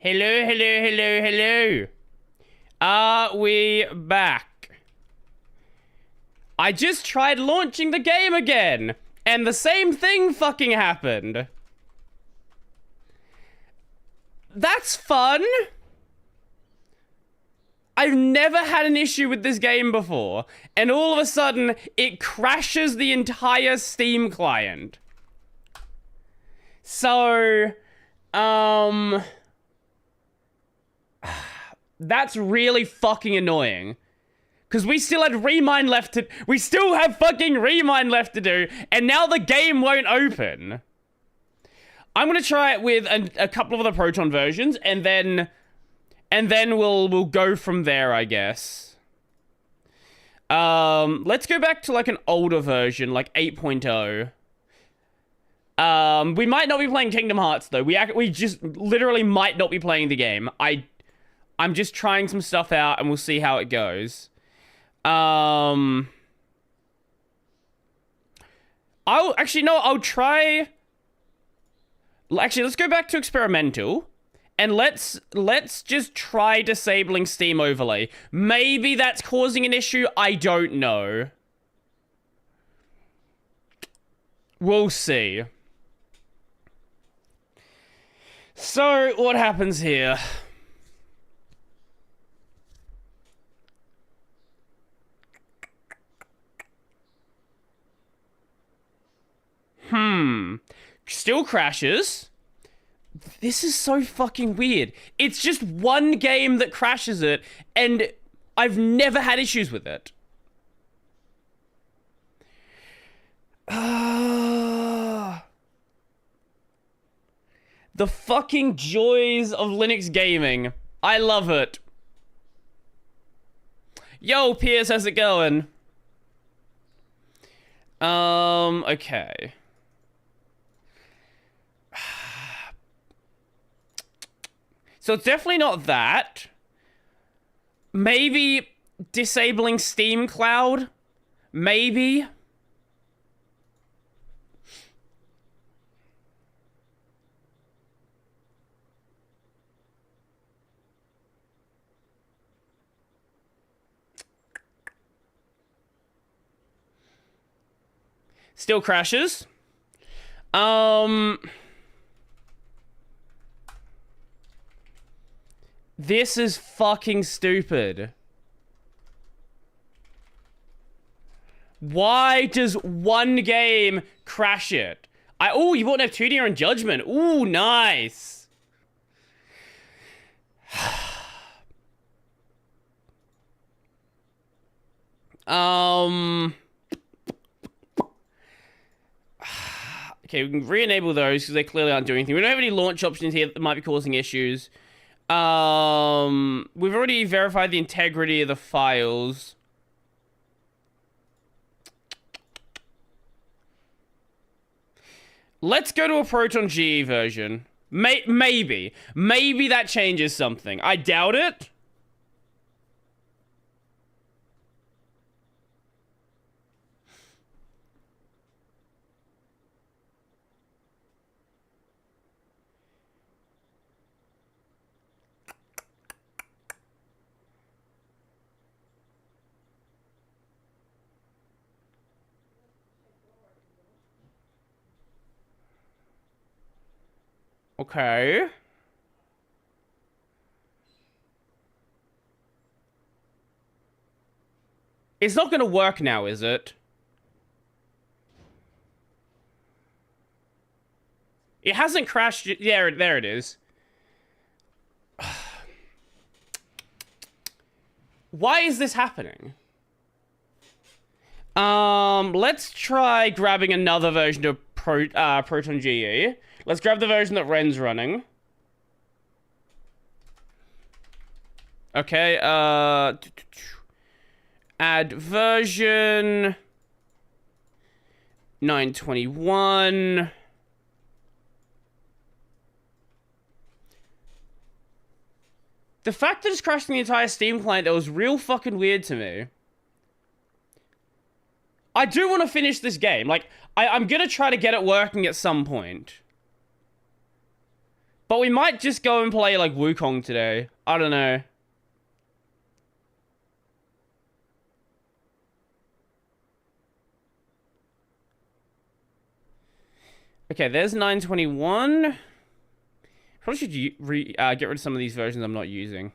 Hello, hello, hello, hello. Are we back? I just tried launching the game again, and the same thing fucking happened. That's fun. I've never had an issue with this game before, and all of a sudden, it crashes the entire Steam client. So, that's really fucking annoying. Because we still had Remind left to... We still have fucking Remind left to do, and now the game won't open. I'm gonna try it with a couple of other Proton versions, and then we'll go from there, I guess. Let's go back to like an older version, like 8.0. We might not be playing Kingdom Hearts though. We just literally might not be playing the game. I'm just trying some stuff out, and we'll see how it goes. I'll try. Actually, let's go back to experimental, and let's just try disabling Steam overlay. Maybe that's causing an issue. I don't know. We'll see. So, what happens here? Still crashes. This is so fucking weird. It's just one game that crashes it, and I've never had issues with it. The fucking joys of Linux gaming. I love it. Yo, Piers, how's it going? Okay. So it's definitely not that. Maybe disabling Steam Cloud? Maybe. Still crashes. This is fucking stupid. Why does one game crash it? Oh, you won't have 2D on Judgment. Ooh, nice. Okay, we can re-enable those because they clearly aren't doing anything. We don't have any launch options here that might be causing issues. We've already verified the integrity of the files. Let's go to a Proton GE version. Maybe that changes something. I doubt it. Okay. It's not gonna work now, is it? It hasn't crashed. Yeah, there it is. Why is this happening? Let's try grabbing another version of Proton GE. Let's grab the version that Ren's running. Okay, add version 921. The fact that it's crashing the entire Steam client, that was real fucking weird to me. I do want to finish this game. Like, I'm gonna try to get it working at some point. But we might just go and play, like, Wukong today. I don't know. Okay, there's 921. Probably should get rid of some of these versions I'm not using.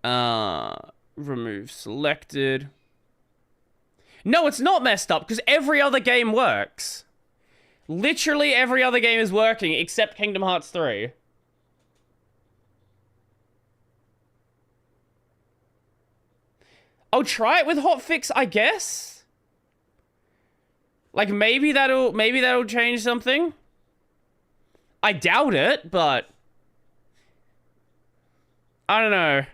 Remove selected. No, it's not messed up, because every other game works. Literally every other game is working, except Kingdom Hearts 3. I'll try it with hotfix, I guess? Like, maybe that'll change something? I doubt it, but... I don't know.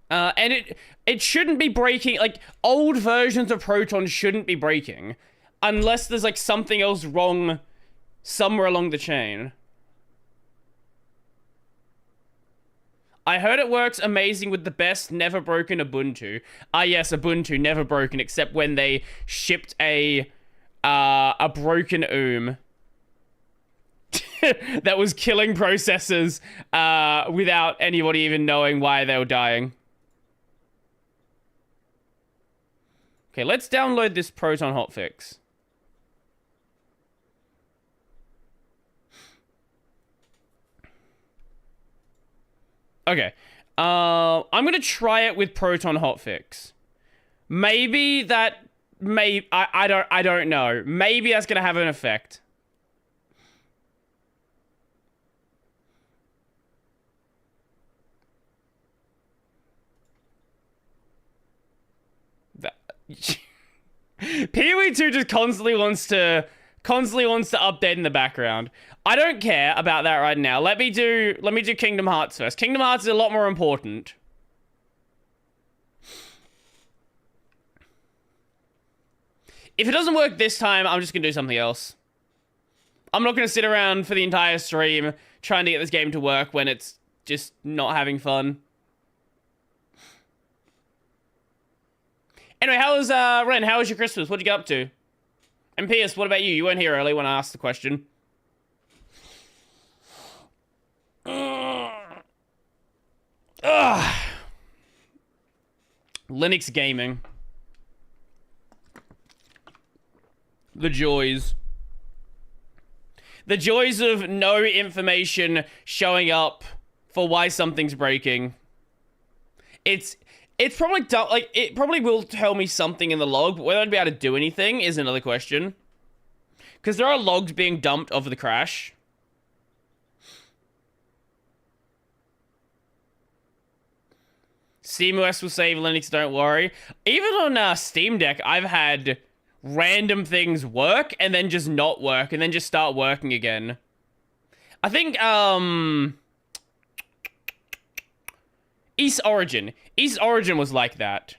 And it shouldn't be breaking, like, old versions of Proton shouldn't be breaking. Unless there's, like, something else wrong somewhere along the chain. I heard it works amazing with the best never broken Ubuntu. Ah, yes, Ubuntu never broken, except when they shipped a broken that was killing processors without anybody even knowing why they were dying. Okay, let's download this Proton hotfix. Okay. I'm gonna try it with Proton hotfix. Maybe that I don't know. Maybe that's gonna have an effect. PoE2 just constantly wants to update in the background. I don't care about that right now. Let me do Kingdom Hearts first. Kingdom Hearts is a lot more important. If it doesn't work this time, I'm just gonna do something else. I'm not gonna sit around for the entire stream trying to get this game to work when it's just not having fun. Anyway, Ren, how was your Christmas? What'd you get up to? And P.S., what about you? You weren't here early when I asked the question. Ugh. Linux gaming. The joys. The joys of no information showing up for why something's breaking. It's probably dumb, like, it probably will tell me something in the log, but whether I'd be able to do anything is another question. Because there are logs being dumped of the crash. SteamOS will save Linux, don't worry. Even on Steam Deck, I've had random things work and then just not work and then just start working again. I think, East Origin. East Origin was like that.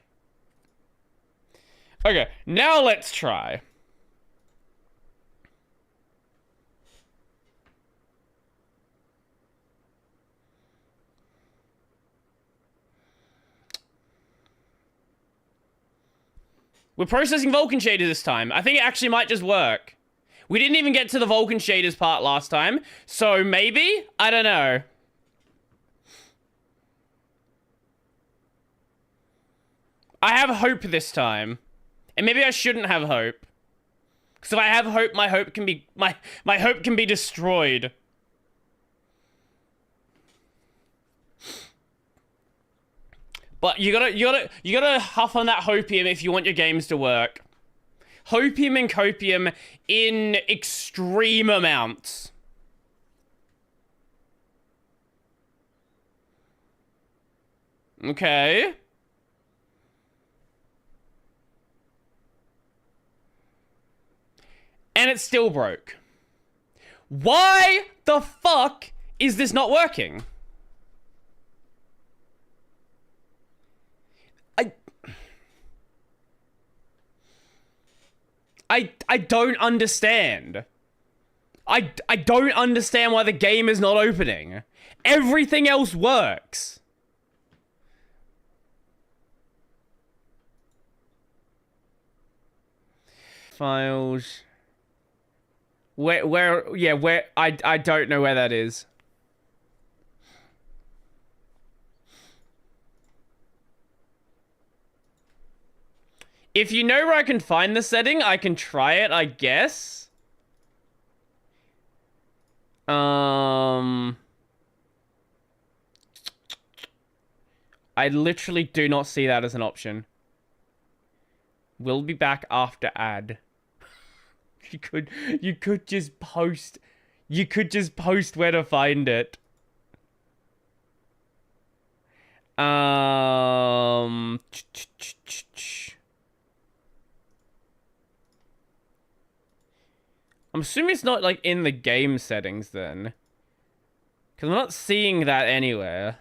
Okay, now let's try. We're processing Vulkan shaders this time. I think it actually might just work. We didn't even get to the Vulkan shaders part last time, so maybe? I don't know. I have hope this time. And maybe I shouldn't have hope. Because if I have hope, my hope can be my hope can be destroyed. But you gotta huff on that hopium if you want your games to work. Hopium and copium in extreme amounts. Okay. And it still broke. Why the fuck is this not working? I don't understand. I don't understand why the game is not opening. Everything else works. Files. Where, I don't know where that is. If you know where I can find the setting, I can try it, I guess. I literally do not see that as an option. We'll be back after ad. You could just post. You could just post where to find it. I'm assuming it's not like in the game settings then. Because I'm not seeing that anywhere.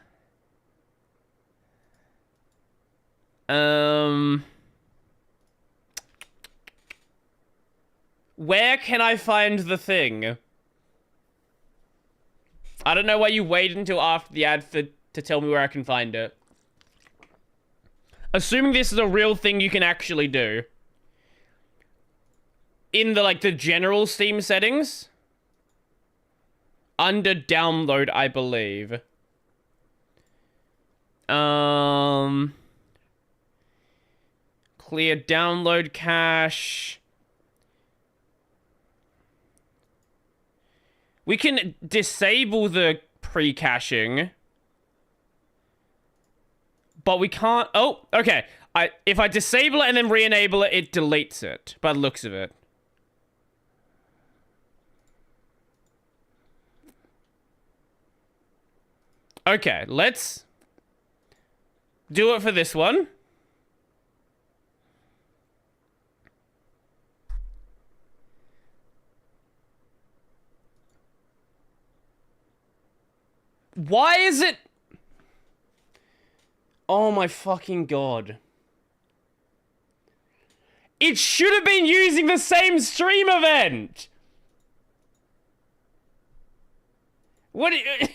Where can I find the thing? I don't know why you wait until after the ad to tell me where I can find it. Assuming this is a real thing you can actually do. In the general Steam settings. Under download, I believe. Clear download cache. We can disable the pre-caching. But we can't... Oh, okay. If I disable it and then re-enable it, it deletes it. By the looks of it. Okay, let's do it for this one. Why is it... Oh my fucking god. It should have been using the same stream event! What do you...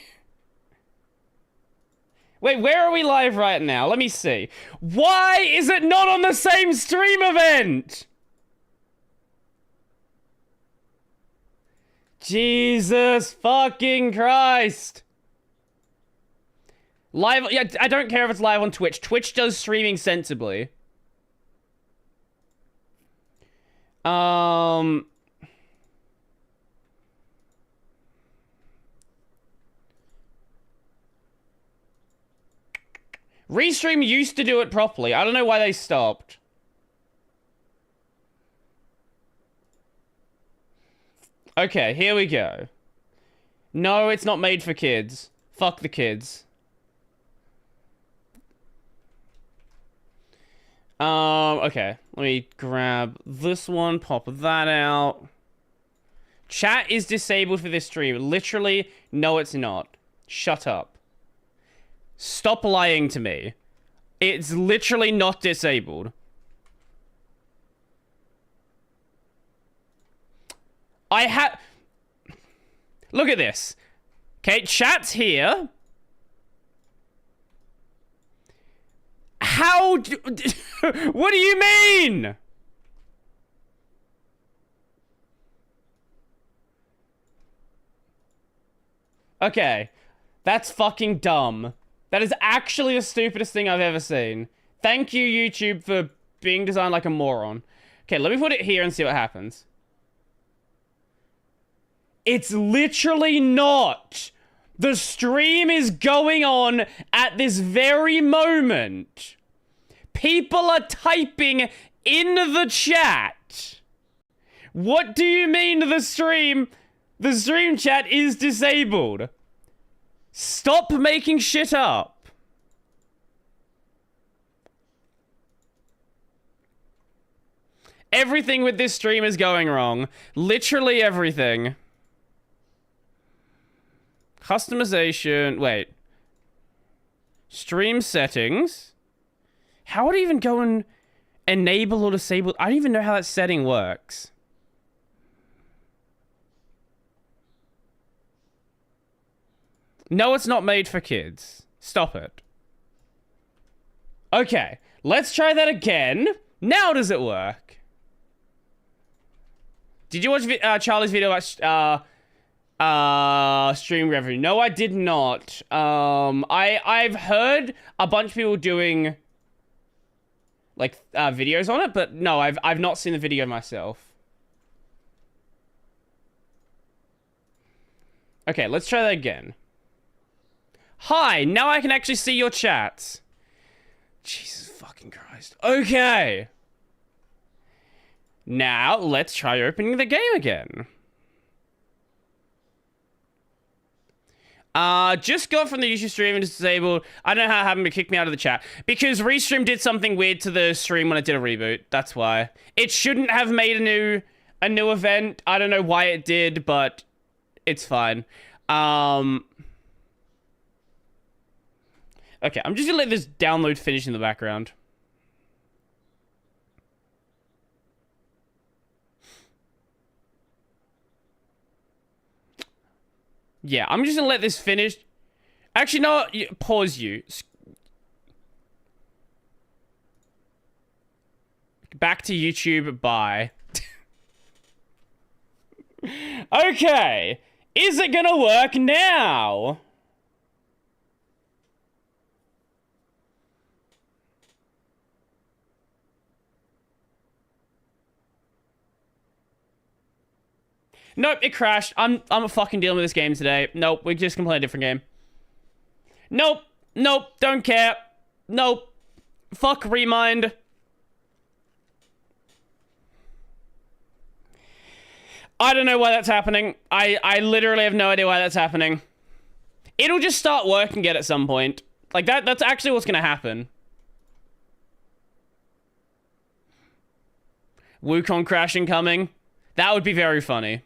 Wait, where are we live right now? Let me see. Why is it not on the same stream event? Jesus fucking Christ. Live, yeah, I don't care if it's live on Twitch. Twitch does streaming sensibly. Restream used to do it properly. I don't know why they stopped. Okay, here we go. No, it's not made for kids. Fuck the kids. Okay. Let me grab this one, pop that out. Chat is disabled for this stream. Literally, no it's not. Shut up. Stop lying to me. It's literally not disabled. Look at this. Okay, chat's here. How do... What do you mean? Okay. That's fucking dumb. That is actually the stupidest thing I've ever seen. Thank you, YouTube, for being designed like a moron. Okay, let me put it here and see what happens. It's literally not. The stream is going on at this very moment. People are typing in the chat. What do you mean the stream chat is disabled? Stop making shit up. Everything with this stream is going wrong. Literally everything. Customization. Wait. Stream settings. How would I even go and enable or disable? I don't even know how that setting works. No, it's not made for kids. Stop it. Okay, let's try that again. Now does it work? Did you watch Charlie's video about stream revenue? No, I did not. I've heard a bunch of people doing like videos on it, but no, I've not seen the video myself. Okay, let's try that again. Hi, now I can actually see your chats. Jesus fucking Christ. Okay. Now, let's try opening the game again. Just got from the YouTube stream and disabled. I don't know how it happened to kick me out of the chat. Because Restream did something weird to the stream when it did a reboot. That's why. It shouldn't have made a new event. I don't know why it did, but it's fine. Okay, I'm just gonna let this download finish in the background. Yeah, I'm just gonna let this finish. Actually, no, pause you. Back to YouTube, bye. Okay, is it gonna work now? Nope, it crashed. I'm fucking dealing with this game today. Nope, we just can play a different game. Nope, don't care. Nope. Fuck Remind. I don't know why that's happening. I literally have no idea why that's happening. It'll just start working again at some point. Like, that's actually what's gonna happen. Wukong crashing coming. That would be very funny.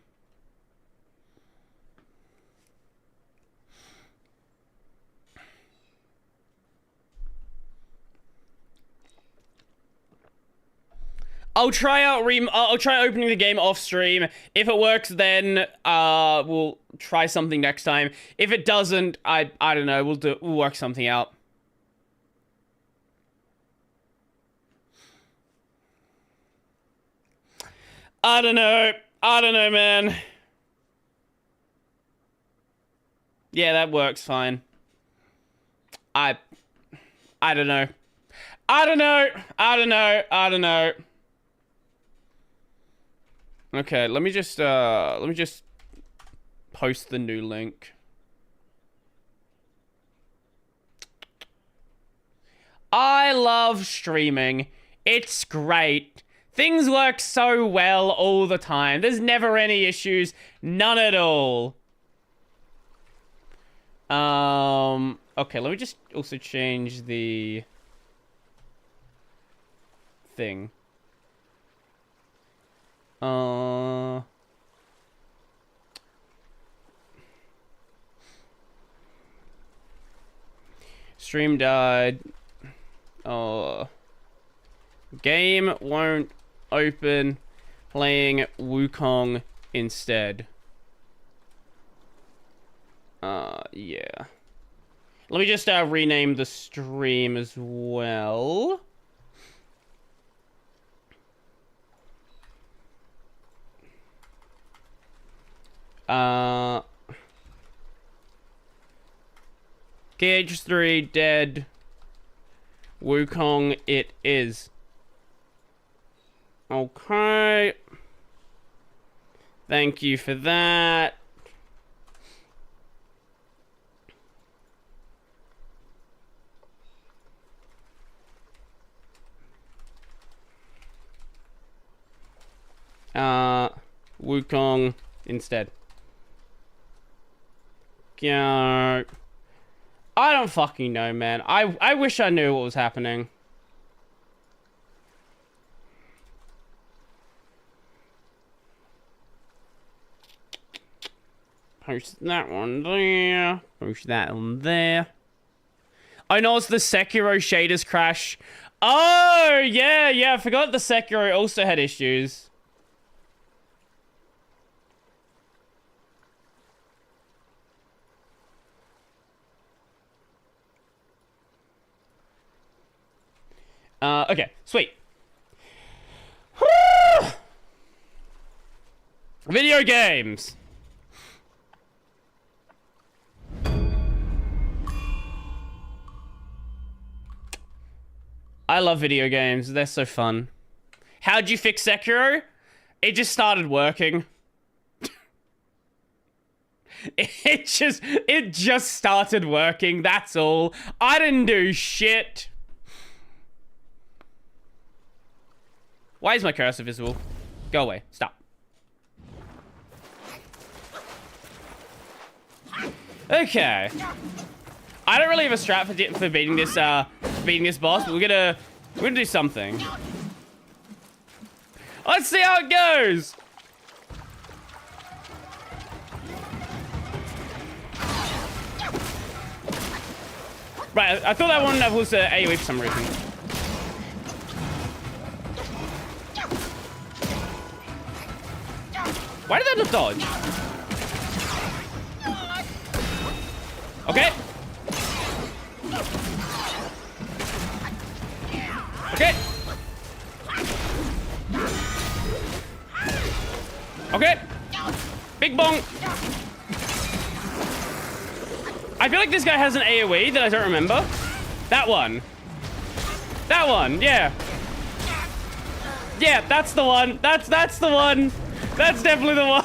I'll try opening the game off stream. If it works, then we'll try something next time. If it doesn't, I don't know. We'll work something out. I don't know, man. Yeah, that works fine. I don't know. I don't know. Okay, let me just post the new link. I love streaming. It's great. Things work so well all the time. There's never any issues. None at all. Okay, let me just also change the thing. Stream died. Game won't open. Playing Wukong instead. Yeah. Let me just rename the stream as well. KH3 dead. Wukong it is. Okay. Thank you for that. Wukong instead. Yeah. I don't fucking know, man. I wish I knew what was happening. Post that one there. Post that one there. I know it's the Sekiro shaders crash. Oh, yeah. I forgot the Sekiro also had issues. Okay, sweet. Video games. I love video games. They're so fun. How'd you fix Sekiro? It just started working. It just started working, that's all. I didn't do shit. Why is my cursor visible? Go away. Stop. Okay. I don't really have a strat for beating this boss, but we're gonna do something. Let's see how it goes. Right, I thought that one was AoE for some reason. Why did that not dodge? Okay. Okay. Okay. Big bong. I feel like this guy has an AoE that I don't remember. That one. That one, yeah. Yeah, that's the one. That's the one. That's definitely the one.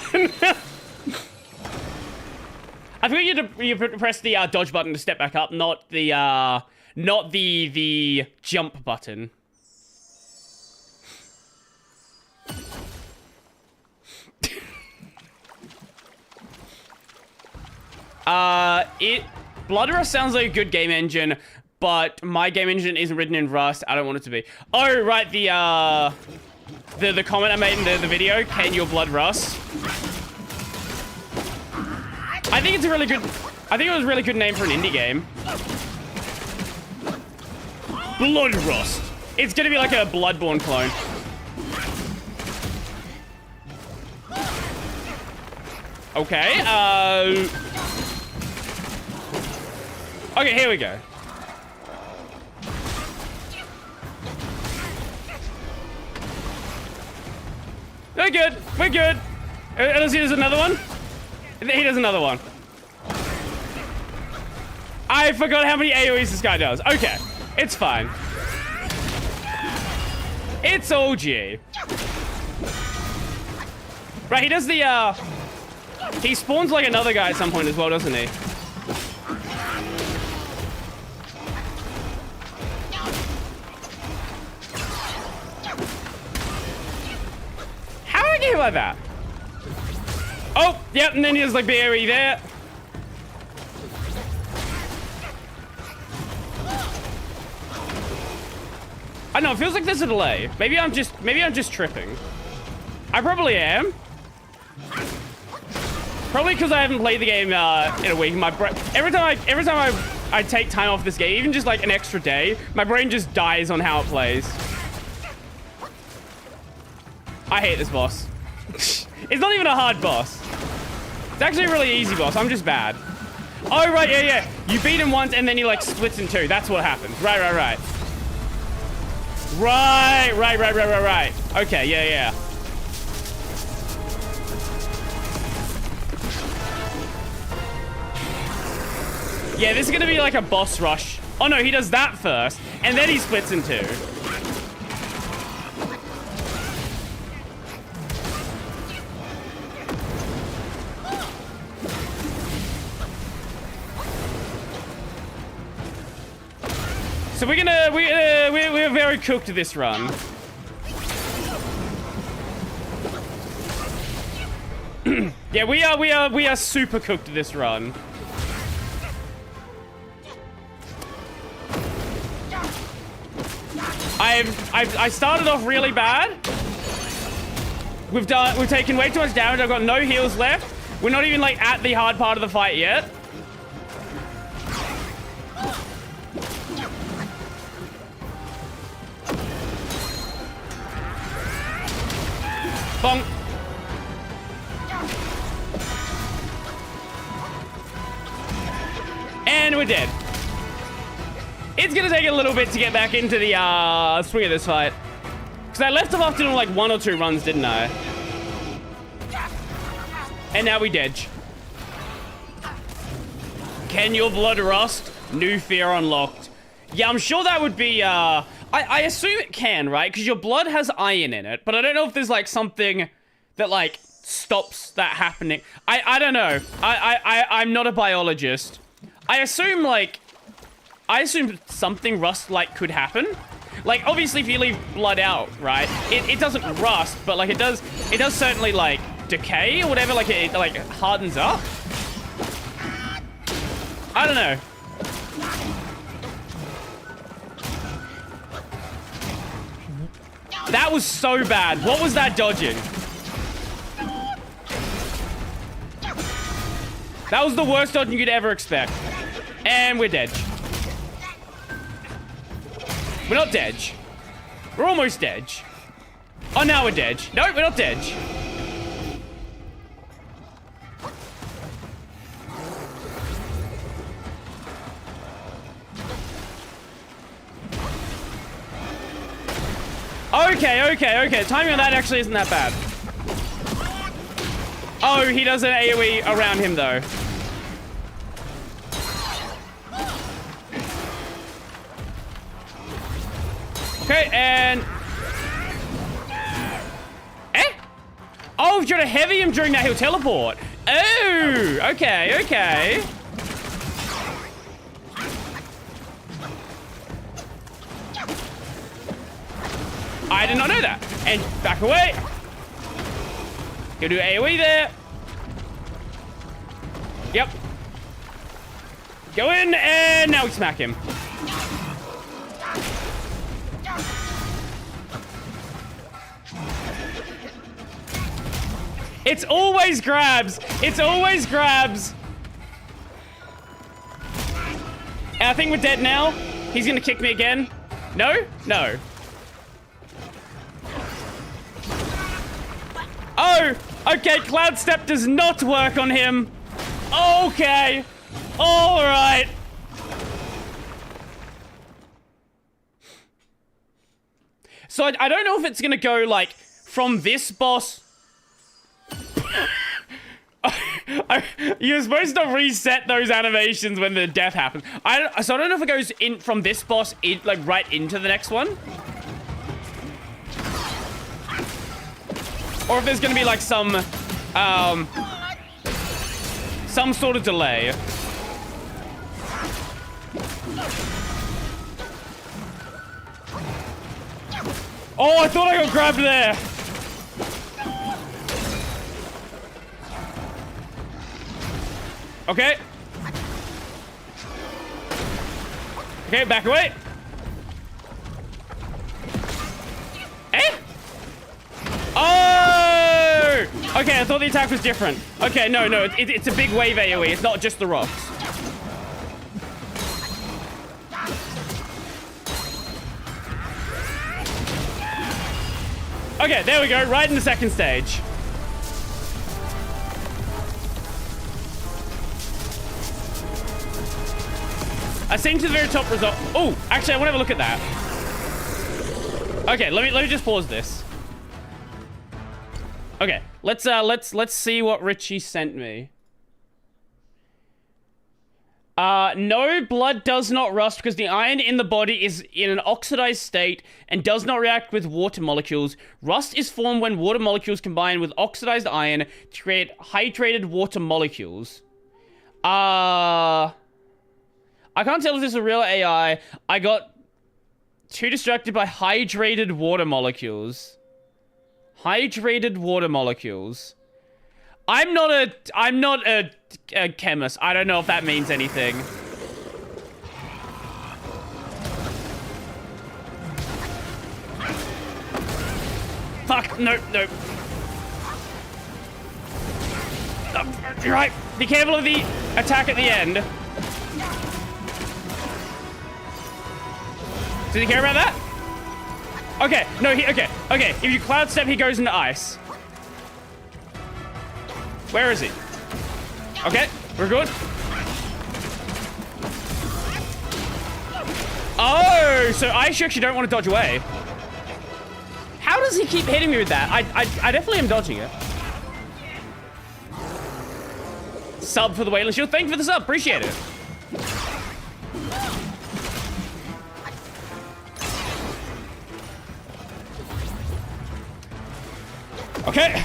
I think you press the dodge button to step back up, not the jump button. Blood Rust sounds like a good game engine, but my game engine isn't written in Rust. I don't want it to be. Oh, right, the comment I made in the video, can your blood rust? I think it's a really good, I think it was a really good name for an indie game. Blood Rust. It's gonna be like a Bloodborne clone. Okay, okay, here we go. We're good. We're good. Let's see, there's another one. He does another one. I forgot how many AoEs this guy does. Okay, it's fine. It's OG. Right, he does the, he spawns like another guy at some point as well, doesn't he? How did I get hit like that? Oh, yep, and then he has like AoE there. I know, it feels like there's a delay. Maybe I'm just tripping. I probably am. Probably because I haven't played the game in a week. Every time I take time off this game, even just like an extra day, my brain just dies on how it plays. I hate this boss. It's not even a hard boss. It's actually a really easy boss. I'm just bad. Oh, right, yeah. You beat him once and then he like splits in two. That's what happens. Right. Right. Okay, yeah. Yeah, this is gonna be like a boss rush. Oh no, he does that first, and then he splits in two. So we're very cooked this run. Yeah, we are super cooked this run. I started off really bad. We've taken way too much damage. I've got no heals left. We're not even like at the hard part of the fight yet. Bonk. And we're dead. It's gonna take a little bit to get back into the swing of this fight. Because I left him after doing like 1 or 2 runs, didn't I? And now we dodge. Can your blood rust? New fear unlocked. Yeah, I'm sure that would be, I assume it can, right? Because your blood has iron in it, but I don't know if there's, like, something that, like, stops that happening. I don't know. I'm not a biologist. I assume something rust-like could happen. Like, obviously, if you leave blood out, right, it doesn't rust, but, like, it does certainly, like, decay or whatever, like, it like, hardens up. I don't know. That was so bad. What was that dodging? That was the worst dodging you'd ever expect. And we're dead. We're not dead. We're almost dead. Oh, now we're dead. No, we're not dead. Okay. Timing on that actually isn't that bad. Oh, he does an AoE around him, though. Okay, and... Eh? Oh, if you try to heavy him during that, he'll teleport. Oh, okay. I did not know that. And back away. Go do AoE there. Yep. Go in, and now we smack him. It's always grabs. It's always grabs. And I think we're dead now. He's gonna kick me again. No? No. Oh, okay, Cloud Step does not work on him. Okay. All right. So I don't know if it's gonna go, like, from this boss... You're supposed to reset those animations when the death happens. So I don't know if it goes in from this boss, like, right into the next one. Or if there's gonna be, like, some sort of delay. Oh, I thought I got grabbed there. Okay. Okay, back away. Eh? Oh! Okay, I thought the attack was different. Okay, no, it's a big wave AoE. It's not just the rocks. Okay, there we go. Right in the second stage. Ascend to the very top result. Oh, actually, I want to have a look at that. Okay, let me just pause this. Okay, let's see what Richie sent me. No, blood does not rust because the iron in the body is in an oxidized state and does not react with water molecules. Rust is formed when water molecules combine with oxidized iron to create hydrated water molecules. I can't tell if this is a real AI. I got too distracted by hydrated water molecules. Hydrated water molecules. I'm not a chemist. I don't know if that means anything. Fuck, no. You're right. Be careful of the attack at the end. Does he care about that? Okay, no, okay. If you cloud step, he goes into ice. Where is he? Okay, we're good. Oh, so ice you actually don't want to dodge away. How does he keep hitting me with that? I definitely am dodging it. sub for the Wayland Shield. Thank you for the sub. Appreciate it. Okay.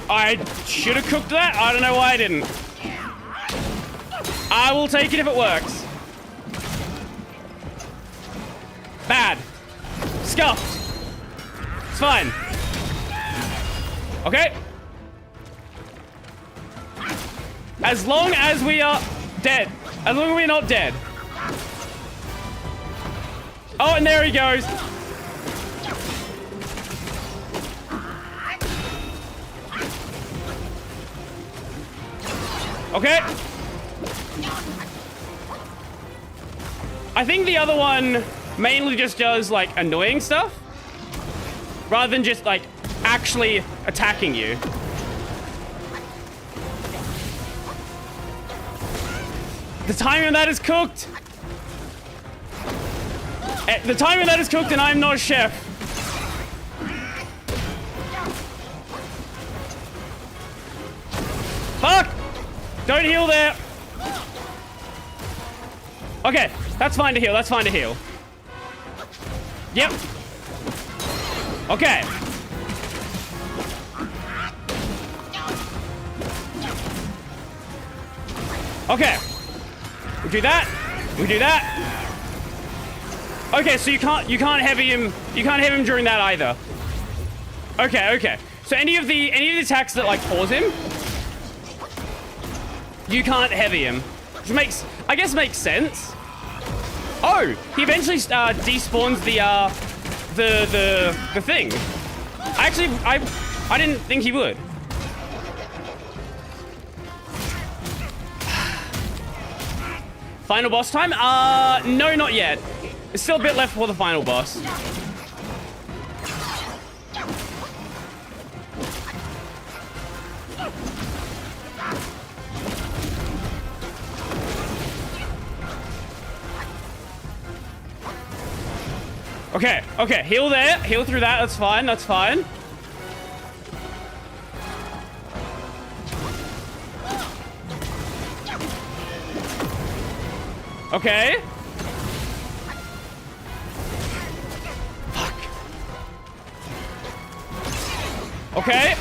I should have cooked that. I don't know why I didn't. I will take it if it works. Bad. Scuffed. It's fine. Okay. As long as we are dead. As long as we're not dead. Oh, and there he goes. Okay. I think the other one mainly just does, like, annoying stuff. Rather than just, like, actually attacking you. The timing of that is cooked. The timing of that is cooked and I'm not a chef. Fuck! Don't heal there. Okay, that's fine to heal. That's fine to heal. Yep. Okay. Okay. We do that. We do that. Okay, so you can't heavy him. You can't heavy him during that either. Okay, okay. So any of the attacks that like pause him, you can't heavy him. Which I guess makes sense. Oh, he eventually despawns the thing. Actually, I didn't think he would. Final boss time? No, not yet. There's still a bit left for the final boss. Okay, okay, heal there. Heal through that, that's fine, that's fine. Okay. Fuck. Okay.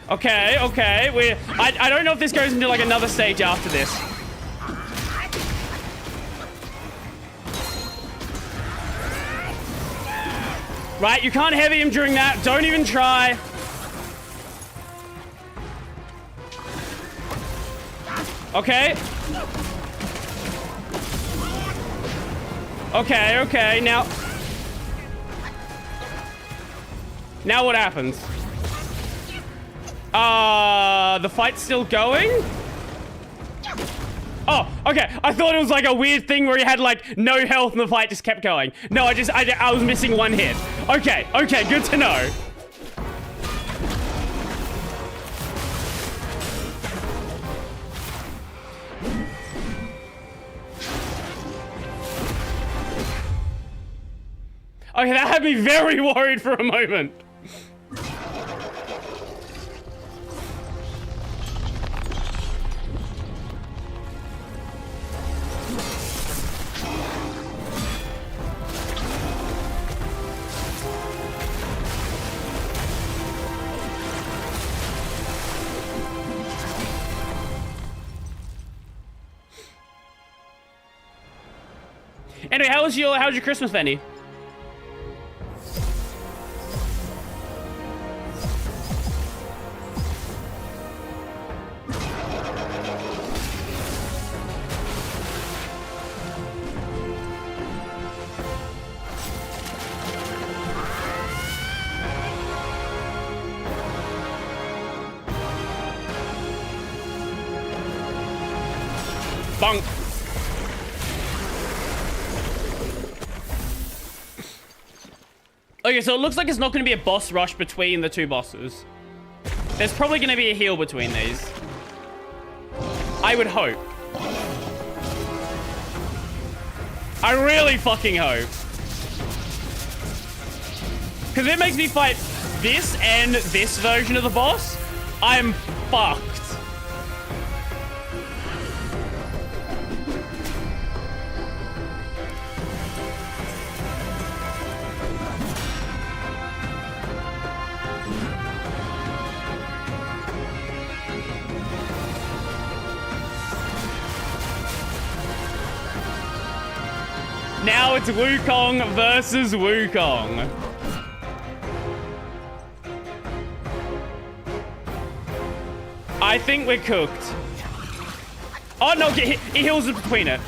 Okay, okay. I don't know if this goes into like another stage after this. Right, you can't heavy him during that. Don't even try. Okay. Okay, okay, now what happens? The fight's still going? Oh, okay. I thought it was like a weird thing where he had like no health and the fight just kept going. No, I was missing one hit. Okay, okay, good to know. Okay, that had me very worried for a moment. Anyway, how's your Christmas, Benny? Bonk. Okay, so it looks like it's not going to be a boss rush between the two bosses. There's probably going to be a heal between these. I would hope. I really fucking hope. Because it makes me fight this and this version of the boss, I'm fucked. Now it's Wukong versus Wukong. I think we're cooked. Oh no, he heals it between it.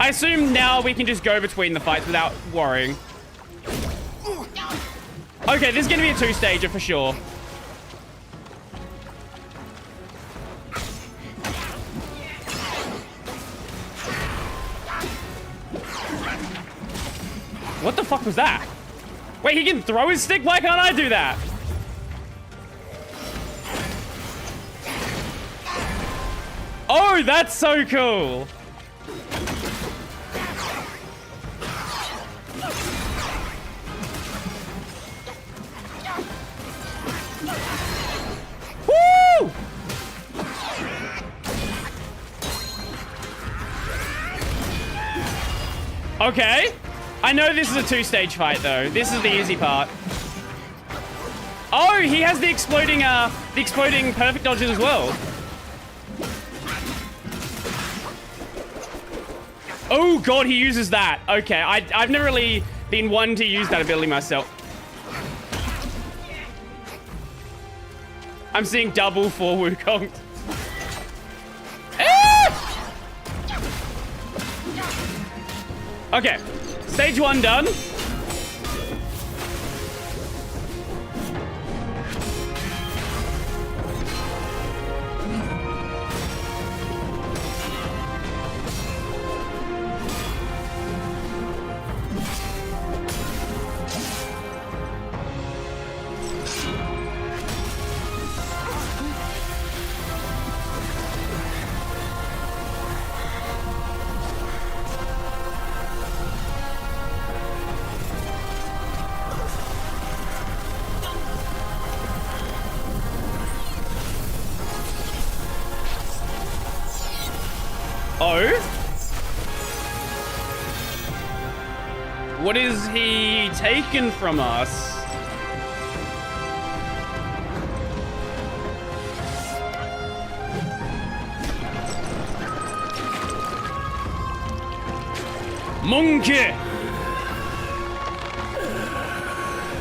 I assume now we can just go between the fights without worrying. Okay, this is gonna be a two-stager for sure. What the fuck was that? Wait, he can throw his stick? Why can't I do that? Oh, that's so cool. Woo! Okay. I know this is a two-stage fight, though. This is the easy part. Oh, he has the exploding perfect dodges as well. Oh, God, he uses that. Okay, I've never really been one to use that ability myself. I'm seeing double for Wukong. Ah! Okay. Stage 1 done. Oh? What is he taking from us? Monkey!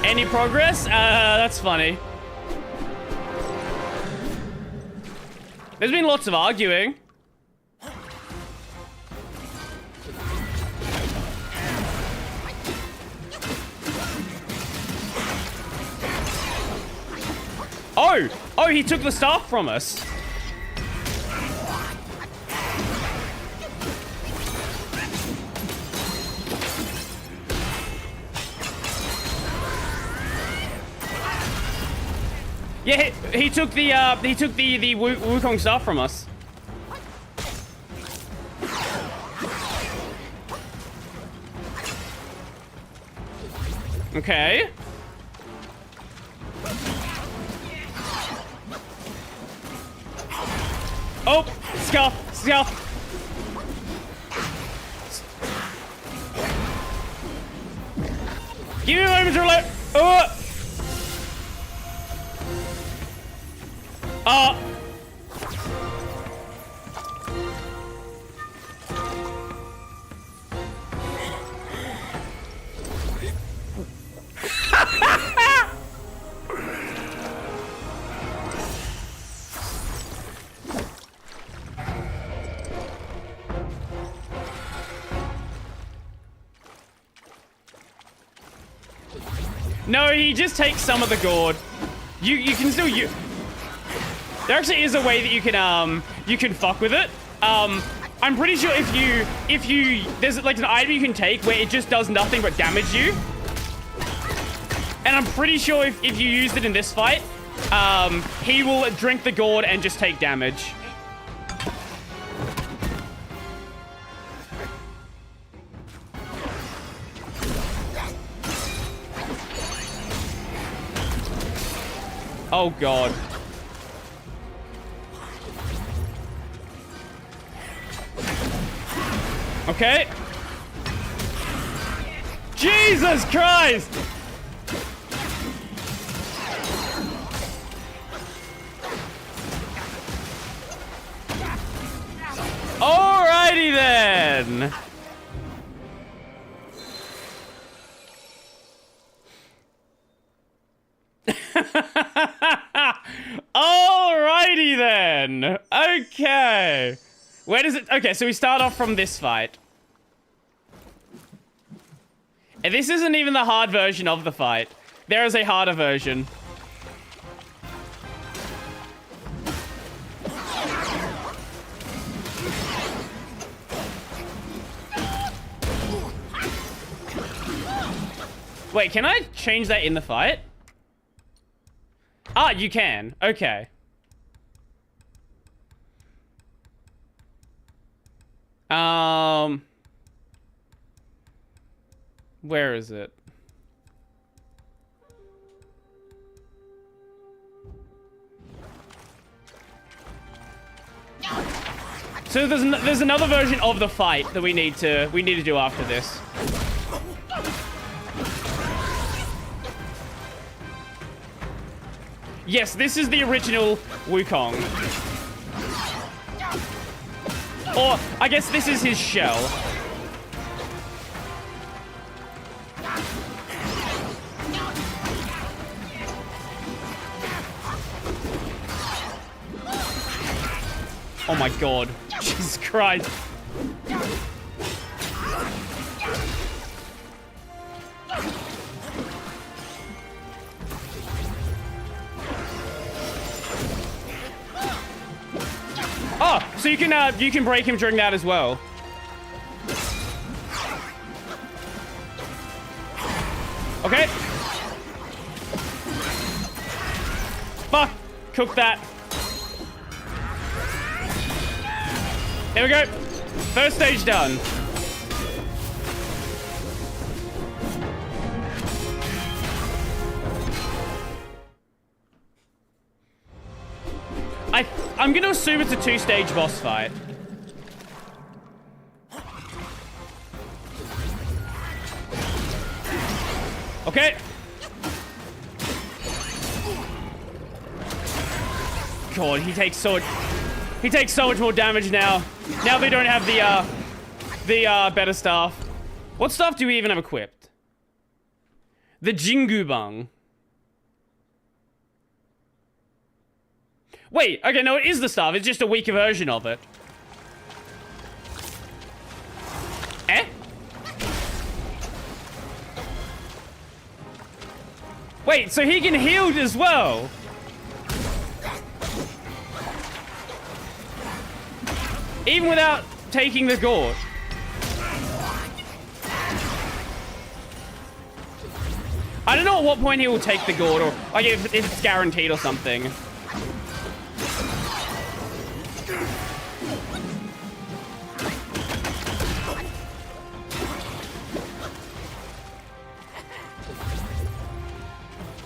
Any progress? That's funny. There's been lots of arguing. Oh, he took the staff from us. Yeah, he took the Wukong staff from us. Okay. Oh, scuff. Give me a moment to reload. No, he just takes some of the gourd. You can still use. There actually is a way that you can fuck with it. I'm pretty sure if you there's like an item you can take where it just does nothing but damage you. And I'm pretty sure if you used it in this fight, he will drink the gourd and just take damage. Oh, God. Okay. Jesus Christ! Alrighty then! Alrighty then! Okay. Where does it... Okay, so we start off from this fight. And this isn't even the hard version of the fight. There is a harder version. Wait, can I change that in the fight? Ah, you can. Okay. Where is it? So there's another version of the fight that we need to do after this. Yes, this is the original Wukong. Or I guess this is his shell. Oh my God. Jesus Christ. Oh, so you can break him during that as well. Okay. Fuck. Cook that. There we go. First stage done. I'm gonna assume it's a two-stage boss fight. Okay. God, he takes so much more damage now. Now they don't have the better staff. What staff do we even have equipped? The Jingubang. Wait, okay, no, it is the staff. It's just a weaker version of it. Eh? Wait, so he can heal as well? Even without taking the gourd? I don't know at what point he will take the gourd, or like if it's guaranteed or something.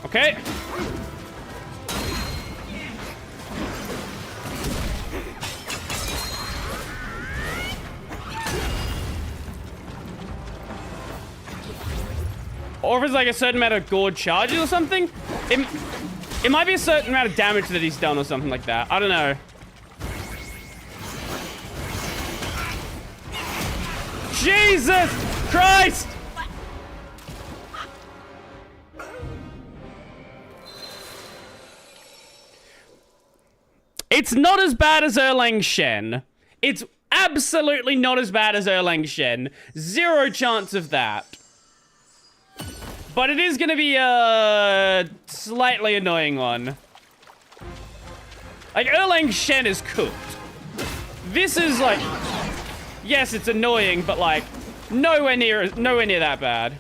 Okay. Or if it's like a certain amount of gourd charges or something. It might be a certain amount of damage that he's done or something like that. I don't know. Jesus Christ! It's not as bad as Erlang Shen. It's absolutely not as bad as Erlang Shen. Zero chance of that. But it is going to be a slightly annoying one. Like, Erlang Shen is cooked. This is like... Yes, it's annoying, but like, nowhere near that bad.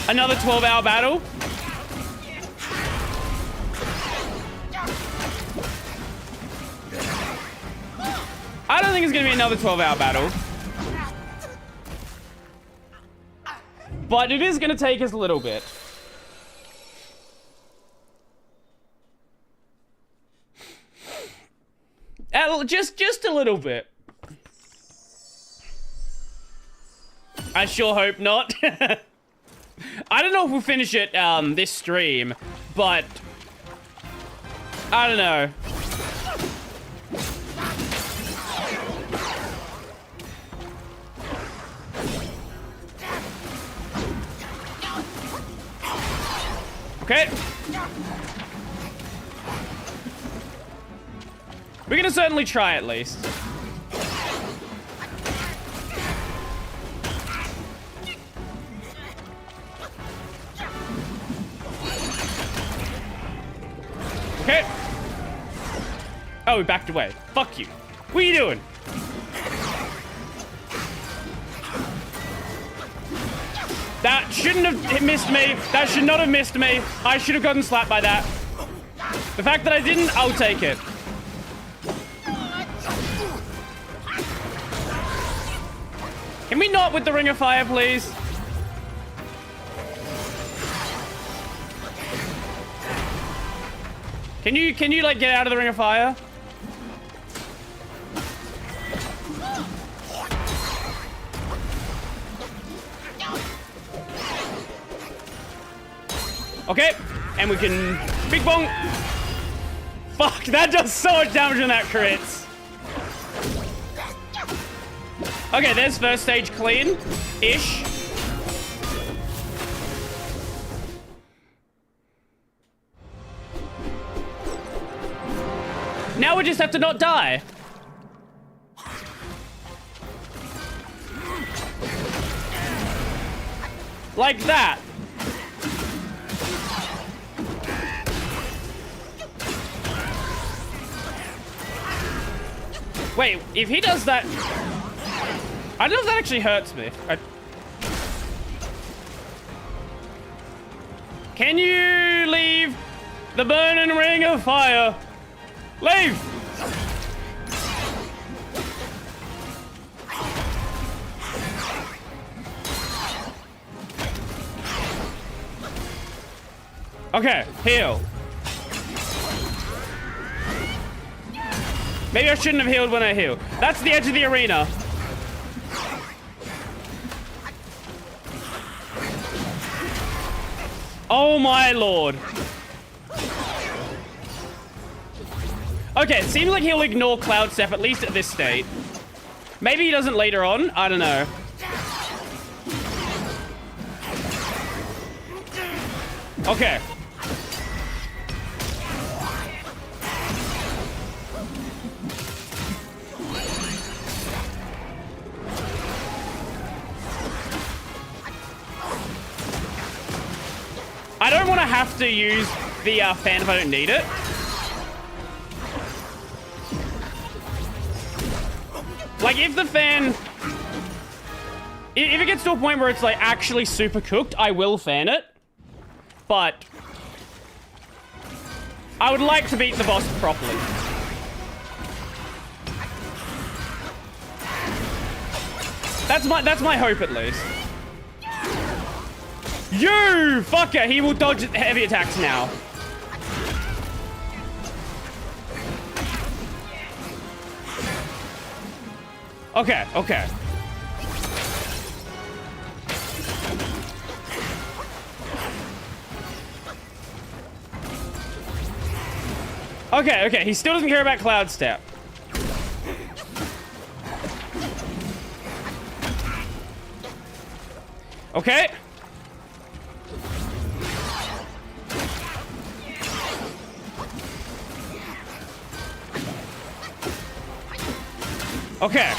Another 12-hour battle. I don't think it's going to be another 12-hour battle. But it is going to take us a little bit. Just a little bit. I sure hope not. I don't know if we'll finish it this stream, but I don't know. Okay. We're gonna certainly try at least. Okay. Oh, we backed away. Fuck you. What are you doing? That shouldn't have missed me. That should not have missed me. I should have gotten slapped by that. The fact that I didn't, I'll take it. Can we not with the Ring of Fire, please? Can you like get out of the Ring of Fire? Okay, and we can big bong. Fuck, that does so much damage when that crits. Okay, there's first stage clean-ish. Now we just have to not die. Like that. Wait, if he does that... I don't know if that actually hurts me. Can you leave the burning ring of fire? Leave! Okay, heal. Maybe I shouldn't have healed when I heal. That's the edge of the arena. Oh my lord. Okay, it seems like he'll ignore Cloud Step, at least at this state. Maybe he doesn't later on. I don't know. Okay. I don't want to have to use the fan if I don't need it. Like, if the fan... If it gets to a point where it's, like, actually super cooked, I will fan it. But... I would like to beat the boss properly. That's my hope, at least. You fucker! He will dodge heavy attacks now. Okay, okay. Okay, okay. He still doesn't care about Cloud Step. Okay. Okay.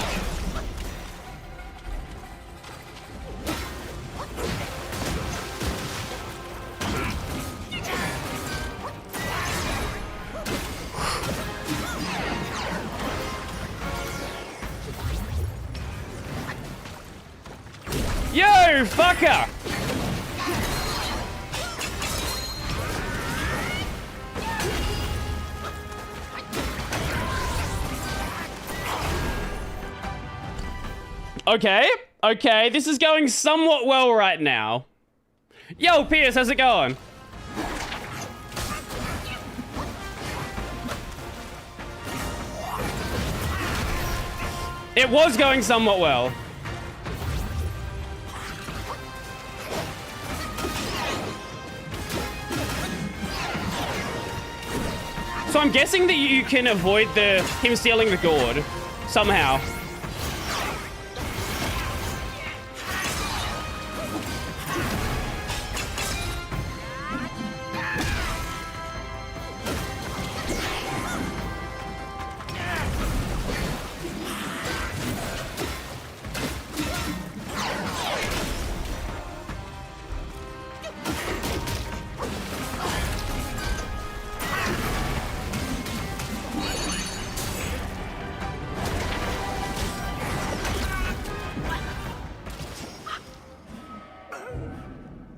Yo, fucker! Okay, okay, this is going somewhat well right now. Yo, Pierce, how's it going? It was going somewhat well. So I'm guessing that you can avoid him stealing the gourd somehow.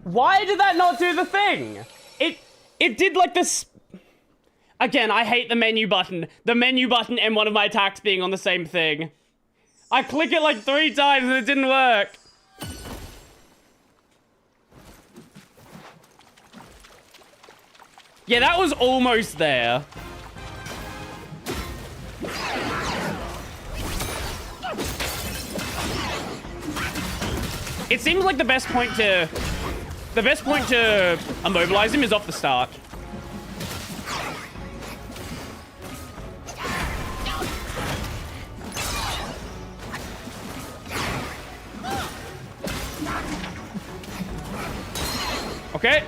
Why did that not do the thing? It did like this. Again, I hate the menu button. The menu button and one of my attacks being on the same thing. I click it like 3 times and it didn't work. Yeah, that was almost there. It seems like the best point to immobilize him is off the start. Okay.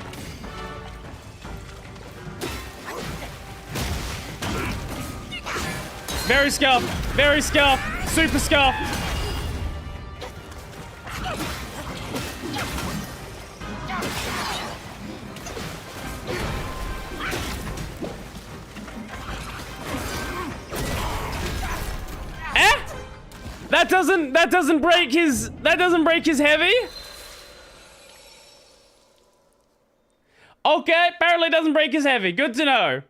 Very scuff. Very scuff. Super scuff. That doesn't break his heavy. Okay, apparently it doesn't break his heavy. Good to know.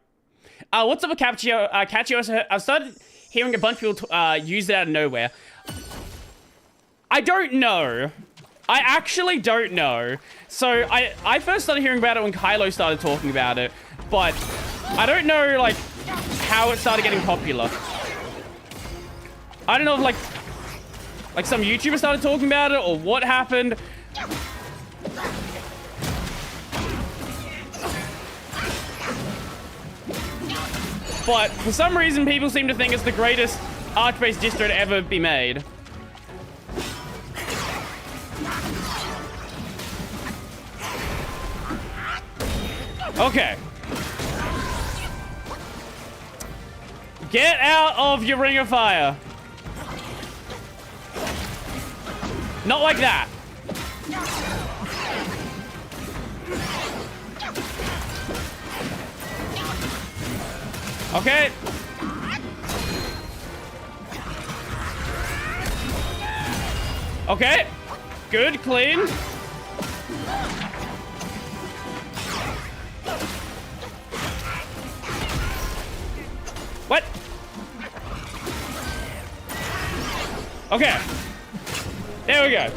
What's up with Capcio? Capcio, I've started hearing a bunch of people use it out of nowhere. I don't know. I actually don't know. So I first started hearing about it when Kylo started talking about it, but I don't know like how it started getting popular. I don't know if like some YouTuber started talking about it or what happened. But for some reason, people seem to think it's the greatest arch-based distro to ever be made. Okay. Get out of your ring of fire. Not like that. Okay. Okay. Good, clean. What? Okay. There we go.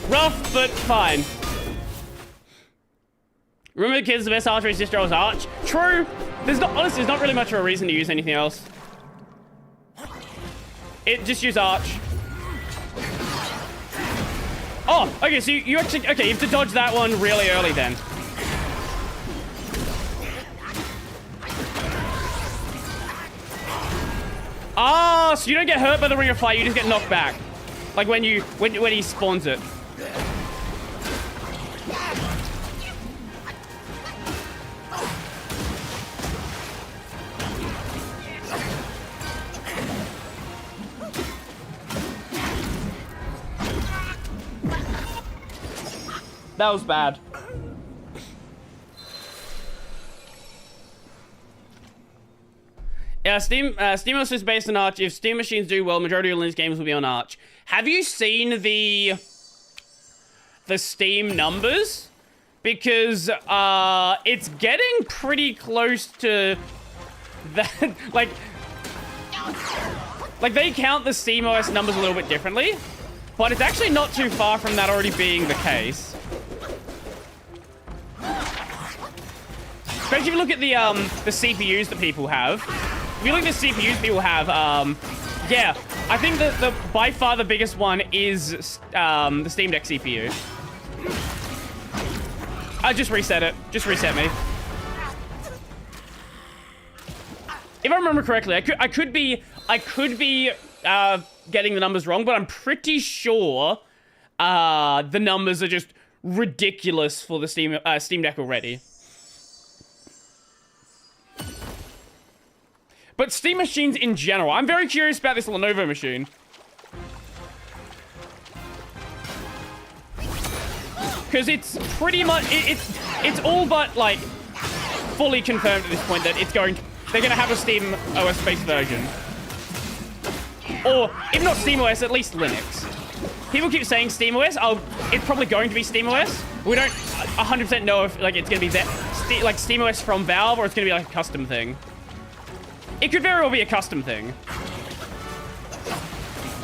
Rough, but fine. Remember the kids, the best archery distro is Arch? True. Honestly, there's not really much of a reason to use anything else. Just use Arch. Oh, okay, so you actually, okay, you have to dodge that one really early then. Ah, so you don't get hurt by the Ring of Fire, you just get knocked back. Like when he spawns it. That was bad. Yeah, SteamOS is based on Arch. If Steam machines do well, majority of Linux games will be on Arch. Have you seen the Steam numbers? Because it's getting pretty close to that. Like they count the SteamOS numbers a little bit differently. But it's actually not too far from that already being the case. Especially if you look at the CPUs that people have. If you look at the CPUs people have, yeah, I think that the by far the biggest one is the Steam Deck CPU. I just reset it. Just reset me. If I remember correctly, I could be getting the numbers wrong, but I'm pretty sure the numbers are just ridiculous for the Steam Deck already. But Steam machines in general, I'm very curious about this Lenovo machine. Because it's pretty much, it's all but, like, fully confirmed at this point that they're going to have a Steam OS-based version. Or, if not Steam OS, at least Linux. People keep saying Steam OS. It's probably going to be Steam OS. We don't 100% know if, like, it's going to be like Steam OS from Valve or it's going to be, like, a custom thing. It could very well be a custom thing.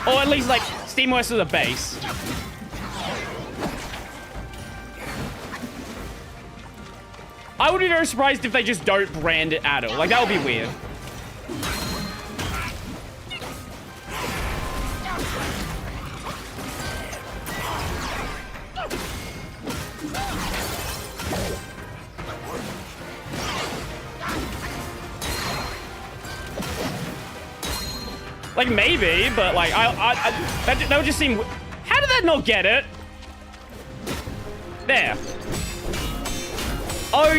Or at least, like, Steam OS as a base. I would be very surprised if they just don't brand it at all. Like, that would be weird. Like, maybe, but, like, that would just seem... How did that not get it? There. Oh,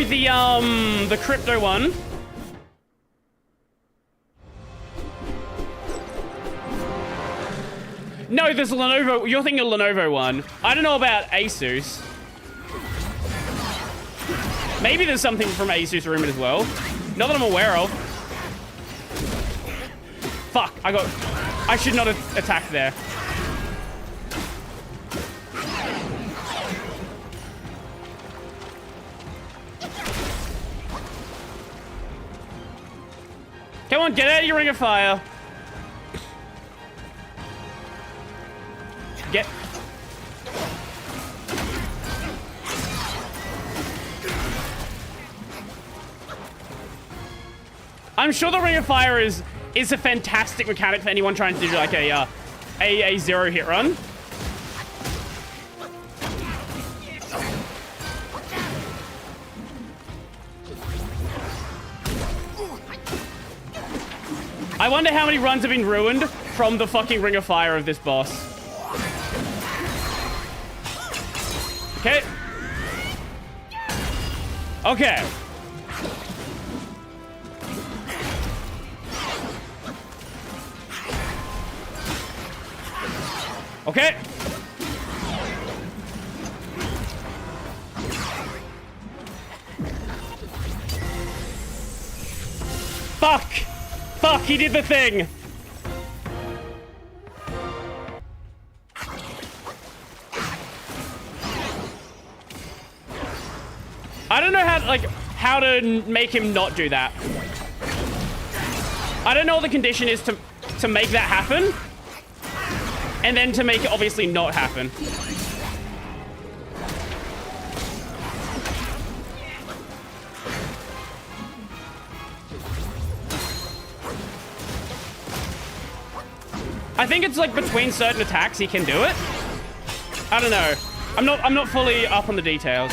the crypto one. No, there's a Lenovo... You're thinking a Lenovo one. I don't know about Asus. Maybe there's something from Asus rumored as well. Not that I'm aware of. Fuck, I should not have attacked there. Come on, get out of your ring of fire. Get... I'm sure the ring of fire is a fantastic mechanic for anyone trying to do like a zero hit run. I wonder how many runs have been ruined from the fucking ring of fire of this boss. Okay. Okay. Okay. Fuck. Fuck, he did the thing. I don't know how to make him not do that. I don't know what the condition is to make that happen. And then to make it obviously not happen. I think it's like between certain attacks he can do it. I don't know. I'm not fully up on the details.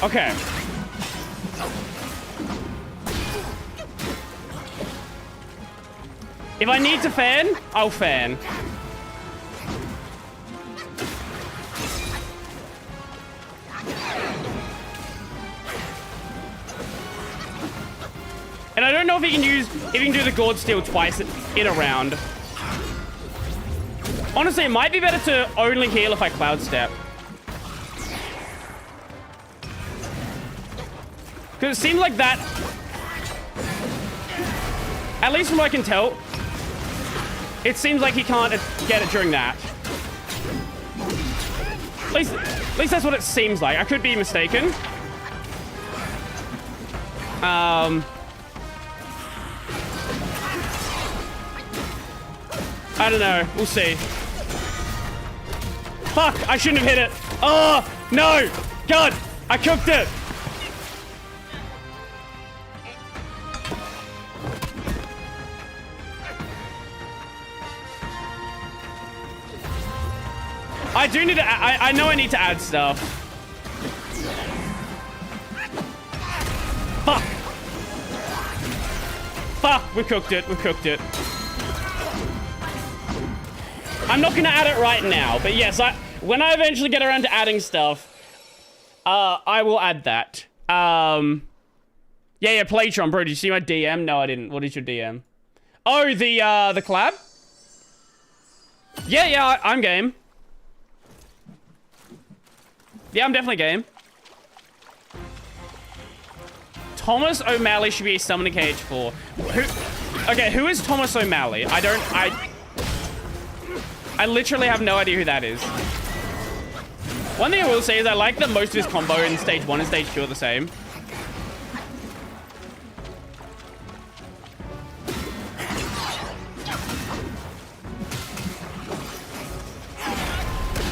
Okay. If I need to fan, I'll fan. And I don't know if he can do the Gourd Steel twice in a round. Honestly, it might be better to only heal if I Cloud Step. Because it seems like that, at least from what I can tell, it seems like he can't get it during that. At least that's what it seems like. I could be mistaken. I don't know. We'll see. Fuck! I shouldn't have hit it. Oh, no! God! I cooked it! I do need to... I know I need to add stuff. Fuck! Fuck! We cooked it. We cooked it. I'm not gonna add it right now, but yes, when I eventually get around to adding stuff, I will add that. Yeah, Playtron, bro, did you see my DM? No, I didn't. What is your DM? Oh, the collab? Yeah, I'm game. Yeah, I'm definitely game. Thomas O'Malley should be a summon in KH4. Who is Thomas O'Malley? I literally have no idea who that is. One thing I will say is I like that most of his combo in stage 1 and stage 2 are the same.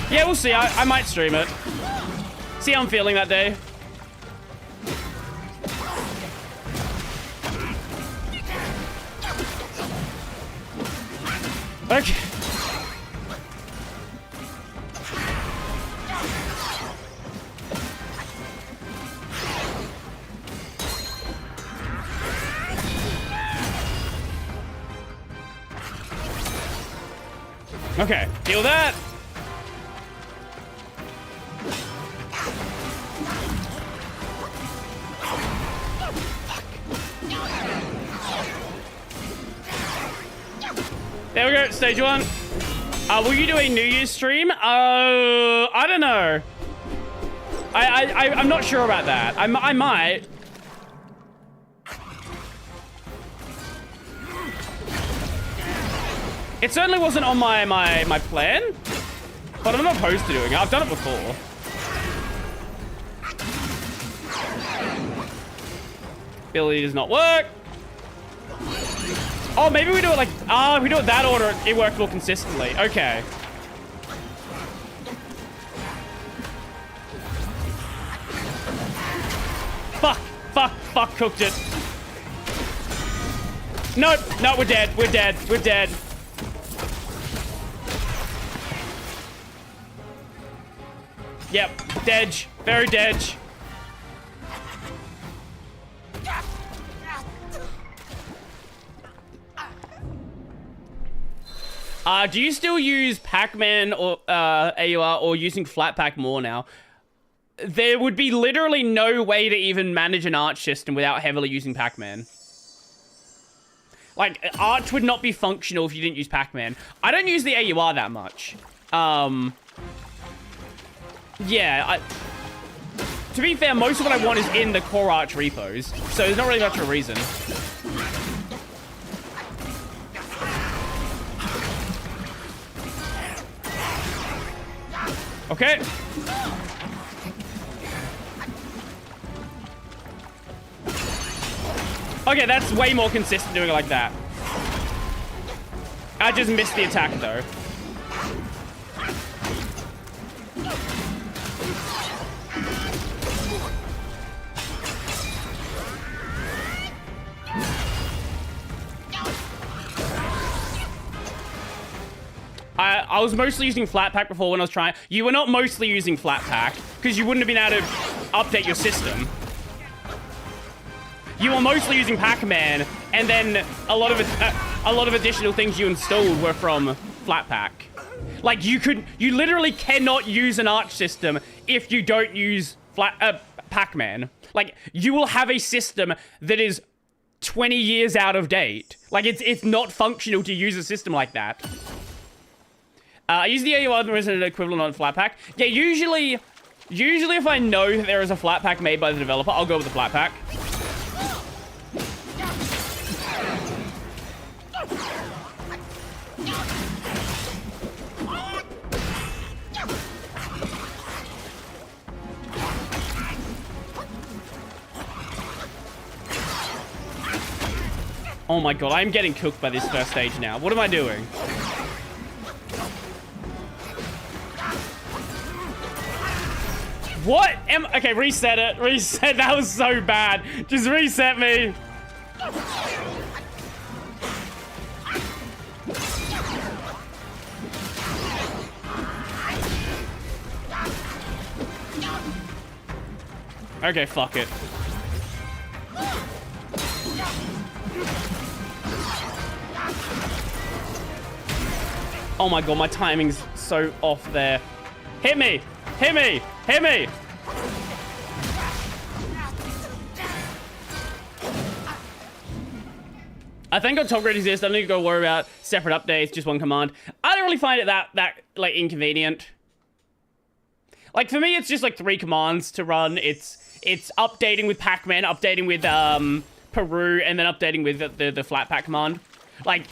Yeah, we'll see. I might stream it. See how I'm feeling that day. Okay. Okay, deal that. There we go, stage 1. Will you do a New Year's stream? I don't know. I'm not sure about that. I might. It certainly wasn't on my plan, but I'm not opposed to doing it. I've done it before. Ability does not work. Oh, maybe we do it like... if we do it that order, it works more consistently. Okay. Fuck, cooked it. Nope, no, we're dead. We're dead. Yep, dedge. Very dedge. Do you still use Pac-Man or AUR or using Flatpak more now? There would be literally no way to even manage an arch system without heavily using Pac-Man. Like, arch would not be functional if you didn't use Pac-Man. I don't use the AUR that much. Yeah, to be fair, most of what I want is in the core arch repos, so there's not really much of a reason. Okay. Okay, that's way more consistent doing it like that. I just missed the attack, though. I was mostly using Flatpak before when I was trying. You were not mostly using Flatpak because you wouldn't have been able to update your system. You were mostly using Pac-Man, and then a lot of additional things you installed were from Flatpak. Like you literally cannot use an arch system if you don't use Pac-Man. Like you will have a system that is 20 years out of date. Like it's not functional to use a system like that. I use the AUR as an equivalent on Flatpak. Yeah, usually if I know that there is a Flatpak made by the developer, I'll go with the Flatpak. Oh my god, I'm getting cooked by this first stage now. What am I doing? What am... Okay, reset it. Reset. That was so bad. Just reset me. Okay, fuck it. Oh my god, my timing's so off there. Hit me! Hit me! Hit me! I think on top grade exist. I don't need to go worry about separate updates, just one command. I don't really find it that like inconvenient. Like for me, it's just like 3 commands to run. It's updating with Pac-Man, updating with Peru, and then updating with the flat pack command. Like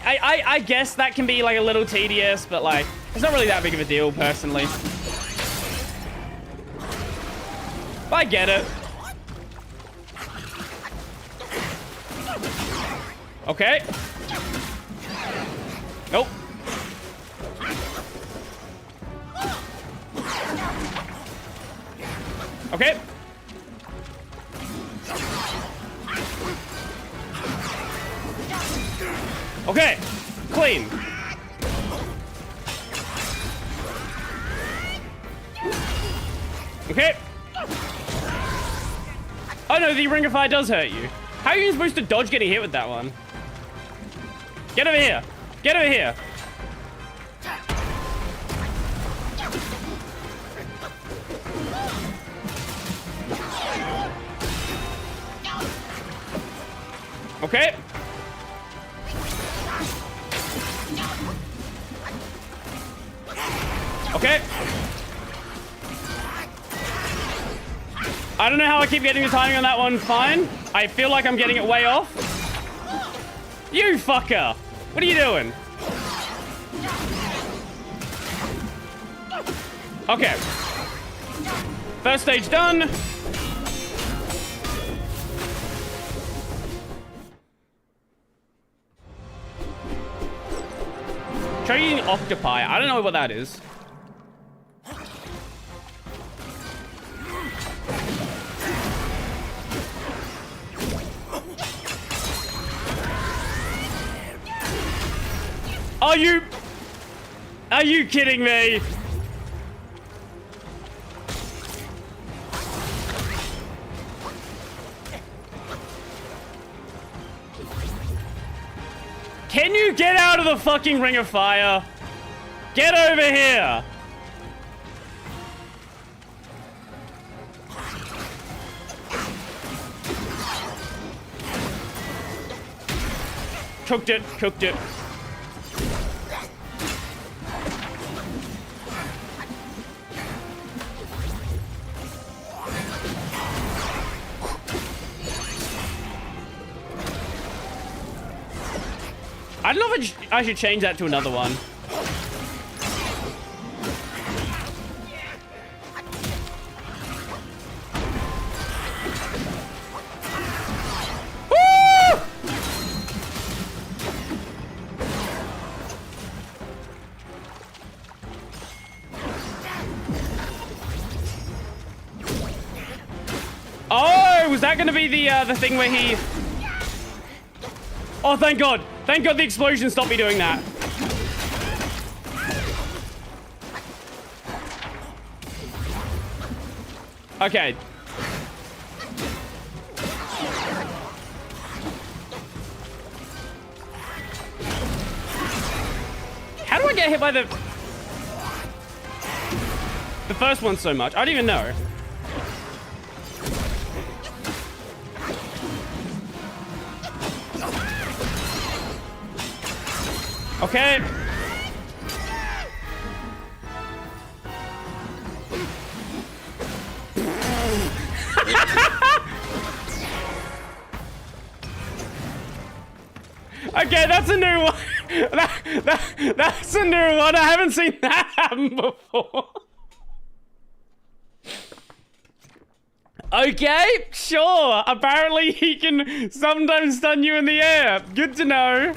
I guess that can be like a little tedious, but like it's not really that big of a deal personally. I get it. Okay. Nope. Okay. Okay. Clean. Okay. Oh no, the Ring of Fire does hurt you. How are you supposed to dodge getting hit with that one? Get over here. Get over here. Okay. Okay. I don't know how I keep getting the timing on that one fine. I feel like I'm getting it way off. You fucker! What are you doing? Okay. First stage done. Try using Octopi. I don't know what that is. Are you kidding me? Can you get out of the fucking Ring of Fire? Get over here. Cooked it, cooked it. I don't know if I should change that to another one. Woo! Oh, was that going to be the thing where he... Oh, thank God. Thank God the explosion stopped me doing that. Okay. How do I get hit by the first one so much? I don't even know. Okay. Okay, that's a new one. That's a new one. I haven't seen that happen before. Okay, sure. Apparently he can sometimes stun you in the air. Good to know.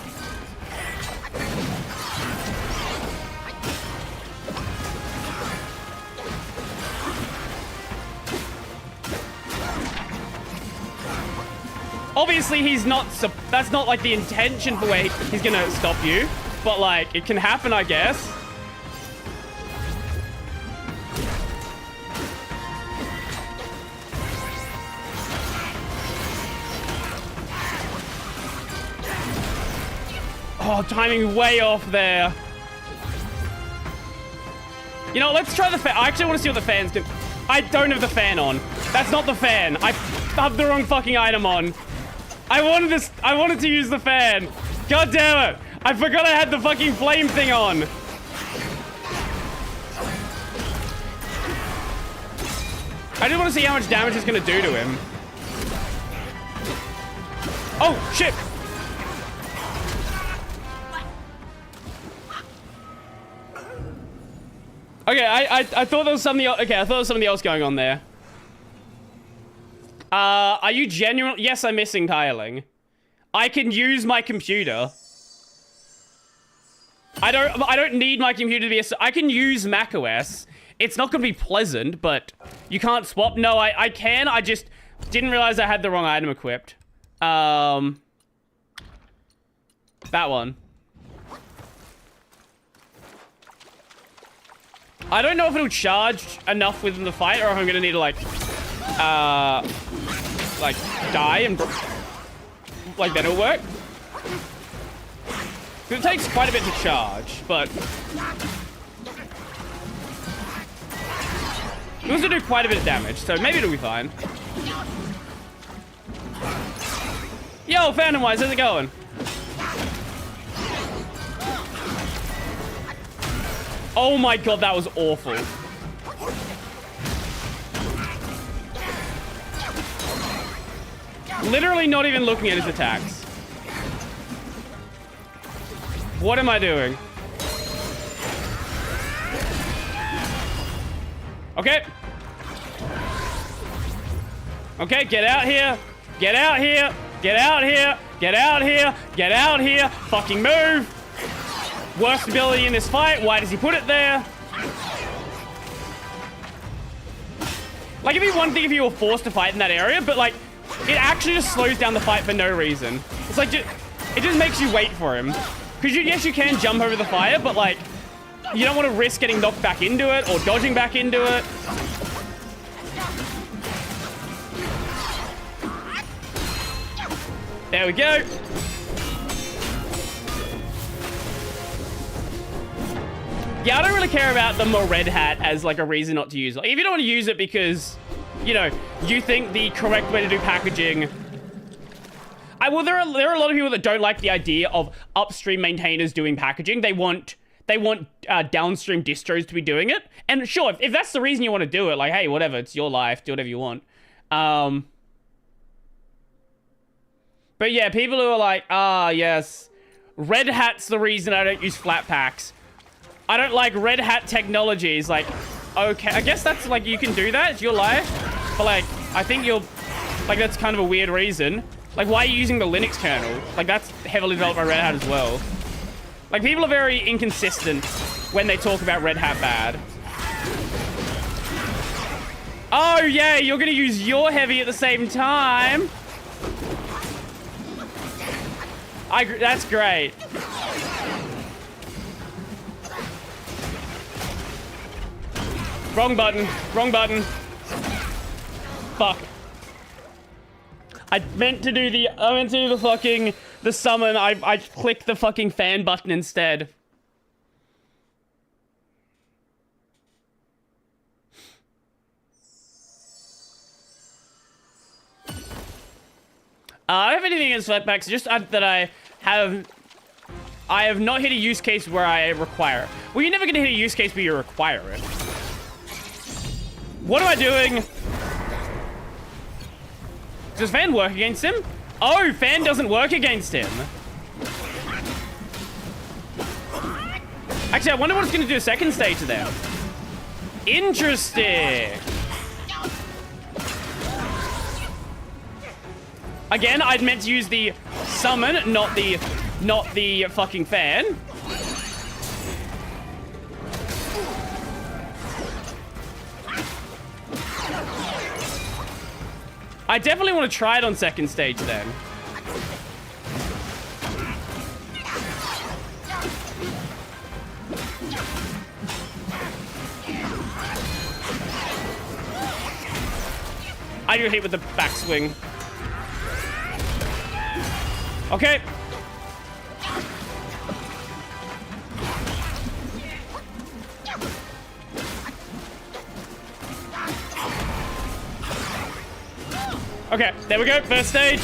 Obviously, he's not... That's not, like, the intention for where he's gonna stop you. But, like, it can happen, I guess. Oh, timing way off there. You know, let's try the fan. I actually want to see what the fan's do. I don't have the fan on. That's not the fan. I have the wrong fucking item on. I wanted to use the fan. God damn it. I forgot I had the fucking flame thing on. I just want to see how much damage it's going to do to him. Oh, shit. Okay, I thought there was something else. Okay, I thought there was something else going on there. Are you genuine? Yes, I'm missing tiling. I can use my computer. I don't need my computer to be I can use macOS. It's not gonna be pleasant, but you can't swap. No, I can. I just didn't realize I had the wrong item equipped. That one. I don't know if it'll charge enough within the fight, or if I'm gonna need to like die and like then it'll work. It takes quite a bit to charge, but it also do quite a bit of damage, so maybe it'll be fine. Yo, Phantom Wise, how's it going? Oh my god, that was awful. Literally not even looking at his attacks. What am I doing? Okay. Okay, get out here. Get out here. Get out here. Get out here. Get out here. Fucking move. Worst ability in this fight. Why does he put it there? Like, it'd be one thing if you were forced to fight in that area, but, like, it actually just slows down the fight for no reason. It's like, it just makes you wait for him. Because, yes, you can jump over the fire, but, like, you don't want to risk getting knocked back into it or dodging back into it. There we go. Yeah, I don't really care about the more red hat as, like, a reason not to use it. Like, if you don't want to use it because, you know, you think the correct way to do packaging... well, there are a lot of people that don't like the idea of upstream maintainers doing packaging. They want downstream distros to be doing it. And sure, if that's the reason you want to do it, like, hey, whatever, it's your life, do whatever you want. But yeah, people who are like, yes, Red Hat's the reason I don't use flat packs. I don't like Red Hat technologies. Like, okay, I guess that's like, you can do that, it's your life. But like, I think like, that's kind of a weird reason. Like, why are you using the Linux kernel? Like, that's heavily developed by Red Hat as well. Like, people are very inconsistent when they talk about Red Hat bad. Oh, yeah, you're gonna use your heavy at the same time. That's great. Wrong button. Wrong button. Fuck. I meant to do the fucking, the summon. I clicked the fucking fan button instead. I don't have anything against flatbacks, just that I have not hit a use case where I require it. Well, you're never gonna hit a use case where you require it. What am I doing? Does Fan work against him? Oh, Fan doesn't work against him. Actually, I wonder what it's gonna do second stage to them. Interesting. Again, I'd meant to use the summon, not the fucking fan. I definitely want to try it on second stage then. I do hit with the backswing. Okay. Okay, there we go. First stage.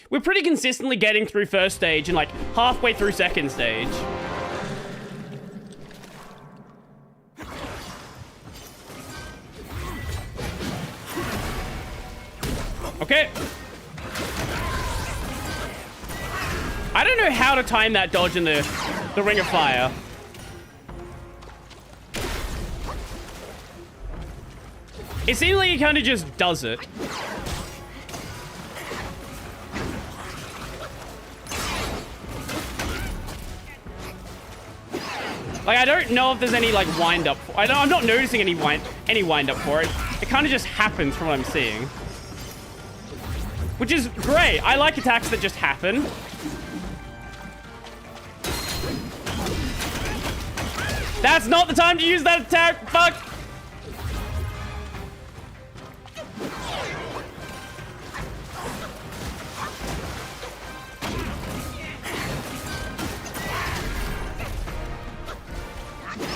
We're pretty consistently getting through first stage and like halfway through second stage. Okay. I don't know how to time that dodge in the Ring of Fire. It seems like he kind of just does it. Like, I don't know if there's any, like, wind up. I'm not noticing any wind up for it. It kind of just happens from what I'm seeing. Which is great. I like attacks that just happen. That's not the time to use that attack. Fuck.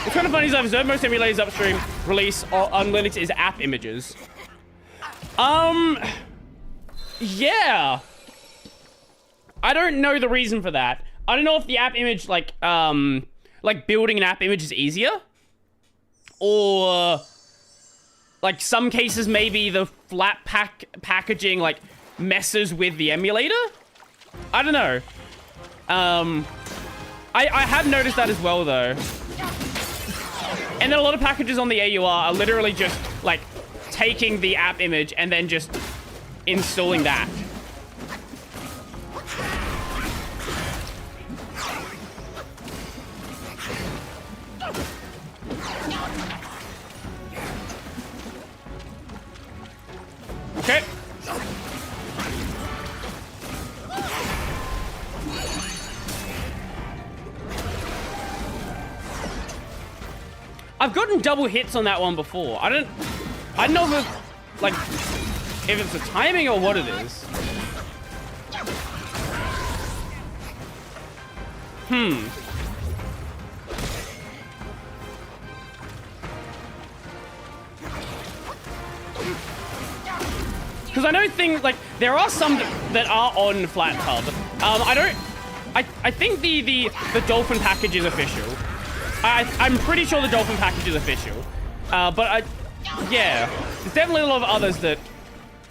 What's kind of funny is I've observed most emulators upstream release on Linux is app images. Yeah. I don't know the reason for that. I don't know if the app image, like building an app image is easier. Or, like, some cases maybe the flat packaging, like, messes with the emulator? I don't know. I have noticed that as well, though. And then a lot of packages on the AUR are literally just, like, taking the app image and then just installing that. Okay. I've gotten double hits on that one before. I don't know if it's, like, if it's the timing or what it is. Because I know things, like, there are some that are on Flat Hub. I think the Dolphin package is official. I'm pretty sure the Dolphin package is official. But yeah, there's definitely a lot of others that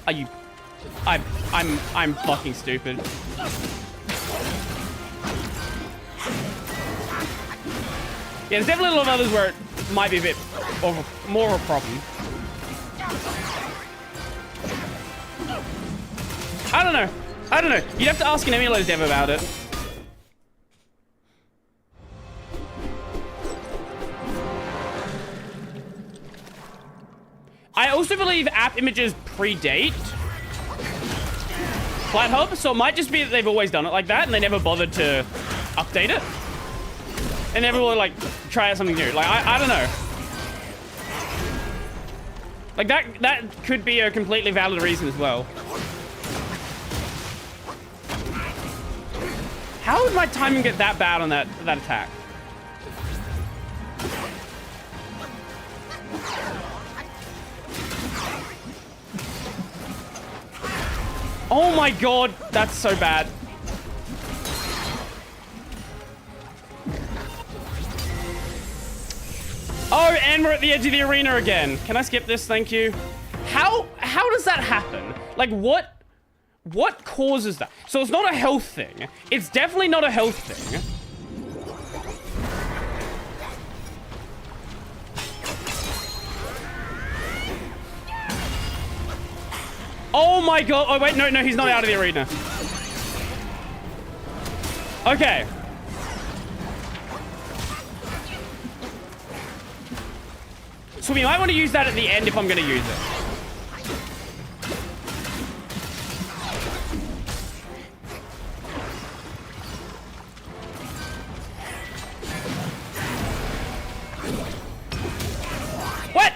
I'm fucking stupid. Yeah, there's definitely a lot of others where it might be a bit more of a problem. I don't know. You'd have to ask an emulator dev about it. I also believe app images predate Flat Hub, so it might just be that they've always done it like that and they never bothered to update it. And never really, like, try out something new. Like, I don't know. Like, that could be a completely valid reason as well. How would my timing get that bad on that attack? Oh my god, that's so bad. Oh, and we're at the edge of the arena again. Can I skip this? Thank you. How does that happen? Like, what causes that? So it's not a health thing. It's definitely not a health thing. Oh my god. Oh, wait. No, he's not out of the arena. Okay. So we might want to use that at the end if I'm going to use it. What?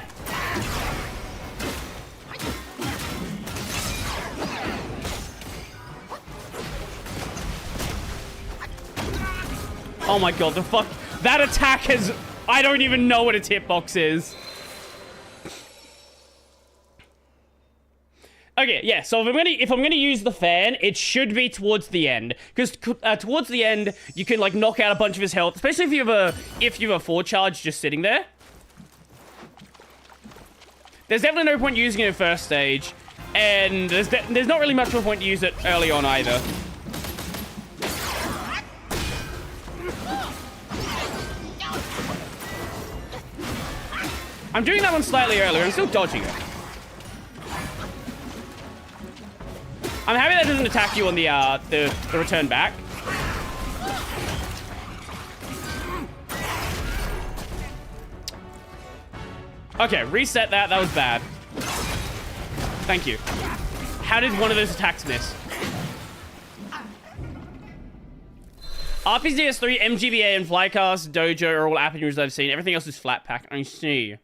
Oh my god, the fuck? That attack has... I don't even know what its hitbox is. Okay, yeah, so if I'm gonna use the fan, it should be towards the end. Because towards the end, you can, like, knock out a bunch of his health. Especially if you have a 4 charge just sitting there. There's definitely no point using it in first stage. And there's not really much of a point to use it early on either. I'm doing that one slightly earlier. I'm still dodging it. I'm happy that doesn't attack you on the return back. Okay, reset that. That was bad. Thank you. How did one of those attacks miss? RPCS3, MGBA, and Flycast Dojo are all app news I've seen. Everything else is flat pack. I see.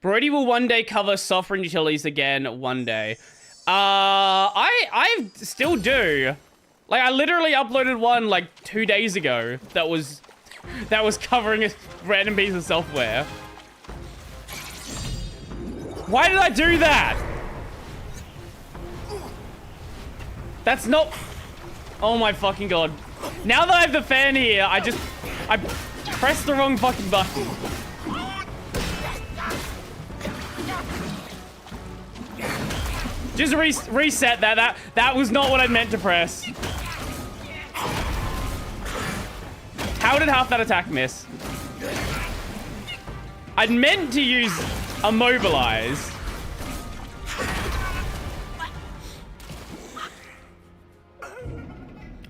Brody will one day cover software and utilities again one day. I still do. Like, I literally uploaded one like 2 days ago that was covering a random piece of software. Why did I do that? That's not... Oh my fucking god. Now that I have the fan here, I pressed the wrong fucking button. Just reset that. That was not what I meant to press. How did half that attack miss? I'd meant to use immobilize.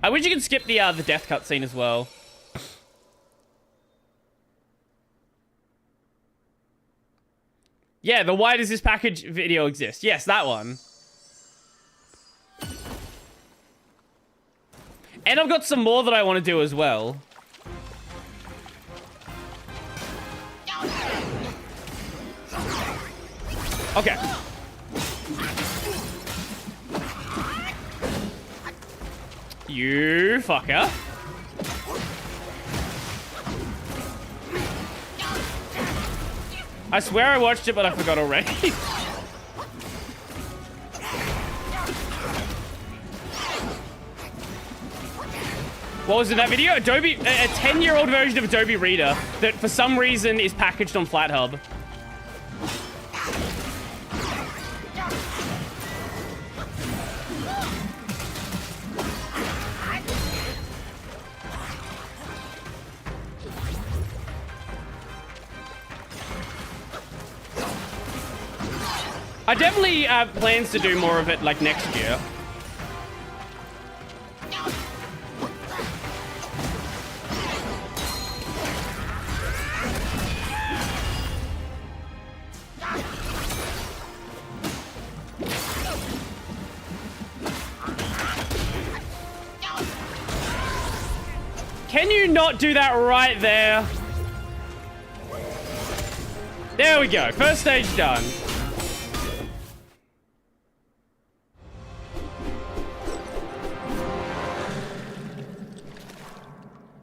I wish you could skip the death cutscene as well. Yeah, the why does this package video exist? Yes, that one. And I've got some more that I want to do as well. Okay. You fucker. I swear I watched it, but I forgot already. What was in that video? Adobe, a 10-year-old version of Adobe Reader that for some reason is packaged on FlatHub. I definitely have plans to do more of it, like, next year. Can you not do that right there? There we go. First stage done.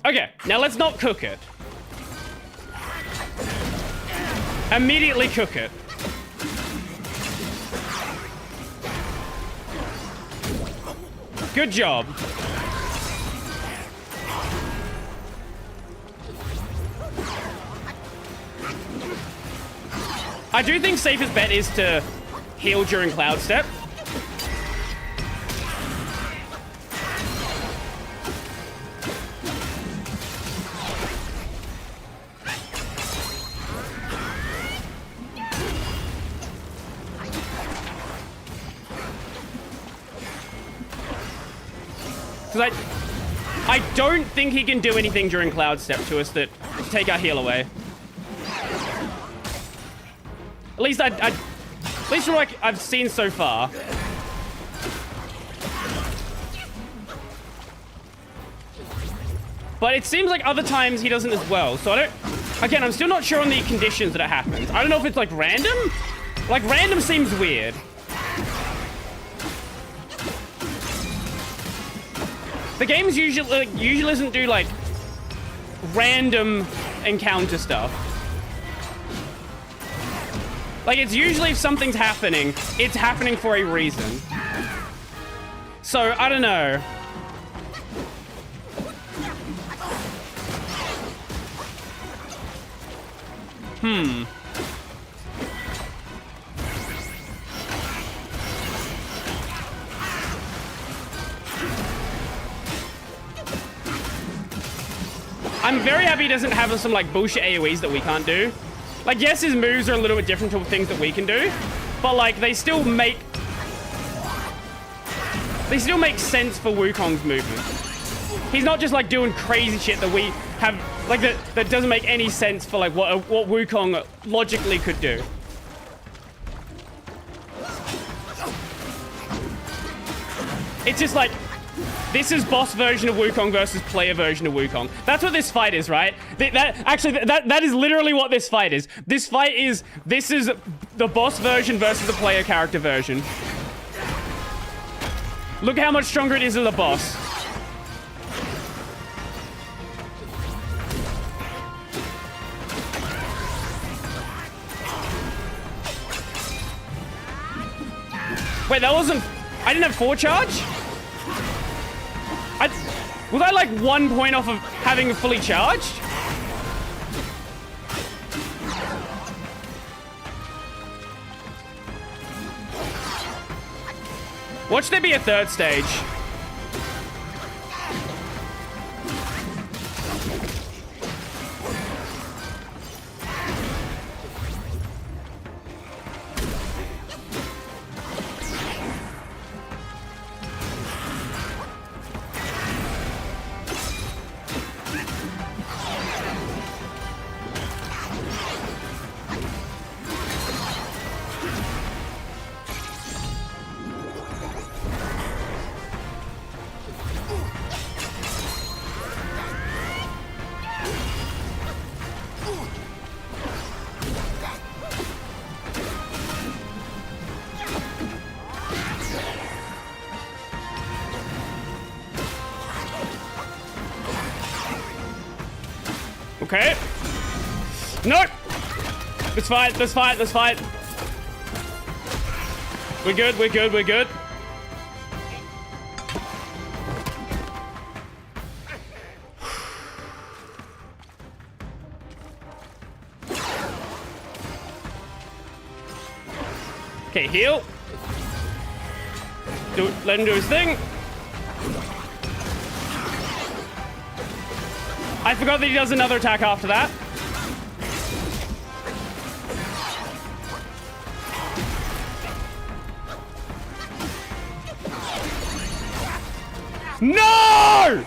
Okay, now let's not cook it. Immediately cook it. Good job. I do think safest bet is to heal during Cloud Step. Because I don't think he can do anything during Cloud Step to us that take our heal away. At least at least from what I've seen so far. But it seems like other times he doesn't as well. So I don't... Again, I'm still not sure on the conditions that it happens. I don't know if it's like random. Like random seems weird. The game's usually doesn't do like random encounter stuff. Like it's usually if something's happening, it's happening for a reason. So I don't know. I'm very happy he doesn't have some like bullshit AoEs that we can't do. Like yes, his moves are a little bit different to things that we can do, but like they still make sense for Wukong's movement. He's not just like doing crazy shit that we have like that doesn't make any sense for like what Wukong logically could do. It's just like this is boss version of Wukong versus player version of Wukong. That's what this fight is, right? That is literally what this fight is. This is the boss version versus the player character version. Look how much stronger it is as a boss. Wait, that wasn't... I didn't have 4 charge? Was I like 1 point off of having fully charged? Watch there be a 3rd stage. Okay. Nope. Let's fight. Let's fight. Let's fight. We're good. We're good. We're good. Okay, heal. Let him do his thing. I forgot that he does another attack after that. No!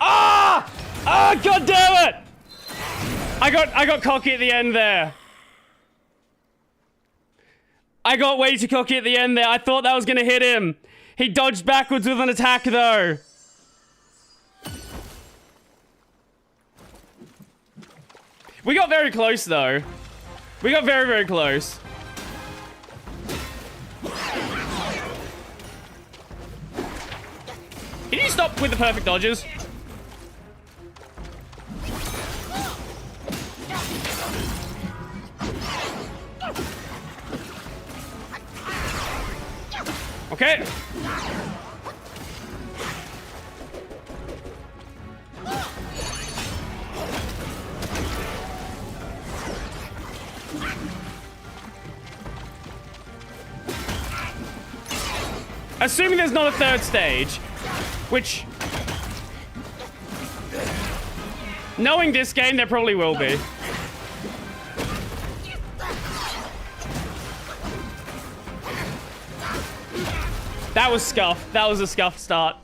Ah! Ah! God damn it! I got cocky at the end there. I got way too cocky at the end there. I thought that was gonna hit him. He dodged backwards with an attack though. We got very close, though. We got very, very close. Can you stop with the perfect dodges? Okay. Assuming there's not a 3rd stage, which... Knowing this game, there probably will be. That was scuffed. That was a scuffed start.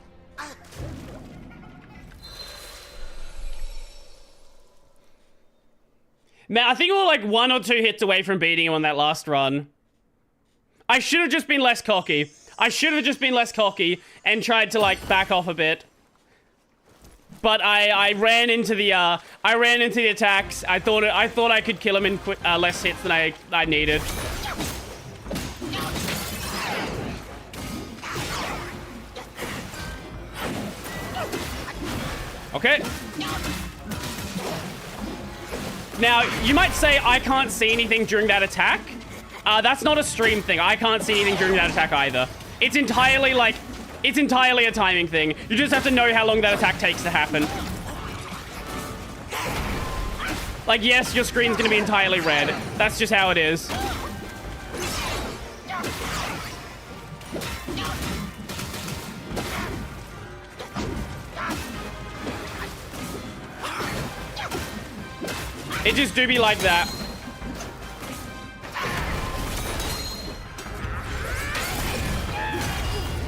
Man, I think we were like 1 or 2 hits away from beating him on that last run. I should have just been less cocky. I should have just been less cocky and tried to like back off a bit. But I ran into the attacks. I thought I could kill him in less hits than I needed. Okay. Now, you might say I can't see anything during that attack. That's not a stream thing. I can't see anything during that attack either. It's entirely a timing thing. You just have to know how long that attack takes to happen. Like, yes, your screen's gonna be entirely red. That's just how it is. It just do be like that.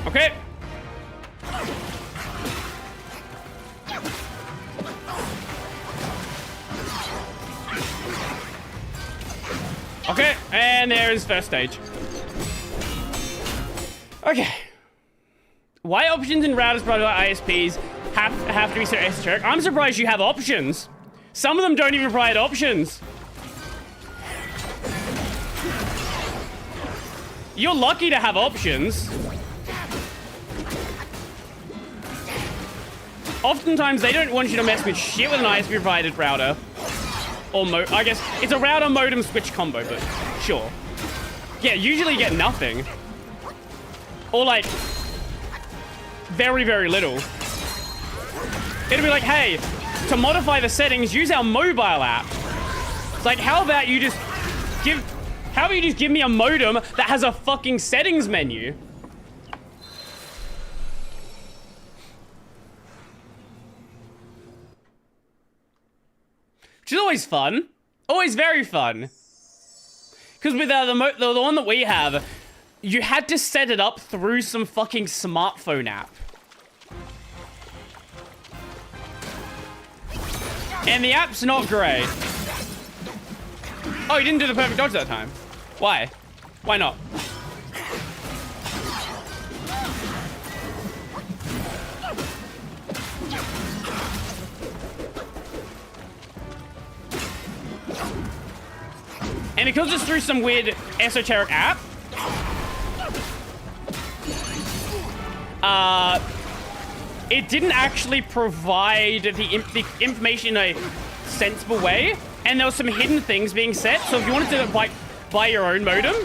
Okay. Okay, and there's first stage. Okay. Why options and routers provided by ISPs have to be so esoteric? I'm surprised you have options. Some of them don't even provide options. You're lucky to have options. Oftentimes, they don't want you to mess with shit with an ISP-provided router. Or I guess it's a router modem switch combo, but sure. Yeah, usually you get nothing. Or like, very, very little. It'll be like, hey, to modify the settings, use our mobile app. It's like, how about you just give me a modem that has a fucking settings menu? Which is always fun. Always very fun. Because with the one that we have, you had to set it up through some fucking smartphone app. And the app's not great. Oh, you didn't do the perfect dodge that time. Why? Why not? And because it's through some weird esoteric app, it didn't actually provide the information in a sensible way, and there were some hidden things being set. So if you wanted to buy your own modem,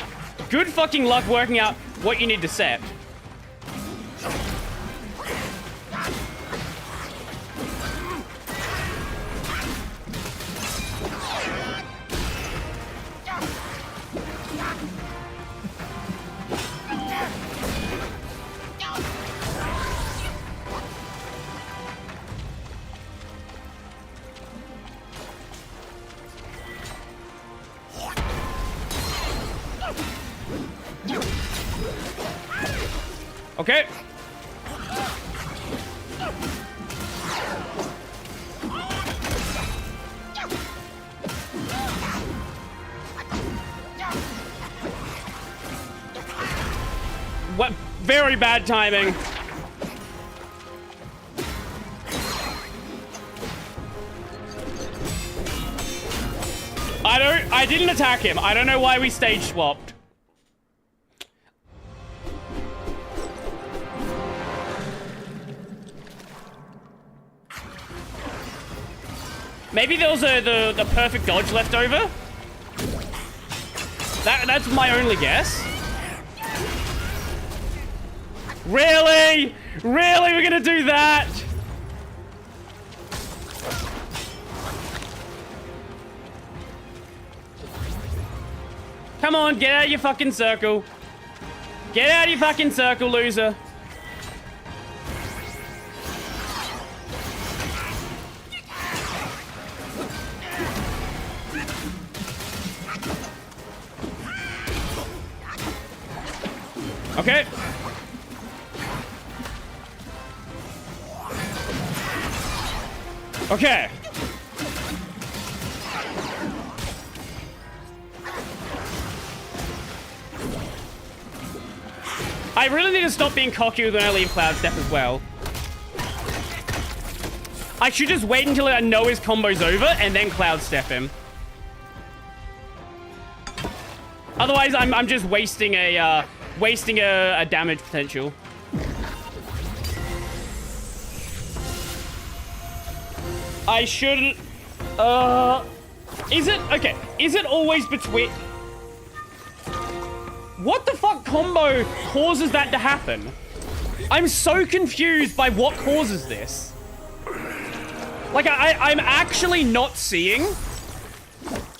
good fucking luck working out what you need to set. Okay. What? Very bad timing. I didn't attack him. I don't know why we stage swapped. Maybe there was the perfect dodge left over. That's my only guess. Really? Really? We're gonna do that? Come on, get out of your fucking circle. Get out of your fucking circle, loser. Okay. Okay. I really need to stop being cocky when I leave Cloud Step as well. I should just wait until I know his combo's over and then Cloud Step him. Otherwise, I'm just wasting a damage potential. I shouldn't. Is it okay? Is it always between? What the fuck combo causes that to happen? I'm so confused by what causes this. Like, I'm actually not seeing...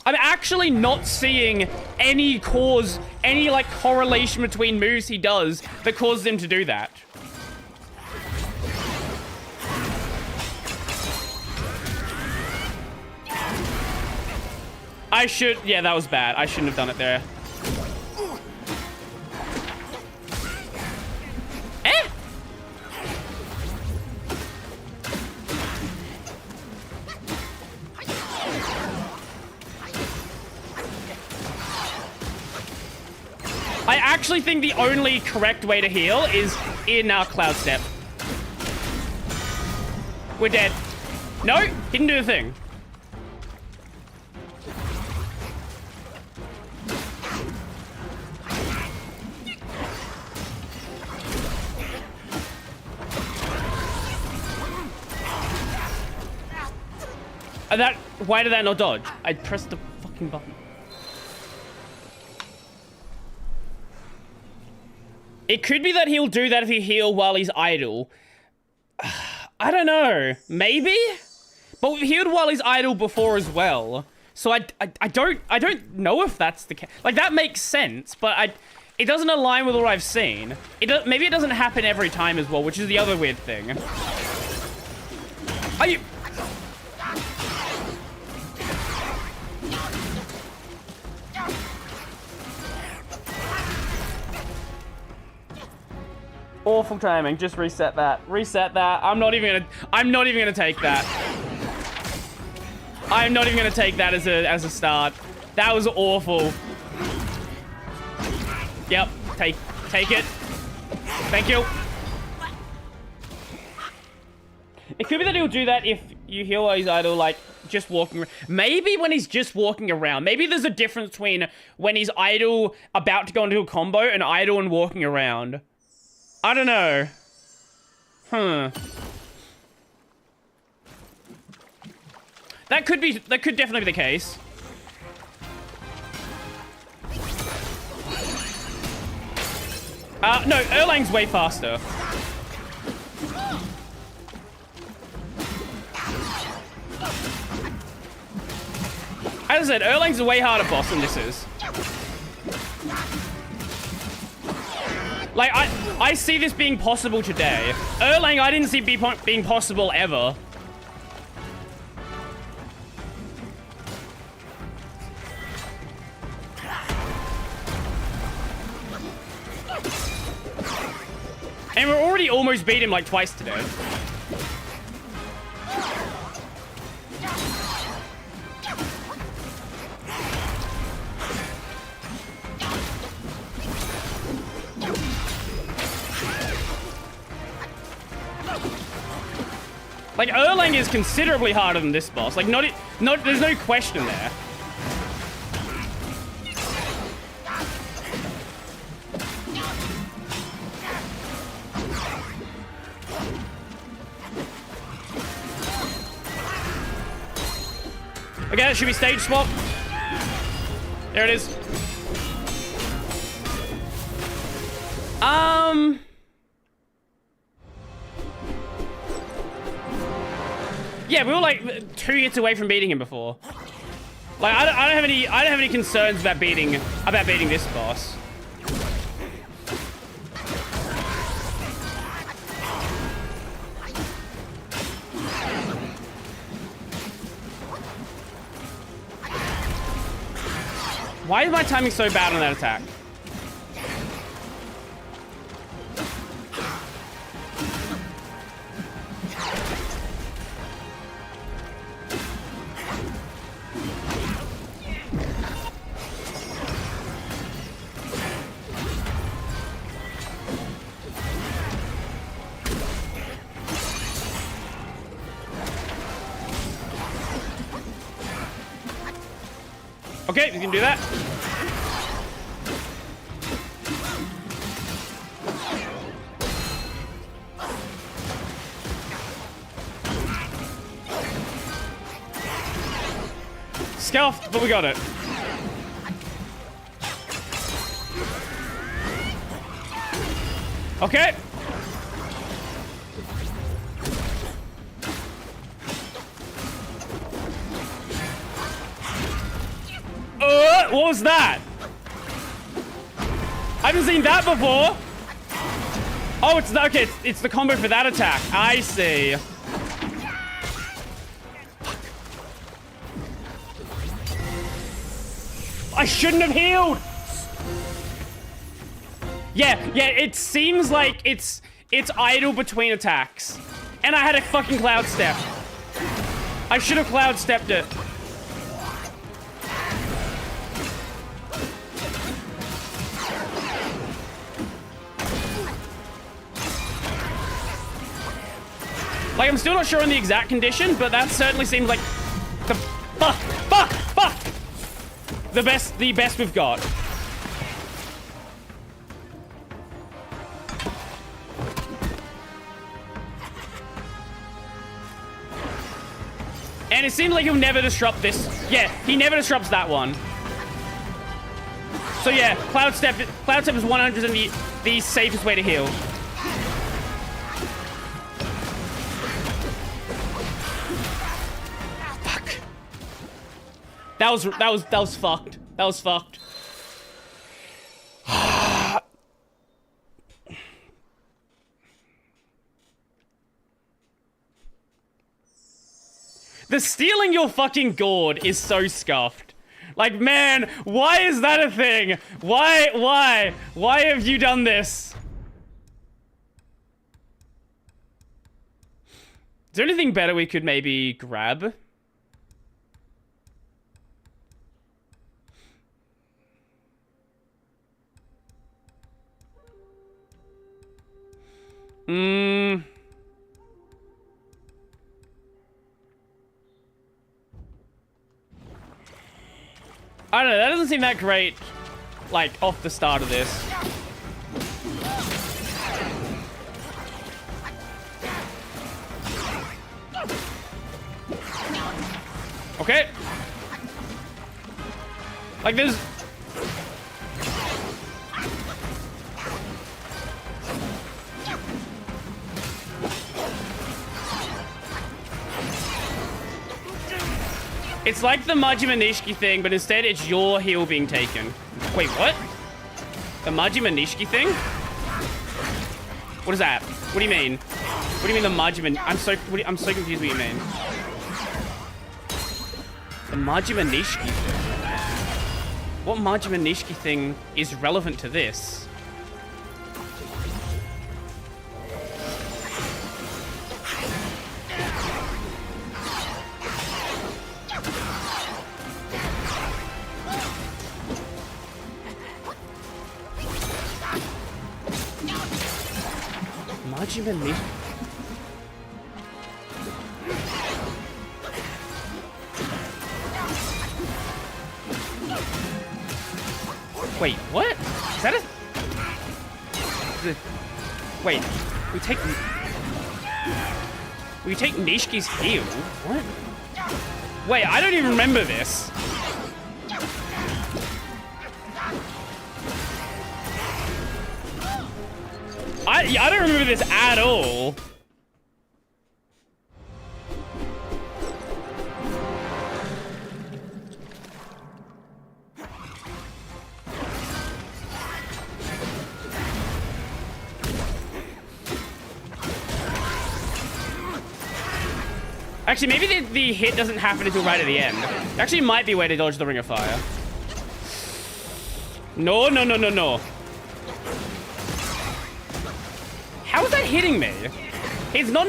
I'm actually not seeing any cause, any, like, correlation between moves he does that causes him to do that. I should... Yeah, that was bad. I shouldn't have done it there. I actually think the only correct way to heal is in our Cloud Step. We're dead. No, he didn't do the thing. Why did that not dodge? I pressed the fucking button. It could be that he'll do that if he heal while he's idle. I don't know. Maybe? But we've healed while he's idle before as well. So I don't know if that's the case. Like, that makes sense, but it doesn't align with what I've seen. Maybe it doesn't happen every time as well, which is the other weird thing. Are you... Awful timing. Just reset that. Reset that. I'm not even gonna take that. I'm not even gonna take that as a start. That was awful. Yep. Take it. Thank you. It could be that he'll do that if you heal while he's idle, like just walking around. Maybe when he's just walking around. Maybe there's a difference between when he's idle, about to go into a combo, and idle and walking around. I don't know. That could definitely be the case. No, Erlang's way faster. As I said, Erlang's a way harder boss than this is. Like, I see this being possible today. Erlang, I didn't see being possible ever. And we're already almost beat him like twice today. Like, Erlang is considerably harder than this boss. Like, there's no question there. Okay, that should be stage swap. There it is. Yeah, we were like 2 hits away from beating him before. Like, I don't have any concerns about beating this boss. Why is my timing so bad on that attack? Okay, we can do that. Scuffed, but we got it. Okay. What was that? I haven't seen that before. Oh, it's okay. It's the combo for that attack. I see. I shouldn't have healed. Yeah. It seems like it's idle between attacks, and I had a fucking cloud step. I should have cloud stepped it. Like, I'm still not sure on the exact condition, but that certainly seems like the fuck the best we've got. And it seems like he'll never disrupt this. Yeah, he never disrupts that one. So yeah, Cloud Step is 100% the safest way to heal. Fuck. That was fucked. That was fucked. The stealing your fucking gourd is so scuffed. Like, man, why is that a thing? Why have you done this? Is there anything better we could maybe grab? I don't know, that doesn't seem that great, like, off the start of this. Okay. Like, there's... It's like the Majima Nishiki thing, but instead it's your heal being taken. Wait, what? The Majima Nishiki thing? What is that? What do you mean? What do you mean the Majima... I'm so confused what you mean. The Majima Nishiki thing? What Majima Nishiki thing is relevant to this? Majima Nishiki. Wait, what? Is that a... Wait, we take Nishiki's heal? What? Wait, I don't even remember this. I don't remember this at all. Actually, maybe the hit doesn't happen until right at the end. Actually, might be a way to dodge the Ring of Fire. No. How is that hitting me? It's not...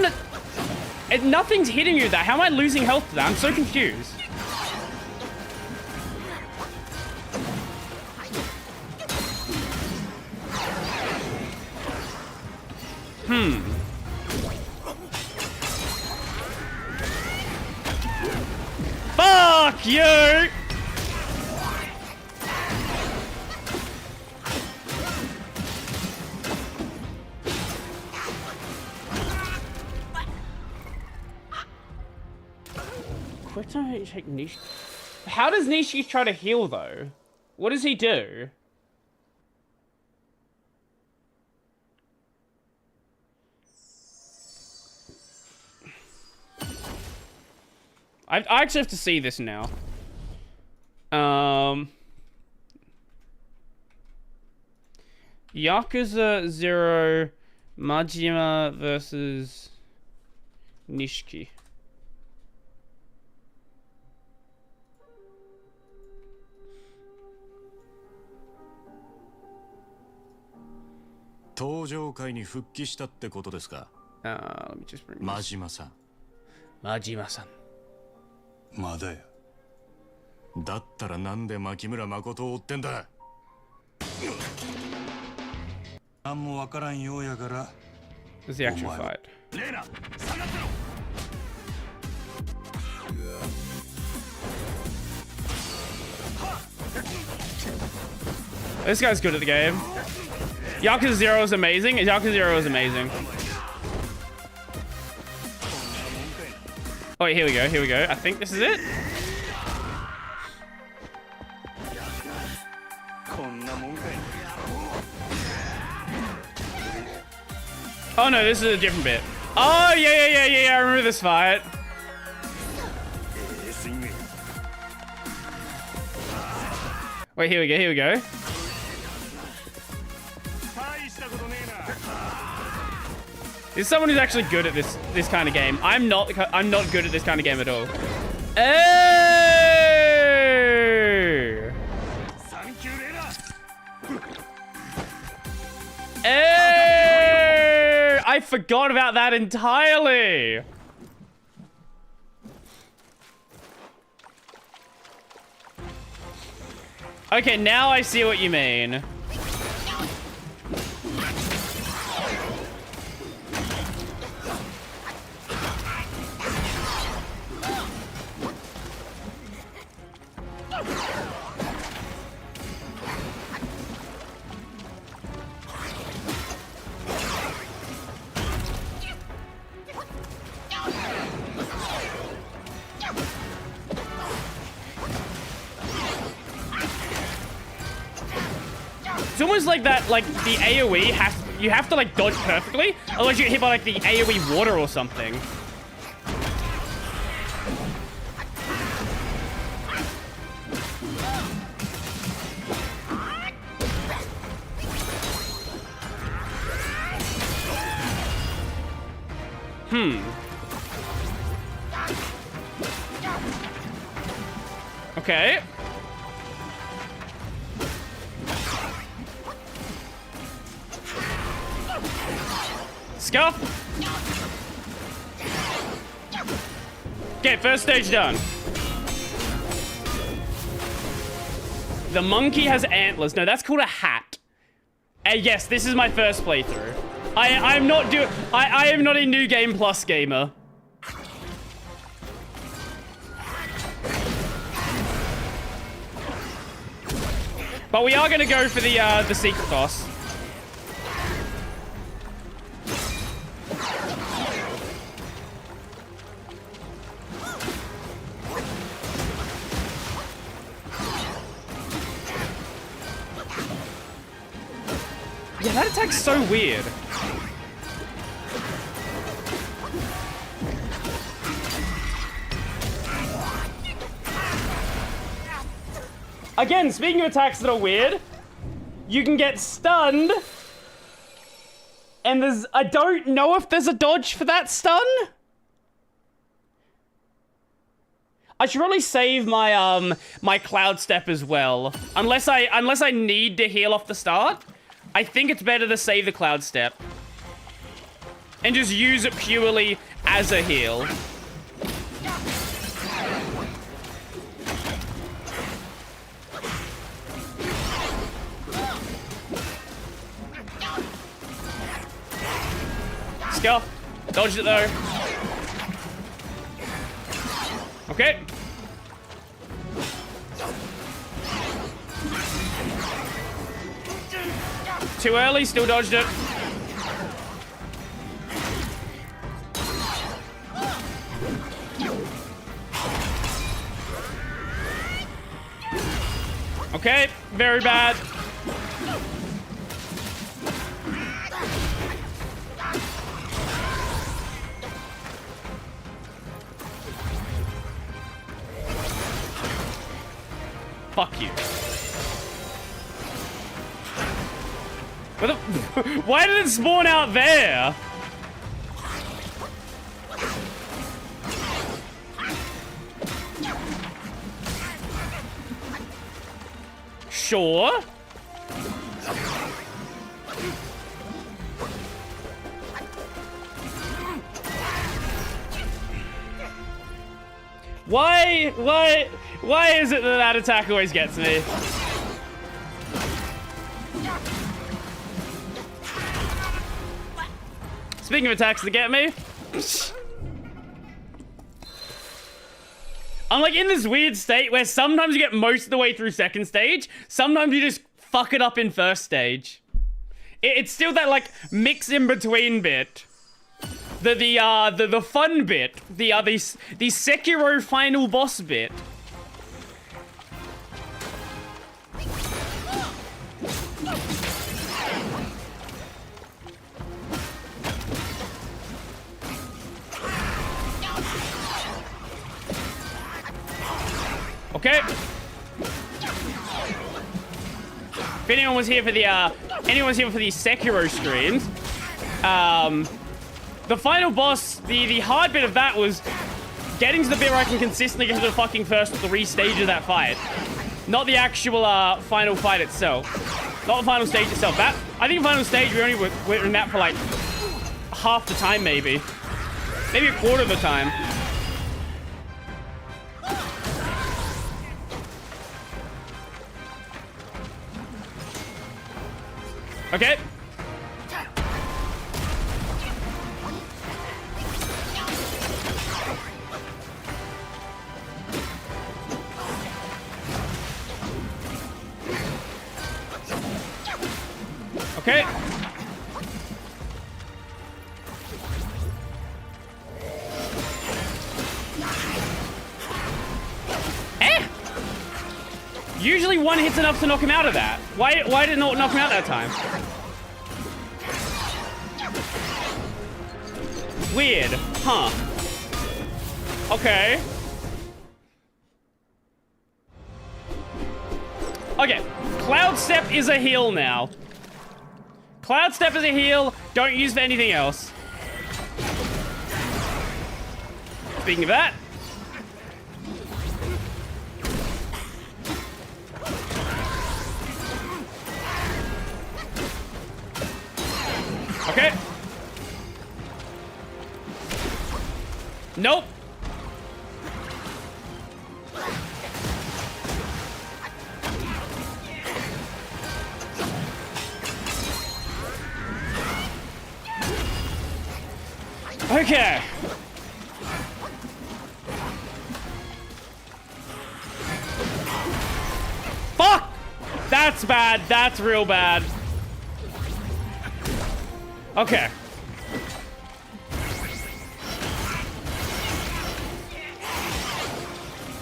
nothing's hitting you there. How am I losing health to that? I'm so confused. Fuck you! Quick time you take Nish. How does Nishi try to heal though? What does he do? I actually have to see this now. Yakuza 0 Majima versus Nishiki. Let me just bring this. Majima-san. Majima-san. まだや。だったらなんで牧村誠を追ってんだ。なんもわからんようやから。This is the actual fight. レーナ、下がってろ。This guy's good at the game. Yakuza 0 is amazing. Yakuza 0 is amazing. Oh, wait, here we go. Here we go. I think this is it. Oh no, this is a different bit. Oh yeah. I remember this fight. Wait, here we go. This is someone who's actually good at this kind of game. I'm not good at this kind of game at all. Hey! Hey! I forgot about that entirely. Okay, now I see what you mean. It's almost like that, like the AoE you have to like dodge perfectly, otherwise you get hit by like the AoE water or something. Okay. Scuff. Okay, first stage done. The monkey has antlers. No, that's called a hat. Yes, this is my first playthrough. I am not a New Game Plus gamer. But we are gonna go for the secret boss. Yeah, that attack's so weird. Again, speaking of attacks that are weird, you can get stunned, and I don't know if there's a dodge for that stun. I should probably save my my cloud step as well, unless I need to heal off the start. I think it's better to save the cloud step and just use it purely as a heal. Scuff. Dodged it though. Okay. Too early, still dodged it. Okay, very bad. Fuck you. Why did it spawn out there? Sure. Why is it that that attack always gets me? Speaking of attacks that get me, I'm like in this weird state where sometimes you get most of the way through second stage, sometimes you just fuck it up in first stage. It's still that like mix in between bit. The fun bit, the Sekiro final boss bit. Okay. If anyone was here for the Sekiro streams, the final boss, the hard bit of that was getting to the bit where I can consistently get to the fucking first 3 stages of that fight. Not the actual final fight itself. Not the final stage itself. That, I think the final stage we only were in that for like half the time maybe. Maybe a quarter of the time. Okay. Okay. Eh! Usually one hit's enough to knock him out of that. Why did it not knock him out that time? Weird. Huh. Okay. Okay. Cloud Step is a heal now. Cloud Step is a heal. Don't use for anything else. Speaking of that. Okay. Nope. Okay. Fuck! That's bad. That's real bad. Okay.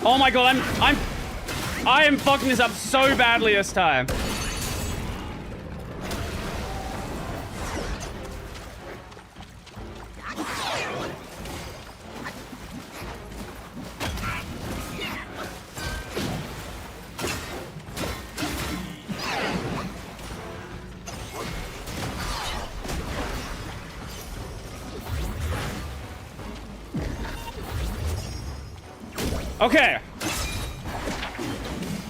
Oh my god, I am fucking this up so badly this time. Okay.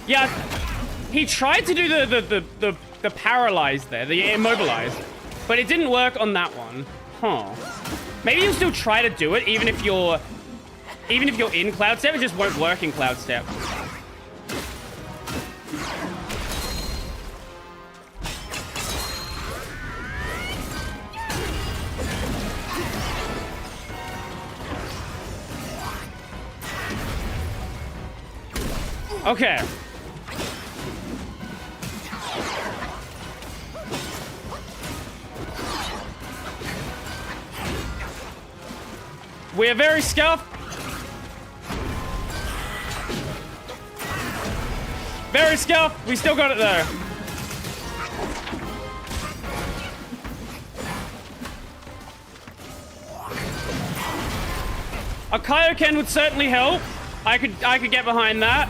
Yeah, he tried to do the paralyzed there, the immobilized, but it didn't work on that one. Huh. Maybe you'll still try to do it even if you're in Cloud Step, it just won't work in Cloud Step. Okay. We're very scuffed. Very scuff. We still got it though. A Kaioken would certainly help. I could get behind that.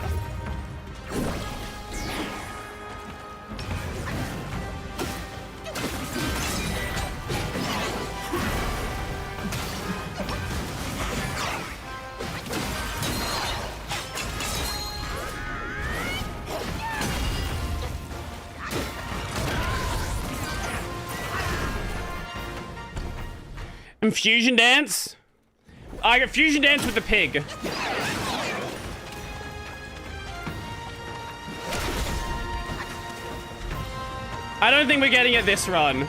And fusion dance. I got fusion dance with the pig. I don't think we're getting it this run.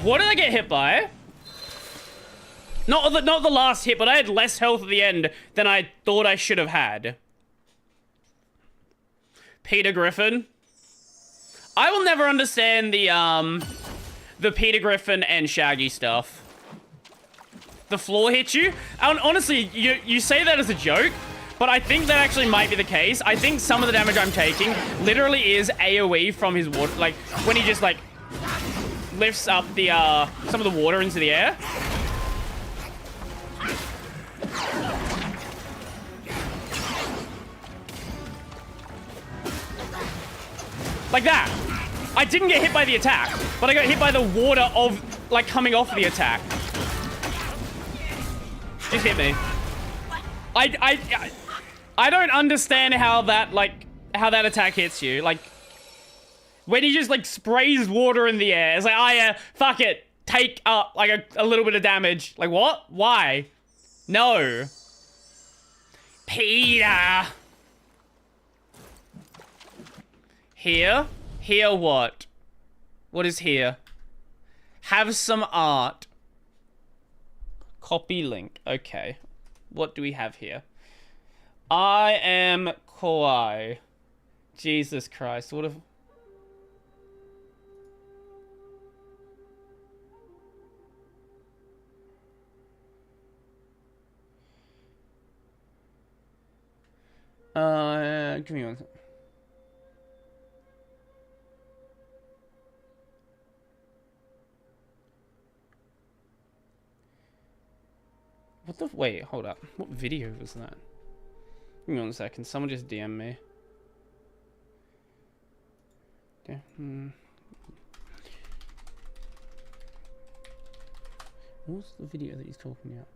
What did I get hit by? Not the last hit, but I had less health at the end than I thought I should have had. Peter Griffin. I will never understand the Peter Griffin and Shaggy stuff. The floor hit you? Honestly, you say that as a joke, but I think that actually might be the case. I think some of the damage I'm taking literally is AoE from his water, like when he just like lifts up the some of the water into the air. Like that. I didn't get hit by the attack, but I got hit by the water of, like, coming off the attack. Just hit me. I don't understand how that, like, how that attack hits you. Like, when he just, like, sprays water in the air. It's like, oh, yeah, fuck it. Take, like, a little bit of damage. Like, what? Why? No. Peter. Here? Here what? What is here? Have some art. Copy link. Okay. What do we have here? I am Kawhi. Jesus Christ. What if... give me one second. What the... Wait, hold up. What video was that? Give me one second. Someone just DM me. Okay. What's the video that he's talking about?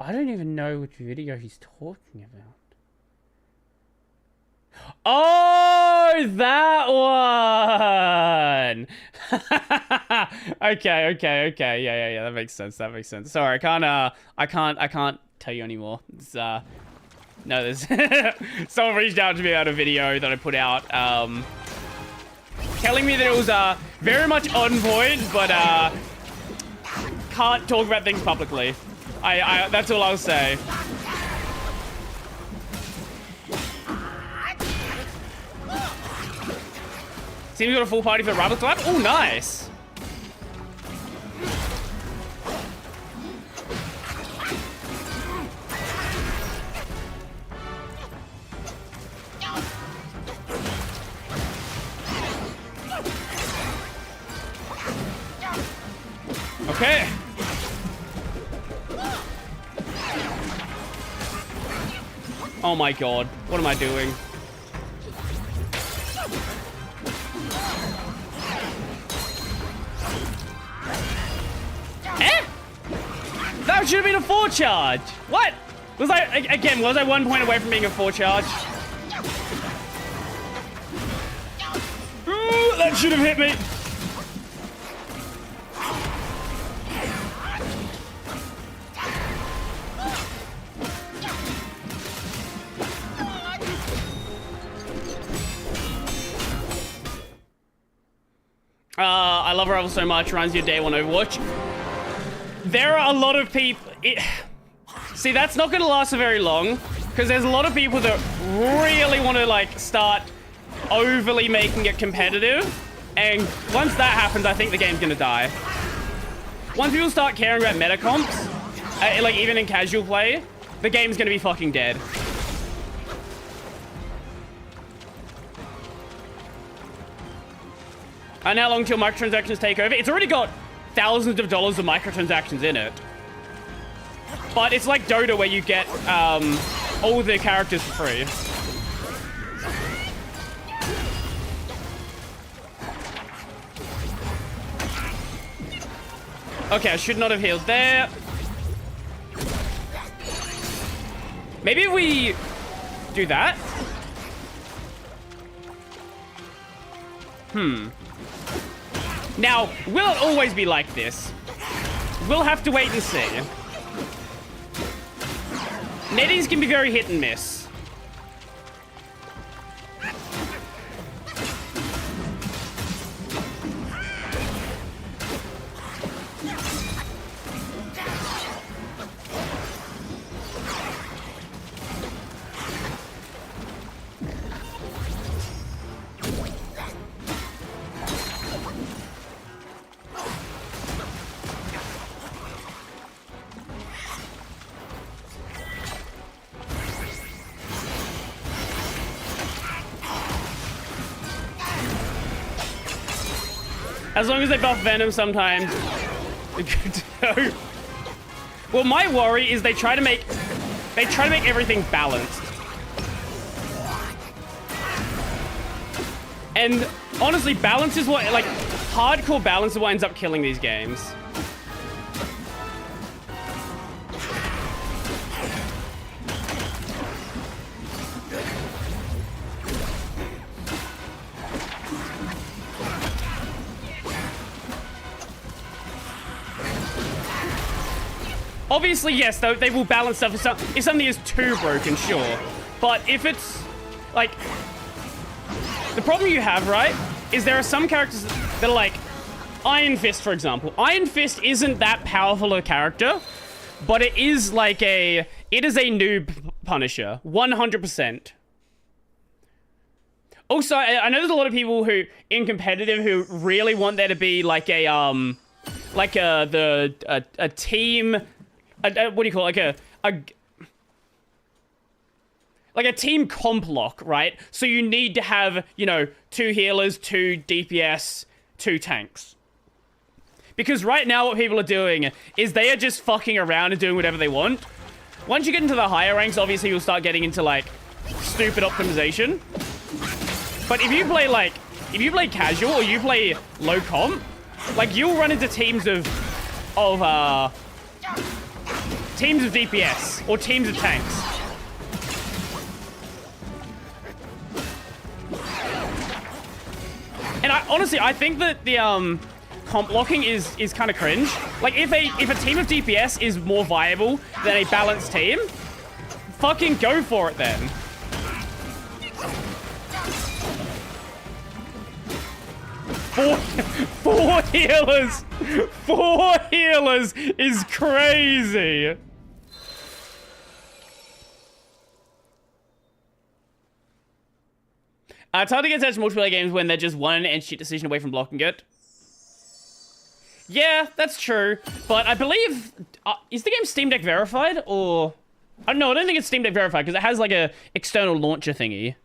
I don't even know which video he's talking about. Oh, that one. Okay. Yeah. That makes sense. Sorry, I can't tell you anymore. It's, no, there's someone reached out to me about a video that I put out, telling me that it was very much on point, but can't talk about things publicly. That's all I'll say. Seems we got a full party for Rabbit Club. Oh, nice. Okay. Oh my god. What am I doing? That should have been a 4 charge. What? Was I 1 point away from being a 4 charge? Ooh, that should have hit me. I love Rebel so much. Runs your day one Overwatch. There are a lot of people... See, that's not going to last for very long, because there's a lot of people that really want to, like, start overly making it competitive. And once that happens, I think the game's gonna die. Once people start caring about meta comps, like even in casual play, the game's gonna be fucking dead. And how long till microtransactions take over? It's already got thousands of dollars of microtransactions in it. But it's like Dota where you get all the characters for free. Okay, I should not have healed there. Maybe if we do that. Now, will it always be like this? We'll have to wait and see. Netties can be very hit and miss. As long as they buff Venom sometimes. Well, my worry is they try to make everything balanced. And honestly, balance is what, like, hardcore balance is what ends up killing these games. Obviously, yes, though, they will balance stuff if something is too broken, sure. But if it's, like... The problem you have, right, is there are some characters that are like... Iron Fist, for example. Iron Fist isn't that powerful a character, but it is like a... It is a noob Punisher. 100%. Also, I know there's a lot of people who, in competitive, who really want there to be like a, a team... what do you call it? Like a team comp lock, right? So you need to have, you know, 2 healers, 2 DPS, 2 tanks. Because right now what people are doing is they are just fucking around and doing whatever they want. Once you get into the higher ranks, obviously you'll start getting into like stupid optimization. But if you play casual or you play low comp, like you'll run into teams of DPS or teams of tanks. And I think that the comp locking is kind of cringe. Like if a team of DPS is more viable than a balanced team, fucking go for it then. Four healers! 4 healers is crazy! It's hard to get attached to multiplayer games when they're just one and shit decision away from blocking it. Yeah, that's true. But I believe... is the game Steam Deck verified? Or... I don't think it's Steam Deck verified because it has like a external launcher thingy.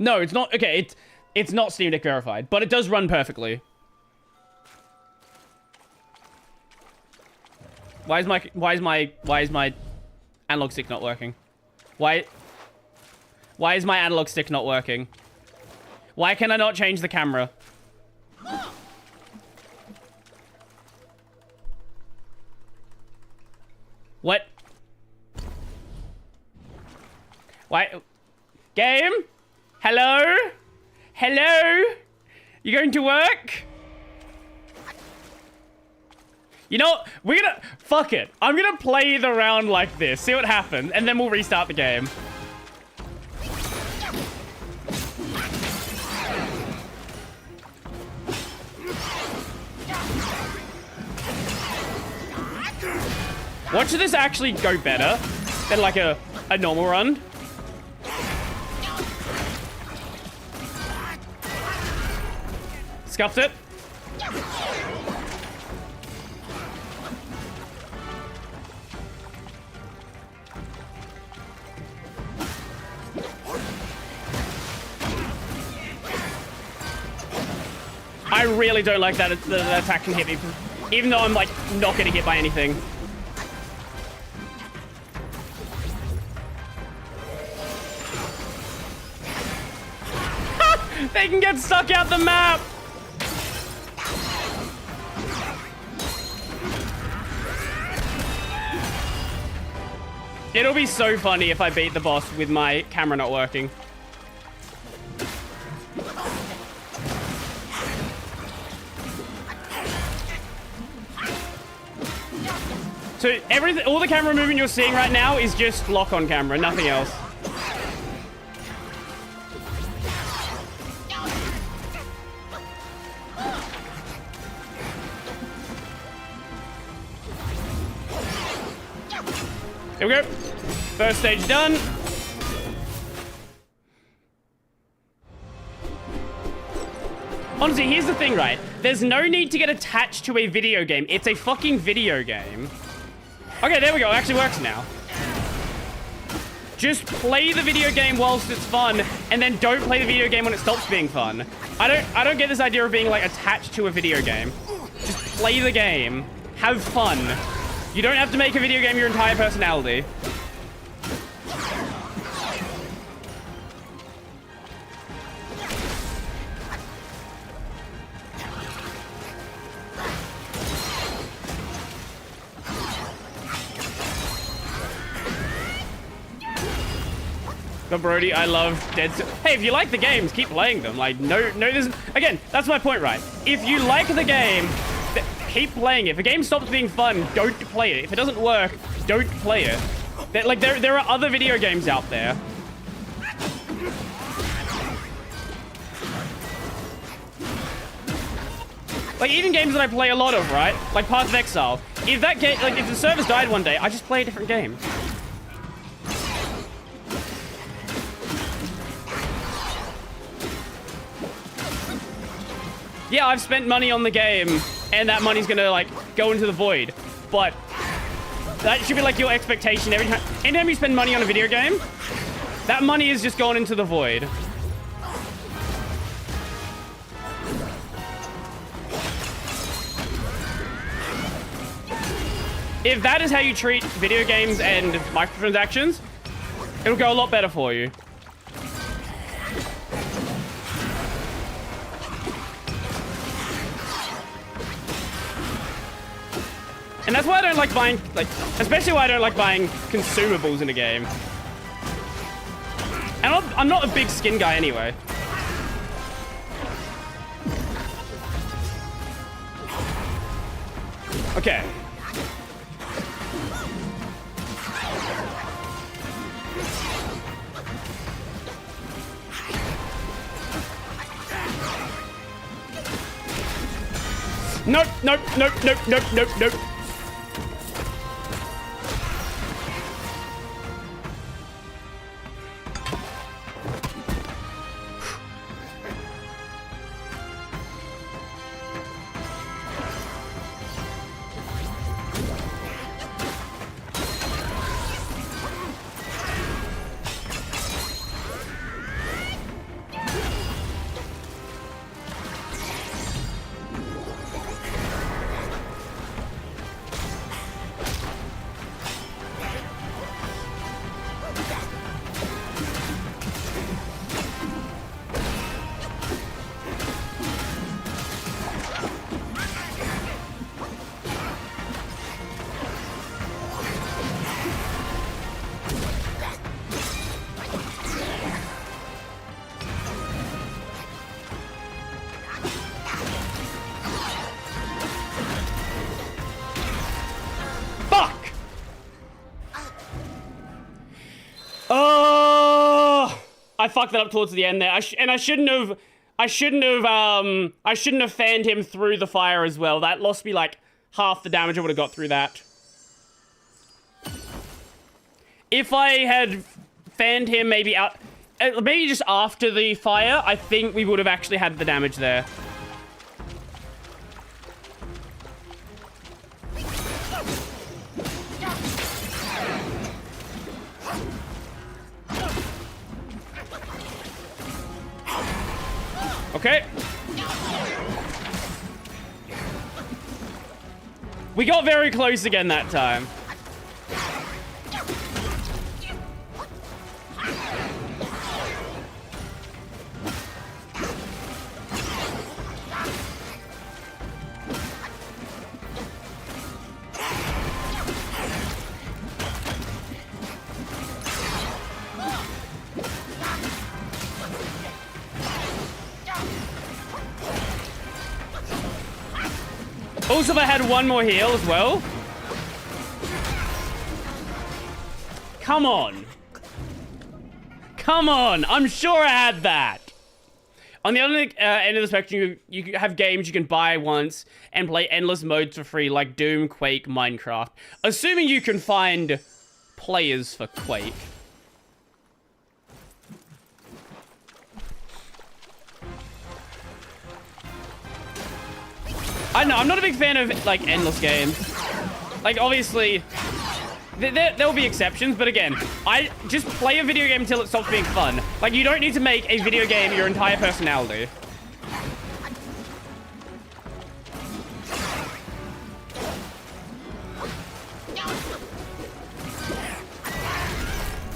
No, it's not. Okay, it's not Steam Deck verified, but it does run perfectly. Why is my analog stick not working? Why is my analog stick not working? Why can I not change the camera? What? Why? Game? Hello? Hello? You going to work? You know, we're gonna... Fuck it. I'm gonna play the round like this. See what happens. And then we'll restart the game. Watch this actually go better than like a normal run. Scuffed it. I really don't like that the attack can hit me, even though I'm like not getting hit by anything. They can get stuck out the map. It'll be so funny if I beat the boss with my camera not working. So all the camera movement you're seeing right now is just lock on camera, nothing else. Here we go. First stage done. Honestly, here's the thing, right? There's no need to get attached to a video game. It's a fucking video game. Okay, there we go. It actually works now. Just play the video game whilst it's fun, and then don't play the video game when it stops being fun. I don't get this idea of being like attached to a video game. Just play the game. Have fun. You don't have to make a video game your entire personality. But Brody, I love Dead Cells. Hey, if you like the games, keep playing them. Like, no, there's... Again, that's my point, right? If you like the game, keep playing it. If a game stops being fun, don't play it. If it doesn't work, don't play it. There are other video games out there. Like, even games that I play a lot of, right? Like Path of Exile. If that game... Like, if the service died one day, I just play a different game. Yeah, I've spent money on the game, and that money's gonna, like, go into the void. But that should be, like, your expectation every time. Anytime you spend money on a video game, that money is just going into the void. If that is how you treat video games and microtransactions, it'll go a lot better for you. And that's why I don't like buying, like, especially why I don't like buying consumables in a game. And I'm not a big skin guy anyway. Okay. Nope, nope, nope, nope, nope, nope, nope. I fucked that up towards the end there. I shouldn't have fanned him through the fire as well. That lost me like half the damage I would have got through that. if I had fanned him maybe just after the fire, I think we would have actually had the damage there. Okay. We got very close again that time. Also, if I had one more heal as well. Come on. Come on. I'm sure I had that. On the other end of the spectrum, you have games you can buy once and play endless modes for free, like Doom, Quake, Minecraft. Assuming you can find players for Quake. I don't know, I'm not a big fan of, like, endless games. Like, obviously, there'll be exceptions, but again, I just play a video game until it stops being fun. Like, you don't need to make a video game your entire personality.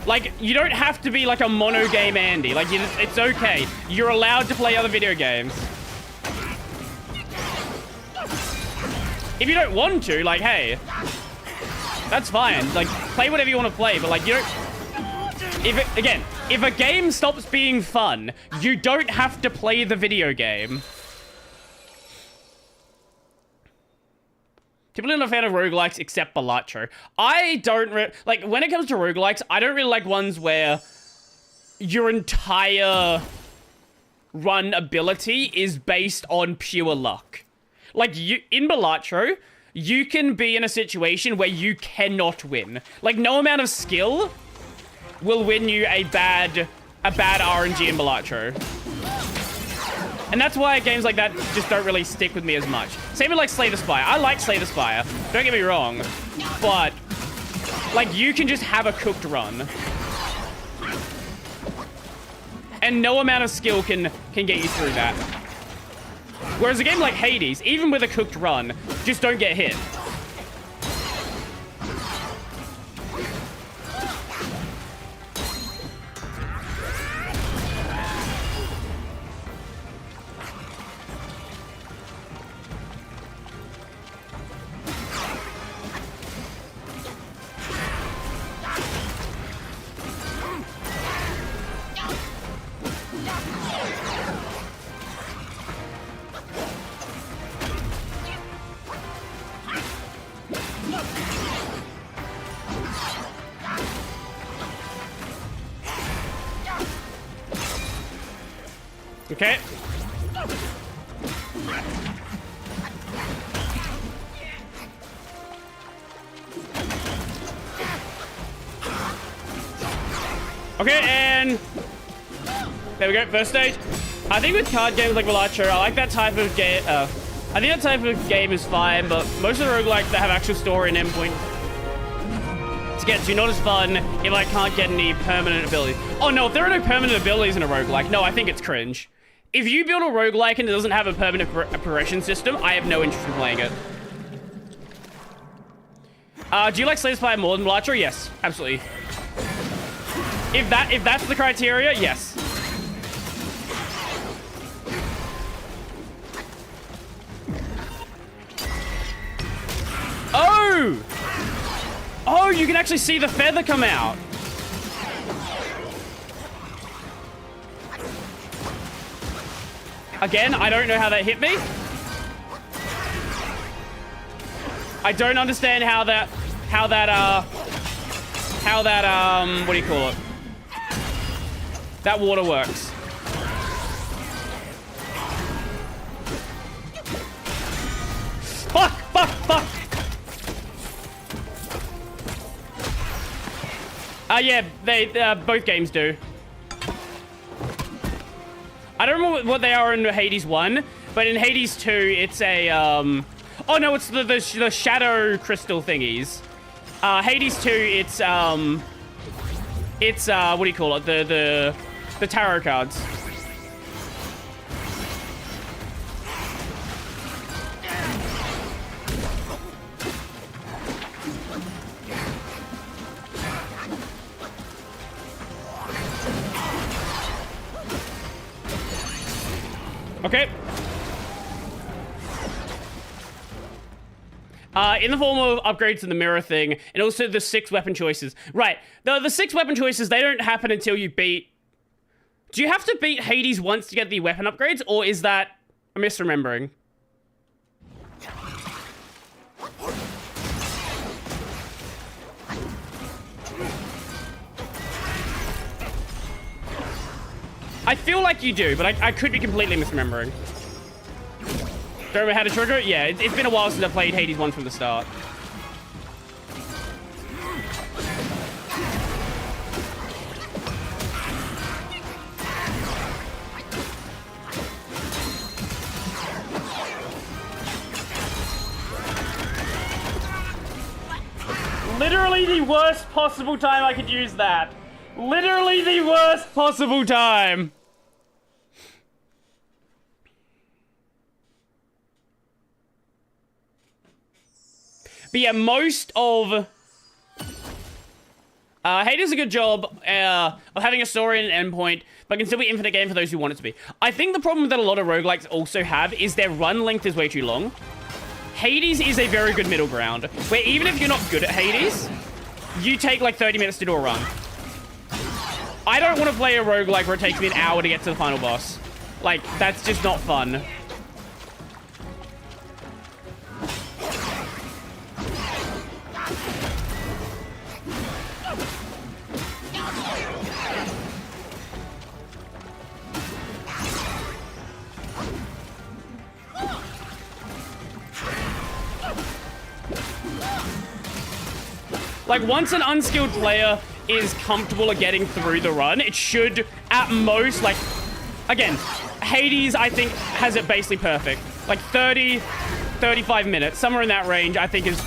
Like, you don't have to be, like, a mono game Andy. Like, it's okay. You're allowed to play other video games. If you don't want to, like, hey, that's fine. Like, play whatever you want to play, but, like, you don't... If a game stops being fun, you don't have to play the video game. Typically not a fan of roguelikes except Balatro. I don't... like, when it comes to roguelikes, I don't really like ones where your entire run ability is based on pure luck. Like, in Balatro, you can be in a situation where you cannot win. Like, no amount of skill will win you a bad RNG in Balatro. And that's why games like that just don't really stick with me as much. Same with, like, Slay the Spire. I like Slay the Spire. Don't get me wrong. But, like, you can just have a cooked run. And no amount of skill can get you through that. Whereas a game like Hades, even with a cooked run, just don't get hit. Okay. Okay, and there we go, first stage. I think with card games like Balatro, I like that type of game. I think that type of game is fine, but most of the roguelikes that have actual story and endpoint to get to, not as fun if I can't get any permanent abilities. Oh no, if there are no permanent abilities in a roguelike, no, I think it's cringe. If you build a roguelike and it doesn't have a permanent progression system, I have no interest in playing it. Do you like Slay the Spire more than Balatro? Yes, absolutely. If that's the criteria, yes. Oh! Oh, you can actually see the feather come out. Again, I don't know how that hit me. I don't understand how that, what do you call it? That water works. Fuck, fuck, fuck. Yeah, they both games do. I don't remember what they are in Hades 1, but in Hades 2, it's a, oh no, it's the shadow crystal thingies. Hades 2, it's what do you call it? The tarot cards. Okay. In the form of upgrades to the mirror thing, and also the 6 weapon choices. Right. The 6 weapon choices, they don't happen until you beat... Do you have to beat Hades once to get the weapon upgrades, or is that a misremembering? I feel like you do, but I could be completely misremembering. Don't remember how to trigger it? Yeah, it's been a while since I played Hades 1 from the start. Literally the worst possible time I could use that. Literally the worst possible time. But yeah, most of... Hades does a good job of having a story and an endpoint, but can still be infinite game for those who want it to be. I think the problem that a lot of roguelikes also have is their run length is way too long. Hades is a very good middle ground, where even if you're not good at Hades, you take like 30 minutes to do a run. I don't want to play a roguelike where it takes me an hour to get to the final boss. Like, that's just not fun. Like, once an unskilled player is comfortable at getting through the run, it should, at most, like... Again, Hades, I think, has it basically perfect. Like, 30, 35 minutes, somewhere in that range, I think is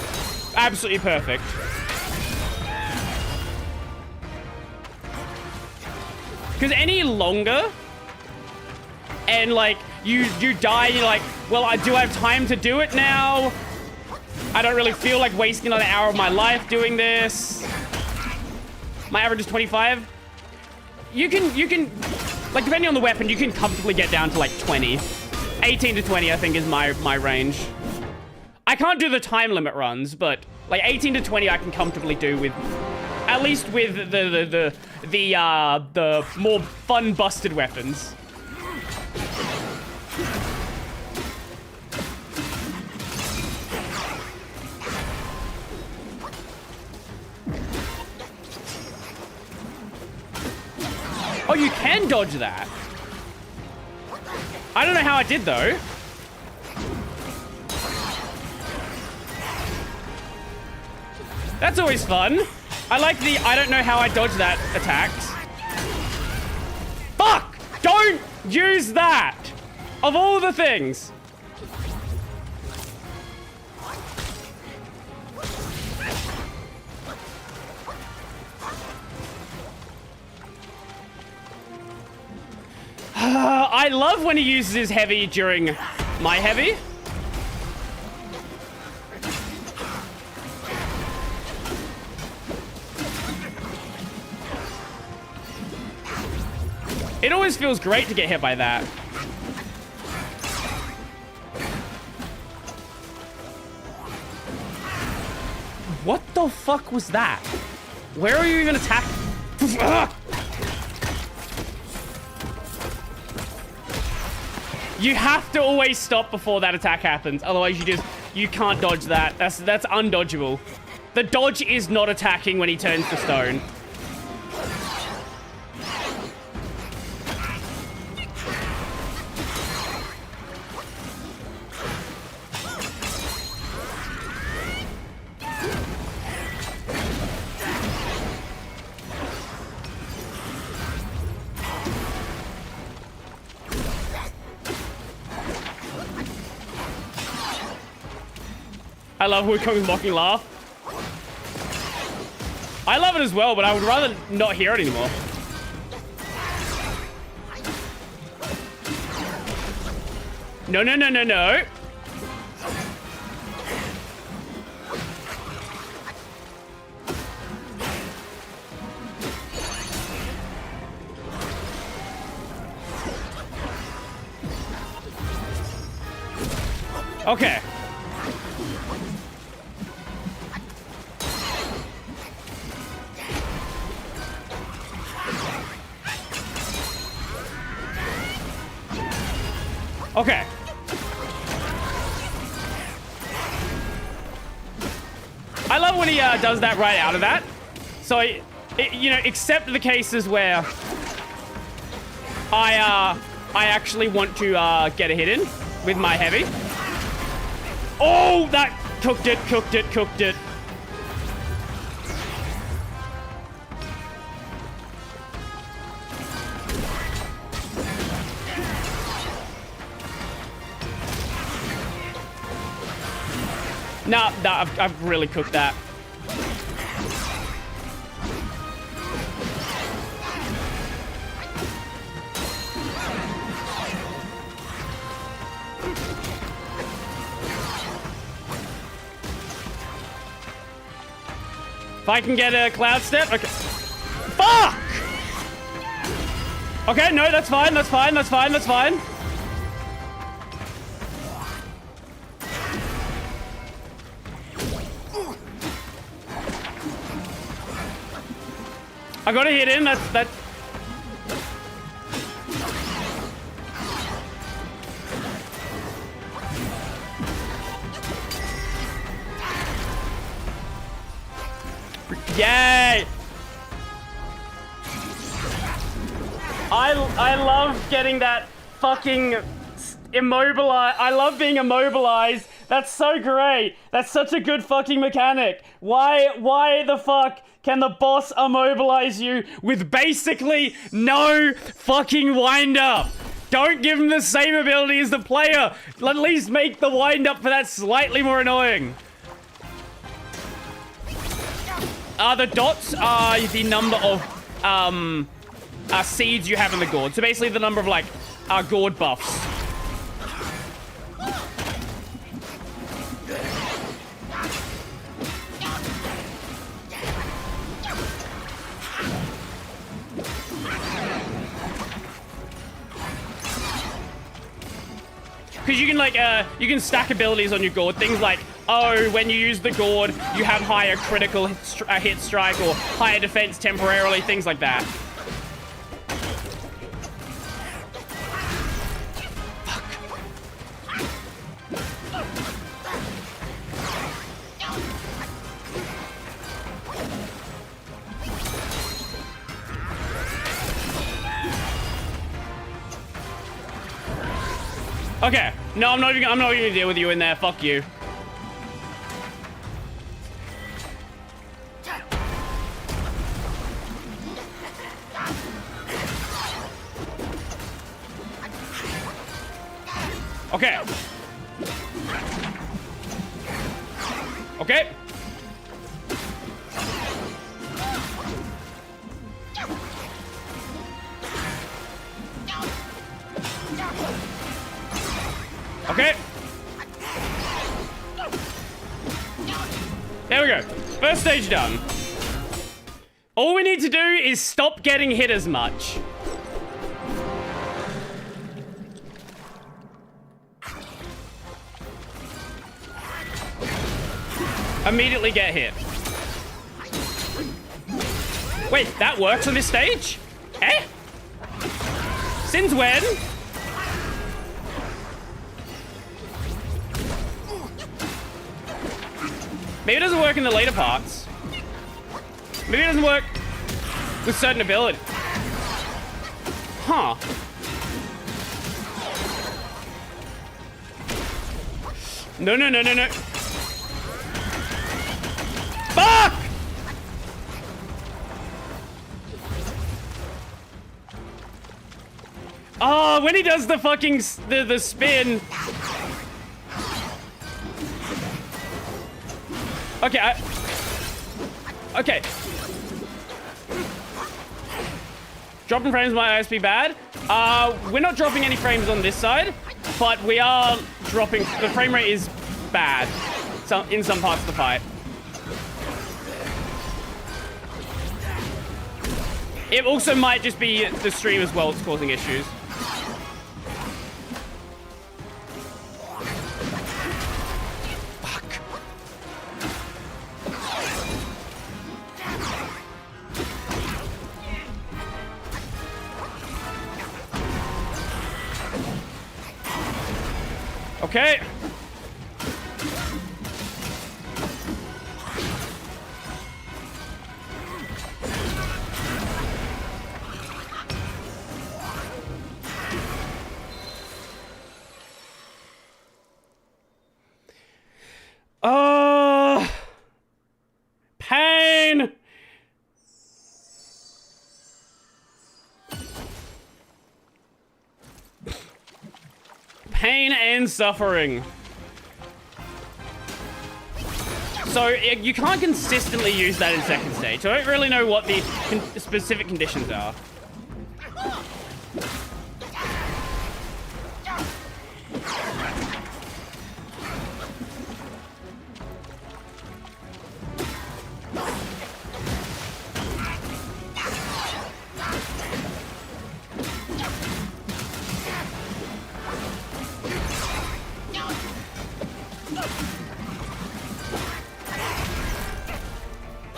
absolutely perfect. Because any longer, and, like, you die, and you're like, well, do I have time to do it now? I don't really feel like wasting another hour of my life doing this. My average is 25. You can, like, depending on the weapon, you can comfortably get down to, like, 20. 18 to 20, I think, is my range. I can't do the time limit runs, but, like, 18 to 20 I can comfortably do with, at least with the more fun busted weapons. Oh, you can dodge that. I don't know how I did, though. That's always fun. I like the I don't know how I dodged that attacks. Fuck! Don't use that! Of all the things. I love when he uses his heavy during my heavy. It always feels great to get hit by that. What the fuck was that? Where are you even attacking? You have to always stop before that attack happens. Otherwise, you can't dodge that. That's undodgeable. The dodge is not attacking when he turns to stone. I love Wukong's mocking laugh. I love it as well, but I would rather not hear it anymore. No, no, no, no, no. Okay. Okay. I love when he does that right out of that. So, you know, except the cases where I actually want to get a hit in with my heavy. Oh, that cooked it, cooked it, cooked it. Nah, I've really cooked that. If I can get a cloud step, okay. Fuck! Okay, no, that's fine, that's fine, that's fine, that's fine. I got a hit in, that. Yay! I love getting that fucking immobilized. I love being immobilized. That's so great. That's such a good fucking mechanic. Why the fuck can the boss immobilize you with basically no fucking wind-up? Don't give him the same ability as the player. At least make the wind-up for that slightly more annoying. The dots are the number of seeds you have in the gourd. So basically the number of like gourd buffs. Because you can like, you can stack abilities on your gourd. Things like, oh, when you use the gourd, you have higher critical hit strike or higher defense temporarily, things like that. Okay, no, I'm not even gonna deal with you in there. Fuck you. Okay. Okay. Okay. There we go. First stage done. All we need to do is stop getting hit as much. Immediately get hit. Wait, that works on this stage? Eh? Since when? Maybe it doesn't work in the later parts. Maybe it doesn't work with certain ability. Huh. No, no, no, no, no. Fuck! Oh, when he does the fucking the spin. Okay, okay. Dropping frames might be bad. We're not dropping any frames on this side, but we are dropping... The frame rate is bad in some parts of the fight. It also might just be the stream as well that's causing issues. Fuck. Okay. Oh, pain. Pain and suffering. So you can't consistently use that in second stage. I don't really know what the specific conditions are.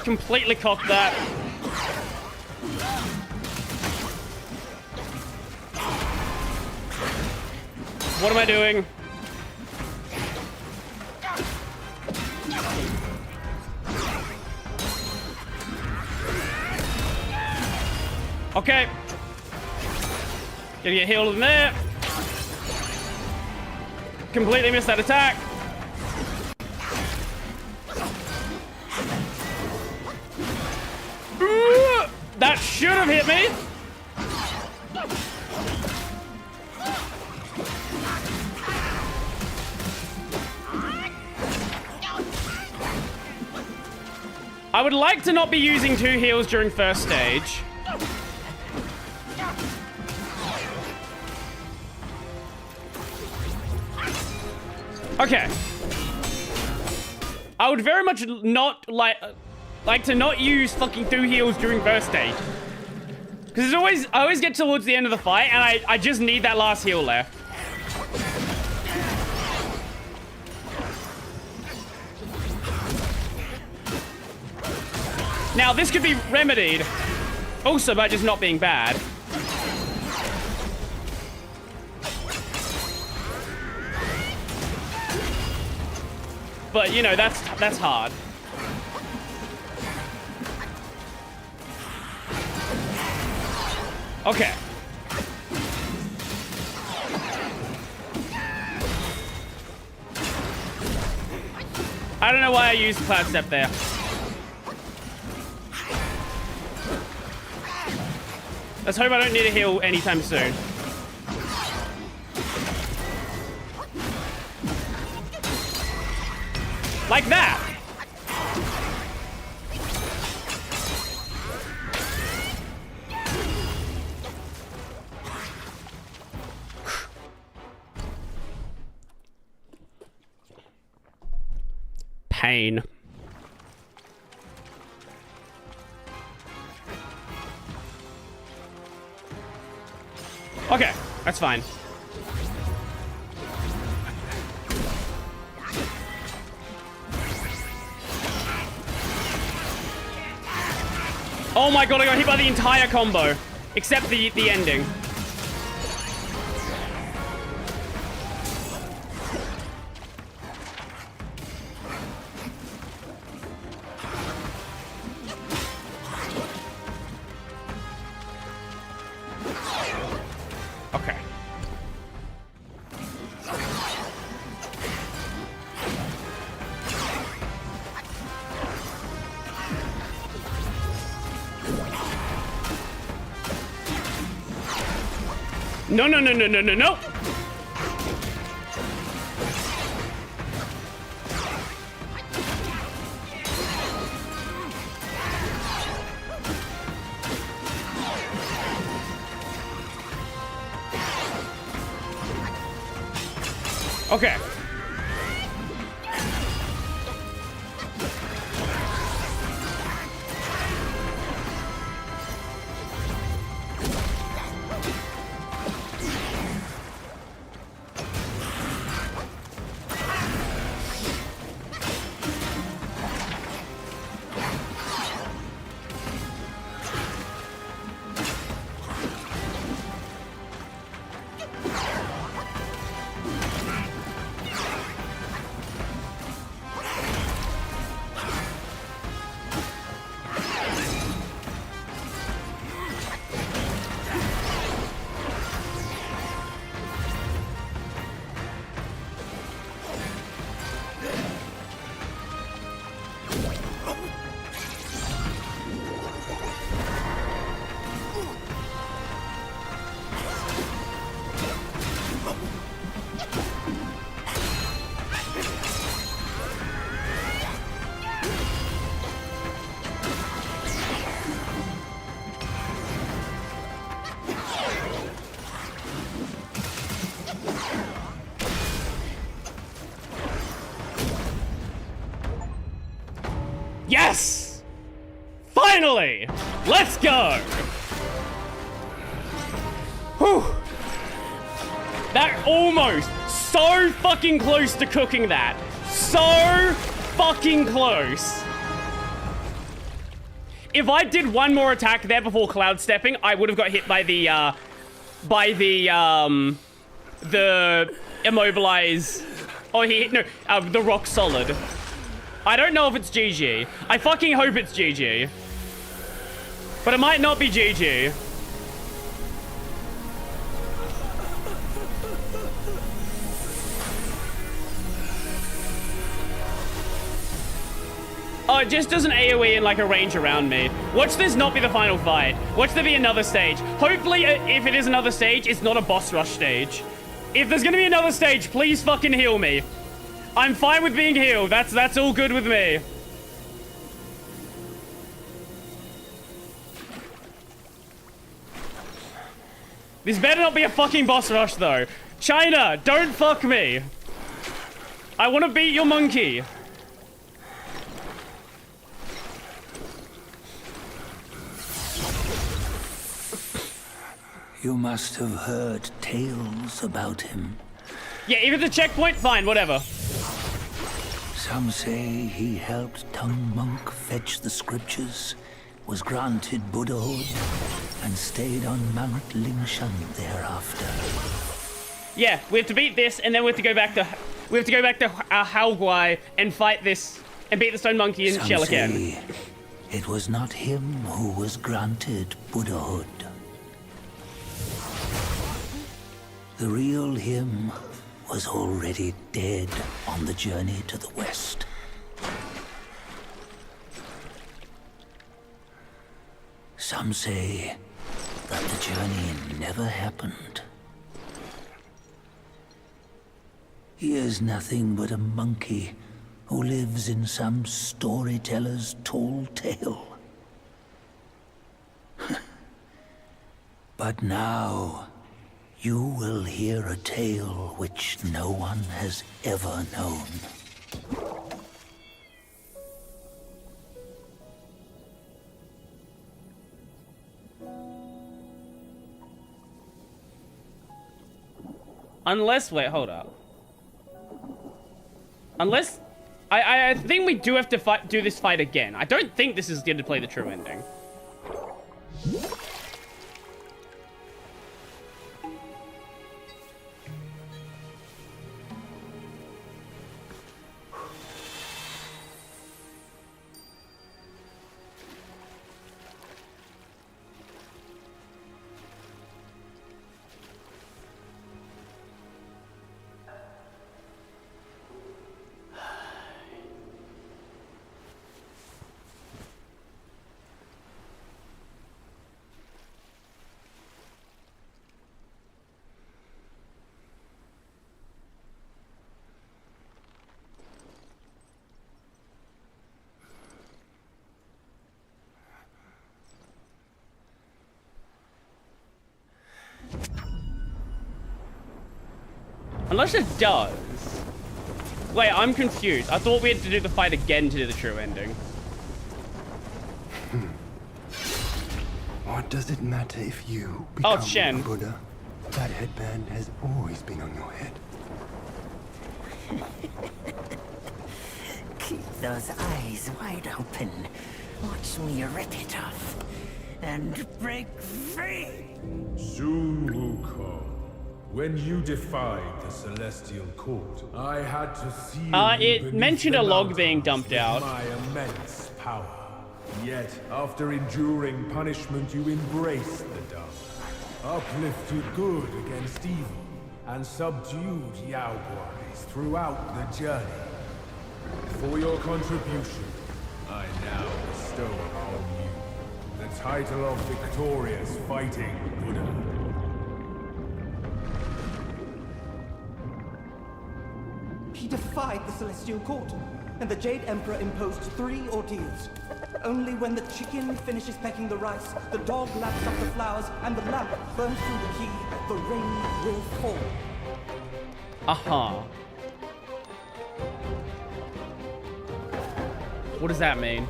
Completely cocked that. What am I doing? Okay. Gonna get healed in there. Completely missed that attack. That should have hit me. I would like to not be using 2 heals during first stage. Okay. I would very much not like to not use fucking 2 heals during first stage. Because I always get towards the end of the fight and I just need that last heal left. Now this could be remedied also by just not being bad. But you know, that's hard. Okay. I don't know why I used Cloud Step there. Let's hope I don't need a heal anytime soon. Like that. Pain. Okay, that's fine. Oh my god, I got hit by the entire combo. Except the ending. Okay. No, no, no, no, no, no, no. Okay. Yes! Finally! Let's go! Whew. That almost so fucking close to cooking that. So fucking close. If I did one more attack there before cloud stepping, I would have got hit by the immobilize. Oh, the rock solid. I don't know if it's GG. I fucking hope it's GG. But it might not be GG. Oh, it just does an AoE in like a range around me. Watch this not be the final fight. Watch there be another stage. Hopefully, if it is another stage, it's not a boss rush stage. If there's gonna be another stage, please fucking heal me. I'm fine with being healed. That's all good with me. This better not be a fucking boss rush, though. China, don't fuck me. I want to beat your monkey. You must have heard tales about him. Yeah, if it's a checkpoint, fine, whatever. Some say he helped Tung Monk fetch the scriptures, was granted Buddhahood, and stayed on Mount Lingshan thereafter. Yeah, we have to beat this, and then we have to go back to Haoguai and fight this and beat the stone monkey and shell again. Say it was not him who was granted Buddhahood. The real him was already dead on the journey to the west. Some say that the journey never happened. He is nothing but a monkey who lives in some storyteller's tall tale. But now, you will hear a tale which no one has ever known. Unless, wait, hold up. Unless, I think we do have to do this fight again. I don't think this is going to play the true ending. Unless it does. Wait, I'm confused. I thought we had to do the fight again to do the true ending. What does it matter if you become Shen. a Buddha? That headband has always been on your head. Keep those eyes wide open. Watch me rip it off and break free. Sun Wukong, when you defied the Celestial Court, I had to seal you It beneath mentioned the a log being mountains dumped with out. my immense power. Yet, after enduring punishment, you embraced the dark, uplifted good against evil, and subdued Yao Guais throughout the journey. For your contribution, I now bestow upon you the title of Victorious Fighting Buddha. He defied the Celestial Court, and the Jade Emperor imposed 3 ordeals. Only when the chicken finishes pecking the rice, the dog laps up the flowers, and the lamp burns through the key, the rain will fall. Uh-huh. What does that mean?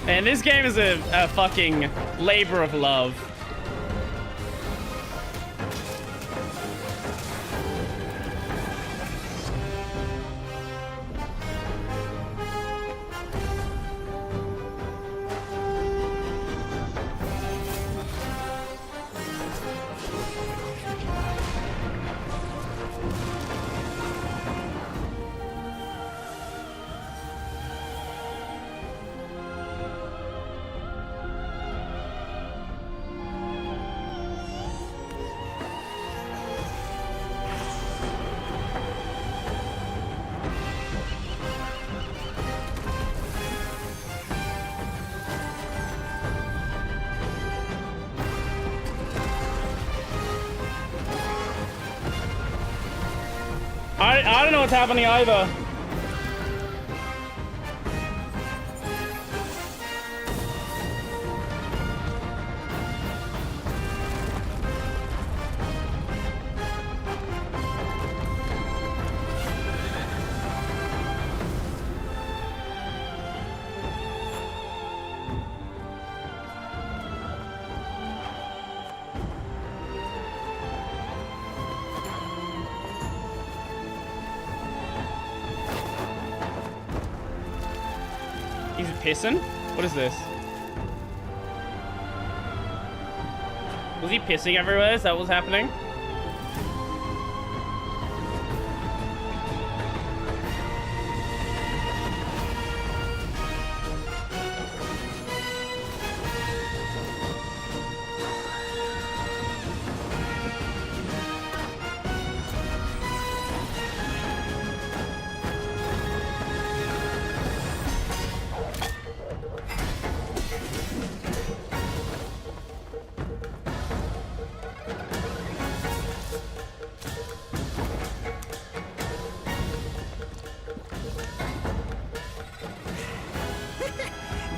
Man, this game is a fucking labor of love. I don't know what's happening either. He's pissing? What is this? Was he pissing everywhere? Is that what's happening?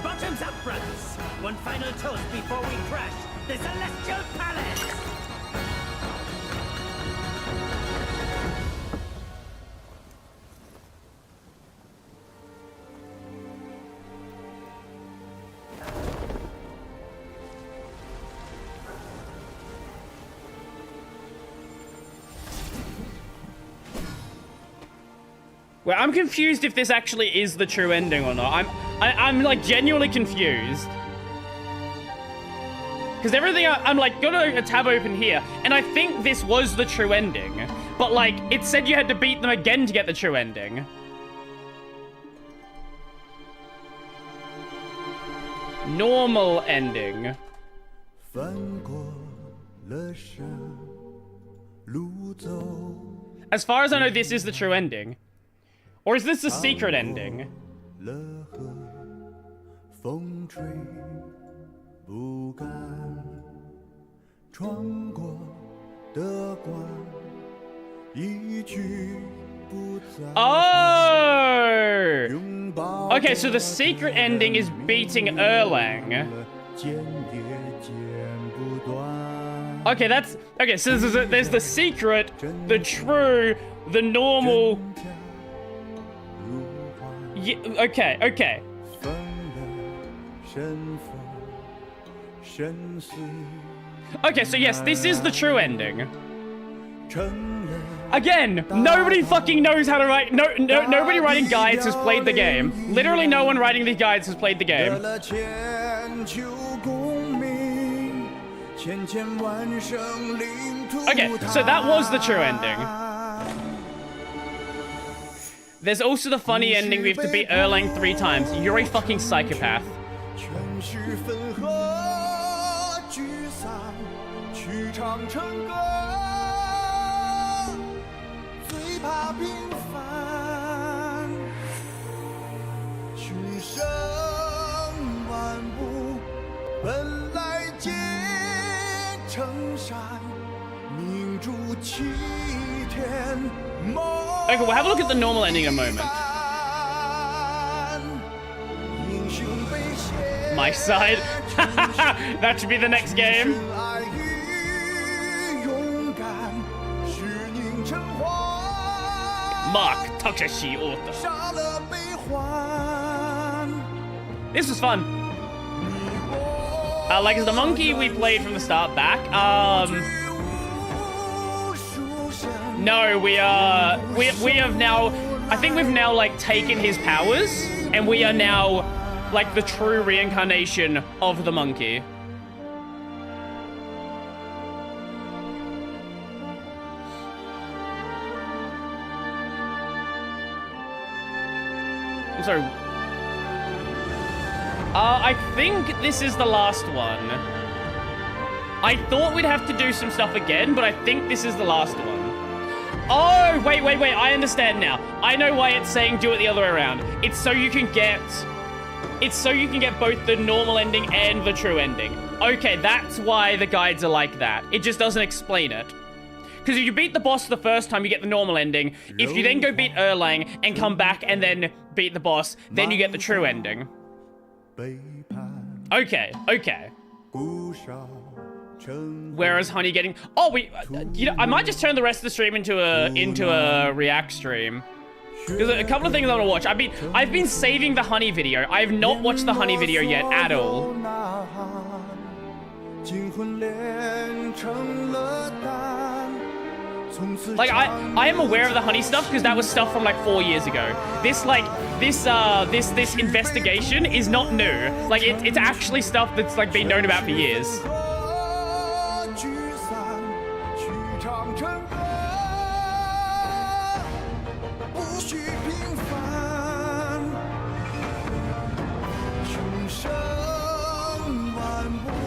Bottoms up, brothers. One final toast before we crash the Celestial Palace. Well, I'm confused if this actually is the true ending or not. I'm like genuinely confused. Because everything, I'm like, got a tab open here, and I think this was the true ending. But like, it said you had to beat them again to get the true ending. Normal ending. As far as I know, this is the true ending. Or is this the secret ending? Oh! Okay, so the secret ending is beating Erlang. Okay, that's... Okay, so there's the secret, the true, the normal... Yeah, okay. Okay, so yes, this is the true ending. Again, nobody fucking knows how to write... nobody writing guides has played the game. Literally no one writing these guides has played the game. Okay, so that was the true ending. There's also the funny ending. We have to beat Erlang 3 times. You're a fucking psychopath. Okay, we'll have a look at the normal ending in a moment. My side. That should be the next game. Mark Takashi Ota. This was fun. Like as the monkey we played from the start back. No, we have now, I think we've now like taken his powers and we are now like the true reincarnation of the monkey. I'm sorry. I think this is the last one. I thought we'd have to do some stuff again, but I think this is the last one. Oh, wait, I understand now. I know why it's saying do it the other way around. It's so you can get both the normal ending and the true ending. Okay, that's why the guides are like that. It just doesn't explain it. Because if you beat the boss the first time, you get the normal ending. If you then go beat Erlang and come back and then beat the boss, then you get the true ending. Okay. Whereas Honey getting... Oh, you know, I might just turn the rest of the stream into a react stream. There's a couple of things I want to watch. I've been saving the Honey video. I have not watched the Honey video yet at all. Like I am aware of the Honey stuff because that was stuff from like 4 years ago. This investigation is not new. Like it's actually stuff that's like been known about for years.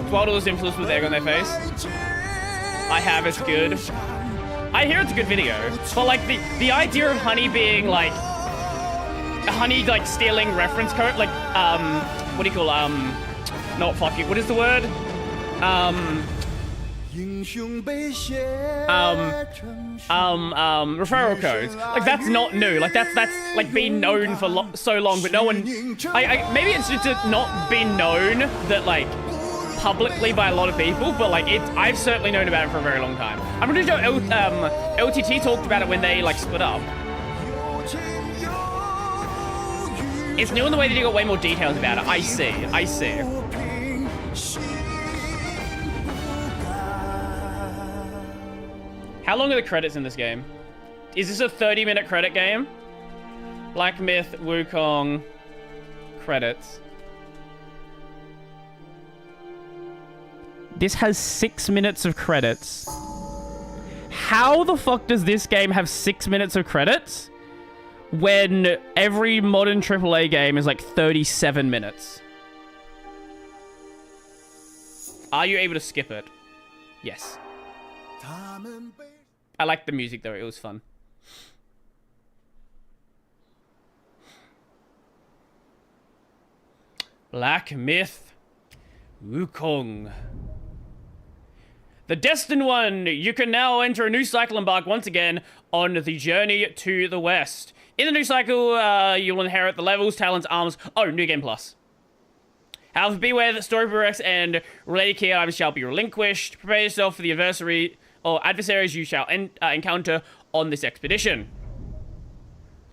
Tweldo's influence with egg on their face. I have, it's good. I hear it's a good video, but like the idea of Honey being like Honey like stealing reference code, like what do you call not fucking, what is the word? Referral codes. Like that's not new. Like that's like been known for so long, but no one. Maybe it's just not been known that like publicly by a lot of people, but like I've certainly known about it for a very long time. I'm pretty sure LTT talked about it when they like split up. It's new in the way that you got way more details about it. I see. How long are the credits in this game? Is this a 30-minute credit game? Black Myth, Wukong, credits. This has 6 minutes of credits. How the fuck does this game have 6 minutes of credits when every modern AAA game is like 37 minutes? Are you able to skip it? Yes. I liked the music though, it was fun. Black Myth, Wukong. The Destined One, you can now enter a new cycle embark once again on the journey to the west. In the new cycle, you'll inherit the levels, talents, arms. Oh, new game plus. However, beware that story progress and related key items shall be relinquished. Prepare yourself for the adversaries you shall encounter on this expedition.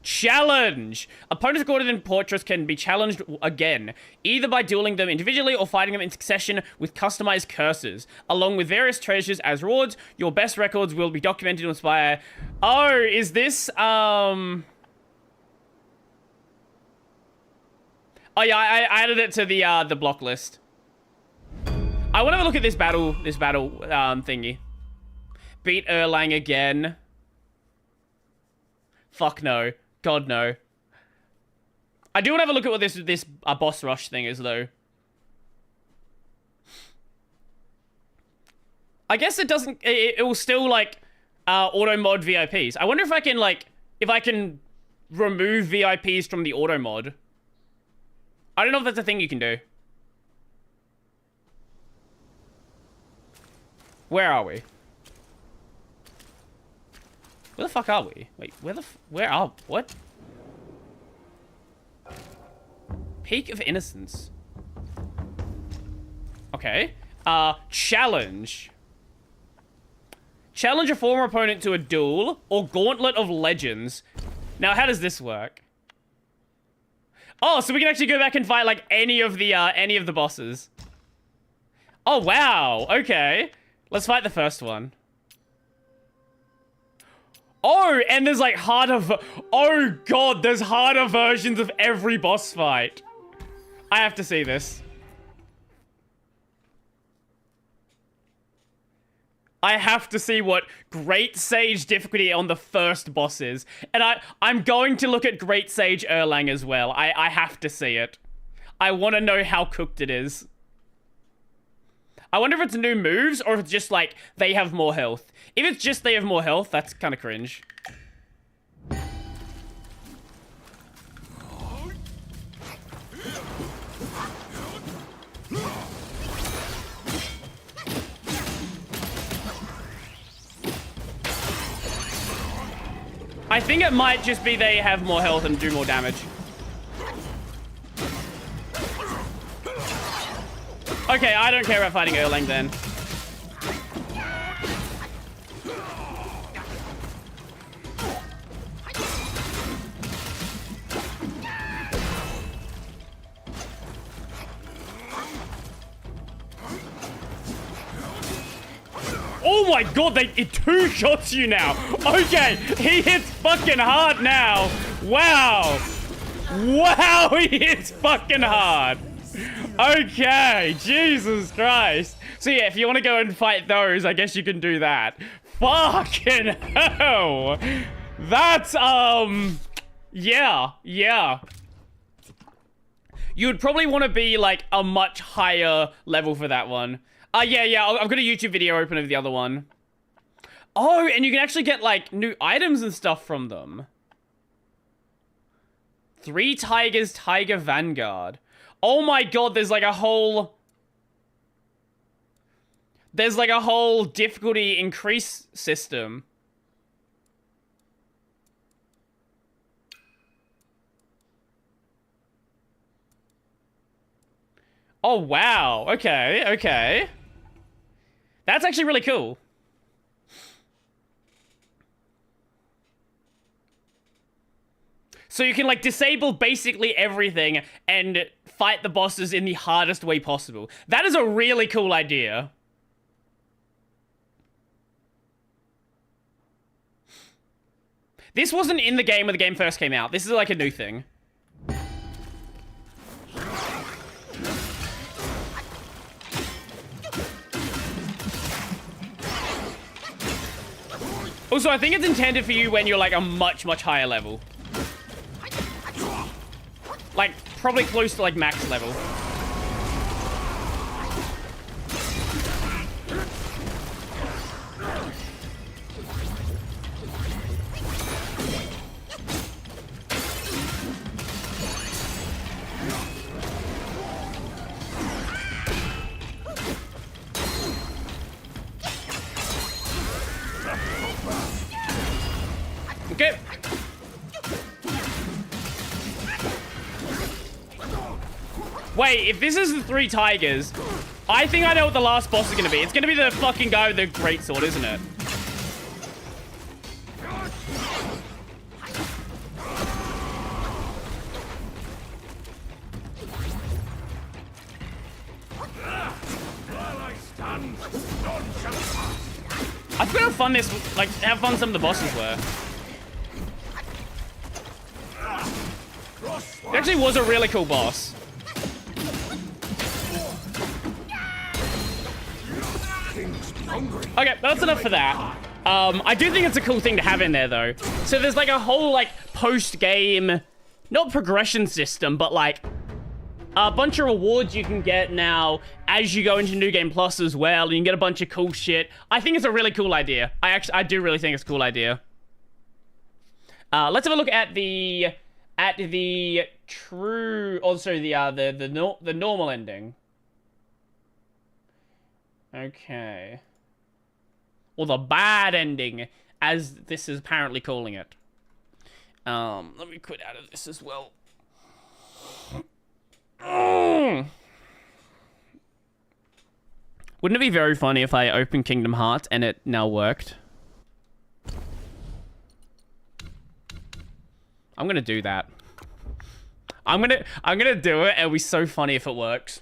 Challenge! Opponents recorded in Portraits can be challenged again, either by dueling them individually or fighting them in succession with customized curses. Along with various treasures as rewards, your best records will be documented to inspire... Oh, is this, Oh yeah, I added it to the block list. I want to have a look at this battle thingy. Beat Erlang again. Fuck no. God, no. I do want to have a look at what this boss rush thing is, though. I guess it doesn't... It will still, like, auto-mod VIPs. I wonder if I can, like... If I can remove VIPs from the auto-mod. I don't know if that's a thing you can do. Where are we? Where the fuck are we? Wait, what? Peak of Innocence. Okay. Challenge. Challenge a former opponent to a duel or Gauntlet of Legends. Now, how does this work? Oh, so we can actually go back and fight, like, any of the bosses. Oh, wow. Okay. Let's fight the first one. Oh, and there's, like, oh, God, there's harder versions of every boss fight. I have to see this. I have to see what Great Sage difficulty on the first boss is. And I'm going to look at Great Sage Erlang as well. I have to see it. I want to know how cooked it is. I wonder if it's new moves or if it's just like they have more health. If it's just they have more health, that's kind of cringe. I think it might just be they have more health and do more damage. Okay, I don't care about fighting Erlang then. Oh my God, it two-shots you now. Okay, he hits fucking hard now. Wow. Wow, he hits fucking hard. Okay, Jesus Christ. So yeah, if you want to go and fight those, I guess you can do that. Fucking hell. That's, yeah. You would probably want to be, like, a much higher level for that one. Yeah, I've got a YouTube video open of the other one. Oh, and you can actually get, like, new items and stuff from them. 3 Tigers, Tiger Vanguard. Oh my God, there's like a whole difficulty increase system. Oh, wow. Okay. That's actually really cool. So you can, like, disable basically everything and fight the bosses in the hardest way possible. That is a really cool idea. This wasn't in the game when the game first came out. This is, like, a new thing. Also, I think it's intended for you when you're, like, a much, much higher level. Like, probably close to, like, max level. Okay. Wait, if this is the 3 tigers, I think I know what the last boss is going to be. It's going to be the fucking guy with the greatsword, isn't it? I forgot how fun this, like, how fun some of the bosses were. It actually was a really cool boss. Okay, that's enough for that. I do think it's a cool thing to have in there, though. So there's, like, a whole, like, post-game, not progression system, but, like, a bunch of rewards you can get now as you go into New Game Plus as well, and you can get a bunch of cool shit. I think it's a really cool idea. I do really think it's a cool idea. Let's have a look at the true, also the normal ending. Okay. Or the bad ending, as this is apparently calling it. Let me quit out of this as well. Wouldn't it be very funny if I opened Kingdom Hearts and it now worked? I'm gonna do that. I'm gonna do it. It'll be so funny if it works.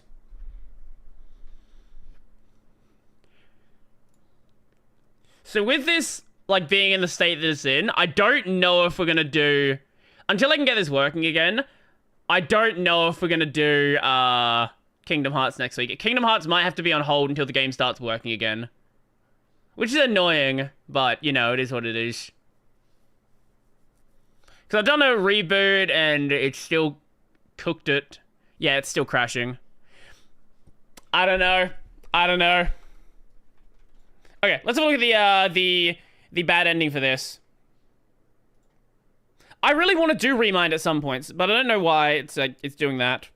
So with this, like, being in the state that it's in, I don't know if we're gonna do, until I can get this working again, I don't know if we're gonna do Kingdom Hearts next week. Kingdom Hearts might have to be on hold until the game starts working again. Which is annoying, but, you know, it is what it is. Because I've done a reboot, and it's still cooked it. Yeah, it's still crashing. I don't know. Okay, let's have a look at the bad ending for this. I really want to do Remind at some points, but I don't know why it's doing that.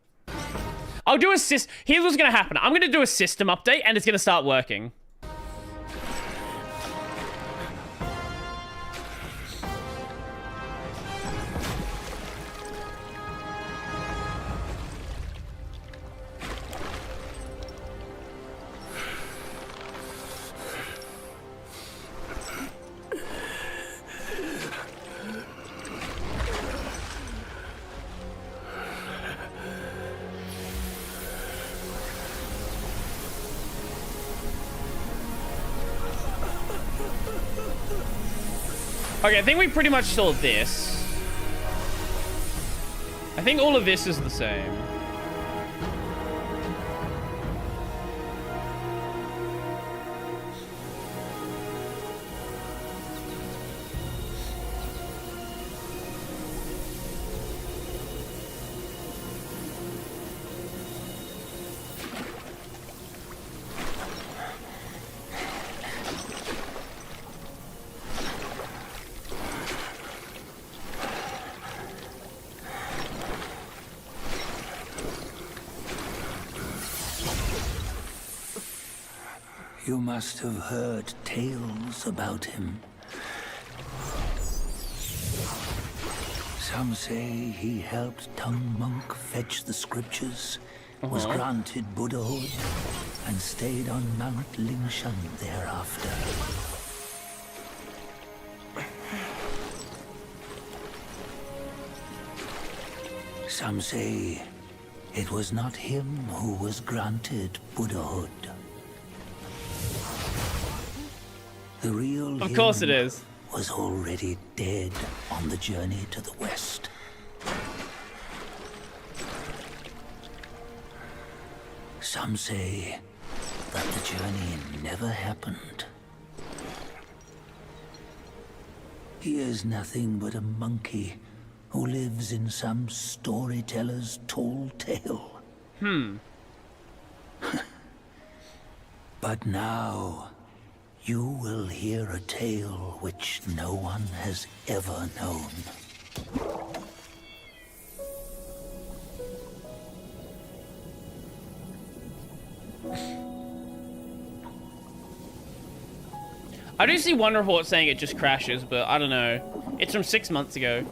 I'll do a here's what's going to happen. I'm going to do a system update, and it's going to start working. Okay, I think we pretty much saw this. I think all of this is the same. You must have heard tales about him. Some say he helped Tung Monk fetch the scriptures, was granted Buddhahood, and stayed on Mount Lingshan thereafter. Some say it was not him who was granted Buddhahood. The real Of course it is. Was already dead on the journey to the west. Some say that the journey never happened. He is nothing but a monkey who lives in some storyteller's tall tale. But now, you will hear a tale which no one has ever known. I do see one report saying it just crashes, but I don't know. It's from 6 months ago.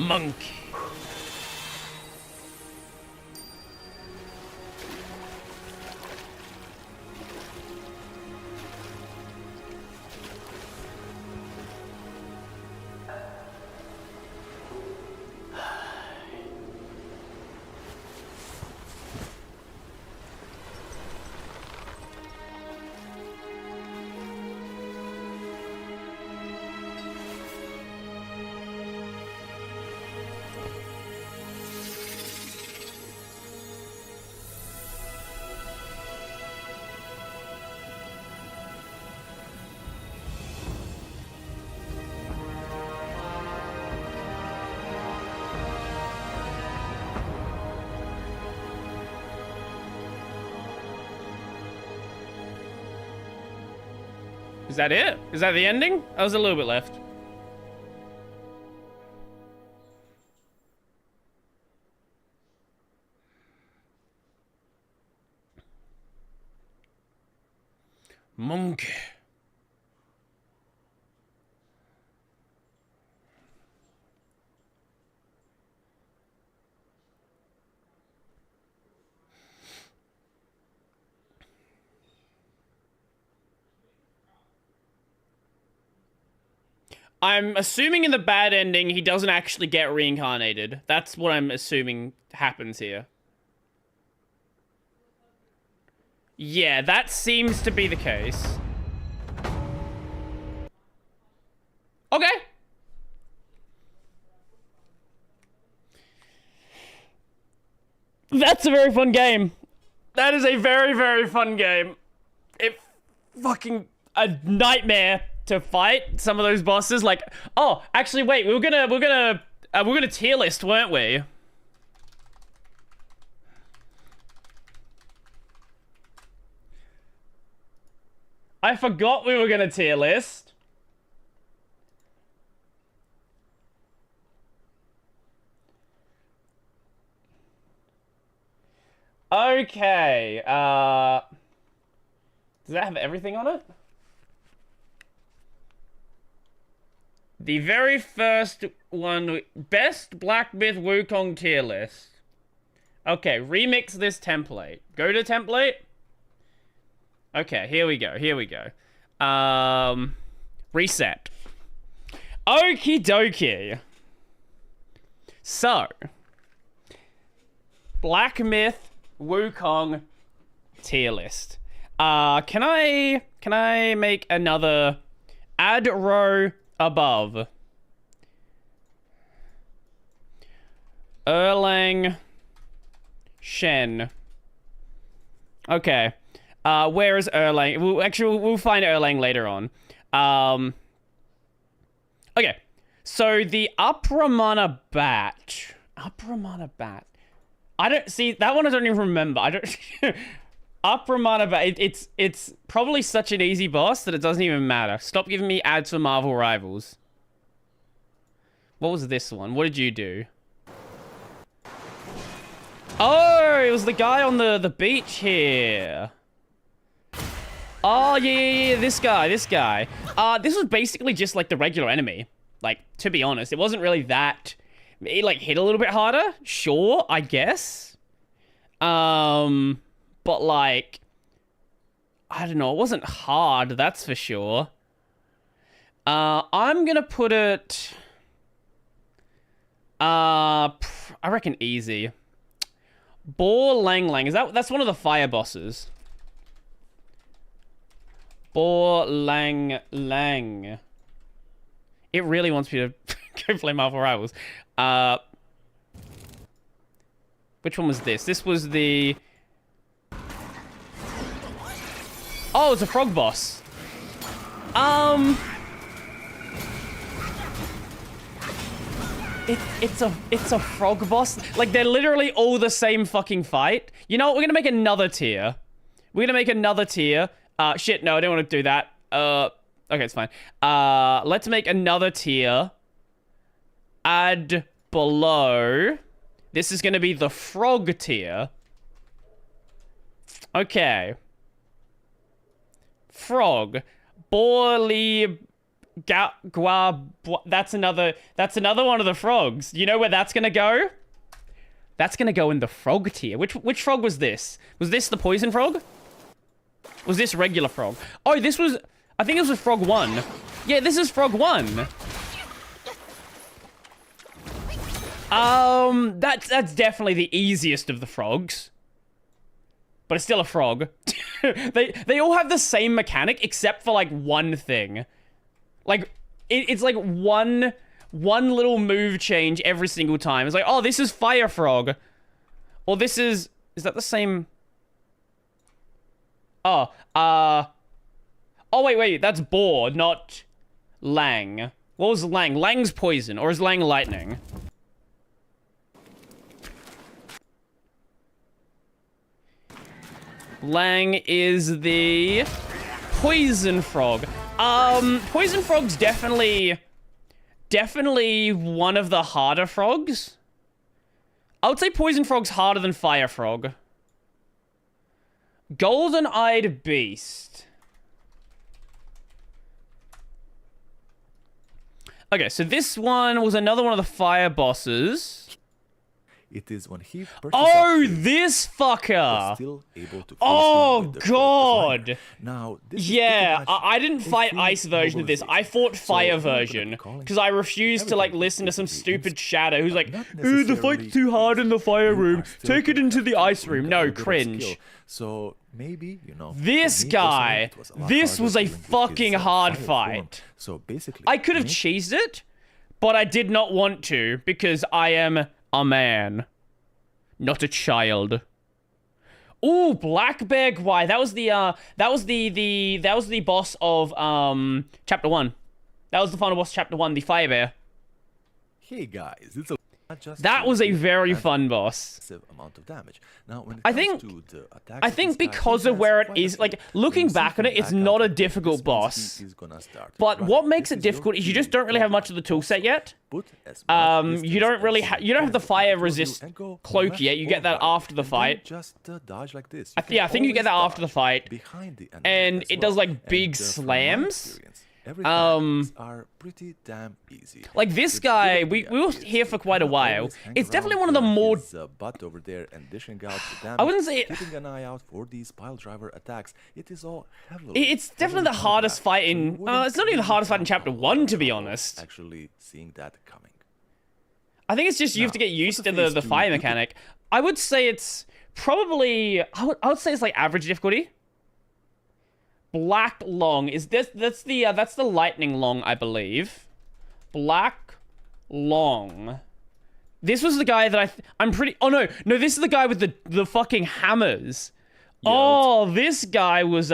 Monkey. Is that it? Is that the ending? Oh, there's a little bit left. Monkey. I'm assuming in the bad ending, he doesn't actually get reincarnated. That's what I'm assuming happens here. Yeah, that seems to be the case. Okay. That's a very fun game. That is a very, very fun game. It fucking a nightmare to fight some of those bosses. Like, oh, actually, wait, we're gonna tier list, weren't we? I forgot we were gonna tier list. Okay, does that have everything on it? The very first one, best Black Myth Wukong tier list. Okay, remix this template. Go to template. Okay, here we go, here we go. Reset. Okie dokie. So, Black Myth Wukong tier list. Can I make another add row above? Erlang Shen. Okay. Where is Erlang? We'll find Erlang later on. Okay. So the Upramana Bat. Upramana Bat. I don't see that one. I don't even remember. I don't. Upramana Bat. It's probably such an easy boss that it doesn't even matter. Stop giving me ads for Marvel Rivals. What was this one? What did you do? Oh, it was the guy on the beach here. Oh, yeah, this guy. This was basically just like the regular enemy. Like, to be honest, it wasn't really that. It, like, hit a little bit harder. Sure, I guess. But, like, I don't know. It wasn't hard, that's for sure. I'm gonna put it... I reckon easy. Bo Lang Lang. That's one of the fire bosses. Bo Lang Lang. It really wants me to go play Marvel Rivals. Which one was this? This was the... Oh, it's a frog boss. It's a frog boss. Like, they're literally all the same fucking fight. You know what? We're gonna make another tier. Shit, no, I don't want to do that. Okay, it's fine. Let's make another tier. Add below. This is gonna be the frog tier. Okay. Frog. Borli That's another one of the frogs. You know where that's gonna go? That's gonna go in the frog tier. Which frog was this? Was this the poison frog? Was this regular frog? Oh, this was... I think it was frog 1. Yeah, this is frog 1. That's definitely the easiest of the frogs. But it's still a frog. They all have the same mechanic except for like one thing. Like it's like one little move change every single time. It's like, oh, this is Fire Frog. Or this is that the same? Oh, oh wait, that's Boar, not Lang. What was Lang? Lang's poison, or is Lang lightning? Lang is the poison frog. Poison frog's definitely one of the harder frogs. I would say poison frog's harder than fire frog. Golden-eyed beast. Okay, so this one was another one of the fire bosses. It is when he oh, this fucker! Still able to oh god! Now, this yeah, I didn't fight ice version of this. I fought fire version because I refused to like listen to some stupid shadow who's like, "Ooh, the fight's too hard in the fire room. Take it into the ice room." No, cringe. So maybe this guy. This was a fucking hard fight. So basically, I could have cheesed it, but I did not want to because I am a man, not a child. Ooh, Black Bear Gwai. That was the boss of chapter 1. That was the final boss of chapter 1, the Fire Bear. Hey guys, it's that was a very fun boss. Amount of damage. Now, when I think because of where it is, like looking back on it, it's not a difficult boss. But what makes it difficult is you just don't really have much of the toolset yet. You don't have the fire resist cloak yet. You get that after the fight. Yeah, I think you get that after the fight. And it does like big slams. Are pretty damn easy. Like this guy, we were here for quite a while. It's definitely one of the more. Butt over there and dishing out the damage, I wouldn't say keeping an eye out for these pile driver attacks. It is all it's definitely the hardest fight in. It's not even the hardest fight in chapter 1, to be honest. Actually, seeing that coming. I think it's just you have to get used to the fire mechanic. I would say it's probably. I would say it's like average difficulty. Black Long is this? That's the lightning long, I believe. Black Long. This was the guy that I'm pretty. Oh no, this is the guy with the fucking hammers. Yeah, oh, this guy was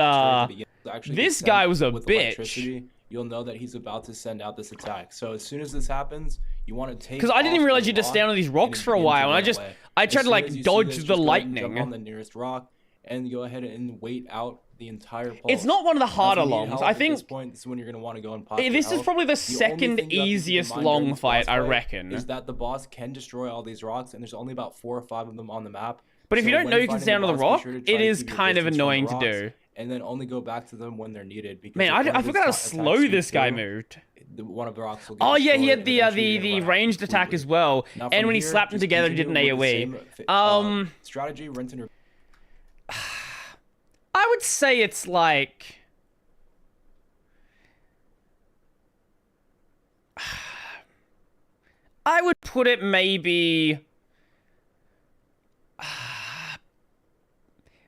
this guy was a bitch. You'll know that he's about to send out this attack. So as soon as this happens, you want to take. Because I didn't even realize you had to stand on these rocks for a while, and I tried to like dodge the lightning. Jump on the nearest rock and go ahead and wait out the entire pulse. It's not one of the harder longs. I think at this point, this is when you're going to want to go and pop. This is probably the second easiest long fight, I reckon. Is that the boss can destroy all these rocks, and there's only about 4 or 5 of them on the map. But if you don't know you can stand on the rock, it is kind of annoying to do. And then only go back to them when they're needed. Because man, I forgot how slow this guy moved. One of the rocks will oh yeah, he had the ranged attack as well, and when he slapped them together, he did an AOE. Strategy, rinse and repeat. I would say it's like. I would put it maybe.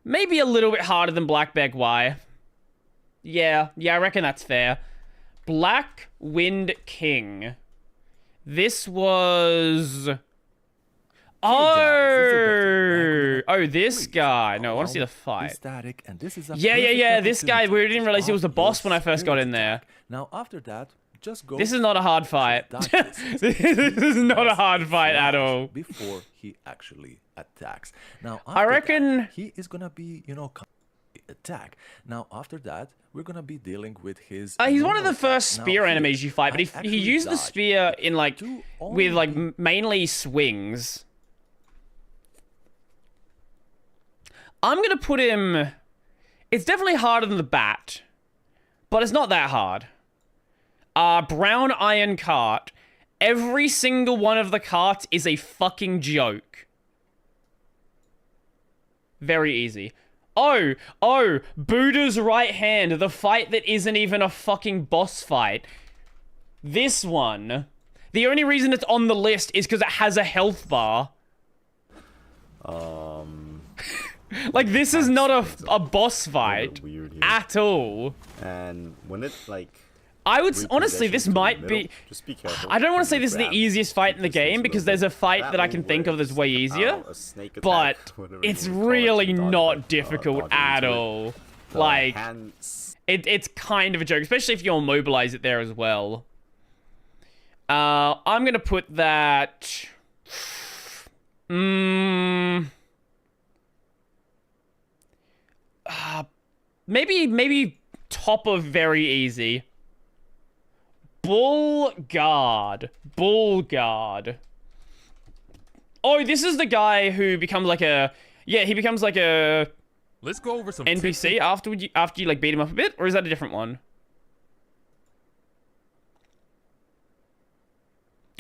Maybe a little bit harder than Black Bear Gwai. Yeah, I reckon that's fair. Black Wind King. This was. This guy. No, I want to see the fight. Yeah. This guy, we didn't realize he was the boss when I first got in there. Now, after that, just go. This is not a hard fight. This is not a hard fight at all. Before he actually attacks. Now, I reckon he is gonna be, attack. Now, after that, we're gonna be dealing with his. He's one of the first spear enemies you fight, but he used the spear in with mainly swings. I'm gonna put him. It's definitely harder than the bat, but it's not that hard. Brown iron cart. Every single one of the carts is a fucking joke. Very easy. Oh, Buddha's right hand, the fight that isn't even a fucking boss fight. This one. The only reason it's on the list is because it has a health bar. Like, this is not a boss fight at all. And when it, like... I would... Honestly, this might be... Just be careful. I don't want to say this is the easiest fight in the game, because there's a fight that I can think of that's way easier. But it's really not difficult at all. Like, it's kind of a joke, especially if you immobilize it there as well. I'm gonna put that... maybe top of very easy. Bull guard. Oh, this is the guy who becomes like a... Yeah, he becomes like a... Let's go over some NPC after you like beat him up a bit, or is that a different one?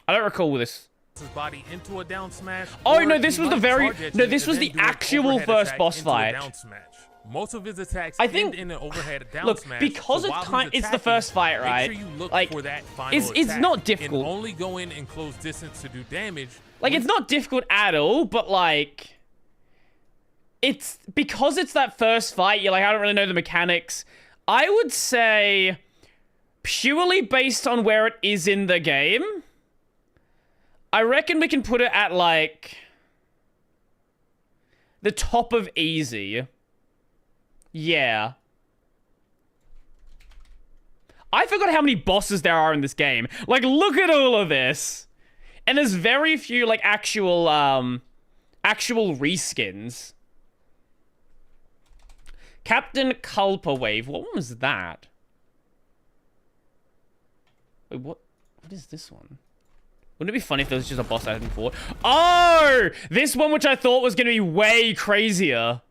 I don't recall this. His body into a down smash. Oh no, this was the actual first boss fight. Most of his attacks I think in an overhead down look, smash. because so it's the first fight, right? Make sure you look like for that final it's not difficult. And only go in close distance to do damage. Like, it's not difficult at all, but like, it's because it's that first fight. You're like, I don't really know the mechanics. I would say purely based on where it is in the game, I reckon we can put it at like the top of easy. Yeah. I forgot how many bosses there are in this game. Like, look at all of this. And there's very few, like, actual reskins. Captain Culpa Wave. What one was that? Wait, what is this one? Wouldn't it be funny if there was just a boss I hadn't fought? Oh! This one, which I thought was going to be way crazier.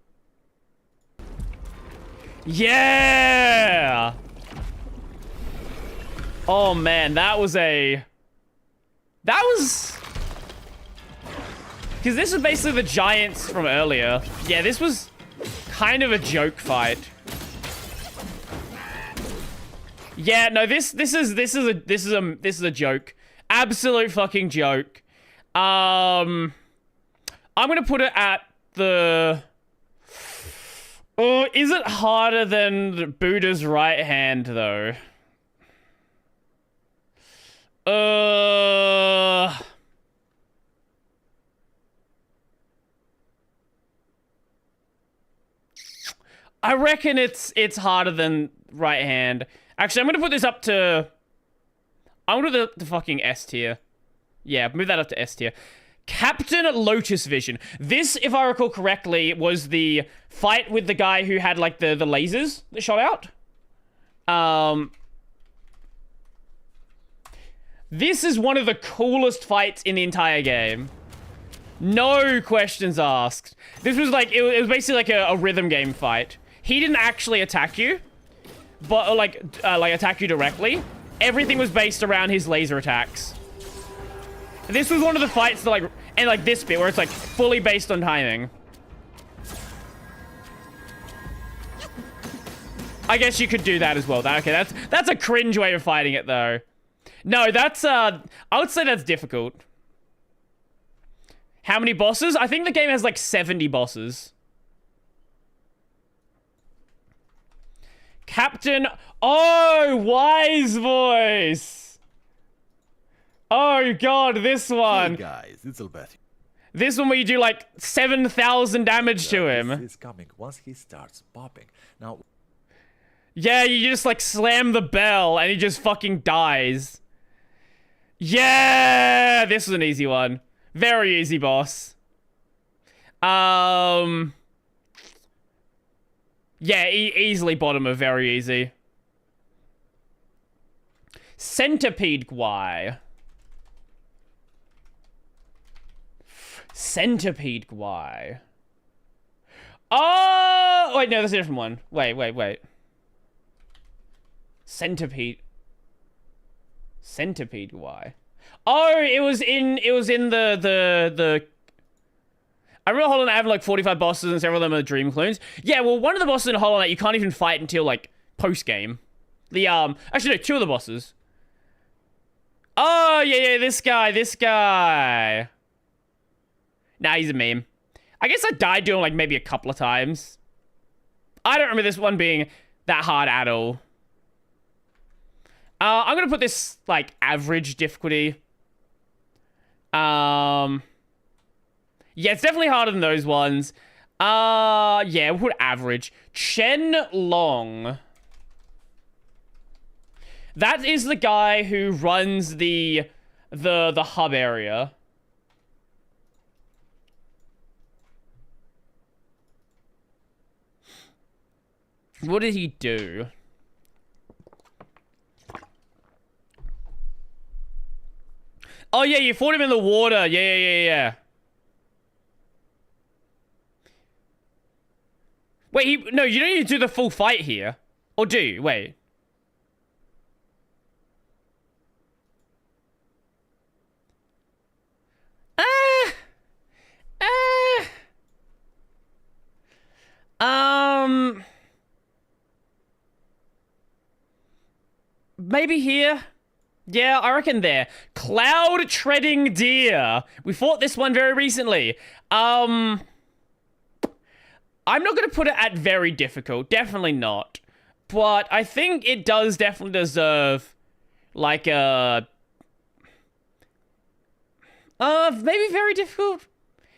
Yeah! Oh, man, that was... Because this was basically the giants from earlier. Yeah, this was kind of a joke fight. Yeah, no, this is a joke. Absolute fucking joke. I'm gonna put it at the... Oh, is it harder than Buddha's right hand, though? I reckon it's harder than right hand. Actually, I'm gonna put this up to... I'm gonna do the fucking S tier. Yeah, move that up to S tier. Captain Lotus Vision. This, if I recall correctly, was the fight with the guy who had, like, the lasers that shot out. This is one of the coolest fights in the entire game. No questions asked. This was like, it was basically like a rhythm game fight. He didn't actually attack you, but like attack you directly. Everything was based around his laser attacks. This was one of the fights that like this bit where it's like fully based on timing. I guess you could do that as well. Okay, that's a cringe way of fighting it though. No, that's I would say that's difficult. How many bosses? I think the game has like 70 bosses. Captain... Oh, Wise Voice! Oh god, this one. Hey guys, it's Albert. This one where you do like 7,000 damage to him. This is coming once he starts popping. Now... Yeah, you just like slam the bell and he just fucking dies. Yeah! This was an easy one. Very easy boss. Yeah, easily bottom of very easy. Centipede Guy. Centipede Guy. Oh! Wait, no, that's a different one. Wait. Centipede. Centipede Y. Oh, it was in the I remember Hollow Knight having like 45 bosses and several of them are dream clones. Yeah, well, one of the bosses in Hollow Knight you can't even fight until like post-game. Actually no, 2 of the bosses. Oh, yeah, this guy. Nah, he's a meme. I guess I died to him like maybe a couple of times. I don't remember this one being that hard at all. I'm gonna put this like average difficulty. Yeah, it's definitely harder than those ones. Yeah, we'll put average. Chen Long. That is the guy who runs the hub area. What did he do? Oh yeah, you fought him in the water. Yeah. Wait, no, you don't need to do the full fight here. Or do you? Wait. Maybe here? Yeah, I reckon there. Cloud Treading Deer. We fought this one very recently. I'm not gonna put it at very difficult. Definitely not. But I think it does definitely deserve, like, maybe very difficult?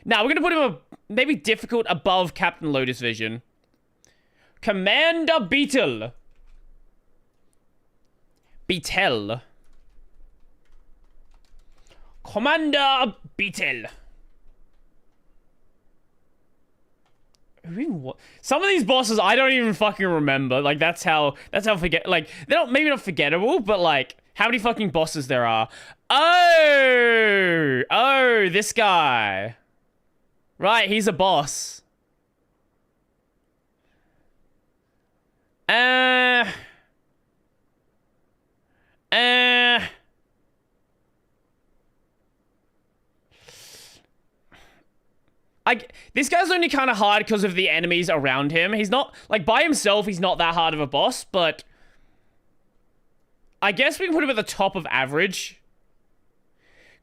Nah, we're gonna put him maybe difficult above Captain Lotus Vision. Commander Beetle. Beetle. Commander Beetle. Some of these bosses I don't even fucking remember. Like that's how forget. Like they're not maybe not forgettable, but like how many fucking bosses there are. Oh, this guy. Right, he's a boss. This guy's only kind of hard because of the enemies around him. He's not, like, by himself, he's not that hard of a boss, but I guess we can put him at the top of average.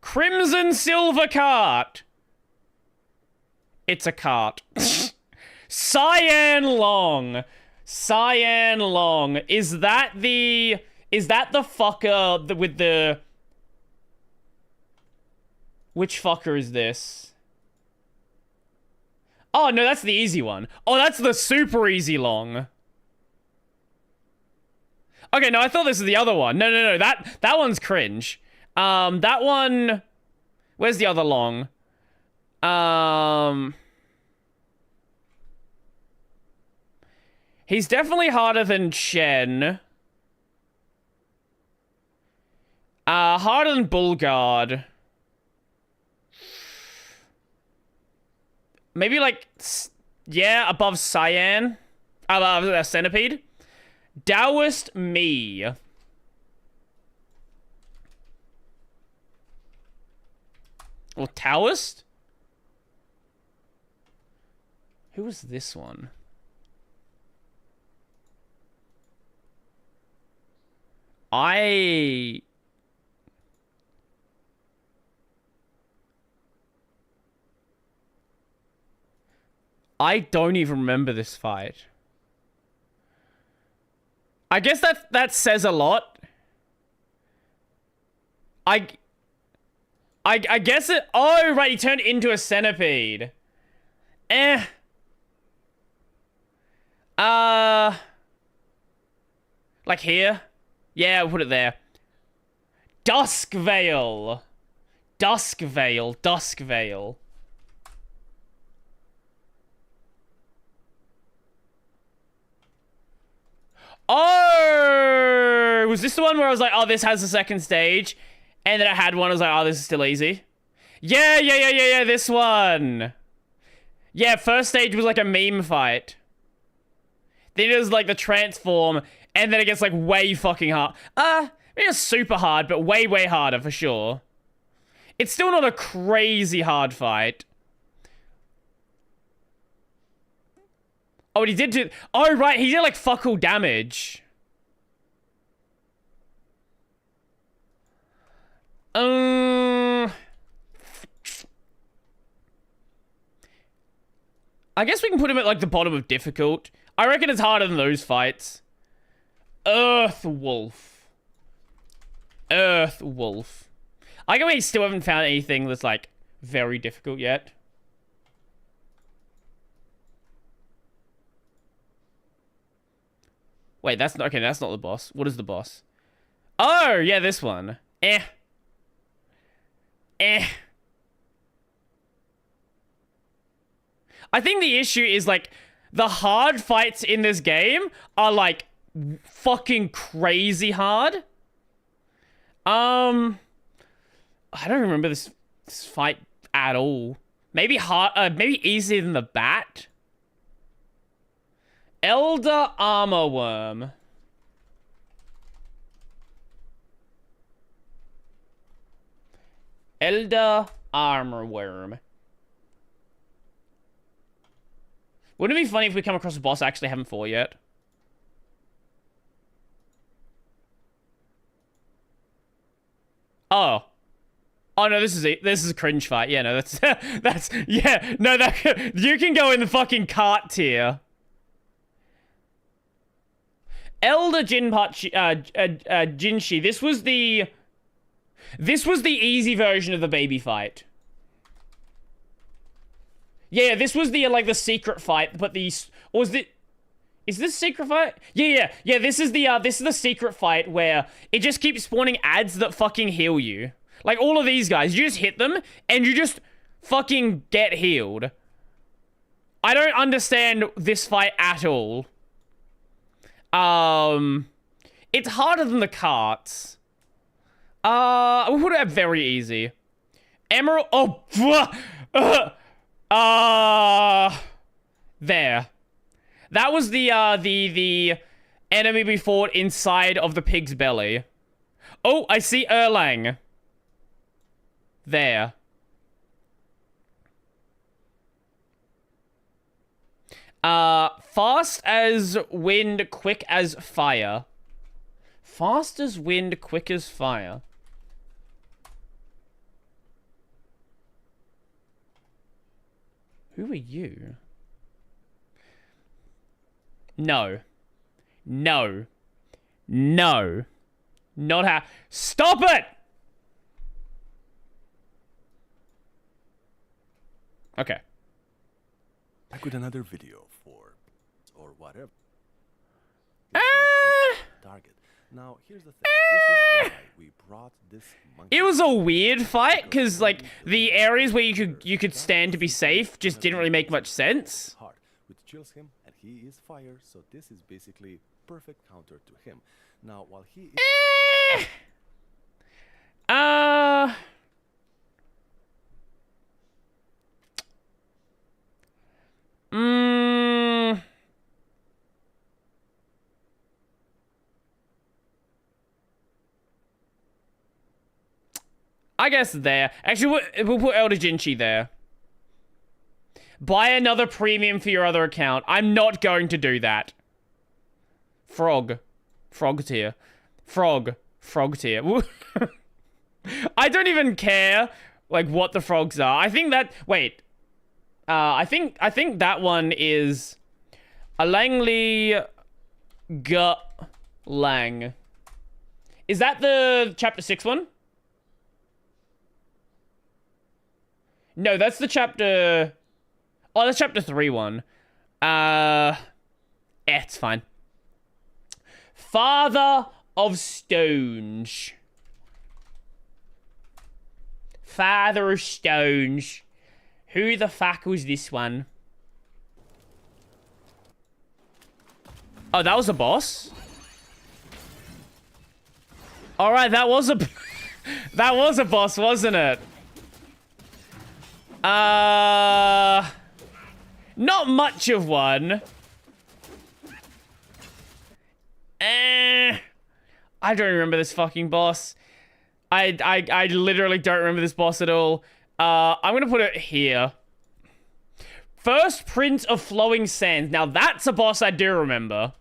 Crimson Silver Cart. It's a cart. Cyan Long. Cyan Long. Is that the fucker with the... Which fucker is this? Oh, no, that's the easy one. Oh, that's the super easy Long. Okay, no, I thought this was the other one. No, that one's cringe. That one... Where's the other Long? He's definitely harder than Chen. Harder than Bullguard. Maybe like, yeah, above Cyan. Above Centipede. Taoist Me. Or Taoist? Who was this one? I don't even remember this fight. I guess that says a lot. I guess it... Oh, right, he turned into a centipede. Like here? Yeah, we'll put it there. Duskvale. Duskvale. Oh! Was this the one where I was like, oh, this has a second stage? And then I had one, I was like, oh, this is still easy. Yeah, this one. Yeah, first stage was like a meme fight. Then it was like the transform, and then it gets like way fucking hard. It's super hard, but way, way harder for sure. It's still not a crazy hard fight. Oh, and he did do... Oh, right, he did, like, fuck all damage. I guess we can put him at, like, the bottom of difficult. I reckon it's harder than those fights. Earth Wolf. Earth Wolf. I can we still haven't found anything that's, like, very difficult yet. Wait, that's not... Okay, that's not the boss. What is the boss? Oh, yeah, this one. Eh. I think the issue is, like, the hard fights in this game are, like, fucking crazy hard. I don't remember this fight at all. Maybe hard, maybe easier than the bat. Elder Armor Worm. Elder Armor Worm. Wouldn't it be funny if we come across a boss I actually haven't fought yet? Oh. Oh no, this is a cringe fight. Yeah, no, that's yeah, no, that you can go in the fucking cart tier. Elder Jinshi. This was the easy version of the baby fight. Yeah, this was the like the secret fight, but is this secret fight? Yeah. This is the secret fight where it just keeps spawning ads that fucking heal you. Like all of these guys, you just hit them and you just fucking get healed. I don't understand this fight at all. It's harder than the carts. We'll put it at very easy. Emerald. Oh, there. That was the enemy we fought inside of the pig's belly. Oh, I see Erlang. There. Fast as wind, quick as fire. Fast as wind, quick as fire. Who are you? No. No. No. Not how. Stop it! Okay. Back with another video for or whatever. Target. Now here's the thing. This is why we brought this monkey. It was a weird fight because like the areas where you could stand to be safe just didn't really make much sense. Heart, which chills him, and he is fire, so this is basically perfect counter to him. Now while he is I guess there. Actually, we'll put Elder Jinchi there. Buy another premium for your other account. I'm not going to do that. Frog. Frog tier. Frog. Frog tier. I don't even care, like, what the frogs are. I think that... Wait. I think that one is... A Langley... Lang. Is that the chapter 6 one? No, that's the chapter... Oh, that's chapter 3 one. It's fine. Father of Stones. Father of Stones. Who the fuck was this one? Oh, that was a boss? Alright, that was a... that was a boss, wasn't it? Not much of one. I I don't remember this fucking boss. I literally don't remember this boss at all. I'm gonna put it here. First Prince of Flowing Sands. Now that's a boss I do remember.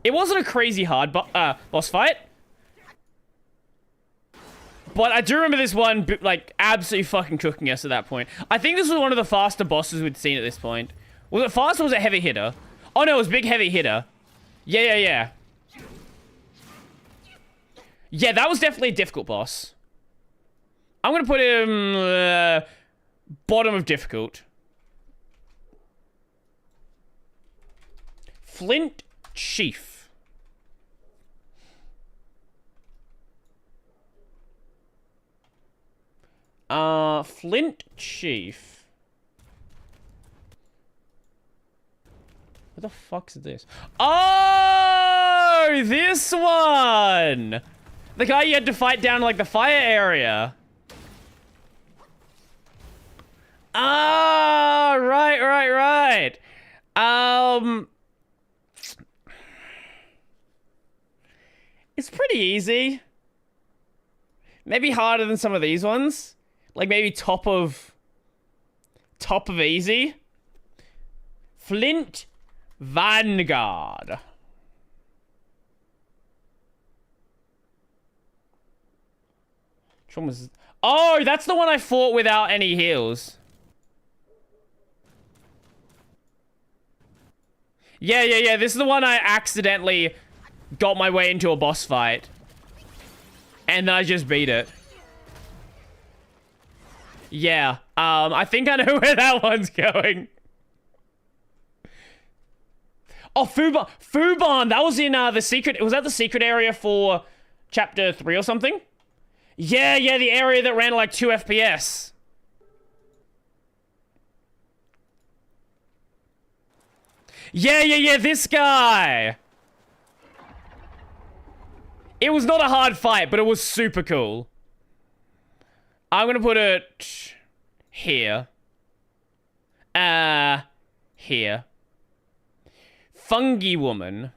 It wasn't a crazy hard boss fight. But I do remember this one, like, absolutely fucking cooking us at that point. I think this was one of the faster bosses we'd seen at this point. Was it fast or was it heavy hitter? Oh no, it was big heavy hitter. Yeah. Yeah, that was definitely a difficult boss. I'm gonna put him bottom of difficult. Flint Chief. Flint Chief. What the fuck's this? Oh, this one! The guy you had to fight down, like, the fire area. Ah, right. It's pretty easy. Maybe harder than some of these ones. Like, maybe top of easy. Flint Vanguard. Which one was... Oh, that's the one I fought without any heals. Yeah. This is the one I accidentally got my way into a boss fight. And then I just beat it. Yeah. I think I know where that one's going. Oh, Fuban. That was in the secret... Was that the secret area for chapter 3 or something? Yeah, the area that ran like 2 FPS. Yeah, this guy. It was not a hard fight, but it was super cool. I'm gonna put it here. Here. Fungi Woman.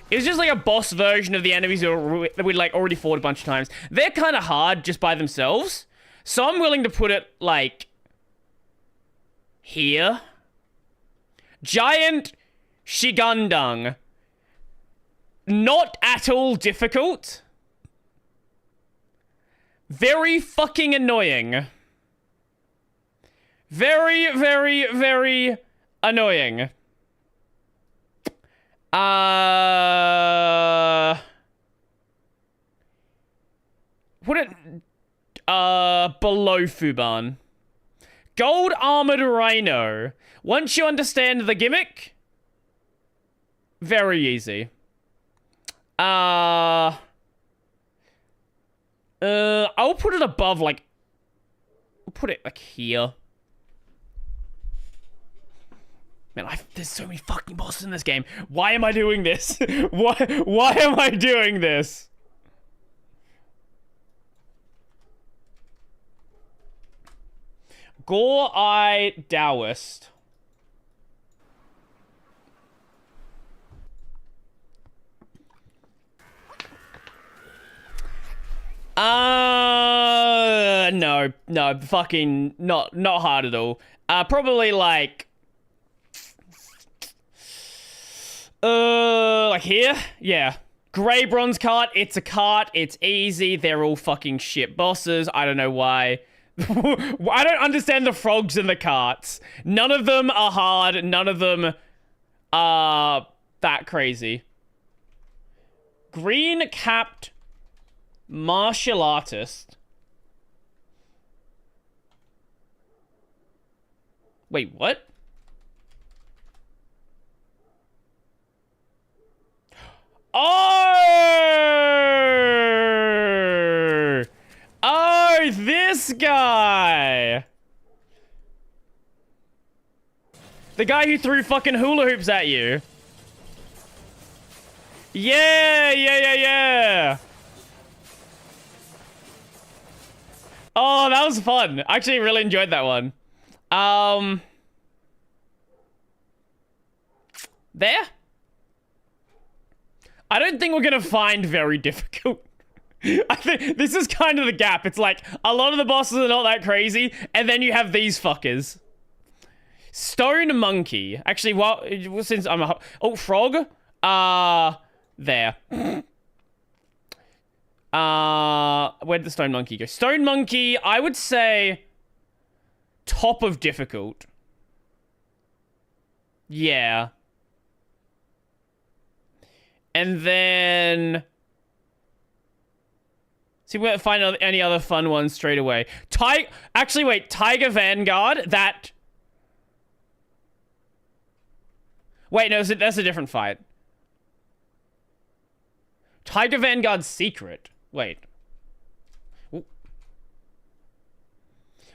It was just like a boss version of the enemies that we'd like already fought a bunch of times. They're kind of hard just by themselves. So I'm willing to put it like here. Giant Shigundang. Not at all difficult. Very fucking annoying. Very annoying. Put it below Fuban. Gold Armored Rhino. Once you understand the gimmick, very easy. I'll put it above, like, I'll put it like here. Man, there's so many fucking bosses in this game. Why am I doing this? Why am I doing this? Gore-Eye Taoist. No, fucking not hard at all. Probably like here? Yeah. Grey Bronze cart, it's a cart, it's easy, they're all fucking shit bosses, I don't know why. I don't understand the frogs in the carts. None of them are hard, none of them are that crazy. Green-capped martial artist. Wait, what? Oh, this guy. The guy who threw fucking hula hoops at you. Yeah. Oh, that was fun. I actually really enjoyed that one. There? I don't think we're gonna find very difficult. I think this is kind of the gap. It's like, a lot of the bosses are not that crazy, and then you have these fuckers. Stone monkey. Actually, well, since I'm a... Oh, frog? There. Where'd the stone monkey go? Stone monkey, I would say... top of difficult. Yeah. And then... see if we can find any other fun ones straight away. Actually, wait. Tiger Vanguard, that... wait, no, that's a different fight. Tiger Vanguard's secret. Wait. Ooh.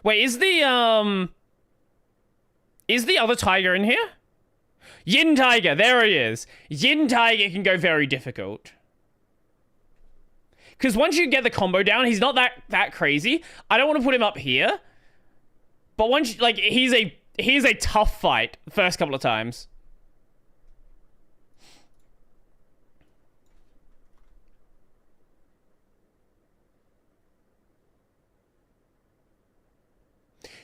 Wait, is the other tiger in here? Yin Tiger, there he is. Yin Tiger can go very difficult. Because once you get the combo down, he's not that crazy. I don't want to put him up here. But once, like, he's a tough fight the first couple of times.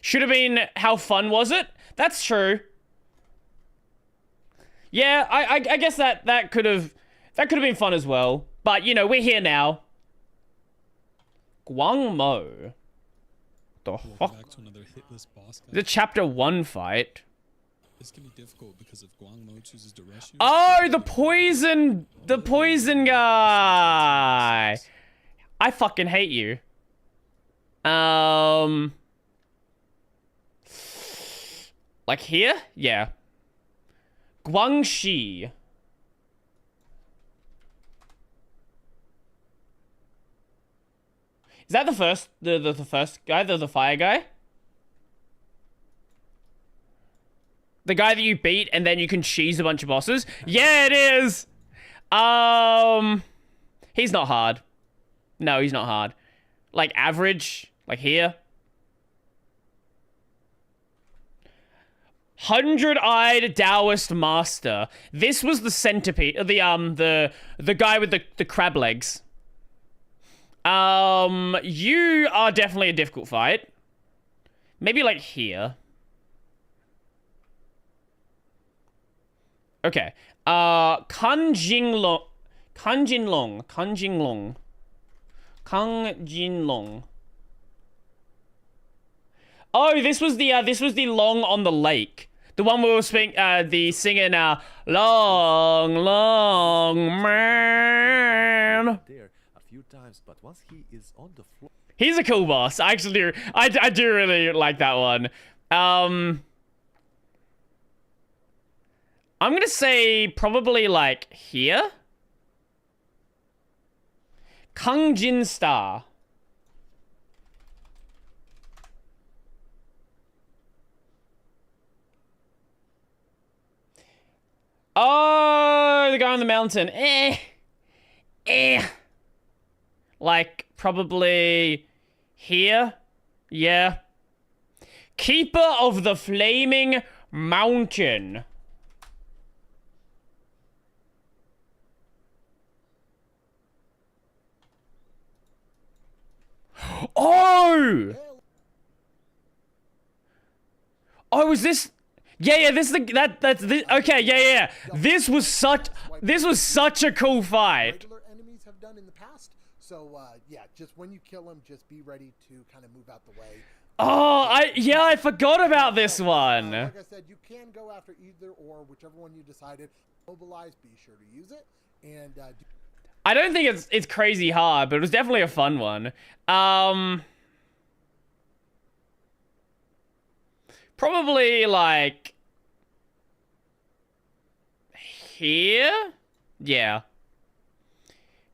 Should have been, how fun was it? That's true. Yeah, I guess that could have been fun as well. But, you know, we're here now. Guangmo. The fuck? Back to another hitless boss guy. The chapter 1 fight. This can be difficult because if Guangmo chooses to rush you. Oh, the poison guy. I fucking hate you. Like here? Yeah. Guangxi. Is that the first guy, the fire guy? The guy that you beat and then you can cheese a bunch of bosses? Yeah, it is! He's not hard. No, he's not hard. Like average, like here. 100-eyed Taoist master. This was the centipede, the guy with the crab legs. You are definitely a difficult fight. Maybe like here. Okay. Kanjinlong. Oh, this was the long on the lake. The one where we were singing, long, long man. There a few times, but once he is on the floor, he's a cool boss. I actually do. I do really like that one. I'm gonna say probably like here. Kangjin Star. Oh, the guy on the mountain. Like, probably here. Yeah. Keeper of the Flaming Mountain. Oh! Oh, was this... Yeah, this is the okay, yeah. This was such a cool fight. Regular enemies have done in the past. So yeah, just when you kill them, just be ready to kind of move out the way. Oh, I forgot about this one. Like I said, you can go after either or, whichever one you decided. Mobilize, be sure to use it, and I don't think it's crazy hard, but it was definitely a fun one. Probably like here? Yeah.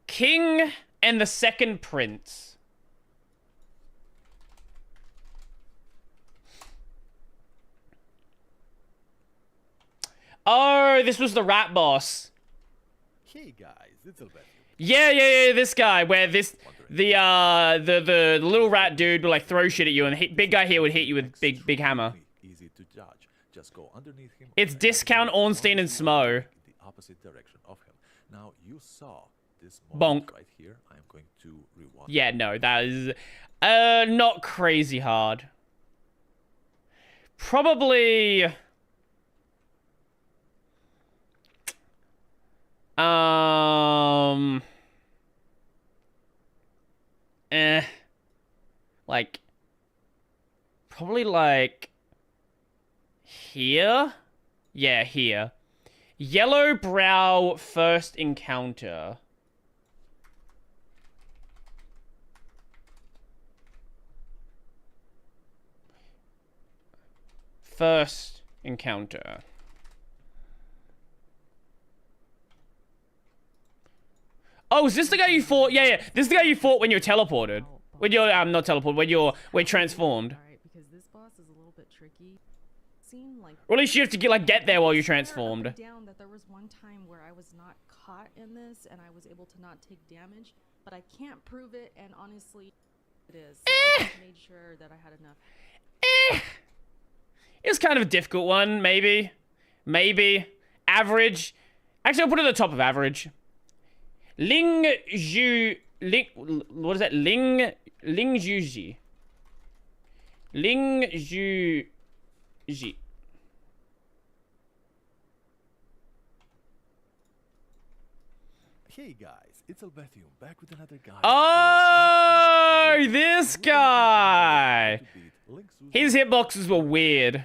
King and the Second Prince. Oh, this was the rat boss. Hey guys, it's Alberto. Yeah, this guy, where the little rat dude would like throw shit at you, and the big guy here would hit you with big hammer. Easy to judge. Just go underneath him. It's Discount, Ornstein, and Smo. The opposite direction of him. Now you saw this Bonk. right here. I'm going to rewatch. Yeah, no, that is not crazy hard. Probably like probably like here. Yeah, here. Yellow brow first encounter. First encounter. Oh, is this the guy you fought? Yeah, this is the guy you fought when you're teleported. When you're not teleported, when transformed. Alright, because this boss is a little bit tricky. Seemed like Or at least you have to get there while you're transformed. down that there was one time where I was not caught in this and I was able to not take damage, but I can't prove it, and honestly it is. So I just made sure that I had enough. It was kind of a difficult one, maybe. Maybe. Average. Actually, I'll put it at the top of average. What is that? Ling Juji. Ling Juji. Hey guys, it's Alberto back with another guy. Oh, this guy. His hitboxes were weird.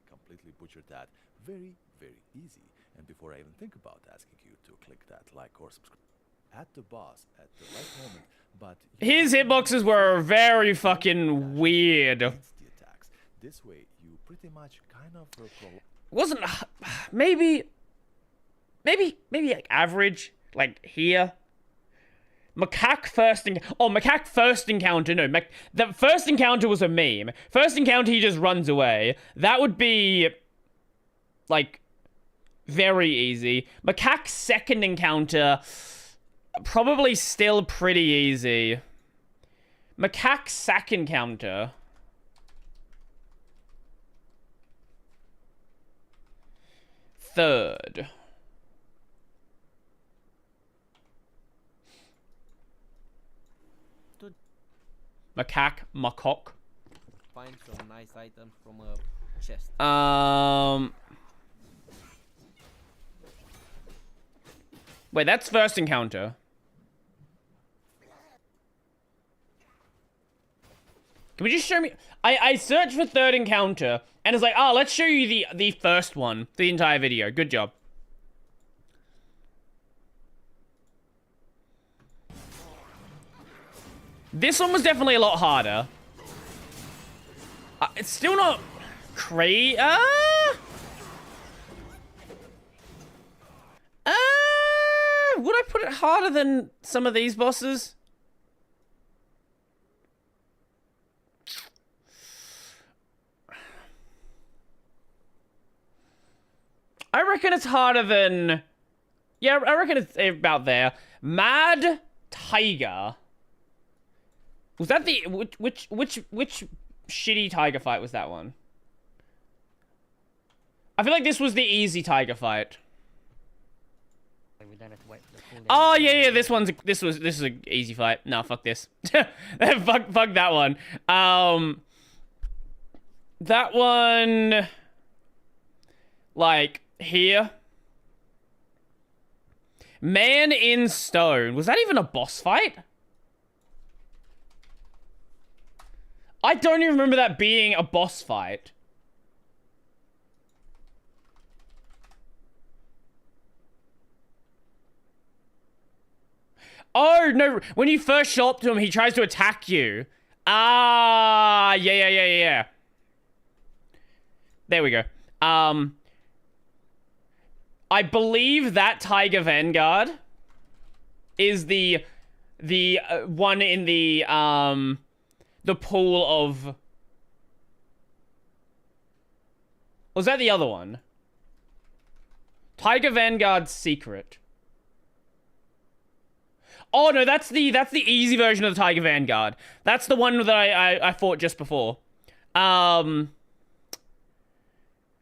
Completely butchered that. Very, very easy. And before I even think about asking you to click that like or subscribe at the boss at the right moment, but his hitboxes were very fucking weird. This way, you pretty much kind of wasn't maybe like average, like here. Macaque first encounter. No, the first encounter was a meme. First encounter, he just runs away. That would be like very easy. Macaque second encounter, probably still pretty easy. Macaque sack encounter. Third. Macaque. Find some nice items from a chest. Wait, that's first encounter. Can we just show me? I searched for third encounter, and it's like, oh, let's show you the first one for the entire video. Good job. This one was definitely a lot harder. It's still not crazy. Would I put it harder than some of these bosses? I reckon it's harder than... Yeah, I reckon it's about there. Mad Tiger. Was that the... Which shitty tiger fight was that one? I feel like this was the easy tiger fight. Oh yeah, this is an easy fight. No, fuck this. fuck that one. That one, like here. Man in Stone. Was that even a boss fight? I don't even remember that being a boss fight. Oh, no. When you first show up to him, he tries to attack you. Ah, yeah. There we go. I believe that Tiger Vanguard is the one in the pool of... Was that the other one? Tiger Vanguard's secret. Oh no, that's the easy version of the Tiger Vanguard. That's the one that I fought just before. Probably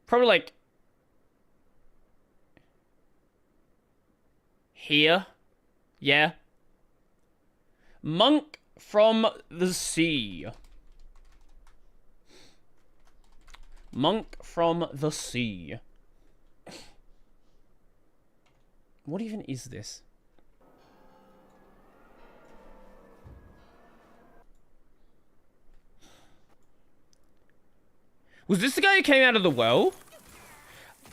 like here. Yeah. Monk from the sea. Monk from the sea. What even is this? Was this the guy who came out of the well?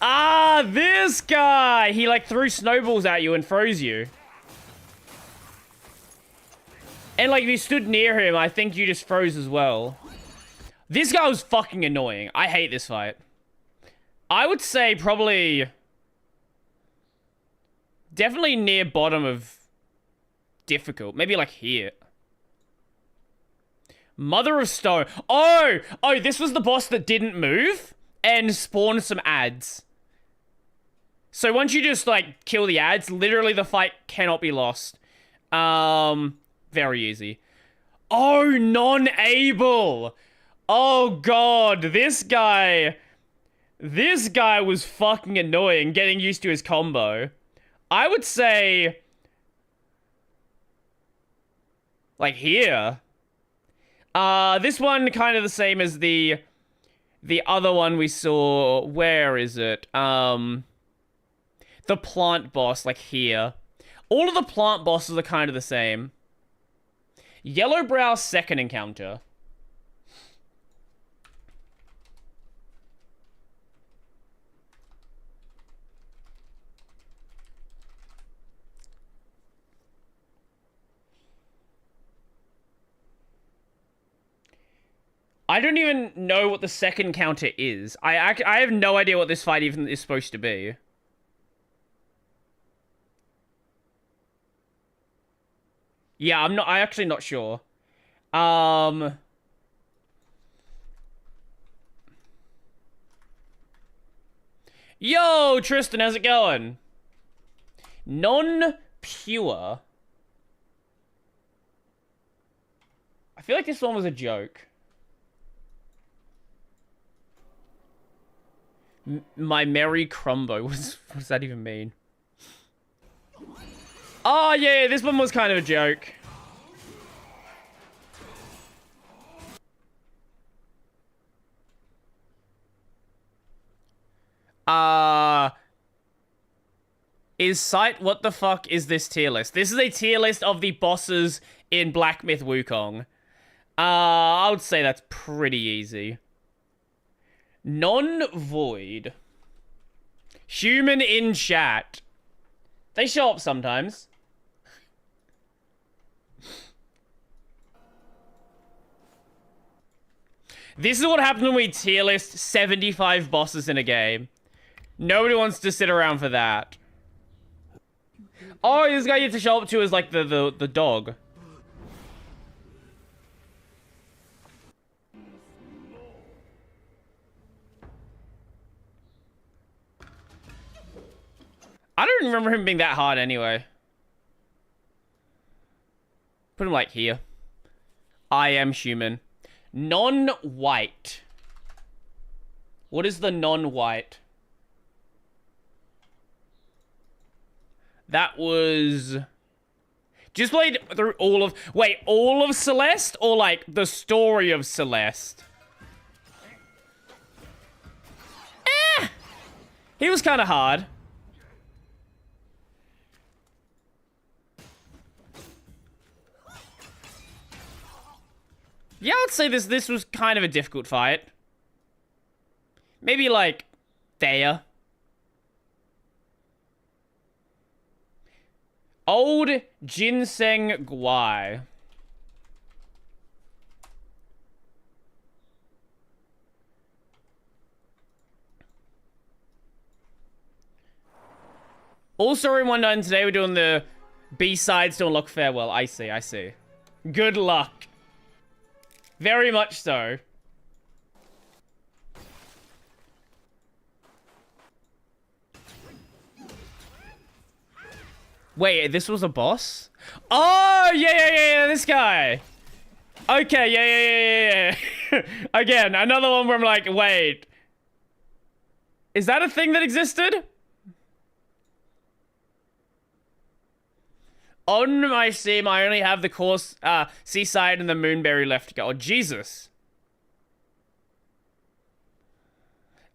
Ah, this guy! He like threw snowballs at you and froze you. And like if you stood near him, I think you just froze as well. This guy was fucking annoying. I hate this fight. I would say probably... definitely near bottom of difficult. Maybe like here. Mother of Stone. Oh! Oh, this was the boss that didn't move and spawned some ads. So once you just like kill the ads, literally the fight cannot be lost. Very easy. Oh, non-able! Oh god, this guy was fucking annoying, getting used to his combo. I would say... like here. This one kind of the same as the other one we saw. Where is it? The plant boss, like here. All of the plant bosses are kind of the same. Yellowbrow's second encounter. I don't even know what the second counter is. I have no idea what this fight even is supposed to be. Yeah, I'm actually not sure. Yo, Tristan, how's it going? Non-pure. I feel like this one was a joke. My Merry Crumbo. What does that even mean? Oh, yeah, this one was kind of a joke. Is Sight, what the fuck is this tier list? This is a tier list of the bosses in Black Myth Wukong. I would say that's pretty easy. Non-void. Human in chat. They show up sometimes. This is what happens when we tier list 75 bosses in a game. Nobody wants to sit around for that. Oh, this guy you have to show up to is like the dog. I don't remember him being that hard anyway. Put him like here. I am human. Non-white. What is the non-white? That was... just played through all of... wait, all of Celeste? Or like the story of Celeste? He was kind of hard. Yeah, I'd say this was kind of a difficult fight. Maybe like there. Old Ginseng Guai. Also, in 1-9 today, we're doing the B-sides to Unlock Farewell. I see, I see. Good luck. Very much so. Wait, this was a boss? Oh, yeah, this guy. Okay, yeah. Again, another one where I'm like, wait. Is that a thing that existed? On my sim, I only have the course, Seaside and the Moonberry left to go. Oh, Jesus.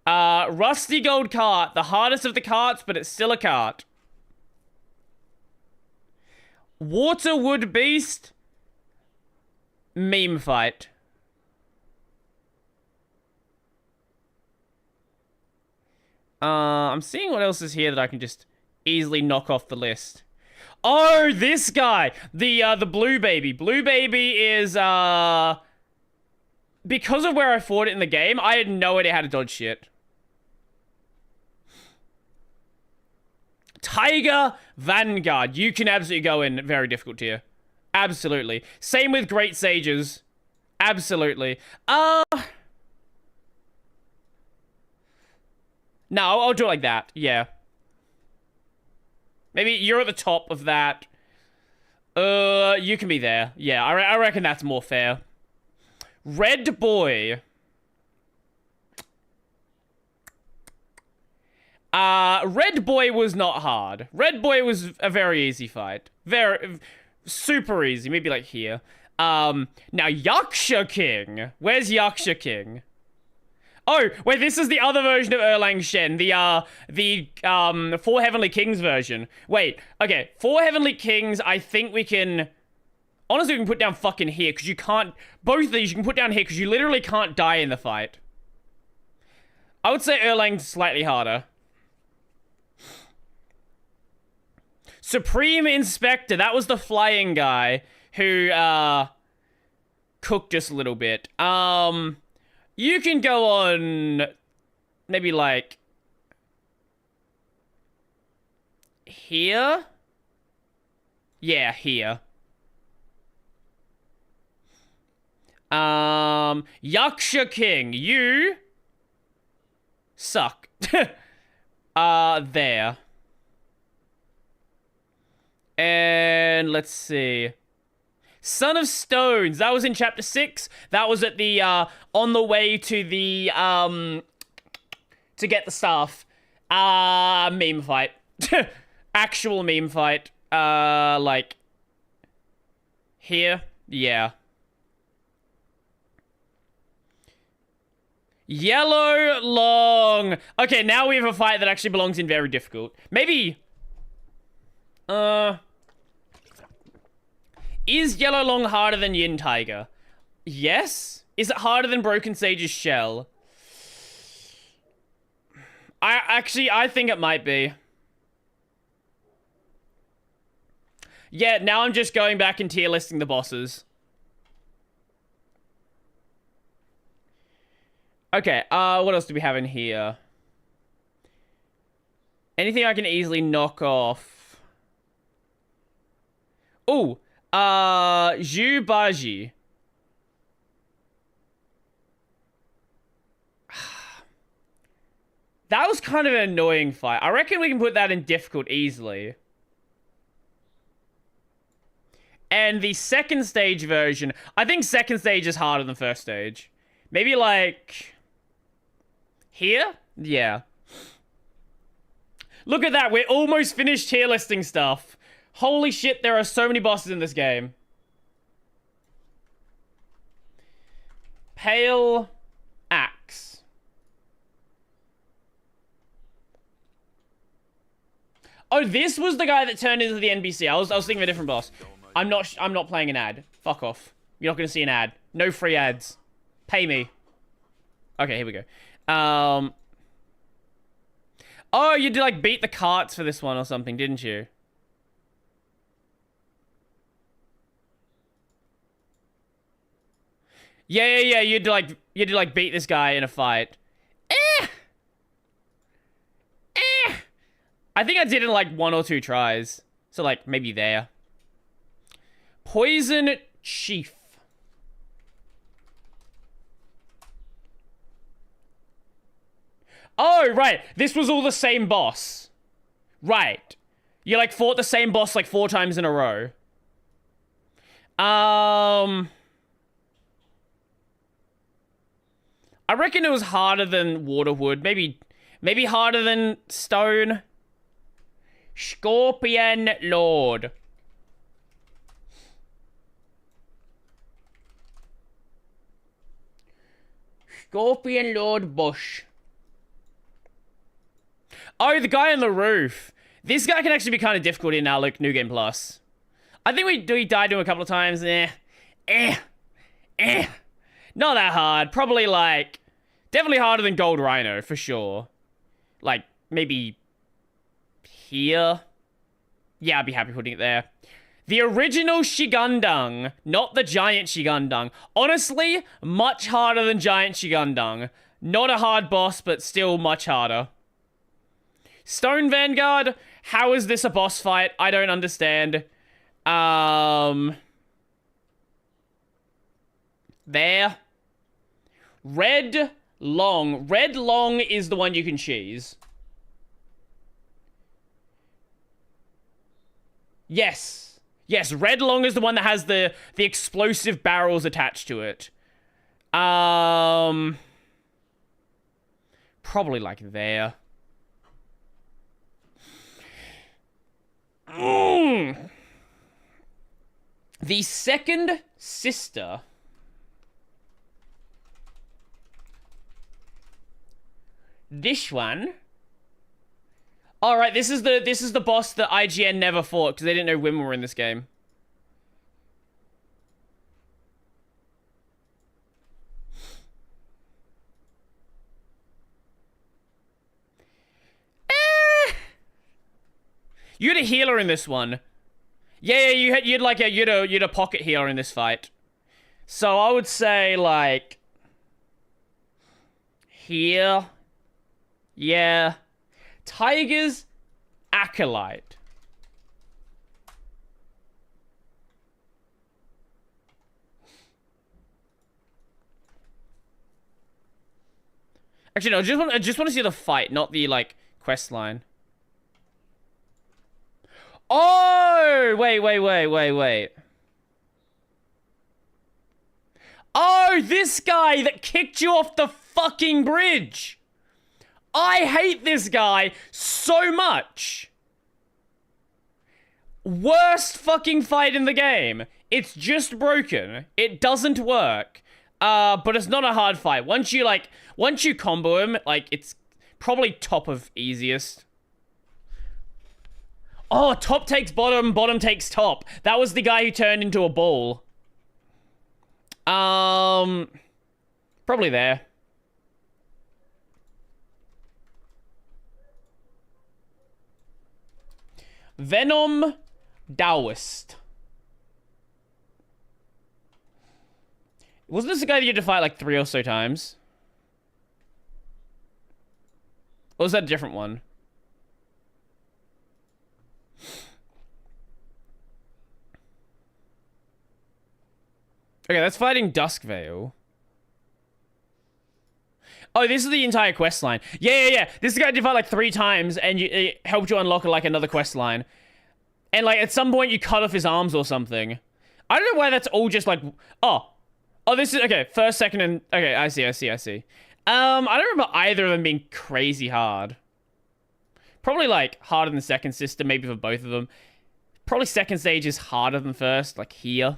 Rusty Gold Cart. The hardest of the carts, but it's still a cart. Waterwood Beast. Meme fight. I'm seeing what else is here that I can just easily knock off the list. Oh, this guy! The Blue Baby. Blue Baby is, because of where I fought it in the game, I had no idea how to dodge shit. Tiger Vanguard. You can absolutely go in very difficult tier. Absolutely. Same with Great Sages. Absolutely. No, I'll do it like that. Yeah. Maybe you're at the top of that. You can be there. Yeah, I reckon that's more fair. Red Boy. Red Boy was not hard. Red Boy was a very easy fight. Super easy. Maybe like here. Now Yaksha King. Where's Yaksha King? Oh, wait, this is the other version of Erlang Shen. The 4 Heavenly Kings version. Wait, okay. 4 Heavenly Kings, I think we can... Honestly, we can put down fucking here, because you can't... Both of these you can put down here, because you literally can't die in the fight. I would say Erlang's slightly harder. Supreme Inspector. That was the flying guy who, cooked us a little bit. You can go on... Maybe, like... Here? Yeah, here. Yaksha King, you... suck. There. And let's see. Son of Stones. That was in chapter 6. That was at the, on the way to the, to get the staff. Meme fight. Actual meme fight. Like, here? Yeah. Yellow Long. Okay, now we have a fight that actually belongs in very difficult. Maybe... Is Yellow Long harder than Yin Tiger? Yes? Is it harder than Broken Sage's Shell? I think it might be. Yeah, now I'm just going back and tier listing the bosses. Okay, what else do we have in here? Anything I can easily knock off? Ooh, Zhu Baji. That was kind of an annoying fight. I reckon we can put that in difficult easily. And the second stage version, I think second stage is harder than first stage. Maybe like... here? Yeah. Look at that, we're almost finished tier listing stuff. Holy shit, there are so many bosses in this game. Pale Axe. Oh, this was the guy that turned into the NPC. I was thinking of a different boss. I'm not playing an ad. Fuck off. You're not gonna see an ad. No free ads. Pay me. Okay, here we go. Oh, you did like beat the carts for this one or something, didn't you? Yeah. You did like beat this guy in a fight. I think I did it in like 1 or 2 tries. So like maybe there. Poison Chief. Oh, right. This was all the same boss. Right. You, like, fought the same boss, like, 4 times in a row. I reckon it was harder than Waterwood. Maybe harder than Stone. Scorpion Lord. Scorpion Lord Bush. Oh, the guy on the roof. This guy can actually be kind of difficult in like New Game Plus. I think we died to him a couple of times. Not that hard. Probably like, definitely harder than Gold Rhino for sure. Like maybe here. Yeah, I'd be happy putting it there. The original Shigundang, not the giant Shigundang. Honestly, much harder than giant Shigundang. Not a hard boss, but still much harder. Stone Vanguard, how is this a boss fight? I don't understand. There. Red Long. Red Long is the one you can cheese. Yes. Yes, Red Long is the one that has the explosive barrels attached to it. Probably like there. The second sister. This one. All right, this is the boss that IGN never fought because they didn't know women were in this game. You had a healer in this one. Yeah, you had a pocket healer in this fight. So I would say like here. Yeah. Tiger's Acolyte. Actually, no, I just want to see the fight, not the like quest line. Oh, wait. Oh, this guy that kicked you off the fucking bridge. I hate this guy so much. Worst fucking fight in the game. It's just broken. It doesn't work. But it's not a hard fight. Once you combo him, like, it's probably top of easiest. Oh, top takes bottom, bottom takes top. That was the guy who turned into a ball. Probably there. Venom Taoist. Wasn't this the guy that you had to fight like 3 or so times? Or was that a different one? Okay, that's fighting Duskvale. Oh, this is the entire quest line. Yeah. This guy did fight like 3 times, and it helped you unlock like another quest line. And like at some point you cut off his arms or something. I don't know why that's all just like oh, this is okay. First, second, and okay. I see. I don't remember either of them being crazy hard. Probably like harder than second sister, maybe for both of them. Probably second stage is harder than first, like here.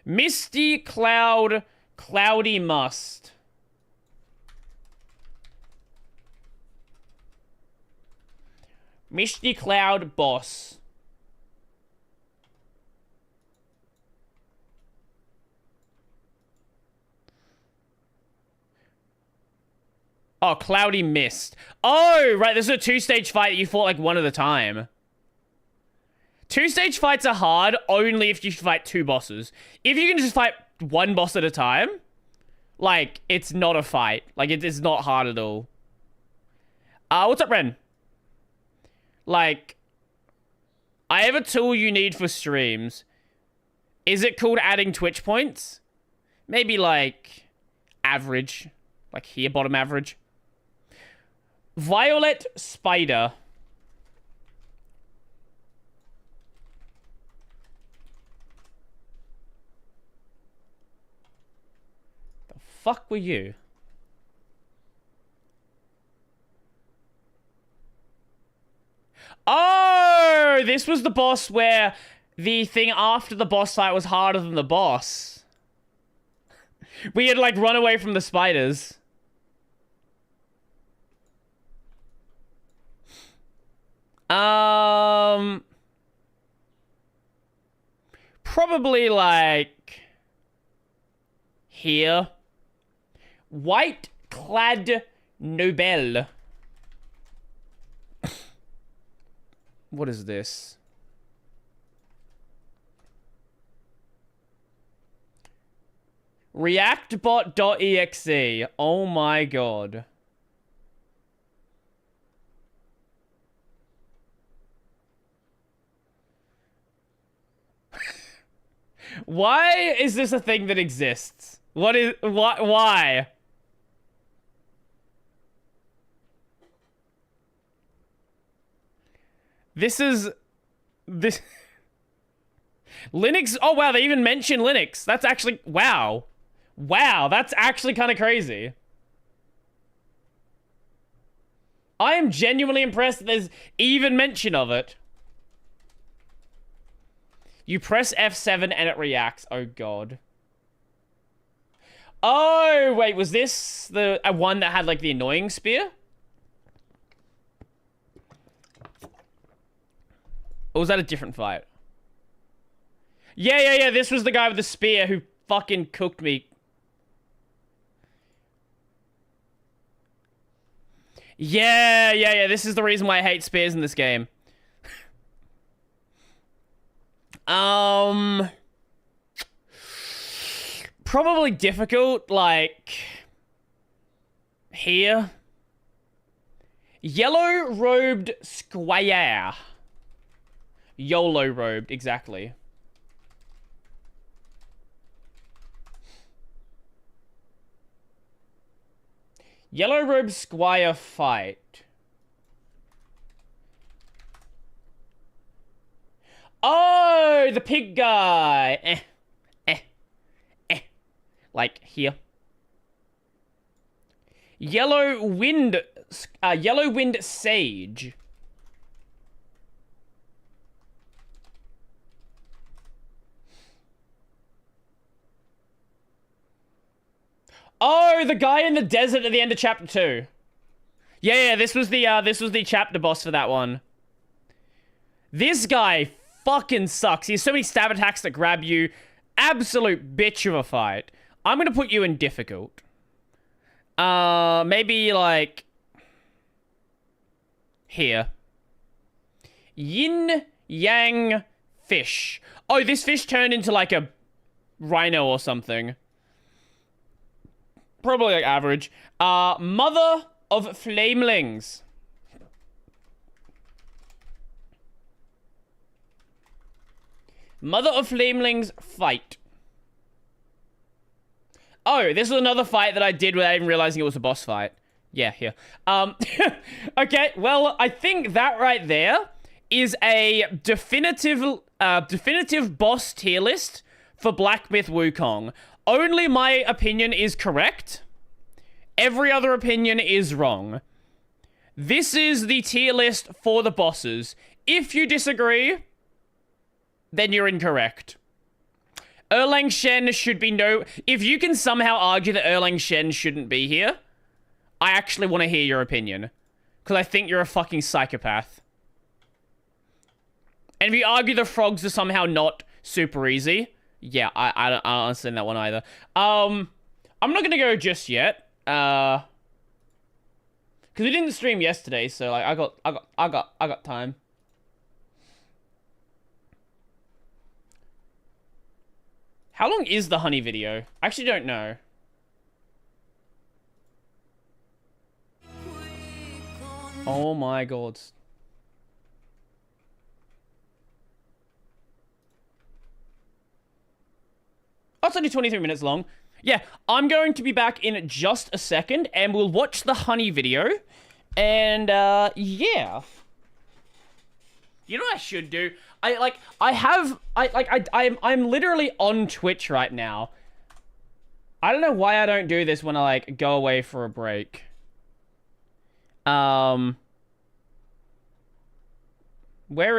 Misty Cloud, Cloudy Must. Misty Cloud boss. Oh, Cloudy Mist. Oh, right, this is a 2-stage fight that you fought like one at a time. 2-stage fights are hard only if you fight 2 bosses. If you can just fight 1 boss at a time, like, it's not a fight. Like, it's not hard at all. What's up, Ren? Like, I have a tool you need for streams. Is it called adding Twitch points? Maybe, like, average. Like, here, bottom average. Violet Spider. fuck were you? Oh, this was the boss where the thing after the boss fight was harder than the boss. We had, like, run away from the spiders. Probably, like, here. White-clad Nobel. What is this? Reactbot.exe. Oh my god. Why is this a thing that exists? Why? This Linux, oh wow, they even mention Linux. That's actually, wow. Wow, that's actually kind of crazy. I am genuinely impressed that there's even mention of it. You press F7 and it reacts. Oh god. Oh, wait, was this the one that had like the annoying spear? Or was that a different fight? Yeah, this was the guy with the spear who fucking cooked me. Yeah, this is the reason why I hate spears in this game. Probably difficult, like, here. Yellow-robed squire. YOLO-robed, exactly. Yellow-robed squire fight. Oh, the pig guy. Like here. Yellow wind sage. Oh, the guy in the desert at the end of chapter 2. Yeah, this was the chapter boss for that one. This guy fucking sucks. He has so many stab attacks that grab you. Absolute bitch of a fight. I'm gonna put you in difficult. Maybe like here. Yin Yang fish. Oh, this fish turned into like a rhino or something. Probably like average. Mother of Flamelings. Mother of Flamelings fight. Oh, this was another fight that I did without even realizing it was a boss fight. Yeah, here. Okay, well, I think that right there is a definitive boss tier list for Black Myth Wukong. Only my opinion is correct. Every other opinion is wrong. This is the tier list for the bosses. If you disagree, then you're incorrect. Erlang Shen should be no... If you can somehow argue that Erlang Shen shouldn't be here, I actually want to hear your opinion. Because I think you're a fucking psychopath. And if you argue the frogs are somehow not super easy, yeah, I don't understand that one either. I'm not gonna go just yet. Because we didn't stream yesterday, so like I got time. How long is the honey video? I actually don't know. Oh my god. Oh, it's only 23 minutes long. Yeah, I'm going to be back in just a second, and we'll watch the honey video. And, yeah. You know what I should do? I'm literally on Twitch right now. I don't know why I don't do this when I like go away for a break. Where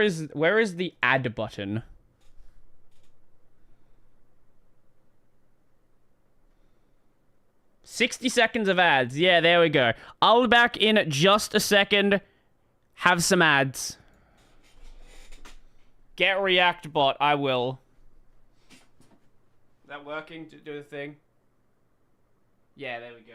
is the add button? $60 seconds of ads. Yeah, there we go. I'll be back in just a second. Have some ads. Get React bot. I will. Is that working to do the thing? Yeah, there we go.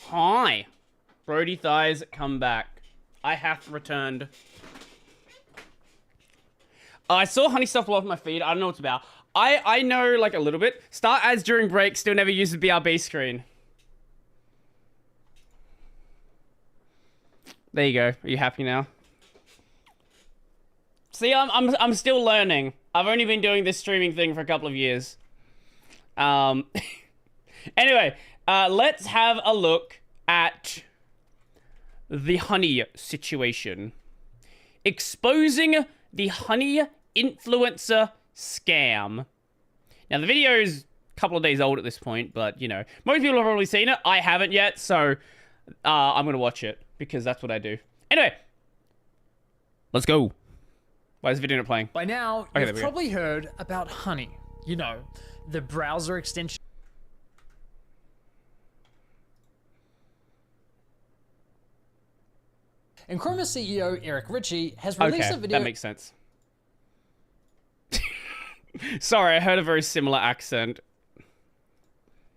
Hi. Brody Thighs, come back. I have returned. I saw honey stuff blow off my feed. I don't know what it's about. I know, like, a little bit. Start ads during break. Still never use the BRB screen. There you go. Are you happy now? See, I'm still learning. I've only been doing this streaming thing for a couple of years. Anyway, let's have a look at the honey situation. Exposing the honey influencer scam. Now, the video is a couple of days old at this point, but, you know, most people have probably seen it. I haven't yet, so I'm going to watch it because that's what I do. Anyway, let's go. Why is the video not playing? By now, Okay, you've probably heard about Honey. You know, the browser extension. And Chroma CEO Eric Ritchie has released a video. That makes sense. Sorry, I heard a very similar accent.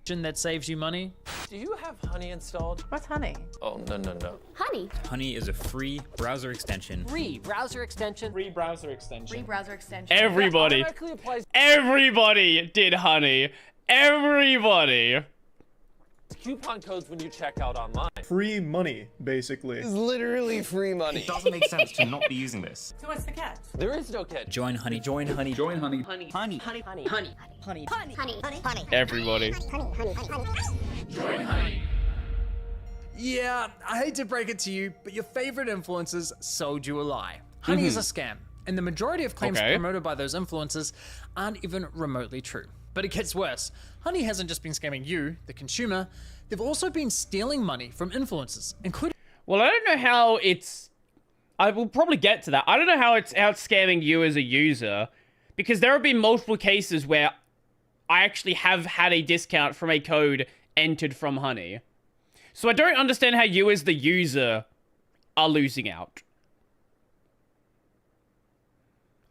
That saves you money. Do you have Honey installed? What's Honey? Oh, no. Honey. Honey is a free browser extension. Free browser extension. Free browser extension. Free browser extension. Everybody. Everybody did Honey. Everybody. Coupon codes when you check out online. Free money, basically. It's literally free money. It doesn't make sense to not be using this. So what's the catch? There is no catch. Join Honey. Join Honey. Join Honey. Honey. Honey. Honey. Honey. Honey. Honey. Honey. Honey. Honey. Honey. Everybody. Join Honey. Yeah, I hate to break it to you, but your favorite influencers sold you a lie. Honey is a scam, and the majority of claims promoted by those influencers aren't even remotely true. But it gets worse. Honey hasn't just been scamming you, the consumer, they've also been stealing money from influencers, including... Well, I don't know how it's... I will probably get to that. I don't know how it's scamming you as a user, because there have been multiple cases where I actually have had a discount from a code entered from Honey. So I don't understand how you as the user are losing out.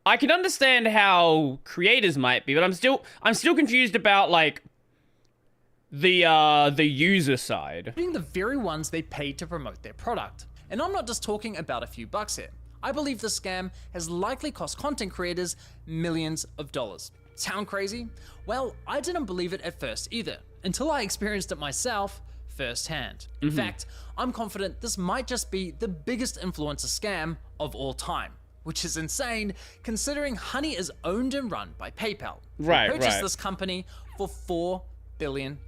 I can understand how creators might be, but I'm still confused about like the user side. Including the very ones they paid to promote their product. And I'm not just talking about a few bucks here. I believe this scam has likely cost content creators millions of dollars. Sound crazy? Well, I didn't believe it at first either, until I experienced it myself firsthand. In fact, I'm confident this might just be the biggest influencer scam of all time, which is insane considering Honey is owned and run by PayPal. Right, Who purchased right. this company for $4 billion.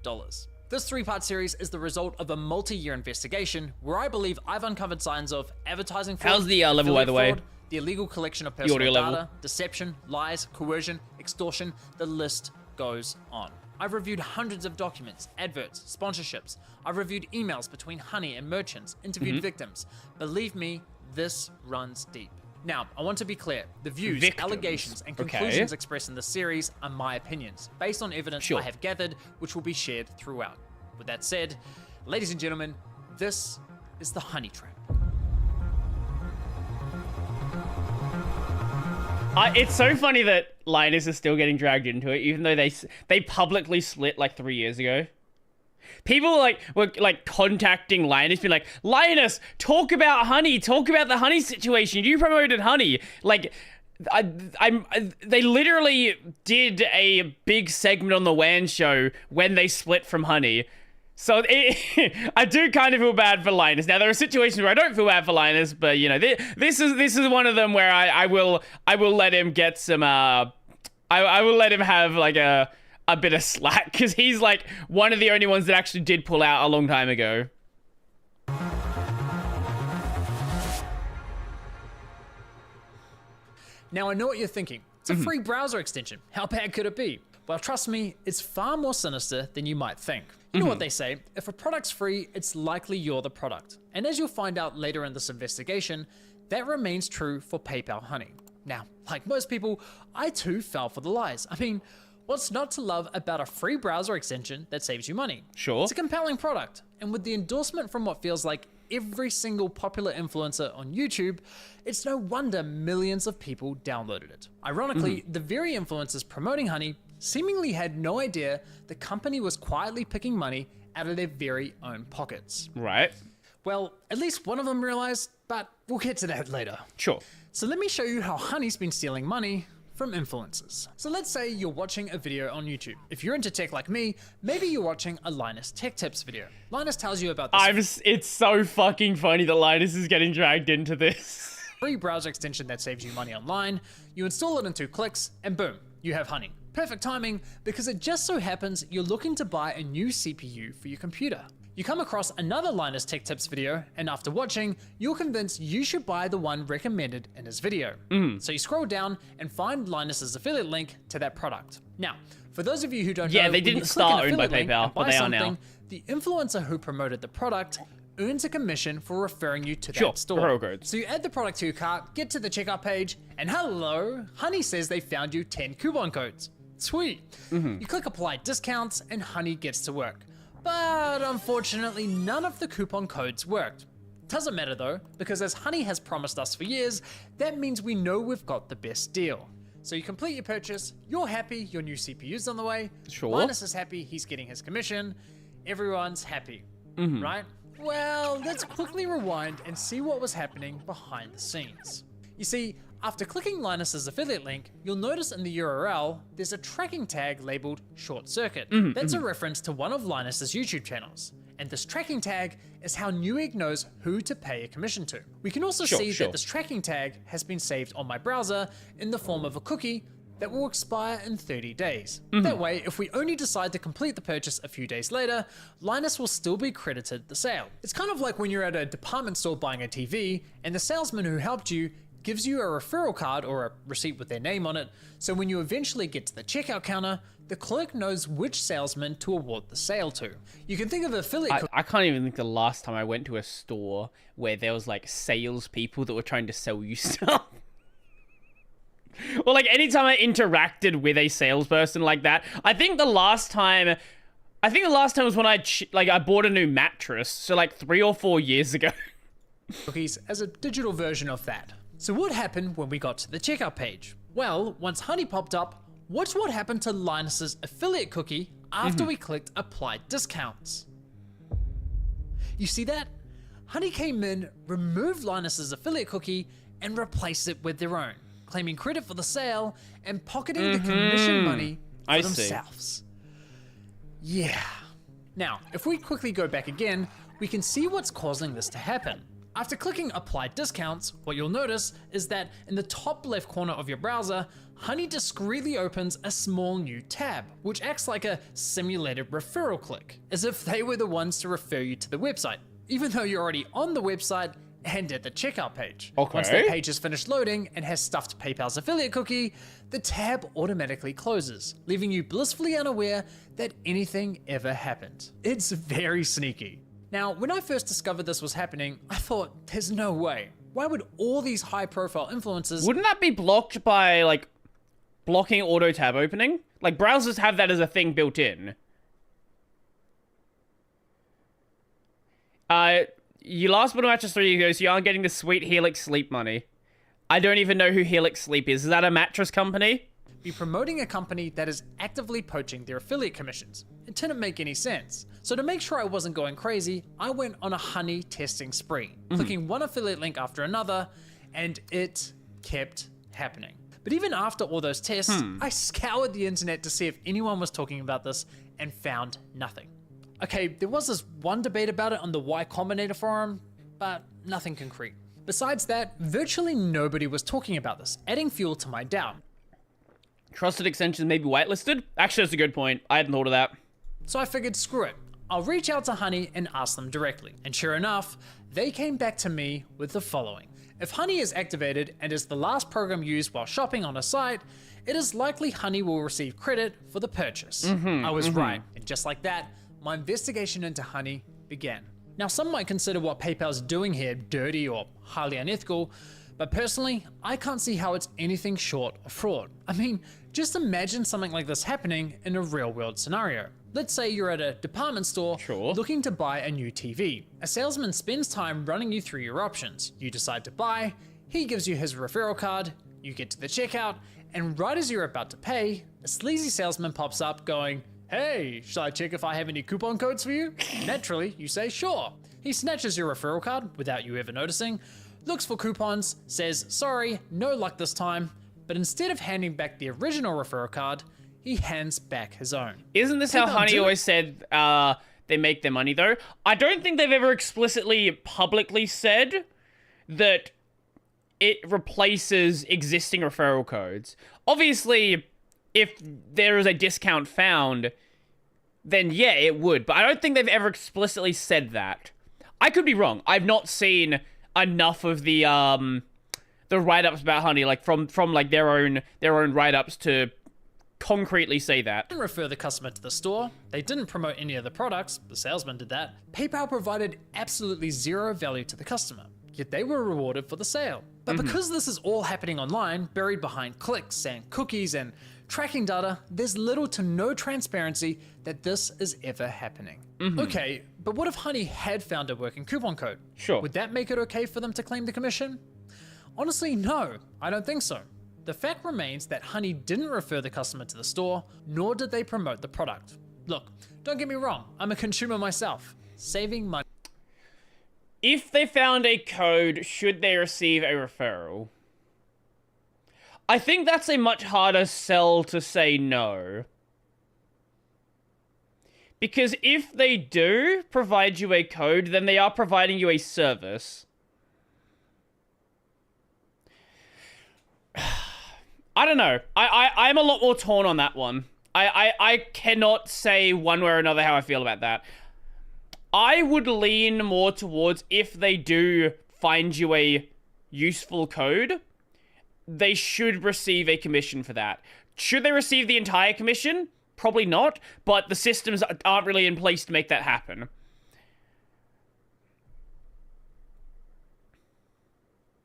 This 3-part series is the result of a multi-year investigation where I believe I've uncovered signs of advertising fraud, How's the level, by the way? fraud, the illegal collection of personal audio data, level. deception, lies, coercion, extortion, the list goes on. I've reviewed hundreds of documents, adverts, sponsorships. I've reviewed emails between Honey and merchants, interviewed victims. Believe me, this runs deep. Now, I want to be clear. The views, allegations, and conclusions expressed in this series are my opinions, based on evidence I have gathered, which will be shared throughout. With that said, ladies and gentlemen, this is the Honey Trap. It's so funny that Linus is still getting dragged into it, even though they publicly split like 3 years ago. People were contacting Linus, being like, Linus, talk about Honey, talk about the Honey situation. You promoted Honey. Like, they literally did a big segment on the WAN show when they split from Honey. So I do kind of feel bad for Linus. Now there are situations where I don't feel bad for Linus, but you know, this is one of them where I will let him get some I will let him have like a bit of slack, because he's like one of the only ones that actually did pull out a long time ago. Now I know what you're thinking. It's a free browser extension. How bad could it be? Well, trust me, it's far more sinister than you might think. You know what they say, if a product's free, it's likely you're the product. And as you'll find out later in this investigation, that remains true for PayPal Honey. Now, like most people, I too fell for the lies. I mean, what's not to love about a free browser extension that saves you money? Sure. It's a compelling product, and with the endorsement from what feels like every single popular influencer on YouTube, it's no wonder millions of people downloaded it. Ironically, the very influencers promoting Honey seemingly had no idea the company was quietly picking money out of their very own pockets. Right. Well, at least one of them realized, but we'll get to that later. Sure. So let me show you how Honey's been stealing money from influencers. So let's say you're watching a video on YouTube. If you're into tech like me, maybe you're watching a Linus Tech Tips video. Linus tells you about this. It's so fucking funny that Linus is getting dragged into this. Free browser extension that saves you money online. You install it in 2 clicks, and boom, you have Honey. Perfect timing, because it just so happens you're looking to buy a new CPU for your computer. You come across another Linus Tech Tips video, and after watching, you're convinced you should buy the one recommended in his video. So you scroll down and find Linus's affiliate link to that product. Now, for those of you who don't know, they when didn't you click start an owned by affiliate link PayPal, and but buy they are now. something, the influencer who promoted the product earns a commission for referring you to Sure, that store. referral codes. So you add the product to your cart, get to the checkout page, and hello, Honey says they found you 10 coupon codes. Sweet. You click apply discounts and Honey gets to work. But unfortunately, none of the coupon codes worked. Doesn't matter though, because as Honey has promised us for years, that means we know we've got the best deal. So you complete your purchase, you're happy, your new CPU's on the way, Sure. Linus is happy, he's getting his commission, everyone's happy, right? Well, let's quickly rewind and see what was happening behind the scenes. You see, after clicking Linus's affiliate link, you'll notice in the URL, there's a tracking tag labeled short circuit. That's a reference to one of Linus's YouTube channels. And this tracking tag is how Newegg knows who to pay a commission to. We can also see that this tracking tag has been saved on my browser in the form of a cookie that will expire in 30 days. That way, if we only decide to complete the purchase a few days later, Linus will still be credited the sale. It's kind of like when you're at a department store buying a TV and the salesman who helped you gives you a referral card or a receipt with their name on it, so when you eventually get to the checkout counter, the clerk knows which salesman to award the sale to. You can think of affiliate... I can't even think the last time I went to a store where there was like salespeople that were trying to sell you stuff. Or like anytime I interacted with a salesperson like that, I think the last time was when I bought a new mattress, so like 3 or 4 years ago. Cookies as a digital version of that. So what happened when we got to the checkout page? Well, once Honey popped up, watch what happened to Linus's affiliate cookie after we clicked apply discounts. You see that? Honey came in, removed Linus's affiliate cookie, and replaced it with their own, claiming credit for the sale and pocketing the commission money for themselves. Yeah. Now, if we quickly go back again, we can see what's causing this to happen. After clicking apply discounts, what you'll notice is that in the top left corner of your browser, Honey discreetly opens a small new tab, which acts like a simulated referral click, as if they were the ones to refer you to the website, even though you're already on the website and at the checkout page. Okay. Once that page is finished loading and has stuffed PayPal's affiliate cookie, the tab automatically closes, leaving you blissfully unaware that anything ever happened. It's very sneaky. Now, when I first discovered this was happening, I thought, there's no way. Why would all these high-profile influencers... Wouldn't that be blocked by, like, blocking auto tab opening? Like, browsers have that as a thing built in. You last bought a mattress 3 years ago, so you aren't getting the sweet Helix Sleep money. I don't even know who Helix Sleep is. Is that a mattress company? Be promoting a company that is actively poaching their affiliate commissions. It didn't make any sense. So to make sure I wasn't going crazy, I went on a Honey testing spree, clicking one affiliate link after another, and it kept happening. But even after all those tests, I scoured the internet to see if anyone was talking about this and found nothing. Okay, there was this one debate about it on the Y Combinator forum, but nothing concrete. Besides that, virtually nobody was talking about this, adding fuel to my doubt. Trusted extensions may be whitelisted? Actually, that's a good point. I hadn't thought of that. So I figured, screw it. I'll reach out to Honey and ask them directly. And sure enough, they came back to me with the following. If Honey is activated and is the last program used while shopping on a site, it is likely Honey will receive credit for the purchase. I was right. And just like that, my investigation into Honey began. Now, some might consider what PayPal's doing here dirty or highly unethical, but personally, I can't see how it's anything short of fraud. I mean, just imagine something like this happening in a real-world scenario. Let's say you're at a department store looking to buy a new TV. A salesman spends time running you through your options. You decide to buy, he gives you his referral card, you get to the checkout, and right as you're about to pay, a sleazy salesman pops up going, "Hey, shall I check if I have any coupon codes for you?" Naturally, you say sure. He snatches your referral card without you ever noticing, looks for coupons, says, "Sorry, no luck this time," but instead of handing back the original referral card, he hands back his own. Isn't this how Honey always said they make their money, though? I don't think they've ever explicitly publicly said that it replaces existing referral codes. Obviously, if there is a discount found, then yeah, it would. But I don't think they've ever explicitly said that. I could be wrong. I've not seen enough of the write-ups about Honey, like from like their own write-ups to concretely say that. They didn't refer the customer to the store. They didn't promote any of the products. The salesman did that. PayPal provided absolutely zero value to the customer, yet they were rewarded for the sale. But because this is all happening online, buried behind clicks and cookies and tracking data, there's little to no transparency that this is ever happening. Okay, but what if Honey had found a working coupon code? Sure. Would that make it okay for them to claim the commission? Honestly, no, I don't think so. The fact remains that Honey didn't refer the customer to the store, nor did they promote the product. Look, don't get me wrong, I'm a consumer myself. Saving money. If they found a code, should they receive a referral? I think that's a much harder sell to say no. Because if they do provide you a code, then they are providing you a service. I don't know. I'm a lot more torn on that one. I cannot say one way or another how I feel about that. I would lean more towards if they do find you a useful code, they should receive a commission for that. Should they receive the entire commission? Probably not, but the systems aren't really in place to make that happen.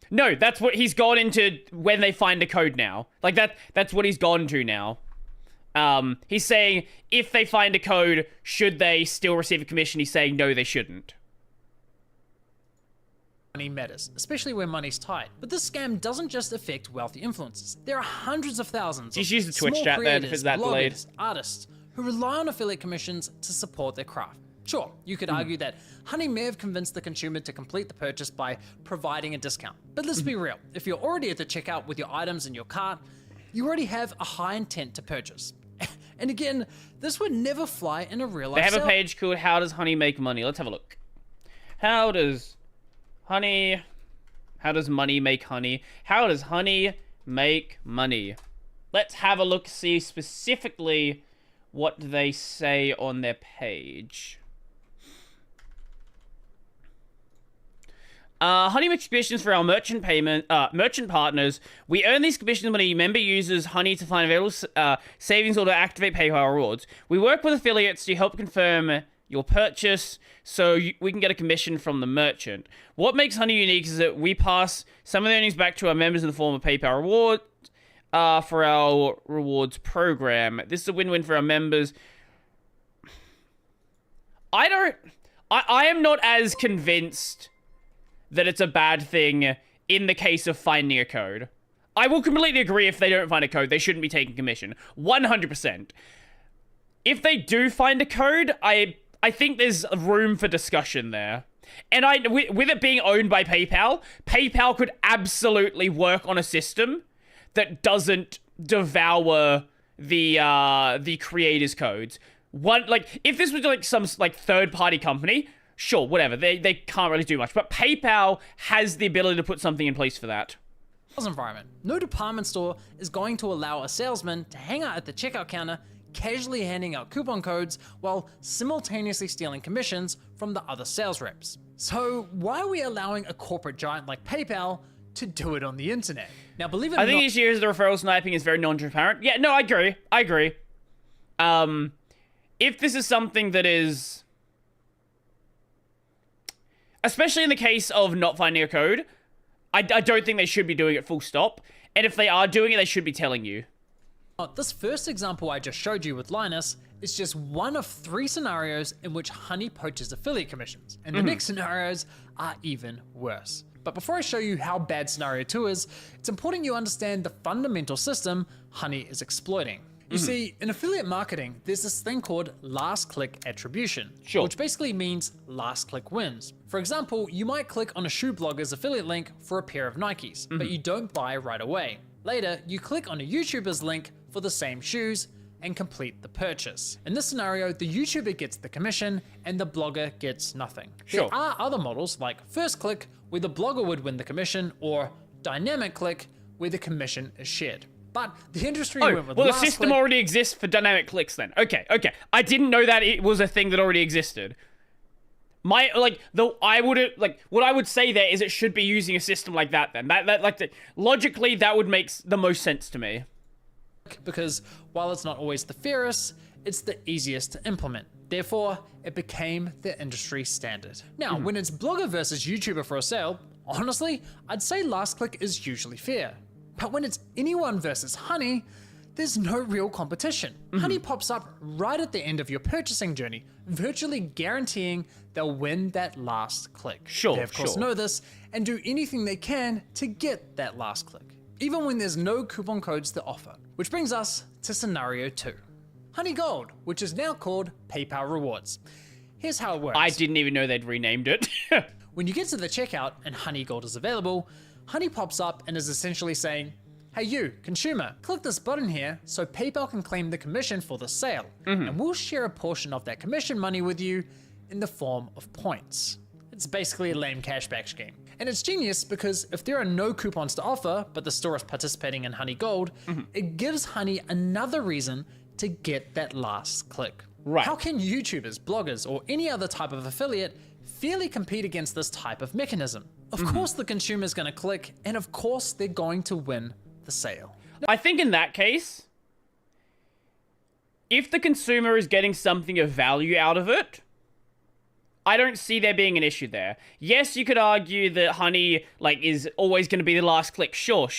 No, that's what he's gone into when they find a code now. Like, that's what he's gone to now. He's saying, if they find a code, should they still receive a commission? He's saying, no, they shouldn't. Money matters, especially when money's tight. But this scam doesn't just affect wealthy influencers. There are hundreds of thousands Just of use the Twitch small chat then, creators, if it's that delayed. bloggers, artists who rely on affiliate commissions to support their craft. Sure, you could argue that Honey may have convinced the consumer to complete the purchase by providing a discount. But let's be real, if you're already at the checkout with your items in your cart, you already have a high intent to purchase. And again, this would never fly in a real life They have sale. a page called How Does Honey Make Money? Let's have a look. How does money make honey? How does honey make money? Let's have a look, see specifically what they say on their page. Honey makes commissions for our merchant partners. We earn these commissions when a member uses Honey to find available savings or to activate PayPal rewards. We work with affiliates to help confirm your purchase so we can get a commission from the merchant. What makes Honey unique is that we pass some of the earnings back to our members in the form of PayPal rewards for our rewards program. This is a win-win for our members. I am not as convinced that it's a bad thing in the case of finding a code. I will completely agree if they don't find a code, they shouldn't be taking commission. 100%. If they do find a code, I think there's room for discussion there. And with it being owned by PayPal, PayPal could absolutely work on a system that doesn't devour the creators' codes. If this was like some third-party company, sure, whatever. They can't really do much. But PayPal has the ability to put something in place for that. Environment. No department store is going to allow a salesman to hang out at the checkout counter, casually handing out coupon codes while simultaneously stealing commissions from the other sales reps. So why are we allowing a corporate giant like PayPal to do it on the internet? Now, believe it or not, I think issue is the referral sniping is very non-transparent. Yeah, no, I agree. If this is something that is, especially in the case of not finding a code, I don't think they should be doing it full stop. And if they are doing it, they should be telling you. This first example I just showed you with Linus is just one of 3 scenarios in which Honey poaches affiliate commissions. And the next scenarios are even worse. But before I show you how bad scenario 2 is, it's important you understand the fundamental system Honey is exploiting. You see, in affiliate marketing, there's this thing called last click attribution, which basically means last click wins. For example, you might click on a shoe blogger's affiliate link for a pair of Nikes, but you don't buy right away. Later, you click on a YouTuber's link for the same shoes and complete the purchase. In this scenario, the YouTuber gets the commission and the blogger gets nothing. There are other models like first click, where the blogger would win the commission, or dynamic click, where the commission is shared. But the industry went with the system already exists for dynamic clicks then. Okay. I didn't know that it was a thing that already existed. What I would say there is it should be using a system like that then. Logically, that would make the most sense to me. Because while it's not always the fairest, it's the easiest to implement. Therefore, it became the industry standard. Now, when it's blogger versus YouTuber for a sale, honestly, I'd say last click is usually fair. But when it's anyone versus Honey, there's no real competition. Honey pops up right at the end of your purchasing journey, virtually guaranteeing they'll win that last click. They of course know this and do anything they can to get that last click, even when there's no coupon codes to offer. Which brings us to scenario 2. Honey Gold, which is now called PayPal Rewards. Here's how it works. I didn't even know they'd renamed it. When you get to the checkout and Honey Gold is available, Honey pops up and is essentially saying, hey you, consumer, click this button here so PayPal can claim the commission for the sale, and we'll share a portion of that commission money with you in the form of points. It's basically a lame cashback scheme. And it's genius because if there are no coupons to offer, but the store is participating in Honey Gold, it gives Honey another reason to get that last click. How can YouTubers, bloggers, or any other type of affiliate fairly compete against this type of mechanism? Of course the consumer's gonna click, and of course they're going to win the sale. I think in that case, if the consumer is getting something of value out of it, I don't see there being an issue there. Yes, you could argue that honey, like, is always going to be the last click. Sure.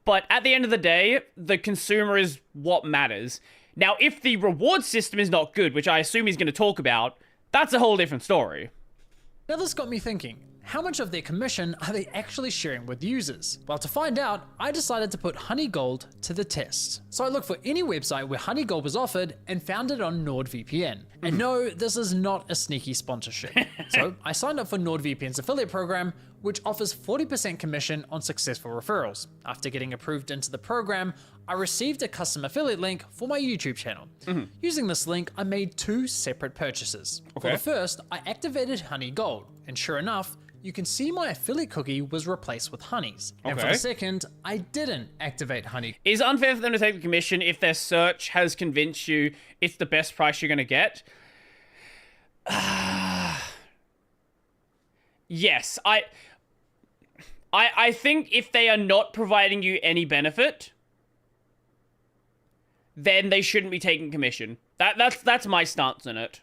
But at the end of the day, the consumer is what matters. Now, if the reward system is not good, which I assume he's going to talk about, that's a whole different story. Now this got me thinking, how much of their commission are they actually sharing with users? Well, to find out, I decided to put Honey Gold to the test. So I looked for any website where Honey Gold was offered and found it on NordVPN. And no, this is not a sneaky sponsorship. So I signed up for NordVPN's affiliate program, which offers 40% commission on successful referrals. After getting approved into the program, I received a custom affiliate link for my YouTube channel. Using this link, I made 2 separate purchases. For the first, I activated Honey Gold, and sure enough, you can see my affiliate cookie was replaced with Honey's. And for the second, I didn't activate Honey. Is it unfair for them to take the commission if their search has convinced you it's the best price you're going to get? Yes, I think if they are not providing you any benefit, then they shouldn't be taking commission. That's my stance on it.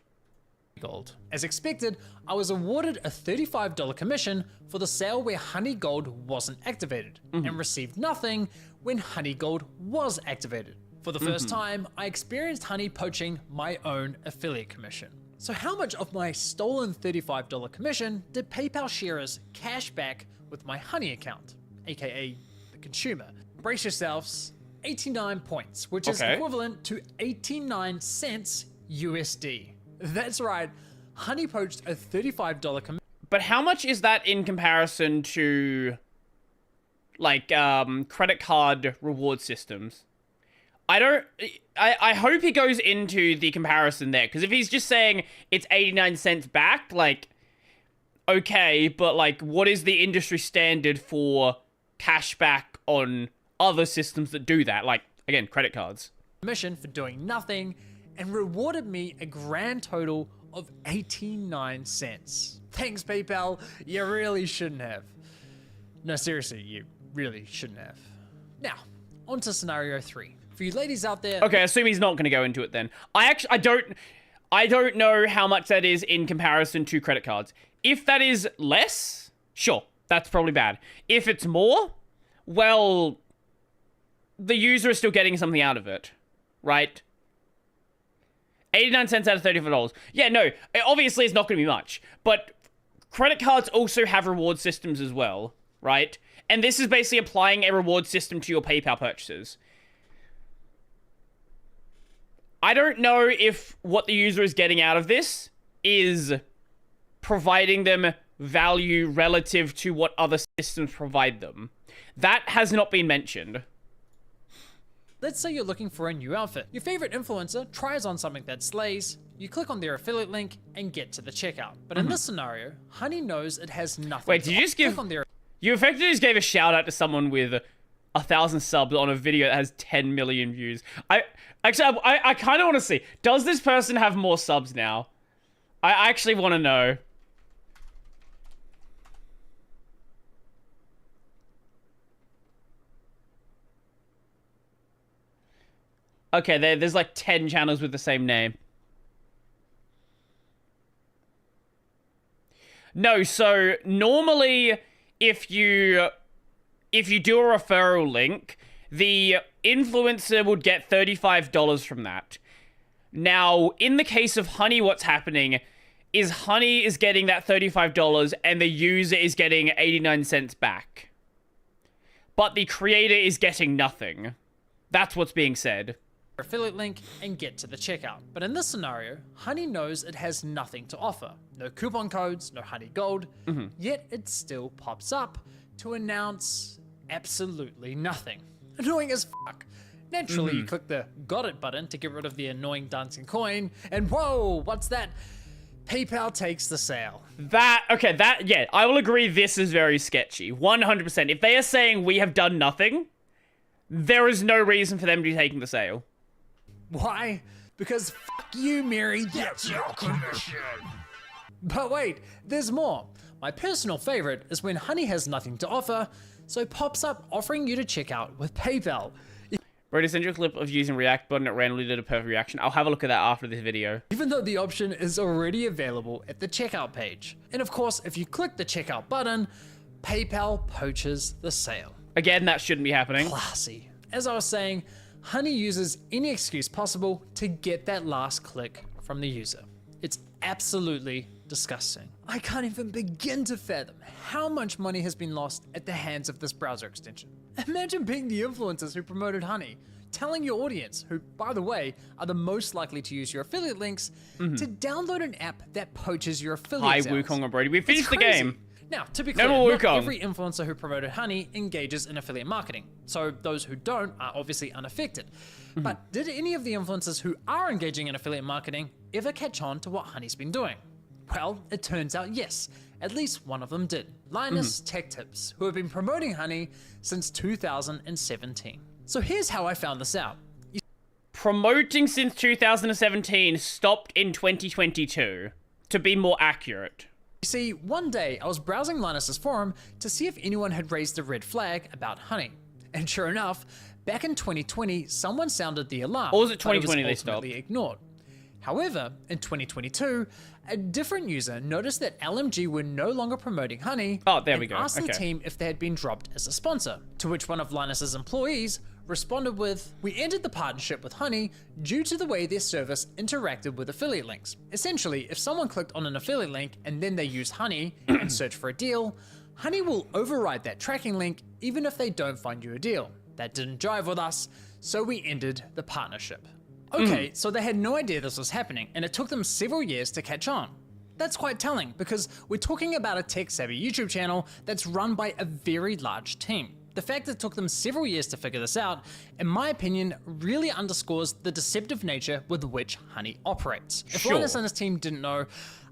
Gold. As expected, I was awarded a $35 commission for the sale where Honey Gold wasn't activated, and received nothing when Honey Gold was activated. For the first time, I experienced Honey poaching my own affiliate commission. So how much of my stolen $35 commission did PayPal share as cash back with my Honey account, aka the consumer? Brace yourselves, 89 points, which is equivalent to 89 cents USD. That's right, Honey poached a $35 commission. But how much is that in comparison to, like, credit card reward systems? I hope he goes into the comparison there, because if he's just saying it's 89 cents back, like, okay, but, like, what is the industry standard for cash back on other systems that do that? Like, again, credit cards. Commission for doing nothing, and rewarded me a grand total of 89 cents. Thanks, PayPal. You really shouldn't have. No, seriously, you really shouldn't have. Now, on to scenario 3. For you ladies out there... Okay, I assume he's not going to go into it then. I don't know how much that is in comparison to credit cards. If that is less, sure, that's probably bad. If it's more, well, the user is still getting something out of it, right? 89 cents out of $35. Yeah, no, obviously it's not going to be much, but credit cards also have reward systems as well, right? And this is basically applying a reward system to your PayPal purchases. I don't know if what the user is getting out of this is providing them value relative to what other systems provide them. That has not been mentioned. Let's say you're looking for a new outfit. Your favorite influencer tries on something that slays, you click on their affiliate link and get to the checkout. But in this scenario, Honey knows it has nothing. Wait, did you just give... You effectively just gave a shout out to someone with 1,000 subs on a video that has 10 million views. I kind of want to see, does this person have more subs now? I actually want to know. Okay, there's like 10 channels with the same name. No, so normally if you do a referral link, the influencer would get $35 from that. Now, in the case of Honey, what's happening is Honey is getting that $35 and the user is getting 89 cents back. But the creator is getting nothing. That's what's being said. Affiliate link and get to the checkout. But in this scenario, Honey knows it has nothing to offer. No coupon codes, no Honey Gold, yet it still pops up to announce absolutely nothing. Annoying as fuck. Naturally, you click the got it button to get rid of the annoying dancing coin, and whoa, what's that? PayPal takes the sale. Yeah, I will agree this is very sketchy. 100%. If they are saying we have done nothing, there is no reason for them to be taking the sale. Why? Because fuck you, Mary, that's your commission. But wait, there's more. My My personal favorite is when Honey has nothing to offer, so pops up offering you to check out with PayPal. Brody, send you a clip of using React button. It randomly did a perfect reaction. I'll have a look at that after this video. Even though the option is already available at the checkout page. And of course, if you click the checkout button, PayPal poaches the sale. Again, that shouldn't be happening. Classy. As I was saying, Honey uses any excuse possible to get that last click from the user. It's absolutely disgusting. I can't even begin to fathom how much money has been lost at the hands of this browser extension. Imagine being the influencers who promoted Honey, telling your audience, who, by the way, are the most likely to use your affiliate links, to download an app that poaches your affiliate Hi, sales. Wukong and Brody. We finished the Crazy. game. Now, to be No clear, more not Wukong. every influencer who promoted Honey engages in affiliate marketing, so those who don't are obviously unaffected. But did any of the influencers who are engaging in affiliate marketing ever catch on to what Honey's been doing? Well, it turns out yes, at least one of them did. Linus Tech Tips, who have been promoting Honey since 2017. So here's how I found this out. Promoting since 2017, stopped in 2022, to be more accurate. You see, one day I was browsing Linus's forum to see if anyone had raised a red flag about Honey. And sure enough, back in 2020, someone sounded the alarm. Or was it but 2020 they was stopped? ultimately ignored. However, in 2022, a different user noticed that LMG were no longer promoting Honey. Oh, there and we go. asked the Okay. team if they had been dropped as a sponsor, to which one of Linus's employees responded with, "We ended the partnership with Honey due to the way their service interacted with affiliate links. Essentially, if someone clicked on an affiliate link and then they used Honey and searched for a deal, Honey will override that tracking link even if they don't find you a deal. That didn't jive with us, so we ended the partnership." Okay, so they had no idea this was happening, and it took them several years to catch on. That's quite telling, because we're talking about a tech-savvy YouTube channel that's run by a very large team. The fact that it took them several years to figure this out, in my opinion, really underscores the deceptive nature with which Honey operates. If Sure. Linus and his team didn't know,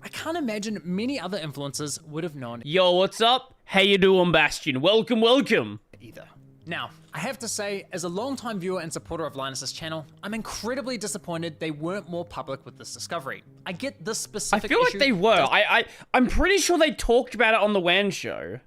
I can't imagine many other influencers would have known Yo, what's up? How you doing, Bastion? Welcome, welcome. either. Now, I have to say, as a longtime viewer and supporter of Linus's channel, I'm incredibly disappointed they weren't more public with this discovery. I get this I specific feel like issue they were. does- I'm pretty sure they talked about it on the WAN show.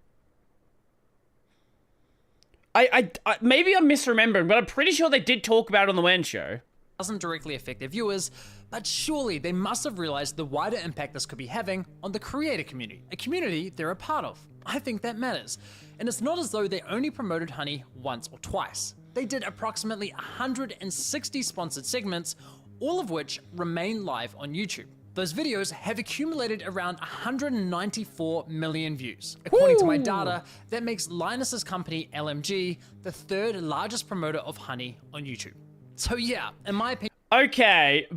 Maybe I'm misremembering, but I'm pretty sure they did talk about it on the WAN show. doesn't directly affect their viewers, but surely they must have realized the wider impact this could be having on the creator community, a community they're a part of. I think that matters. And it's not as though they only promoted Honey once or twice. They did approximately 160 sponsored segments, all of which remain live on YouTube. Those videos have accumulated around 194 million views. According to my data, that makes Linus's company, LMG, the third largest promoter of Honey on YouTube. So yeah, in my opinion... Okay.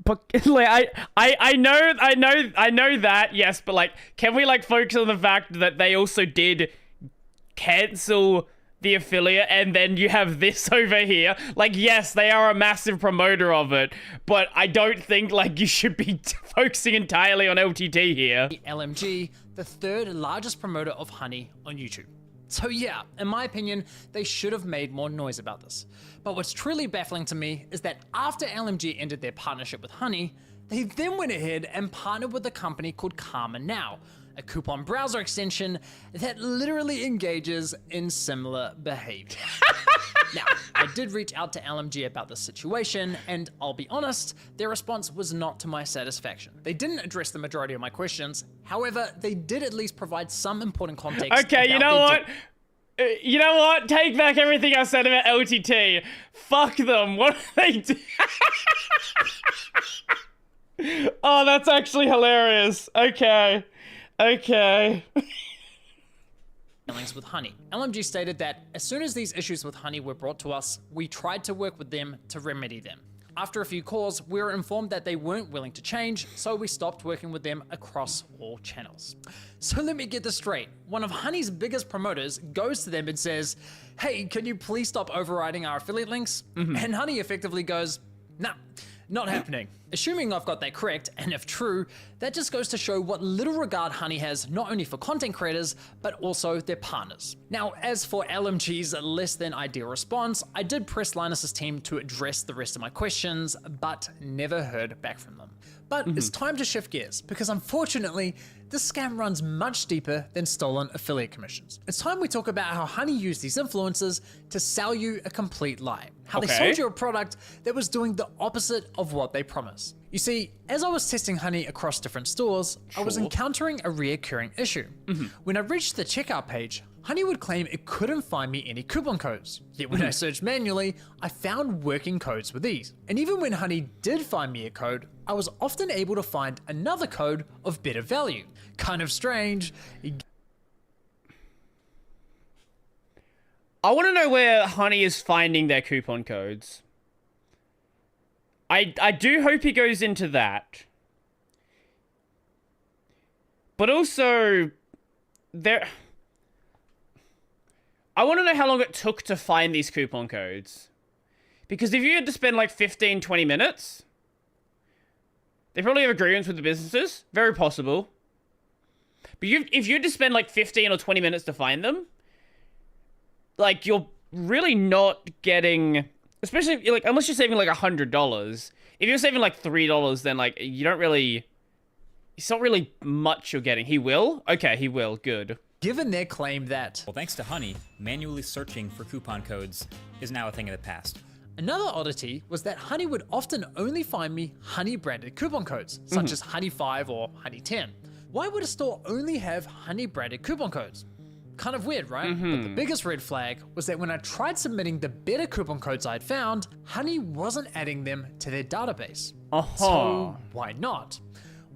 But like, I know that, yes, but like, can we like focus on the fact that they also did cancel the affiliate, and then you have this over here? Like, yes, they are a massive promoter of it, but I don't think like you should be focusing entirely on LTT here. LMG, the third largest promoter of Honey on YouTube. So yeah, in my opinion, they should have made more noise about this. But what's truly baffling to me is that after LMG ended their partnership with Honey, they then went ahead and partnered with a company called Karma Now, a coupon browser extension that literally engages in similar behavior. Now, I did reach out to LMG about this situation, and I'll be honest, their response was not to my satisfaction. They didn't address the majority of my questions. However, they did at least provide some important context. Okay, you know what? You know what? Take back everything I said about LTT. Fuck them. What do they do? Oh, that's actually hilarious. Okay. Okay. With Honey. LMG stated that as soon as these issues with Honey were brought to us, we tried to work with them to remedy them. After a few calls, we were informed that they weren't willing to change, so we stopped working with them across all channels. So let me get this straight. One of Honey's biggest promoters goes to them and says, "Hey, can you please stop overriding our affiliate links?" And Honey effectively goes, "Nah, not happening. Assuming I've got that correct, and if true, that just goes to show what little regard Honey has not only for content creators, but also their partners. Now, as for LMG's less than ideal response, I did press Linus's team to address the rest of my questions, but never heard back from them. But it's time to shift gears, because unfortunately, this scam runs much deeper than stolen affiliate commissions. It's time we talk about how Honey used these influencers to sell you a complete lie. How they sold you a product that was doing the opposite of what they promised. You see, as I was testing Honey across different stores, I was encountering a reoccurring issue. When I reached the checkout page, Honey would claim it couldn't find me any coupon codes. Yet when I searched manually, I found working codes with these. And even when Honey did find me a code, I was often able to find another code of better value. Kind of strange. I want to know where Honey is finding their coupon codes. I do hope he goes into that. But also, I want to know how long it took to find these coupon codes. Because if you had to spend like 15, 20 minutes, they probably have agreements with the businesses. Very possible. But if you had to spend like 15 or 20 minutes to find them, like, you're really not getting, especially if, like, unless you're saving like $100. If you're saving like $3, then like you don't really, it's not really much you're getting. He will? Okay, he will. Good. Given their claim that, well, thanks to Honey, manually searching for coupon codes is now a thing of the past. Another oddity was that Honey would often only find me Honey branded coupon codes, such as Honey 5 or Honey 10. Why would a store only have Honey branded coupon codes? Kind of weird, right? But the biggest red flag was that when I tried submitting the better coupon codes I'd found, Honey wasn't adding them to their database. So why not?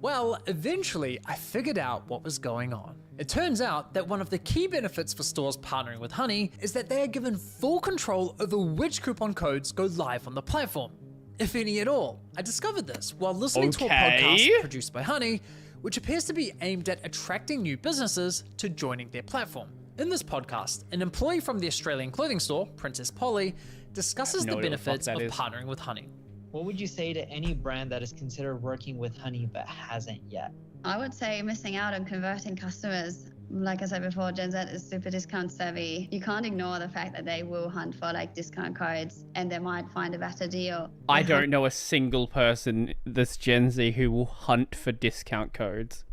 Well, eventually I figured out what was going on. It turns out that one of the key benefits for stores partnering with Honey is that they are given full control over which coupon codes go live on the platform, if any at all. I discovered this while listening to a podcast produced by Honey, which appears to be aimed at attracting new businesses to joining their platform. In this podcast, an employee from the Australian clothing store, Princess Polly, discusses the benefits of partnering with Honey. What would you say to any brand that is considered working with Honey but hasn't yet? I would say missing out on converting customers. Like I said before, Gen Z is super discount savvy. You can't ignore the fact that they will hunt for like discount codes and they might find a better deal. I don't know a single person that's Gen Z who will hunt for discount codes.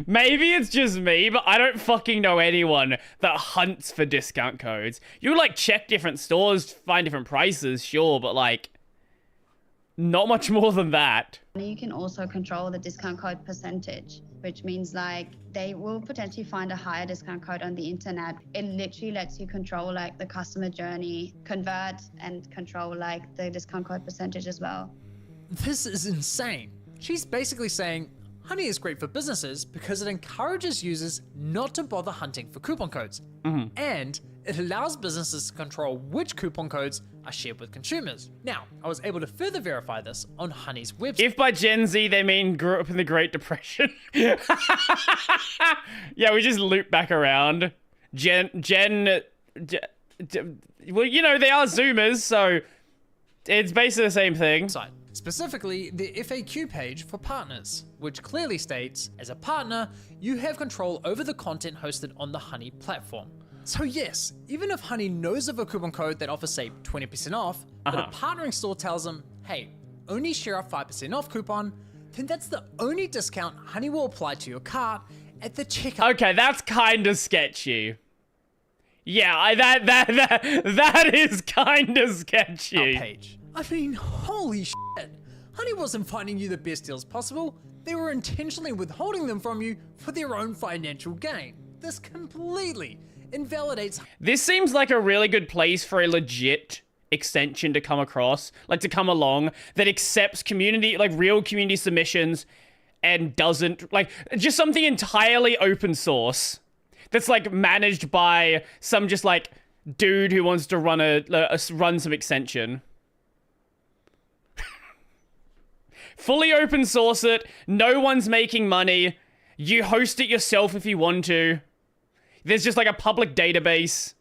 Maybe it's just me, but I don't fucking know anyone that hunts for discount codes. You like check different stores, find different prices, sure, but like, not much more than that. You can also control the discount code percentage, which means like they will potentially find a higher discount code on the internet. It literally lets you control like the customer journey, convert and control like the discount code percentage as well. This is insane. She's basically saying Honey is great for businesses because it encourages users not to bother hunting for coupon codes. And it allows businesses to control which coupon codes are shared with consumers. Now, I was able to further verify this on Honey's website. If by Gen Z they mean grew up in the Great Depression. Yeah, we just loop back around. Well, you know, they are Zoomers, so it's basically the same thing. Specifically, the FAQ page for partners, which clearly states, as a partner, you have control over the content hosted on the Honey platform. So yes, even if Honey knows of a coupon code that offers, say, 20% off, but a partnering store tells them, hey, only share a 5% off coupon, then that's the only discount Honey will apply to your cart at the checkout. Okay, that's kind of sketchy. Yeah, that is kind of sketchy. Page. I mean, holy shit. Honey wasn't finding you the best deals possible. They were intentionally withholding them from you for their own financial gain. This completely invalidates. This seems like a really good place for a legit extension to come across, like to come along, that accepts community, like real community submissions and doesn't, like, just something entirely open source that's like managed by some just like dude who wants to run some extension. Fully open source it, no one's making money, you host it yourself if you want to. There's just like a public database.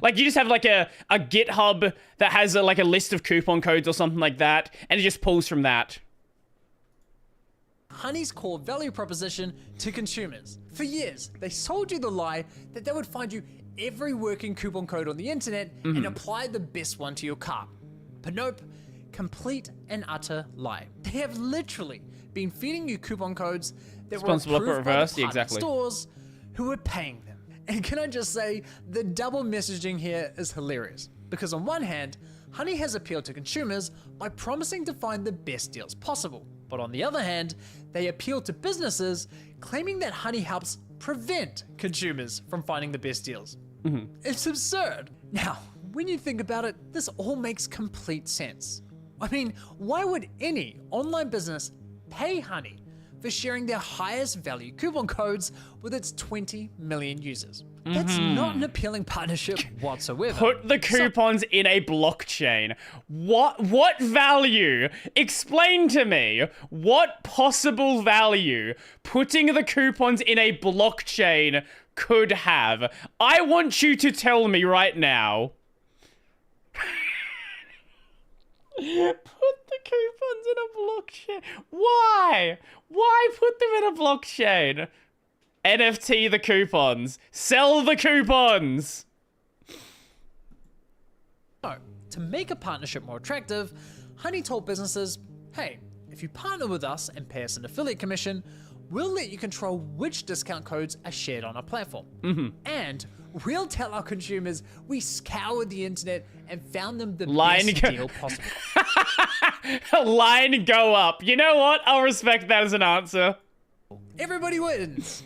Like, you just have like a GitHub that has like a list of coupon codes or something like that, and it just pulls from that. Honey's core value proposition to consumers. For years, they sold you the lie that they would find you every working coupon code on the internet and apply the best one to your cart. But nope, complete and utter lie. They have literally been feeding you coupon codes that were Responsible approved upper by the reverse, partner exactly. stores who were paying them. And can I just say, the double messaging here is hilarious. Because on one hand, Honey has appealed to consumers by promising to find the best deals possible. But on the other hand, they appeal to businesses claiming that Honey helps prevent consumers from finding the best deals. It's absurd. Now, when you think about it, this all makes complete sense. I mean, why would any online business pay Honey for sharing their highest value coupon codes with its 20 million users? That's not an appealing partnership whatsoever. Put the coupons in a blockchain. What value? Explain to me what possible value putting the coupons in a blockchain could have. I want you to tell me right now. Put the coupons in a blockchain. Why? Why put them in a blockchain? NFT the coupons. Sell the coupons. So, to make a partnership more attractive, Honey told businesses, hey, if you partner with us and pay us an affiliate commission, we'll let you control which discount codes are shared on our platform. And we'll tell our consumers we scoured the internet and found them the best deal possible. Line go up. You know what? I'll respect that as an answer. Everybody wins.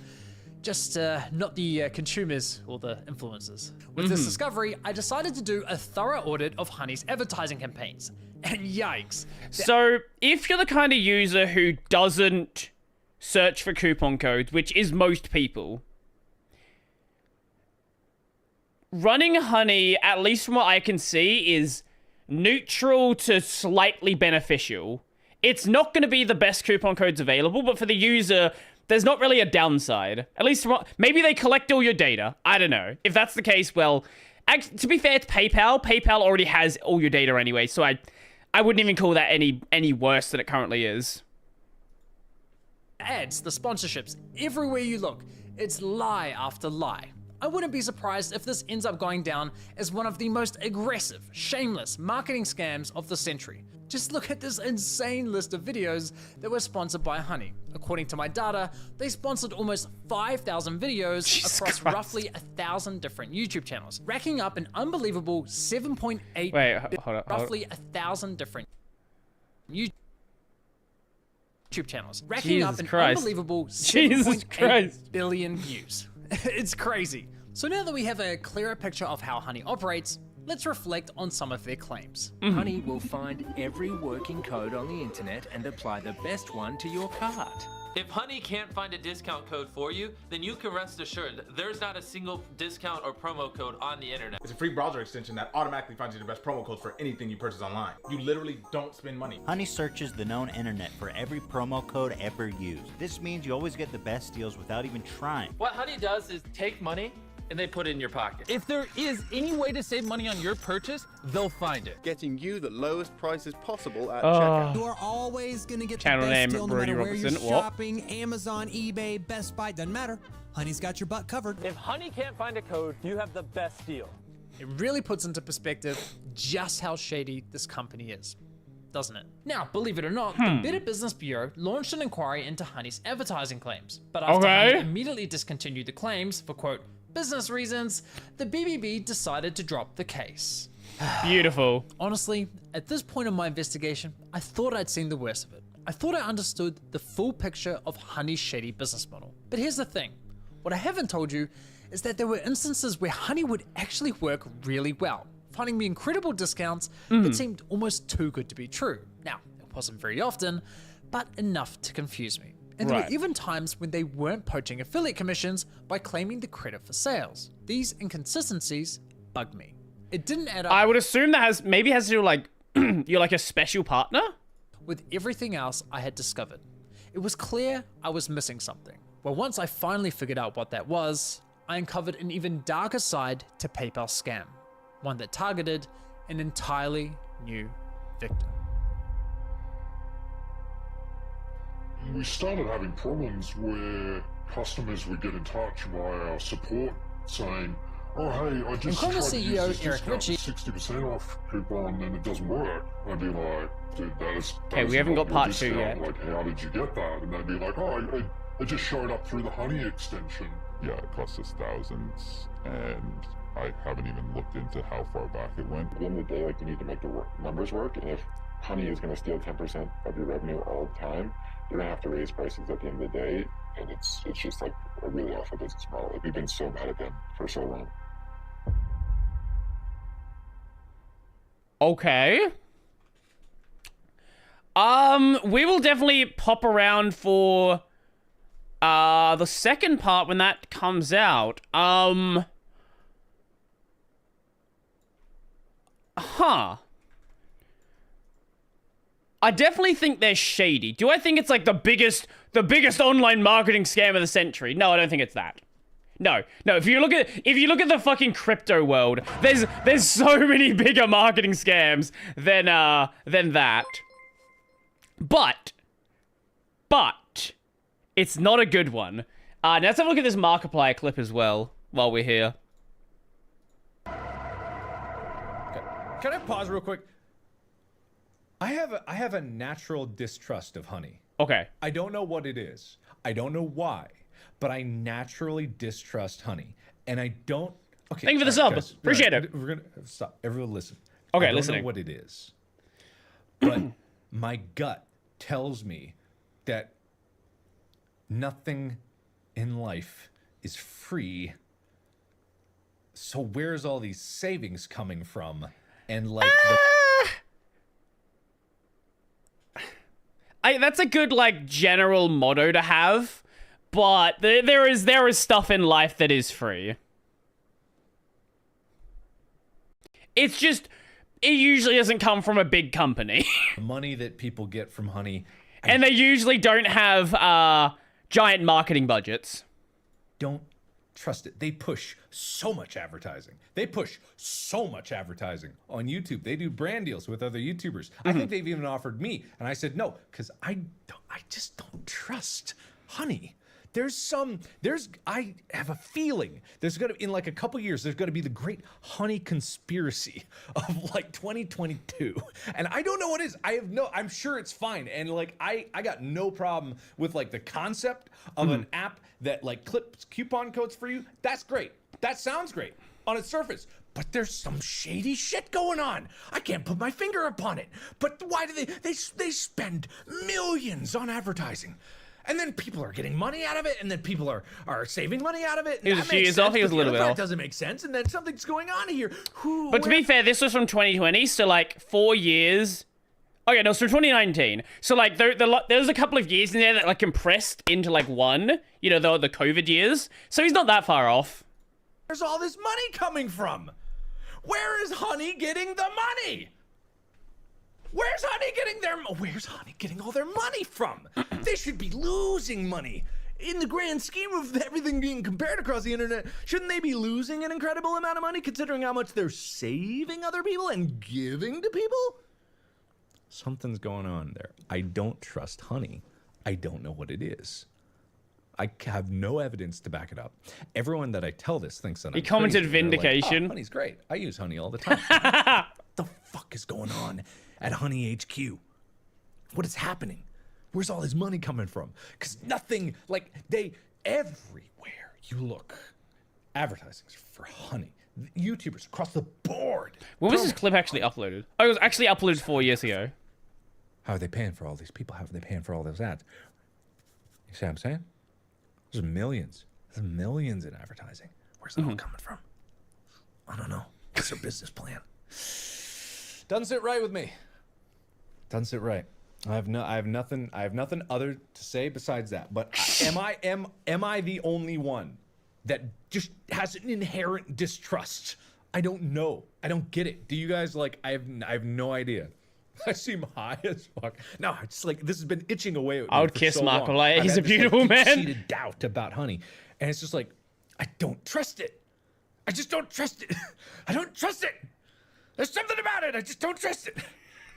Just not the consumers or the influencers. With this discovery, I decided to do a thorough audit of Honey's advertising campaigns. And yikes. So, if you're the kind of user who doesn't search for coupon codes, which is most people, running Honey, at least from what I can see, is neutral to slightly beneficial. It's not going to be the best coupon codes available, but for the user, there's not really a downside. At least, maybe they collect all your data. I don't know. If that's the case, well, to be fair to PayPal, PayPal already has all your data anyway, so I wouldn't even call that any worse than it currently is. Ads, the sponsorships, everywhere you look, it's lie after lie. I wouldn't be surprised if this ends up going down as one of the most aggressive, shameless marketing scams of the century. Just look at this insane list of videos that were sponsored by Honey. According to my data, they sponsored almost 5,000 videos across roughly 1,000 different YouTube channels, racking up an unbelievable 7.8 hold up. roughly 1,000 different YouTube channels, racking up an unbelievable 7.8 billion views. It's crazy. So now that we have a clearer picture of how Honey operates, let's reflect on some of their claims. Honey will find every working code on the internet and apply the best one to your cart. If Honey can't find a discount code for you, then you can rest assured that there's not a single discount or promo code on the internet. It's a free browser extension that automatically finds you the best promo codes for anything you purchase online. You literally don't spend money. Honey searches the known internet for every promo code ever used. This means you always get the best deals without even trying. What Honey does is take money and they put it in your pocket. If there is any way to save money on your purchase, they'll find it. Getting you the lowest prices possible at checkout. You are always going to get Channel the best name, deal no Brody matter where you're Robertson. What? shopping. Amazon, eBay, Best Buy, doesn't matter. Honey's got your butt covered. If Honey can't find a code, you have the best deal. It really puts into perspective just how shady this company is, doesn't it? Now, believe it or not, the Better Business Bureau launched an inquiry into Honey's advertising claims. But after Honey immediately discontinued the claims for, quote, business reasons, the BBB decided to drop the case. Beautiful. Honestly, at this point in my investigation, I thought I'd seen the worst of it. I thought I understood the full picture of Honey's shady business model. But here's the thing. What I haven't told you is that there were instances where Honey would actually work really well, finding me incredible discounts that seemed almost too good to be true. Now, it wasn't very often, but enough to confuse me. And there were even times when they weren't poaching affiliate commissions by claiming the credit for sales. These inconsistencies bugged me. It didn't add up. I would assume that maybe has to do like, you're like a special partner? With everything else I had discovered. It was clear I was missing something. Well, once I finally figured out what that was, I uncovered an even darker side to PayPal's scam, one that targeted an entirely new victim. We started having problems where customers would get in touch via our support saying, "Oh hey, I just tried Incredible to use CEO this Eric discount Ritchie. 60% off coupon and it doesn't work." I'd be like, "Dude, that is Okay, we haven't got part 2 yet. Like, how did you get that?" And they'd be like, "Oh, I just showed up through the Honey extension." Yeah, it cost us thousands, and I haven't even looked into how far back it went. At the end of the day, like, you need to make the numbers work, and if Honey is going to steal 10% of your revenue all the time, you're going to have to raise prices at the end of the day, and it's just like a really awful business model. Like, we've been so mad at them for so long. Okay. We will definitely pop around for the second part when that comes out. I definitely think they're shady. Do I think it's like the biggest online marketing scam of the century? No, I don't think it's that. No. If you look at the fucking crypto world, there's so many bigger marketing scams than that. But it's not a good one. Now let's have a look at this Markiplier clip as well while we're here. Can I pause real quick? I have a natural distrust of Honey. Okay. I don't know what it is. I don't know why, but I naturally distrust Honey, and I don't. Okay. Thank you for the sub. Guys, Appreciate it. We're gonna stop. Everyone, listen. Okay, I don't listening. know what it is, but my gut tells me that nothing in life is free. So where's all these savings coming from? And like that's a good like general motto to have, but there is stuff in life that is free. It's just it usually doesn't come from a big company. the money that people get from Honey, and they usually don't have giant marketing budgets. Don't trust it. They push so much advertising. They push so much advertising on YouTube. They do brand deals with other YouTubers. I think they've even offered me, and I said no because I just don't trust Honey. I have a feeling there's gonna, in like a couple years, there's gonna be the great Honey conspiracy of like 2022. And I don't know what it is. I'm sure it's fine. And like, I got no problem with like the concept of an app that like clips coupon codes for you. That's great. That sounds great on its surface. But there's some shady shit going on. I can't put my finger upon it. But why do they spend millions on advertising? And then people are getting money out of it, and then people are saving money out of it. He was a few years off, he was a little bit off. It doesn't make sense, and then something's going on here. But to be fair, this was from 2020, so like 4 years. Oh yeah, no, it's from 2019. So like there was a couple of years in there that like compressed into like one, you know, the COVID years. So he's not that far off. Where's all this money coming from? Where is Honey getting the money? Where's Honey getting all their money from? They should be losing money. In the grand scheme of everything being compared across the internet, shouldn't they be losing an incredible amount of money considering how much they're saving other people and giving to people? Something's going on there. I don't trust Honey. I don't know what it is. I have no evidence to back it up. Everyone that I tell this thinks that He commented crazy. They're like, vindication. "Oh, Honey's great. I use Honey all the time." What the fuck is going on at Honey HQ? What is happening? Where's all this money coming from? Because nothing, like, everywhere you look, advertising's for Honey. YouTubers across the board. When was this clip actually uploaded? Oh, it was actually uploaded 4 years ago. How are they paying for all these people? How are they paying for all those ads? You see what I'm saying? There's millions. There's millions in advertising. Where's that all coming from? I don't know. What's their business plan? Doesn't sit right with me. Doesn't sit right. I have nothing other to say besides that. But am I the only one that just has an inherent distrust? I don't know. I don't get it. Do you guys like? I have no idea. I seem high as fuck. No, it's like this has been itching away at me I would for kiss so long. Markiplier. He's a I've had this, beautiful like, man. deep-seated doubt about Honey, and it's just like I don't trust it. I just don't trust it. I don't trust it. There's something about it. I just don't trust it.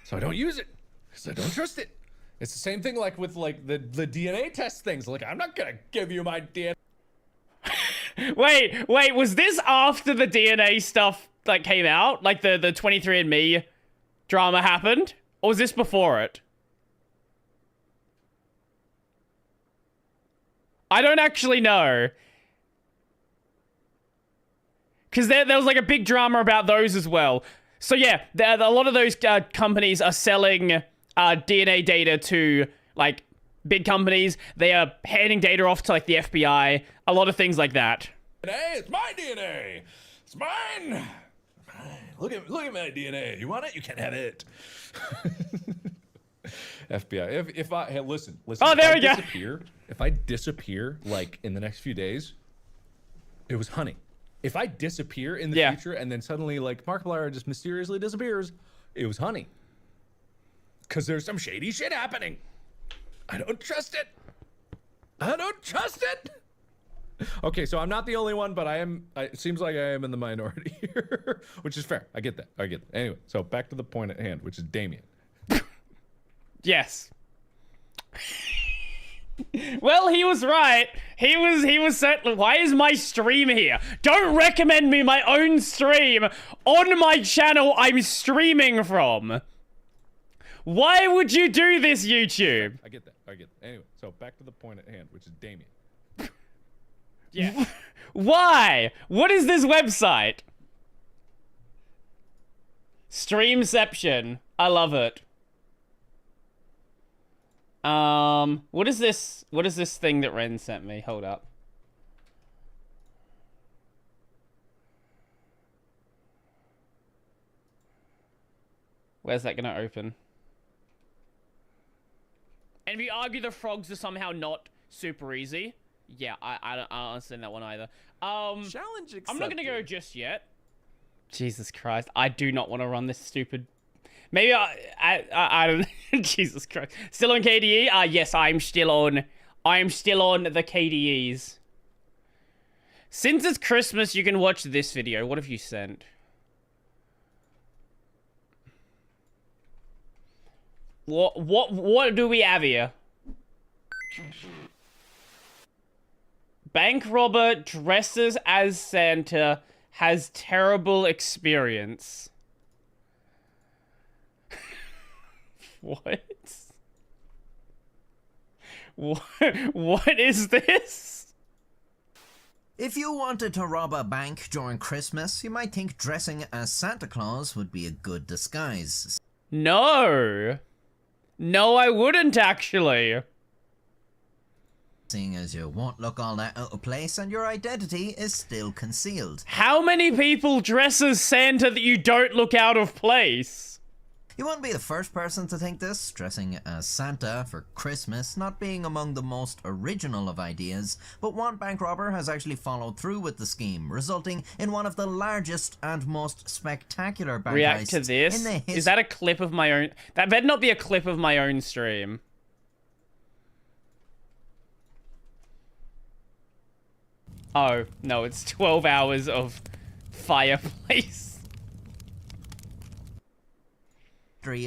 So I don't use it because I don't trust it. It's the same thing like with like the DNA test things. Like, I'm not gonna give you my DNA. Wait, was this after the DNA stuff like came out? Like the 23andMe drama happened? Or was this before it? I don't actually know. Because there was like a big drama about those as well. So yeah, a lot of those companies are selling DNA data to like big companies. They are handing data off to like the FBI. A lot of things like that. DNA, it's my DNA. It's mine. Look at my DNA. You want it? You can't have it. FBI. If I hey, listen. Oh, there we go. If I disappear like in the next few days, it was honey. If I disappear in the future and then suddenly like Markiplier just mysteriously disappears, it was honey. Because there's some shady shit happening. I don't trust it. I don't trust it. Okay, so I'm not the only one, but it seems like I am in the minority here, which is fair. I get that. Anyway, so back to the point at hand, which is Damien. Yes. Well, he was right. He was certainly. Why is my stream here? Don't recommend me my own stream on my channel I'm streaming from. Why would you do this, YouTube? I get that. Anyway, so back to the point at hand, which is Damien. Yeah. Why? What is this website? Streamception. I love it. What is this? What is this thing that Ren sent me? Hold up. Where's that gonna open? And if you argue the frogs are somehow not super easy, yeah, I don't understand that one either. Challenge accepted. I'm not gonna go just yet. Jesus Christ, I do not want to run this stupid. Maybe I don't. Jesus Christ, still on KDE? Yes, I'm still on the KDEs. Since it's Christmas, you can watch this video. What have you sent? What do we have here? Bank robber dresses as Santa, has terrible experience. What? What is this? If you wanted to rob a bank during Christmas, you might think dressing as Santa Claus would be a good disguise. No, I wouldn't actually. Seeing as you won't look all that out of place and your identity is still concealed. How many people dress as Santa that you don't look out of place? You wouldn't be the first person to think this, dressing as Santa for Christmas not being among the most original of ideas, but one bank robber has actually followed through with the scheme, resulting in one of the largest and most spectacular bank React to heists this? in the history. Is that a clip of my own? That better not be a clip of my own stream. Oh, no, it's 12 hours of fireplace.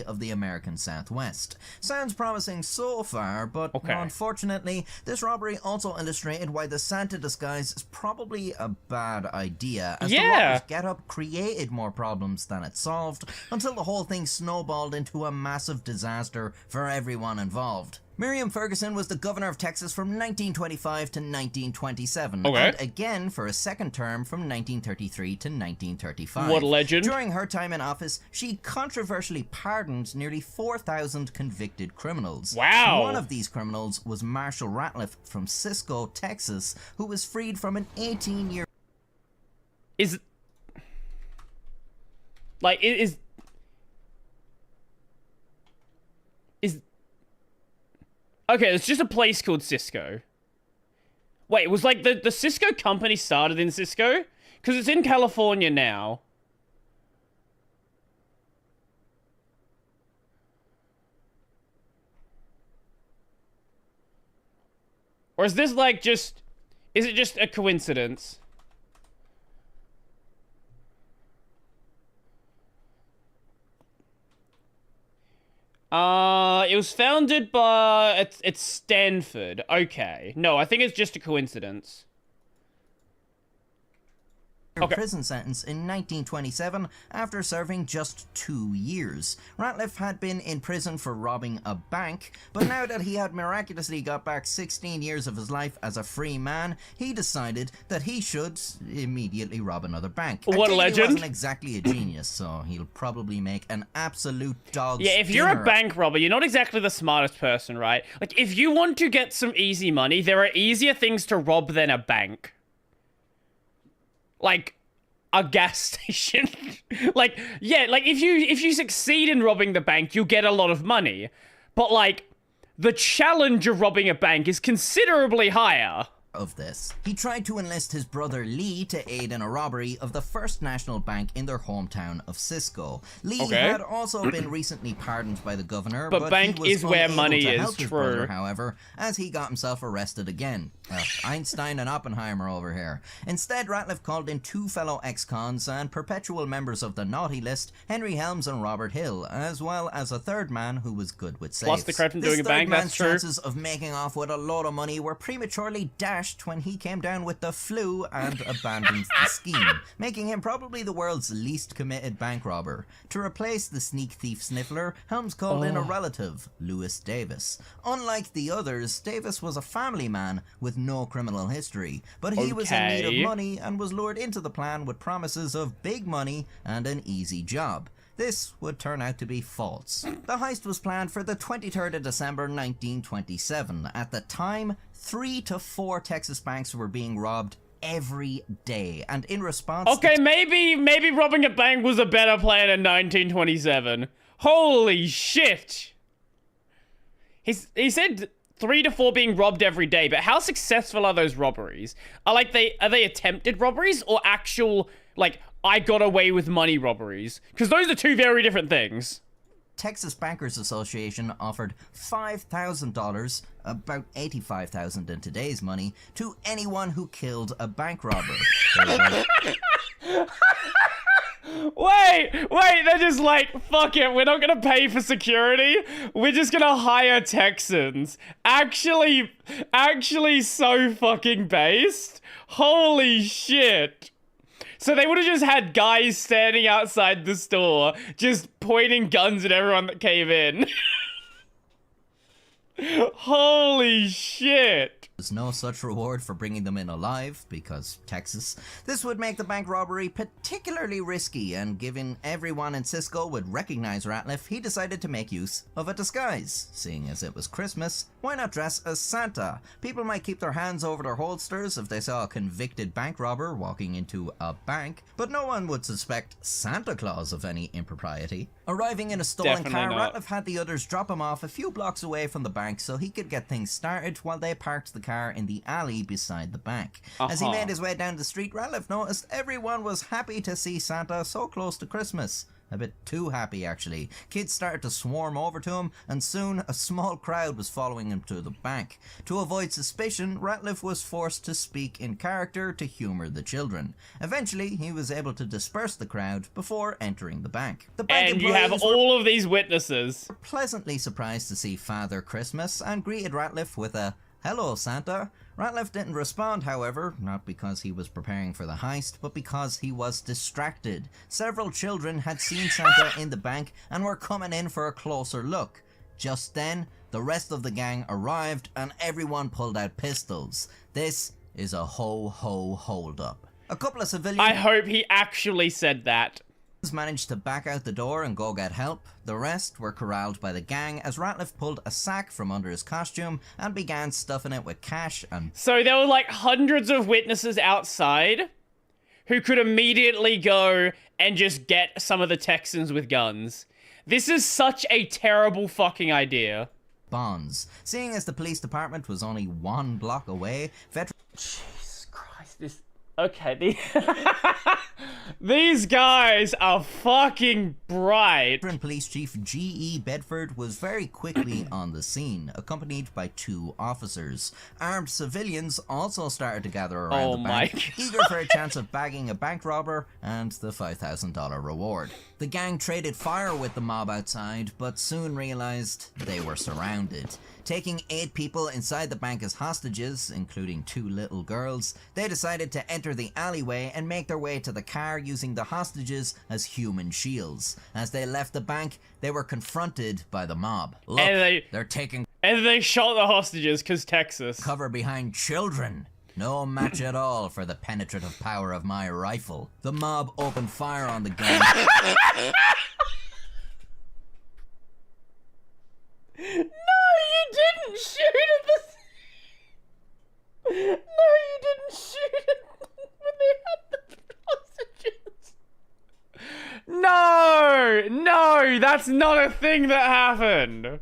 Of the American Southwest. Sounds promising so far, but unfortunately, this robbery also illustrated why the Santa disguise is probably a bad idea, as the robber's get-up created more problems than it solved, until the whole thing snowballed into a massive disaster for everyone involved. Miriam Ferguson was the governor of Texas from 1925 to 1927, and again for a second term from 1933 to 1935. What a legend. During her time in office, she controversially pardoned nearly 4,000 convicted criminals. Wow! One of these criminals was Marshall Ratliff from Cisco, Texas, who was freed from an 18-year... Okay, it's just a place called Cisco. Wait, it was like the Cisco company started in Cisco? Because it's in California now. Or is this like just... Is it just a coincidence? It was founded by... It's Stanford. Okay. No, I think it's just a coincidence. Okay. Prison sentence in 1927 after serving just 2 years. Ratliff had been in prison for robbing a bank, but now that he had miraculously got back 16 years of his life as a free man, he decided that he should immediately rob another bank. What a legend. He wasn't exactly a genius, so he'll probably make an absolute dog's Yeah, if you're dinner. a bank robber, you're not exactly the smartest person, right? Like, if you want to get some easy money, there are easier things to rob than a bank. Like, a gas station. Like, yeah, like, if you succeed in robbing the bank, you get a lot of money. But, like, the challenge of robbing a bank is considerably higher. Of this. He tried to enlist his brother Lee to aid in a robbery of the First National Bank in their hometown of Cisco. Lee had also been recently pardoned by the governor, but bank he was is where unable money to is, help his true. brother, however, as he got himself arrested again. Einstein and Oppenheimer over here. Instead, Ratliff called in 2 fellow ex-cons and perpetual members of the naughty list, Henry Helms and Robert Hill, as well as a third man who was good with safes. Plus the credit from doing a bank, that's true. Chances of making off with a load of money were prematurely dashed when he came down with the flu and abandoned the scheme, making him probably the world's least committed bank robber. To replace the sneak thief sniffler, Helms called in a relative, Lewis Davis. Unlike the others, Davis was a family man with no criminal history, but he was in need of money and was lured into the plan with promises of big money and an easy job. This would turn out to be false. The heist was planned for the 23rd of December 1927. At the time, 3 to 4 Texas banks were being robbed every day, and in response... Okay, maybe robbing a bank was a better plan in 1927. Holy shit! He said 3 to 4 being robbed every day, but how successful are those robberies? Are they attempted robberies or actual, like, I got away with money robberies? Because those are 2 very different things. Texas Bankers Association offered $5,000, about $85,000 in today's money, to anyone who killed a bank robber. Wait, they're just like, fuck it, we're not gonna pay for security, we're just gonna hire Texans. Actually so fucking based. Holy shit. So they would have just had guys standing outside the store, just pointing guns at everyone that came in. Holy shit. There's no such reward for bringing them in alive, because Texas. This would make the bank robbery particularly risky, and given everyone in Cisco would recognize Ratliff, he decided to make use of a disguise. Seeing as it was Christmas, why not dress as Santa? People might keep their hands over their holsters if they saw a convicted bank robber walking into a bank, but no one would suspect Santa Claus of any impropriety. Arriving in a stolen car, Ratliff had the others drop him off a few blocks away from the bank so he could get things started while they parked the car in the alley beside the bank. As he made his way down the street, Ratliff noticed everyone was happy to see Santa so close to Christmas. A bit too happy, actually. Kids started to swarm over to him, and soon a small crowd was following him to the bank. To avoid suspicion, Ratliff was forced to speak in character to humor the children. Eventually, he was able to disperse the crowd before entering the bank. The bank and you have all of these witnesses. Were pleasantly surprised to see Father Christmas and greeted Ratliff with a "Hello, Santa." Ratliff didn't respond, however, not because he was preparing for the heist, but because he was distracted. Several children had seen Santa in the bank and were coming in for a closer look. Just then, the rest of the gang arrived and everyone pulled out pistols. This is a ho-ho hold-up. A couple of civilians... I hope he actually said that. Managed to back out the door and go get help. The rest were corralled by the gang as Ratliff pulled a sack from under his costume and began stuffing it with cash and... So there were like hundreds of witnesses outside who could immediately go and just get some of the Texans with guns. This is such a terrible fucking idea. Bonds. Seeing as the police department was only 1 block away, Jesus Christ, this... Okay, these guys are fucking bright. Police Chief G.E. Bedford was very quickly on the scene, accompanied by 2 officers. Armed civilians also started to gather around the bank, eager for a chance of bagging a bank robber and the $5,000 reward. The gang traded fire with the mob outside, but soon realized they were surrounded. Taking 8 people inside the bank as hostages, including 2 little girls, they decided to enter the alleyway and make their way to the car using the hostages as human shields. As they left the bank, they were confronted by the mob. Look, they're taking... And they shot the hostages, because Texas. Cover behind children. No match at all for the penetrative power of my rifle. The mob opened fire on the gang. You didn't shoot at the... No, you didn't shoot at when they had the hostages. No, that's not a thing that happened.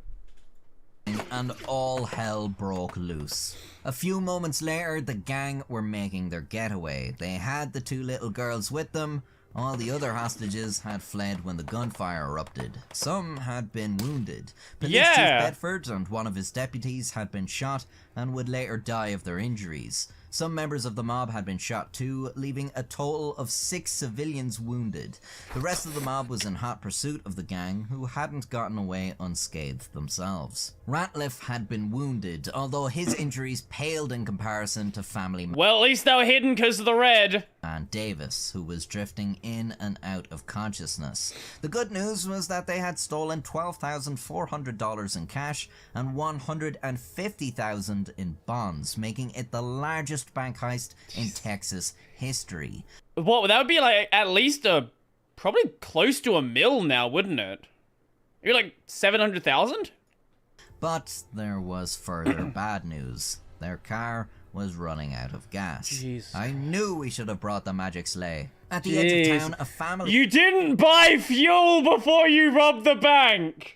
And all hell broke loose. A few moments later, the gang were making their getaway. They had the 2 little girls with them. All the other hostages had fled when the gunfire erupted. Some had been wounded. Police Chief Bedford and one of his deputies had been shot and would later die of their injuries. Some members of the mob had been shot too, leaving a total of 6 civilians wounded. The rest of the mob was in hot pursuit of the gang, who hadn't gotten away unscathed themselves. Ratliff had been wounded, although his injuries paled in comparison to family members. Well, at least they were hidden because of the red. And Davis, who was drifting in and out of consciousness. The good news was that they had stolen $12,400 in cash and $150,000 in bonds, making it the largest bank heist in Texas history. What, that would be like at least probably close to $1 million now, wouldn't it? You're like 700,000? But there was further bad news. Their car was running out of gas. Jeez. I knew we should have brought the magic sleigh. At the edge of town, a family... You didn't buy fuel before you robbed the bank!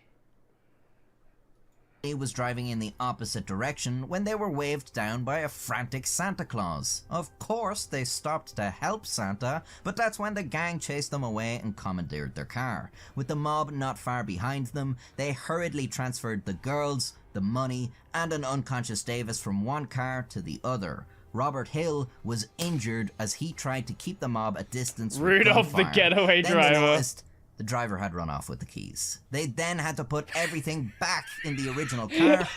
He was driving in the opposite direction when they were waved down by a frantic Santa Claus. Of course, they stopped to help Santa, but that's when the gang chased them away and commandeered their car. With the mob not far behind them, they hurriedly transferred the girls, the money, and an unconscious Davis from one car to the other. Robert Hill was injured as he tried to keep the mob at distance. Rudolph the getaway driver. The driver had run off with the keys. They then had to put everything back in the original car.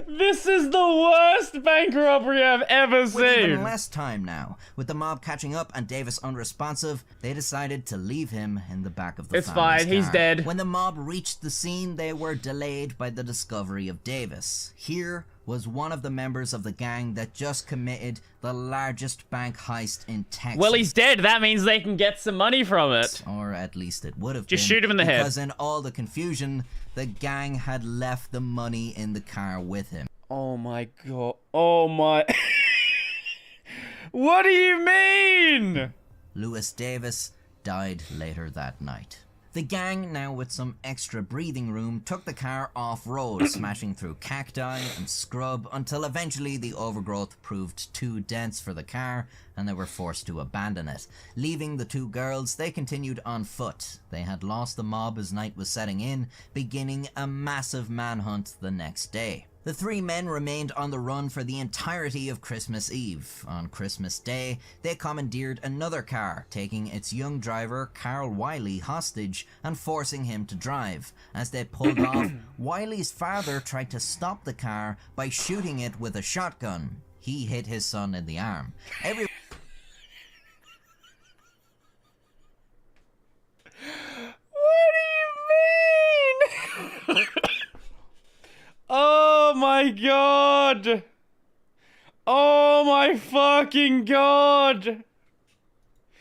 This is the worst bank robbery I've ever seen. With even less time now. With the mob catching up and Davis unresponsive, they decided to leave him in the back of the It's fine, he's dead. When the mob reached the scene, they were delayed by the discovery of Davis. Here was one of the members of the gang that just committed the largest bank heist in Texas. Well, he's dead. That means they can get some money from it. Or at least it would have Just shoot him in the head. Because in all the confusion, the gang had left the money in the car with him. Oh my god. Oh my... What do you mean? Lewis Davis died later that night. The gang, now with some extra breathing room, took the car off-road, smashing through cacti and scrub until eventually the overgrowth proved too dense for the car and they were forced to abandon it. Leaving the 2 girls, they continued on foot. They had lost the mob as night was setting in, beginning a massive manhunt the next day. The 3 men remained on the run for the entirety of Christmas Eve. On Christmas Day, they commandeered another car, taking its young driver, Carl Wiley, hostage and forcing him to drive. As they pulled off, Wiley's father tried to stop the car by shooting it with a shotgun. He hit his son in the arm. What do you mean? Oh my god! Oh my fucking god!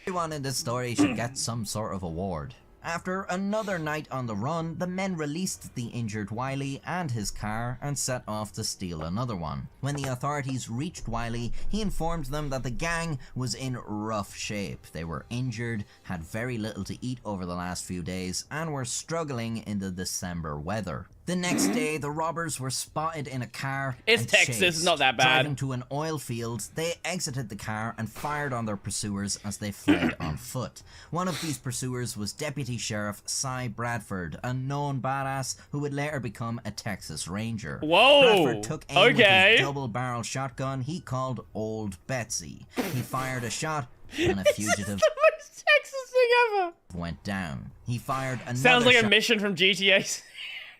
Everyone in this story should get some sort of award. After another night on the run, the men released the injured Wiley and his car and set off to steal another one. When the authorities reached Wiley, he informed them that the gang was in rough shape. They were injured, had very little to eat over the last few days, and were struggling in the December weather. The next day, the robbers were spotted in a car. It's and Texas, chased. not that bad. Driving to an oil field, they exited the car and fired on their pursuers as they fled on foot. One of these pursuers was Deputy Sheriff Cy Bradford, a known badass who would later become a Texas Ranger. Whoa! Bradford took aim with his double-barrel shotgun he called Old Betsy. He fired a shot, and a fugitive Texas thing ever went down. He fired another Sounds like shot. a mission from GTA.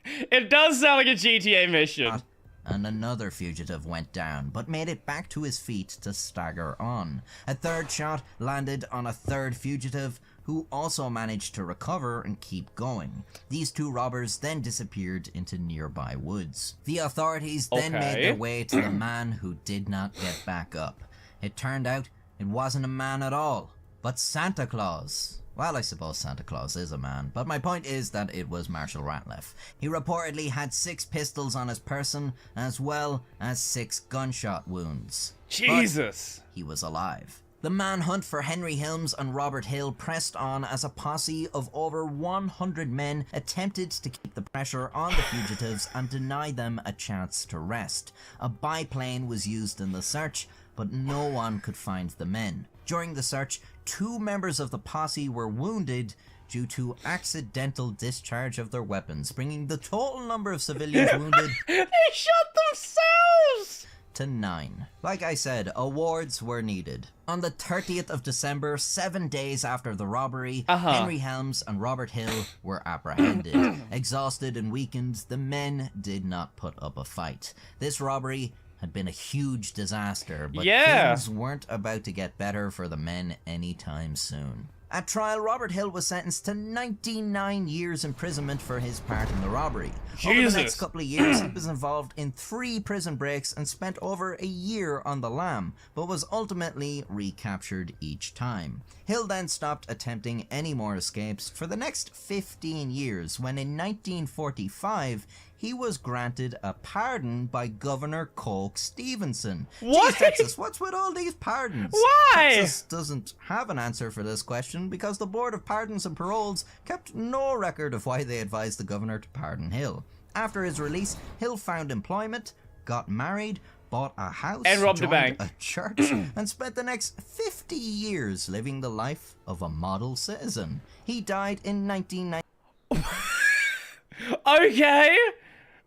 It does sound like a GTA mission. And another fugitive went down, but made it back to his feet to stagger on. A third shot landed on a third fugitive, who also managed to recover and keep going. These two robbers then disappeared into nearby woods. The authorities then made their way to the man who did not get back up. It turned out it wasn't a man at all, but Santa Claus. Well, I suppose Santa Claus is a man, but my point is that it was Marshall Ratliff. He reportedly had 6 pistols on his person, as well as 6 gunshot wounds. Jesus! But he was alive. The manhunt for Henry Helms and Robert Hill pressed on as a posse of over 100 men attempted to keep the pressure on the fugitives and deny them a chance to rest. A biplane was used in the search, but no one could find the men. During the search, 2 members of the posse were wounded due to accidental discharge of their weapons, bringing the total number of civilians wounded They shot themselves to 9. Like I said, awards were needed. On the 30th of December, 7 days after the robbery, Henry Helms and Robert Hill were apprehended. Exhausted and weakened, the men did not put up a fight. This robbery had been a huge disaster, but things weren't about to get better for the men anytime soon. At trial, Robert Hill was sentenced to 99 years imprisonment for his part in the robbery. Over the next couple of years, he was involved in 3 prison breaks and spent over a year on the lam, but was ultimately recaptured each time. Hill then stopped attempting any more escapes for the next 15 years, when in 1945, he was granted a pardon by Governor Coke Stevenson. What? Jeez, Texas, what's with all these pardons? Why? Texas doesn't have an answer for this question because the Board of Pardons and Paroles kept no record of why they advised the governor to pardon Hill. After his release, Hill found employment, got married, bought a house, and robbed a bank, a church, and spent the next 50 years living the life of a model citizen. He died in 1990.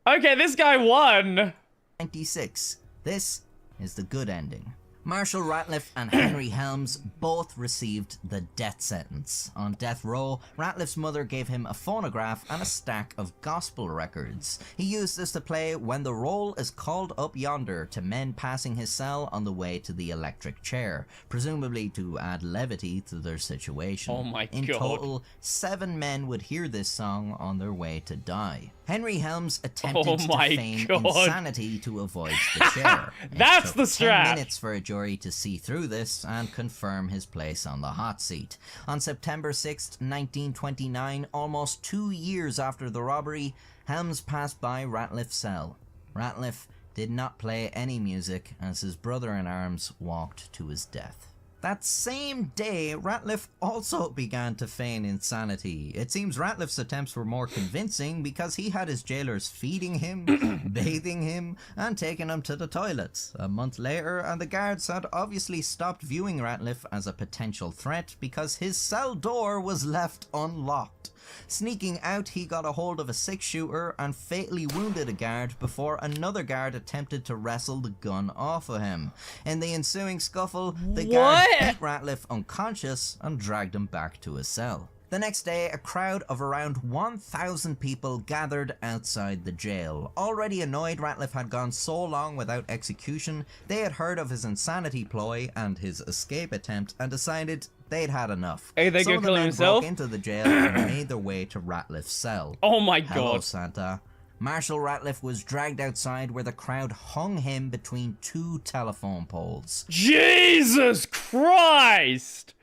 Okay, this guy won. 96. This is the good ending. Marshall Ratliff and Henry Helms both received the death sentence. On death row, Ratliff's mother gave him a phonograph and a stack of gospel records. He used this to play When the Roll is Called Up Yonder to men passing his cell on the way to the electric chair, presumably to add levity to their situation. Oh my God. In total, 7 men would hear this song on their way to die. Henry Helms attempted to feign insanity to avoid the chair. That's the strat. 10 minutes for a jury to see through this and confirm his place on the hot seat. On September 6, 1929, almost 2 years after the robbery, Helms passed by Ratliff's cell. Ratliff did not play any music as his brother-in-arms walked to his death. That same day, Ratliff also began to feign insanity. It seems Ratliff's attempts were more convincing because he had his jailers feeding him, bathing him, and taking him to the toilets. A month later, and the guards had obviously stopped viewing Ratliff as a potential threat because his cell door was left unlocked. Sneaking out, he got a hold of a 6-shooter and fatally wounded a guard before another guard attempted to wrestle the gun off of him. In the ensuing scuffle, the guard beat Ratliff unconscious and dragged him back to his cell. The next day, a crowd of around 1,000 people gathered outside the jail. Already annoyed Ratliff had gone so long without execution, they had heard of his insanity ploy and his escape attempt and decided they'd had enough. Hey, they Some go of the kill men himself? broke into the jail and made their way to Ratliff's cell. Oh my Hello, God. Santa. Marshall Ratliff was dragged outside where the crowd hung him between 2 telephone poles. Jesus Christ!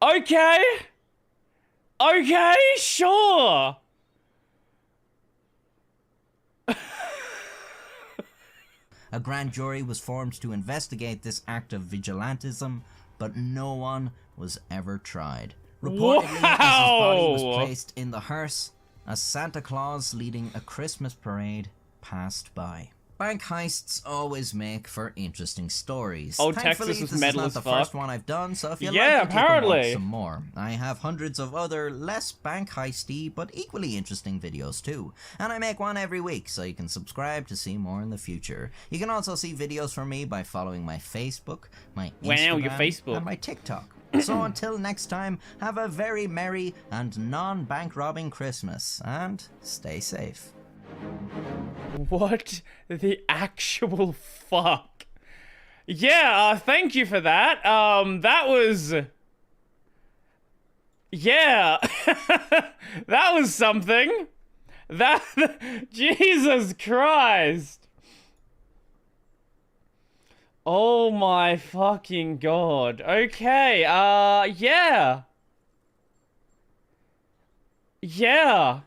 Okay, sure. A grand jury was formed to investigate this act of vigilantism, but no one was ever tried. Reportedly, as his body was placed in the hearse, as Santa Claus leading a Christmas parade passed by. Bank heists always make for interesting stories. Oh, Thankfully, Texas was this metal is as not the fuck. first one I've done, so if you Yeah, like it, you can apparently. watch some more. I have hundreds of other less bank heisty but equally interesting videos too, and I make one every week, so you can subscribe to see more in the future. You can also see videos from me by following my Facebook, my Instagram, Wow, your Facebook. and my TikTok. So until next time, have a very merry and non-bank robbing Christmas, and stay safe. What the actual fuck? Yeah, thank you for that. That was... Yeah. That was something. That... Jesus Christ. Oh my fucking god. Okay, yeah. Yeah.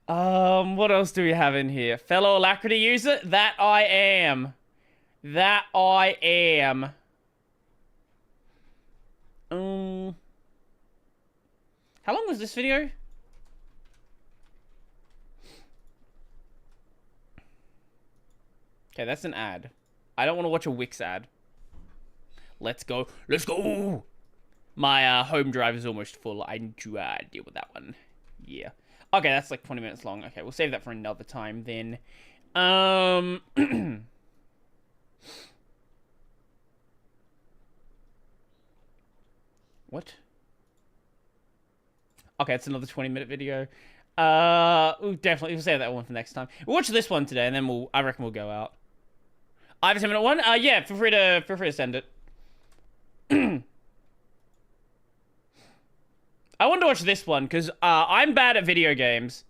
What else do we have in here? Fellow Alacrity user? That I am. That I am. How long was this video? Okay, that's an ad. I don't want to watch a Wix ad. Let's go. Let's go! My home drive is almost full. I need to deal with that one. Yeah. Okay, that's like 20 minutes long. Okay, we'll save that for another time then. What? Okay, it's another 20-minute video. Definitely, we'll save that one for next time. We'll watch this one today, and then I reckon we'll go out. I have a 10-minute one. Yeah, feel free to send it. I want to watch this one because I'm bad at video games,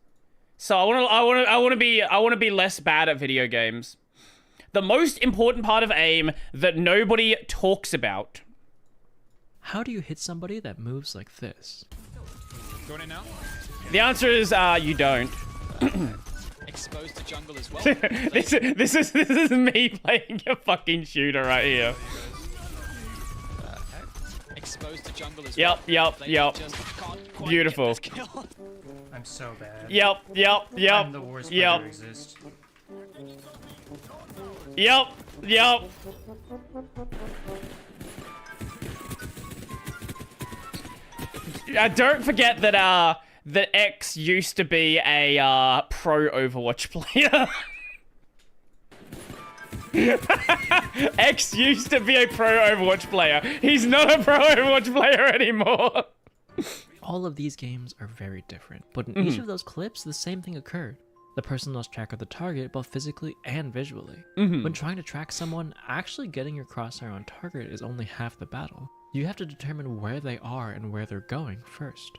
so I want to be less bad at video games. The most important part of AIM that nobody talks about. How do you hit somebody that moves like this? Going in now? The answer is you don't. Exposed to jungle as well. this is me playing a fucking shooter right here. Exposed to jungle as Yep. Beautiful. I'm so bad. Yep. I'm the worst player to exist. Yep. Don't forget that that X used to be a pro Overwatch player. X used to be a pro Overwatch player. He's not a pro Overwatch player anymore. All of these games are very different, but in each of those clips, the same thing occurred. The person lost track of the target both physically and visually. When trying to track someone, actually getting your crosshair on target is only half the battle. You have to determine where they are and where they're going first.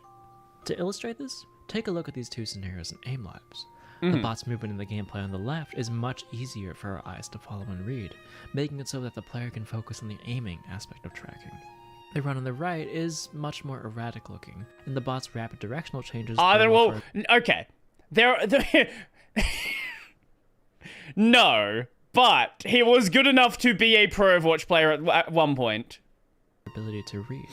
To illustrate this, take a look at these two scenarios in aim labs. The bot's movement in the gameplay on the left is much easier for our eyes to follow and read, making it so that the player can focus on the aiming aspect of tracking. The run on the right is much more erratic looking, and the bot's rapid directional changes... Okay. No, but he was good enough to be a pro Overwatch player at one point. Ability to read.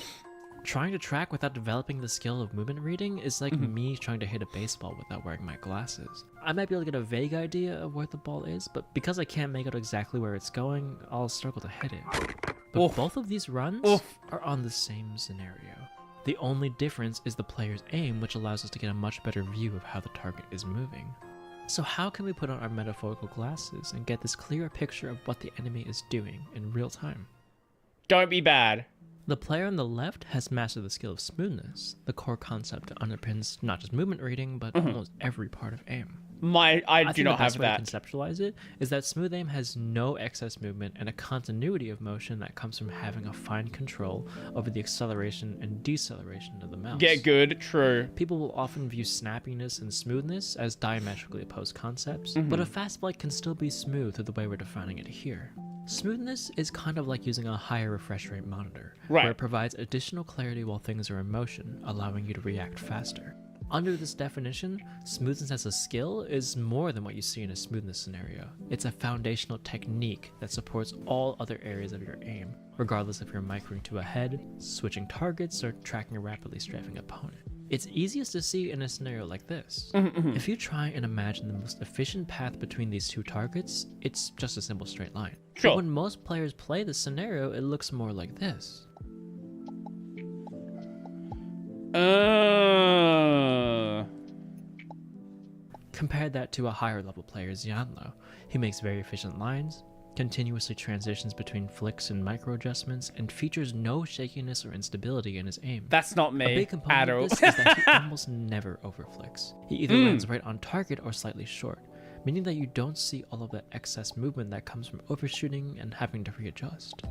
Trying to track without developing the skill of movement reading is like me trying to hit a baseball without wearing my glasses. I might be able to get a vague idea of where the ball is, but because I can't make out exactly where it's going, I'll struggle to hit it. But both of these runs are on the same scenario. The only difference is the player's aim, which allows us to get a much better view of how the target is moving. So how can we put on our metaphorical glasses and get this clearer picture of what the enemy is doing in real time? Don't be bad. The player on the left has mastered the skill of smoothness, the core concept that underpins not just movement reading, but almost every part of aim. I do not have that. The best way to conceptualize it is that smooth aim has no excess movement and a continuity of motion that comes from having a fine control over the acceleration and deceleration of the mouse. Get good, true. People will often view snappiness and smoothness as diametrically opposed concepts, but a fast flight can still be smooth through the way we're defining it here. Smoothness is kind of like using a higher refresh rate monitor, where it provides additional clarity while things are in motion, allowing you to react faster. Under this definition, smoothness as a skill is more than what you see in a smoothness scenario. It's a foundational technique that supports all other areas of your aim, regardless if you're microing to a head, switching targets, or tracking a rapidly strafing opponent. It's easiest to see in a scenario like this. If you try and imagine the most efficient path between these two targets, it's just a simple straight line. Sure. But when most players play this scenario, it looks more like this. Compare that to a higher level player, Xianlo. He makes very efficient lines, continuously transitions between flicks and micro adjustments, and features no shakiness or instability in his aim. That's not me A big component at all. of this is that he almost never overflicks. He either lands right on target or slightly short, meaning that you don't see all of the excess movement that comes from overshooting and having to readjust.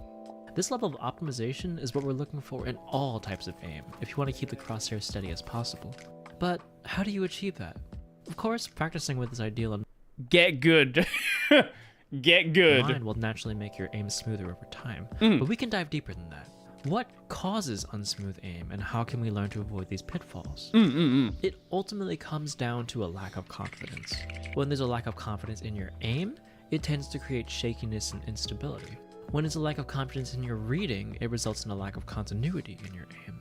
This level of optimization is what we're looking for in all types of aim, if you want to keep the crosshair steady as possible. But how do you achieve that? Of course, practicing with this ideal and get good. Get good. Mind will naturally make your aim smoother over time, but we can dive deeper than that. What causes unsmooth aim, and how can we learn to avoid these pitfalls? It ultimately comes down to a lack of confidence. When there's a lack of confidence in your aim, it tends to create shakiness and instability. When there's a lack of confidence in your reading, it results in a lack of continuity in your aim.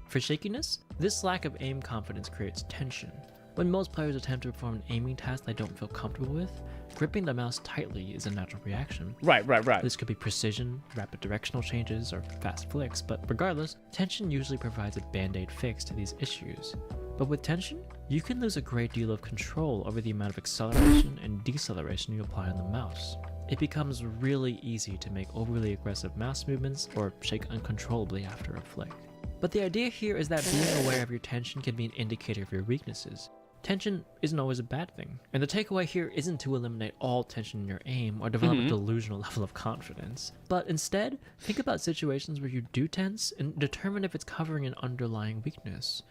For shakiness, this lack of aim confidence creates tension. When most players attempt to perform an aiming task they don't feel comfortable with, gripping the mouse tightly is a natural reaction. Right. This could be precision, rapid directional changes, or fast flicks, but regardless, tension usually provides a band-aid fix to these issues. But with tension, you can lose a great deal of control over the amount of acceleration and deceleration you apply on the mouse. It becomes really easy to make overly aggressive mouse movements or shake uncontrollably after a flick. But the idea here is that being aware of your tension can be an indicator of your weaknesses. Tension isn't always a bad thing, and the takeaway here isn't to eliminate all tension in your aim or develop a delusional level of confidence, but instead, think about situations where you do tense and determine if it's covering an underlying weakness.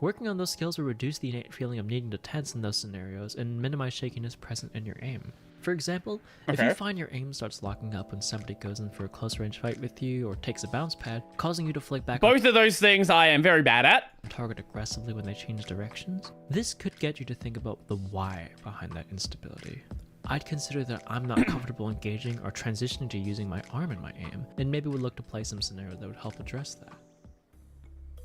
Working on those skills will reduce the innate feeling of needing to tense in those scenarios and minimize shakiness present in your aim. For example, if you find your aim starts locking up when somebody goes in for a close range fight with you or takes a bounce pad, causing you to flick back both of those things I am very bad at. Target aggressively when they change directions, this could get you to think about the why behind that instability. I'd consider that I'm not comfortable engaging or transitioning to using my arm in my aim, and maybe would look to play some scenario that would help address that.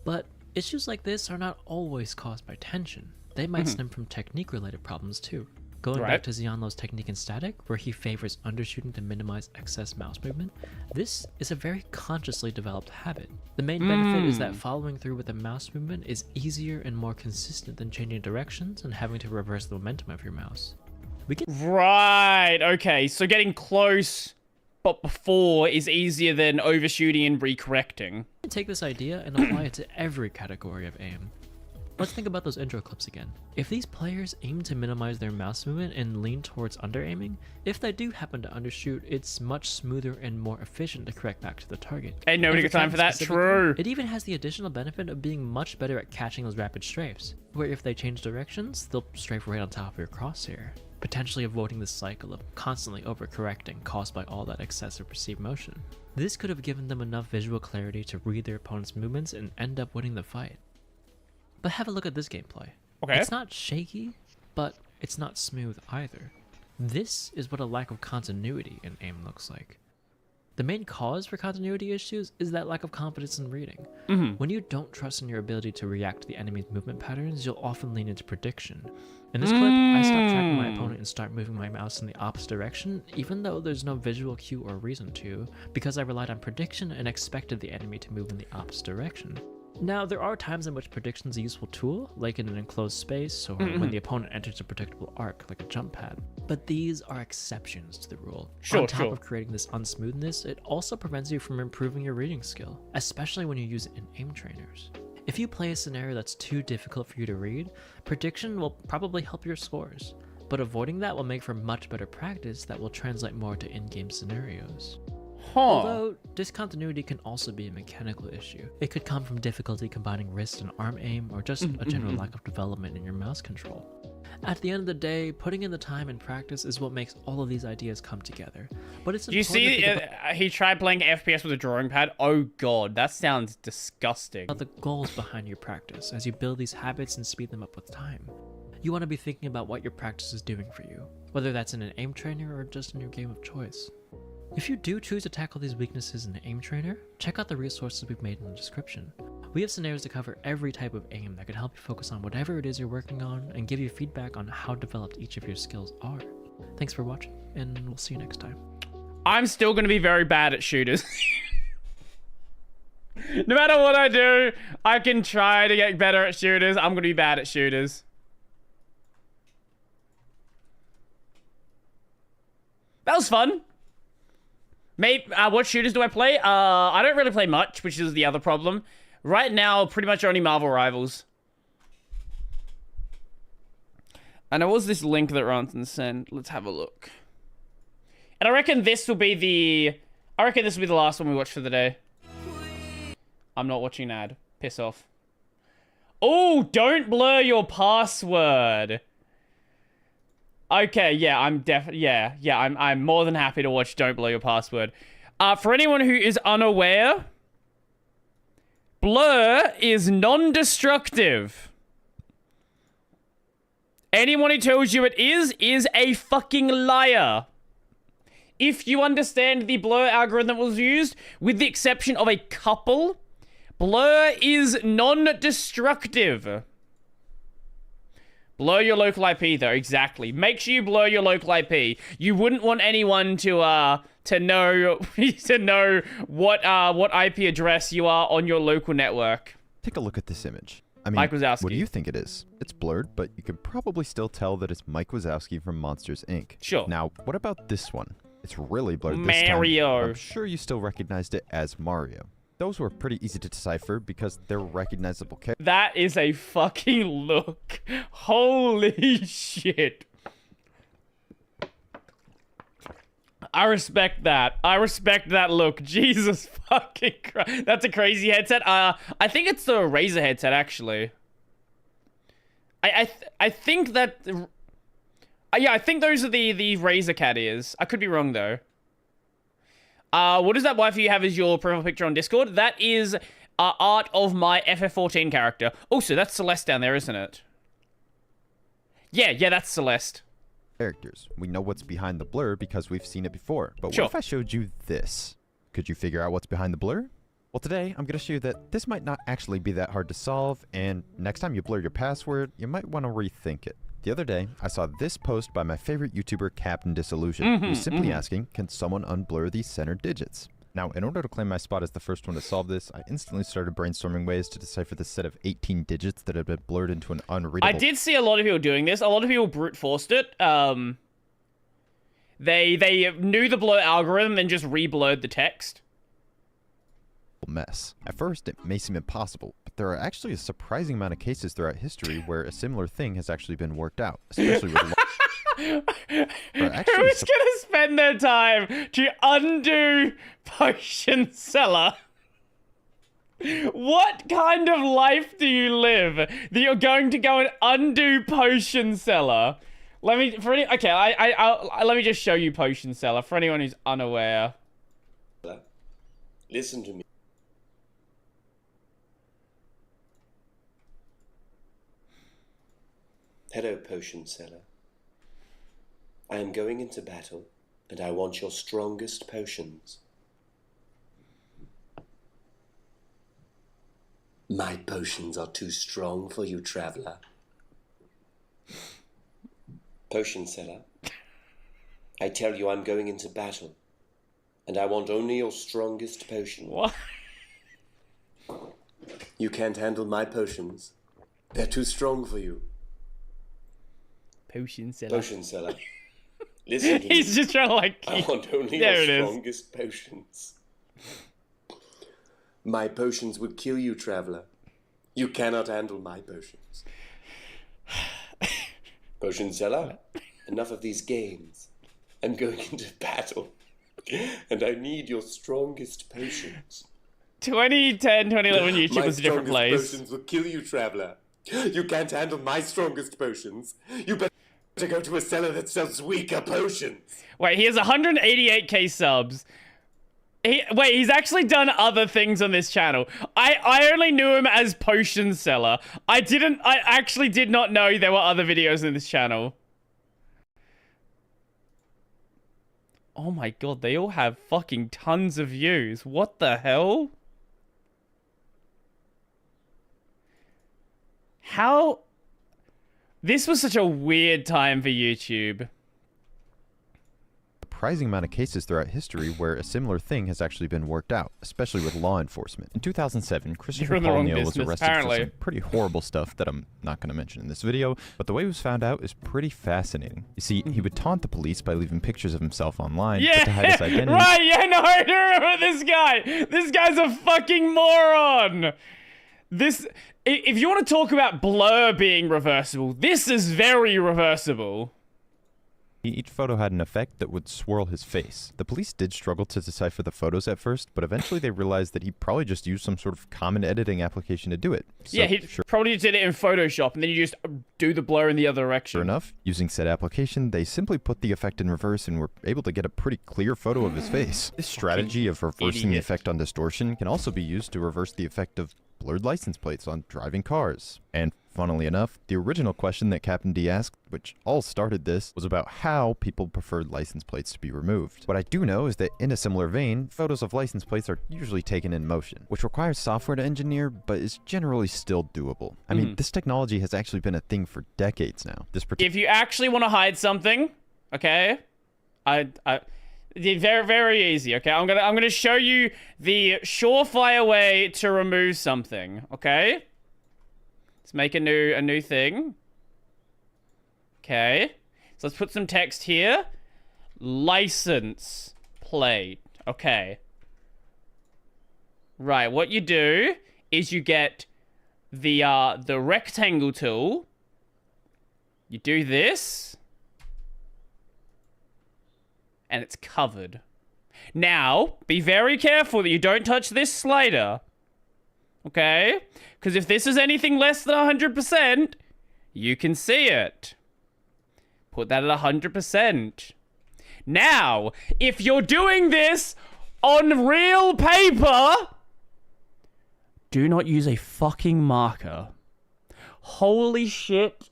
But issues like this are not always caused by tension. They might stem from technique-related problems too. Going back to Xianlo's technique in static, where he favors undershooting to minimize excess mouse movement, this is a very consciously developed habit. The main benefit is that following through with a mouse movement is easier and more consistent than changing directions and having to reverse the momentum of your mouse. Right, okay, so getting close but before is easier than overshooting and recorrecting. Take this idea and apply it to every category of aim. Let's think about those intro clips again. If these players aim to minimize their mouse movement and lean towards under-aiming, if they do happen to undershoot, it's much smoother and more efficient to correct back to the target. Ain't nobody got time for that, true. It even has the additional benefit of being much better at catching those rapid strafes, where if they change directions, they'll strafe right on top of your crosshair, potentially avoiding the cycle of constantly overcorrecting caused by all that excessive perceived motion. This could have given them enough visual clarity to read their opponent's movements and end up winning the fight. But have a look at this gameplay. Okay. It's not shaky, but it's not smooth either. This is what a lack of continuity in aim looks like. The main cause for continuity issues is that lack of confidence in reading. When you don't trust in your ability to react to the enemy's movement patterns, you'll often lean into prediction. In this clip, I stop tracking my opponent and start moving my mouse in the opposite direction, even though there's no visual cue or reason to, because I relied on prediction and expected the enemy to move in the opposite direction. Now, there are times in which prediction is a useful tool, like in an enclosed space, or when the opponent enters a predictable arc, like a jump pad. But these are exceptions to the rule. On top of creating this unsmoothness, it also prevents you from improving your reading skill, especially when you use it in aim trainers. If you play a scenario that's too difficult for you to read, prediction will probably help your scores, but avoiding that will make for much better practice that will translate more to in-game scenarios. Although, discontinuity can also be a mechanical issue. It could come from difficulty combining wrist and arm aim, or just a general lack of development in your mouse control. At the end of the day, putting in the time and practice is what makes all of these ideas come together. But it's Do you see he tried playing FPS with a drawing pad? Oh god, that sounds disgusting. About the goals behind your practice as you build these habits and speed them up with time. You want to be thinking about what your practice is doing for you, whether that's in an aim trainer or just in your game of choice. If you do choose to tackle these weaknesses in an aim trainer, check out the resources we've made in the description. We have scenarios to cover every type of aim that could help you focus on whatever it is you're working on and give you feedback on how developed each of your skills are. Thanks for watching, and we'll see you next time. I'm still going to be very bad at shooters. No matter what I do, I can try to get better at shooters. I'm going to be bad at shooters. That was fun. Mate, what shooters do I play? I don't really play much, which is the other problem. Right now, pretty much only Marvel Rivals. And there was this link that Ranton sent. Let's have a look. And I reckon this will be the... I reckon this will be the last one we watch for the day. I'm not watching an ad. Piss off. Oh, don't blur your password. Okay, yeah, I'm more than happy to watch Don't Blur Your Password. For anyone who is unaware, blur is non-destructive. Anyone who tells you it is a fucking liar. If you understand the blur algorithm that was used, with the exception of a couple, blur is non-destructive. Blur your local IP though, exactly. Make sure you blur your local IP. You wouldn't want anyone to know what IP address you are on your local network. Take a look at this image. I mean, Mike Wazowski. What do you think it is? It's blurred, but you can probably still tell that it's Mike Wazowski from Monsters, Inc. Sure. Now, what about this one? It's really blurred this Mario. time. I'm sure you still recognized it as Mario. Those were pretty easy to decipher because they're recognizable characters. That is a fucking look. Holy shit. I respect that. I respect that look. Jesus fucking Christ. That's a crazy headset. I think it's the Razer headset, actually. I think that... yeah, I think those are the Razer cat ears. I could be wrong, though. What is that waifu you have as your profile picture on Discord? That is art of my FF14 character. Also, that's Celeste down there, isn't it? Yeah, that's Celeste. Characters. We know what's behind the blur because we've seen it before. But Sure. what if I showed you this? Could you figure out what's behind the blur? Well, today, I'm going to show you that this might not actually be that hard to solve, and next time you blur your password, you might want to rethink it. The other day, I saw this post by my favorite YouTuber, Captain Disillusion, who's simply asking, can someone unblur these center digits? Now, in order to claim my spot as the first one to solve this, I instantly started brainstorming ways to decipher the set of 18 digits that had been blurred into an unreadable... I did see a lot of people doing this. A lot of people brute forced it. They knew the blur algorithm and just re-blurred the text. Mess. At first, it may seem impossible, but there are actually a surprising amount of cases throughout history where a similar thing has actually been worked out, especially with... Who's gonna spend their time to undo Potion Seller? What kind of life do you live that you're going to go and undo Potion Seller? Let me just show you Potion Seller for anyone who's unaware. Listen to me. Hello, Potion Seller. I am going into battle, and I want your strongest potions. My potions are too strong for you, traveler. Potion Seller, I tell you I'm going into battle, and I want only your strongest potion. What? You can't handle my potions. They're too strong for you. Potion Seller. Potion Seller. Listen to me. He's just trying to like... I want only There your it is. strongest potions. My potions would kill you, traveler. You cannot handle my potions. Potion Seller, enough of these games. I'm going into battle, and I need your strongest potions. 2010, 2011 YouTube was a different My strongest place. potions will kill you, traveler. You can't handle my strongest potions. You better... to go to a seller that sells weaker potions. Wait, he has 188k subs. He's actually done other things on this channel. I only knew him as potion seller. I actually did not know there were other videos in this channel. Oh my god, they all have fucking tons of views. What the hell? How? This was such a weird time for YouTube. Surprising amount of cases throughout history where a similar thing has actually been worked out, especially with law enforcement. In 2007, Christopher Paul Neal was arrested for some pretty horrible stuff that I'm not going to mention in this video, but the way he was found out is pretty fascinating. You see, he would taunt the police by leaving pictures of himself online, but to hide his identity... Right, yeah, no, I remember this guy. This guy's a fucking moron. If you want to talk about blur being reversible, this is very reversible. Each photo had an effect that would swirl his face. The police did struggle to decipher the photos at first, but eventually they realized that he probably just used some sort of common editing application to do it. So, yeah, he probably did it in Photoshop, and then you just do the blur in the other direction. Sure enough, using said application, they simply put the effect in reverse and were able to get a pretty clear photo of his face. This strategy of reversing the effect on distortion can also be used to reverse the effect of blurred license plates on driving cars. And funnily enough, the original question that Captain D asked, which all started this, was about how people preferred license plates to be removed. What I do know is that in a similar vein, photos of license plates are usually taken in motion, which requires software to engineer, but is generally still doable. I mean, this technology has actually been a thing for decades now. If you actually want to hide something, okay, very, very easy, okay? I'm gonna show you the surefire way to remove something, okay? Let's make a new thing. Okay. So let's put some text here. License plate. Okay. Right, what you do is you get the rectangle tool. You do this. And it's covered. Now, be very careful that you don't touch this slider. Okay? Because if this is anything less than 100%, you can see it. Put that at 100%. Now, if you're doing this on real paper, do not use a fucking marker. Holy shit.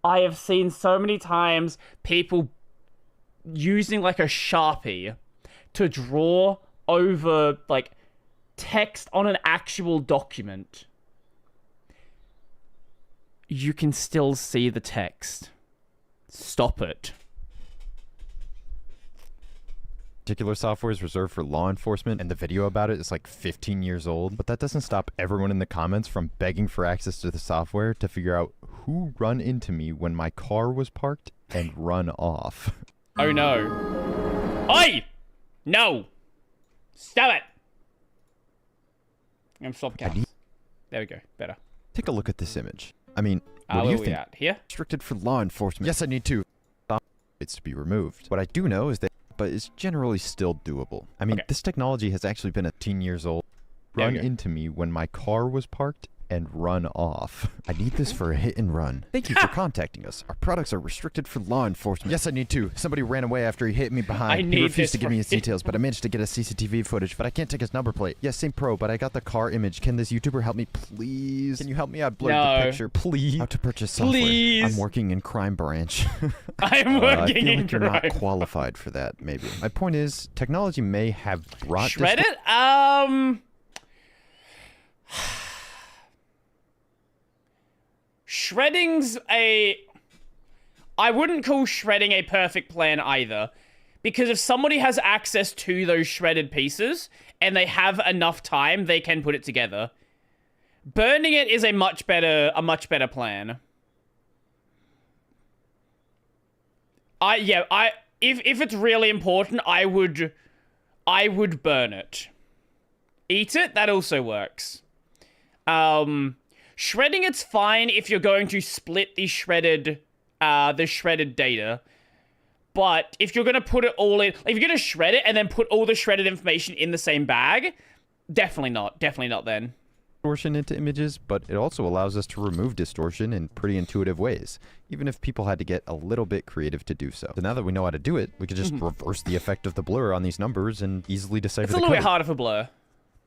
I have seen so many times people using like a Sharpie to draw over like text on an actual document. You can still see the text. Stop it. Particular software is reserved for law enforcement, and the video about it is like 15 years old, but that doesn't stop everyone in the comments from begging for access to the software to figure out who run into me when my car was parked and run off. Oh no. Oi! No! Stop it! I'm gonna swap caps. There we go. Better. Take a look at this image. I mean, what do you think? Here? Restricted for law enforcement. Yes, I need to. It's to be removed. What I do know is that, but it's generally still doable. I mean, this technology has actually been 18 years old. Run into me when my car was parked and run off. I need this for a hit and run. Thank you for contacting us. Our products are restricted for law enforcement. Yes, I need to. Somebody ran away after he hit me behind. He refused to give me his details, but I managed to get his CCTV footage, but I can't take his number plate. Yes, same pro, but I got the car image. Can this YouTuber help me, please? Can you help me? I blurred the picture, please. How to purchase software. Please. I'm working in crime branch. I'm working in crime. You're not qualified for that, maybe. My point is, technology may have brought... Shred it? Shredding's I wouldn't call shredding a perfect plan either. Because if somebody has access to those shredded pieces, and they have enough time, they can put it together. Burning it is a much better plan. If it's really important, I would burn it. Eat it, that also works. Shredding, it's fine if you're going to split the shredded data. But if you're going to put it all in... If you're going to shred it and then put all the shredded information in the same bag, definitely not. Definitely not then. distortion into images, but it also allows us to remove distortion in pretty intuitive ways, even if people had to get a little bit creative to do so. So now that we know how to do it, we could just reverse the effect of the blur on these numbers and easily decipher It's the a little code. bit harder for blur.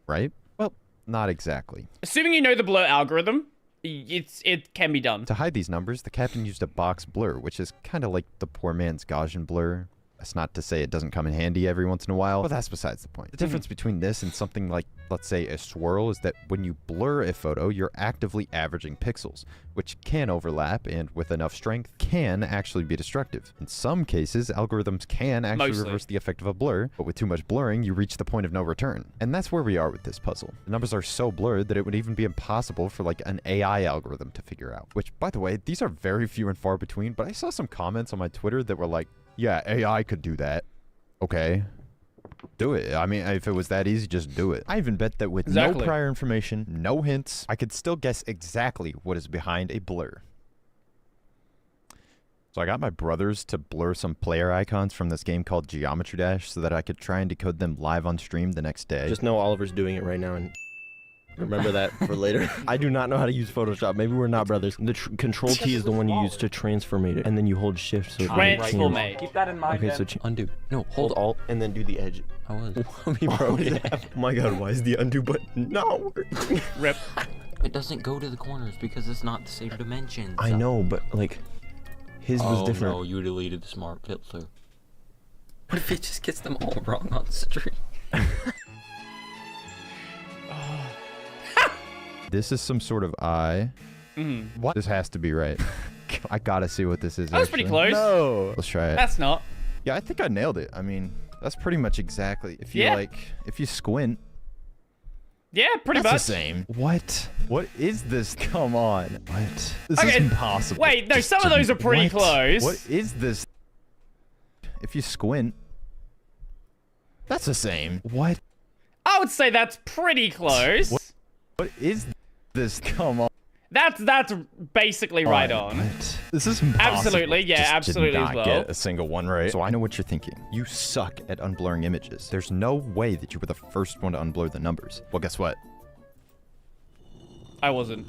Right? Well, not exactly. Assuming you know the blur algorithm, it can be done. To hide these numbers, the captain used a box blur, which is kind of like the poor man's Gaussian blur. That's not to say it doesn't come in handy every once in a while, but that's besides the point. The difference between this and something like, let's say, a swirl is that when you blur a photo, you're actively averaging pixels, which can overlap and, with enough strength, can actually be destructive. In some cases, algorithms can actually reverse the effect of a blur, but with too much blurring, you reach the point of no return. And that's where we are with this puzzle. The numbers are so blurred that it would even be impossible for like an AI algorithm to figure out. Which, by the way, these are very few and far between, but I saw some comments on my Twitter that were like, yeah, AI could do that. Okay. Do it. I mean, if it was that easy, just do it. I even bet that with no prior information, no hints, I could still guess exactly what is behind a blur. So I got my brothers to blur some player icons from this game called Geometry Dash so that I could try and decode them live on stream the next day. Just know Oliver's doing it right now and remember that for later. I do not know how to use Photoshop. Maybe we're not brothers. The Control T is the one you use to transformate it, and then you hold Shift. So transformate. Keep that in mind. Okay, so undo. No, hold Alt and then do the edge. I was. We broke it. Oh my God, why is the undo button not working? Rip. It doesn't go to the corners because it's not the same dimensions. I know, but like, his was different. Oh no, you deleted the smart filter. What if it just gets them all wrong on stream? This is some sort of eye. What? This has to be right. I gotta see what this is. That was pretty close. No. Let's try it. That's not. Yeah, I think I nailed it. I mean, that's pretty much exactly. If you if you squint. Yeah, pretty much. much. The same. What? What is this? Come on. What? This is impossible. Wait, no, some of those are pretty close. What is this? If you squint. That's the same. What? I would say that's pretty close. What is this? Come on. That's basically right on. What? This is impossible. Absolutely, yeah, Just absolutely did as not well. get a single one right. So I know what you're thinking. You suck at unblurring images. There's no way that you were the first one to unblur the numbers. Well, guess what? I wasn't.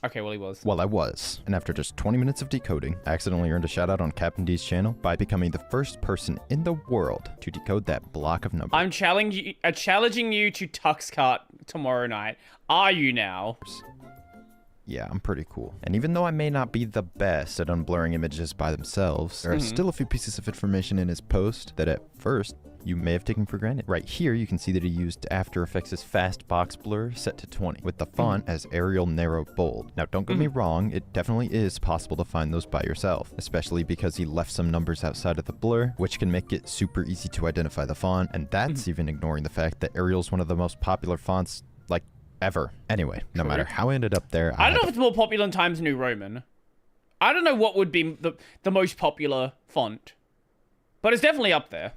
Okay, well, he was. Well, I was. And after just 20 minutes of decoding, I accidentally earned a shout out on Captain D's channel by becoming the first person in the world to decode that block of numbers. I'm challenging you to Tux Cut tomorrow night. Are you now? Yeah, I'm pretty cool. And even though I may not be the best at unblurring images by themselves, there are still a few pieces of information in his post that at first you may have taken for granted. Right here, you can see that he used After Effects' fast box blur set to 20, with the font as Arial Narrow Bold. Now, don't get me wrong, it definitely is possible to find those by yourself, especially because he left some numbers outside of the blur, which can make it super easy to identify the font, and that's even ignoring the fact that Arial's one of the most popular fonts, like, ever. Anyway, no matter how I ended up there, I don't know if it's more popular than Times New Roman. I don't know what would be the most popular font, but it's definitely up there.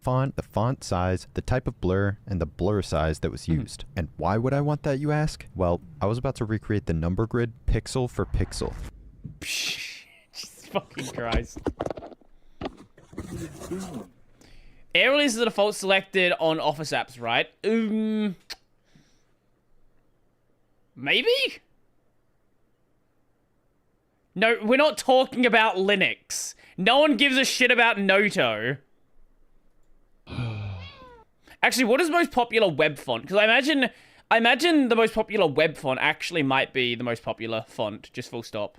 Font, the font size, the type of blur, and the blur size that was used. And why would I want that, you ask? Well, I was about to recreate the number grid pixel for pixel. Jesus fucking Christ. Arial is the default selected on Office apps, right? Maybe? No, we're not talking about Linux. No one gives a shit about Noto. Actually, what is the most popular web font? Because I imagine the most popular web font actually might be the most popular font, just full stop.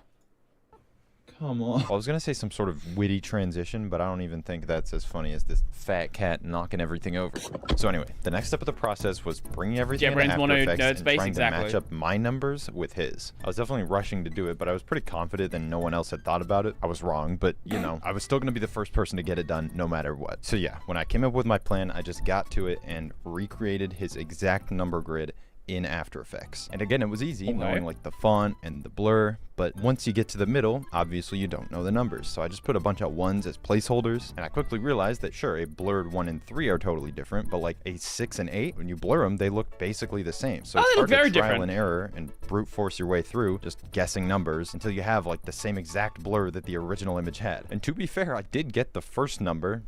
Come on. I was going to say some sort of witty transition, but I don't even think that's as funny as this fat cat knocking everything over. So anyway, the next step of the process was bringing everything into After Effects and trying to match up my numbers with his. I was definitely rushing to do it, but I was pretty confident that no one else had thought about it. I was wrong, but you know, I was still going to be the first person to get it done no matter what. So yeah, when I came up with my plan, I just got to it and recreated his exact number grid in After Effects. And again, it was easy, knowing like the font and the blur, but once you get to the middle, obviously you don't know the numbers. So I just put a bunch of ones as placeholders, and I quickly realized that sure, a blurred 1 and 3 are totally different, but like a 6 and 8, when you blur them, they look basically the same. So it's hard to trial and error and brute force your way through, just guessing numbers until you have like the same exact blur that the original image had. And to be fair, I did get the first number,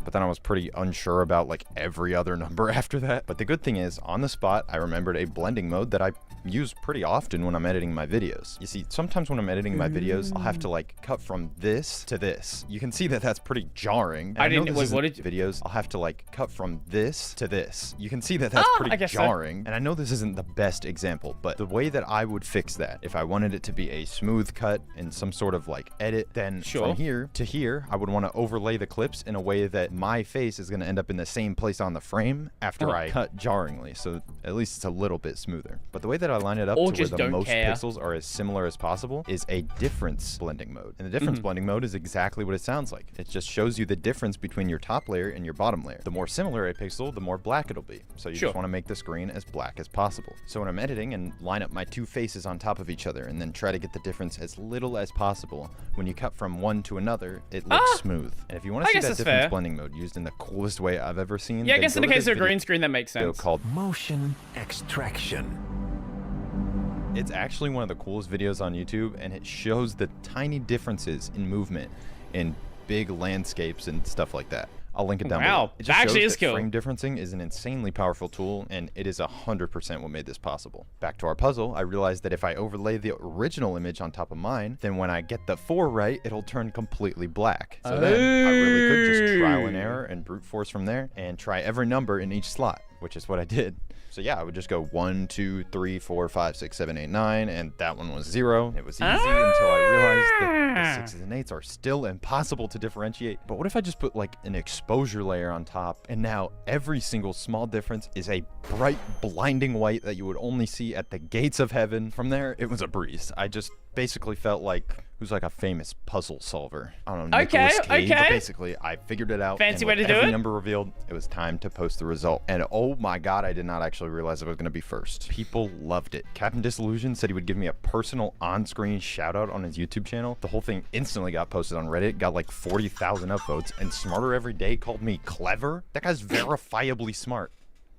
but then I was pretty unsure about like every other number after that. But the good thing is, on the spot, I remembered a blending mode that I use pretty often when I'm editing my videos. You see, sometimes when I'm editing my videos, I'll have to like cut from this to this. You can see that that's pretty jarring. I didn't, wait, what did you? Videos, I'll have to like cut from this to this. You can see that that's pretty jarring. So. And I know this isn't the best example, but the way that I would fix that, if I wanted it to be a smooth cut and some sort of like edit, then from here to here, I would want to overlay the clips in a way that my face is going to end up in the same place on the frame after I cut jarringly. So at least it's a little bit smoother. But the way that I line it up to where the most pixels are as similar as possible is a difference blending mode. And the difference blending mode is exactly what it sounds like. It just shows you the difference between your top layer and your bottom layer. The more similar a pixel, the more black it'll be. So you just want to make the screen as black as possible. So when I'm editing and line up my two faces on top of each other and then try to get the difference as little as possible, when you cut from one to another, it looks smooth. And if you want to see that difference blending mode used in the coolest way I've ever seen, yeah, I guess in the case of a green screen, that makes sense. Called motion extraction. It's actually one of the coolest videos on YouTube, and it shows the tiny differences in movement in big landscapes and stuff like that. I'll link it down below. It just actually is shows that cool. Frame differencing is an insanely powerful tool, and it is 100% what made this possible. Back to our puzzle, I realized that if I overlay the original image on top of mine, then when I get the 4 right, it'll turn completely black. So then I really could just trial and error and brute force from there and try every number in each slot, which is what I did. So yeah, I would just go 1, 2, 3, 4, 5, 6, 7, 8, 9, and that one was 0. It was easy until I realized that the 6s and 8s are still impossible to differentiate. But what if I just put like an exposure layer on top, and now every single small difference is a bright, blinding white that you would only see at the gates of heaven. From there, it was a breeze. I just basically felt like who's like a famous puzzle solver. I don't know, Nicolas Cage, but basically I figured it out. Fancy way to do every it. Number revealed, it was time to post the result. And oh my god, I did not actually realize I was going to be first. People loved it. Captain Disillusion said he would give me a personal on-screen shout out on his YouTube channel. The whole thing instantly got posted on Reddit, got like 40,000 upvotes, and Smarter Every Day called me clever. That guy's verifiably smart.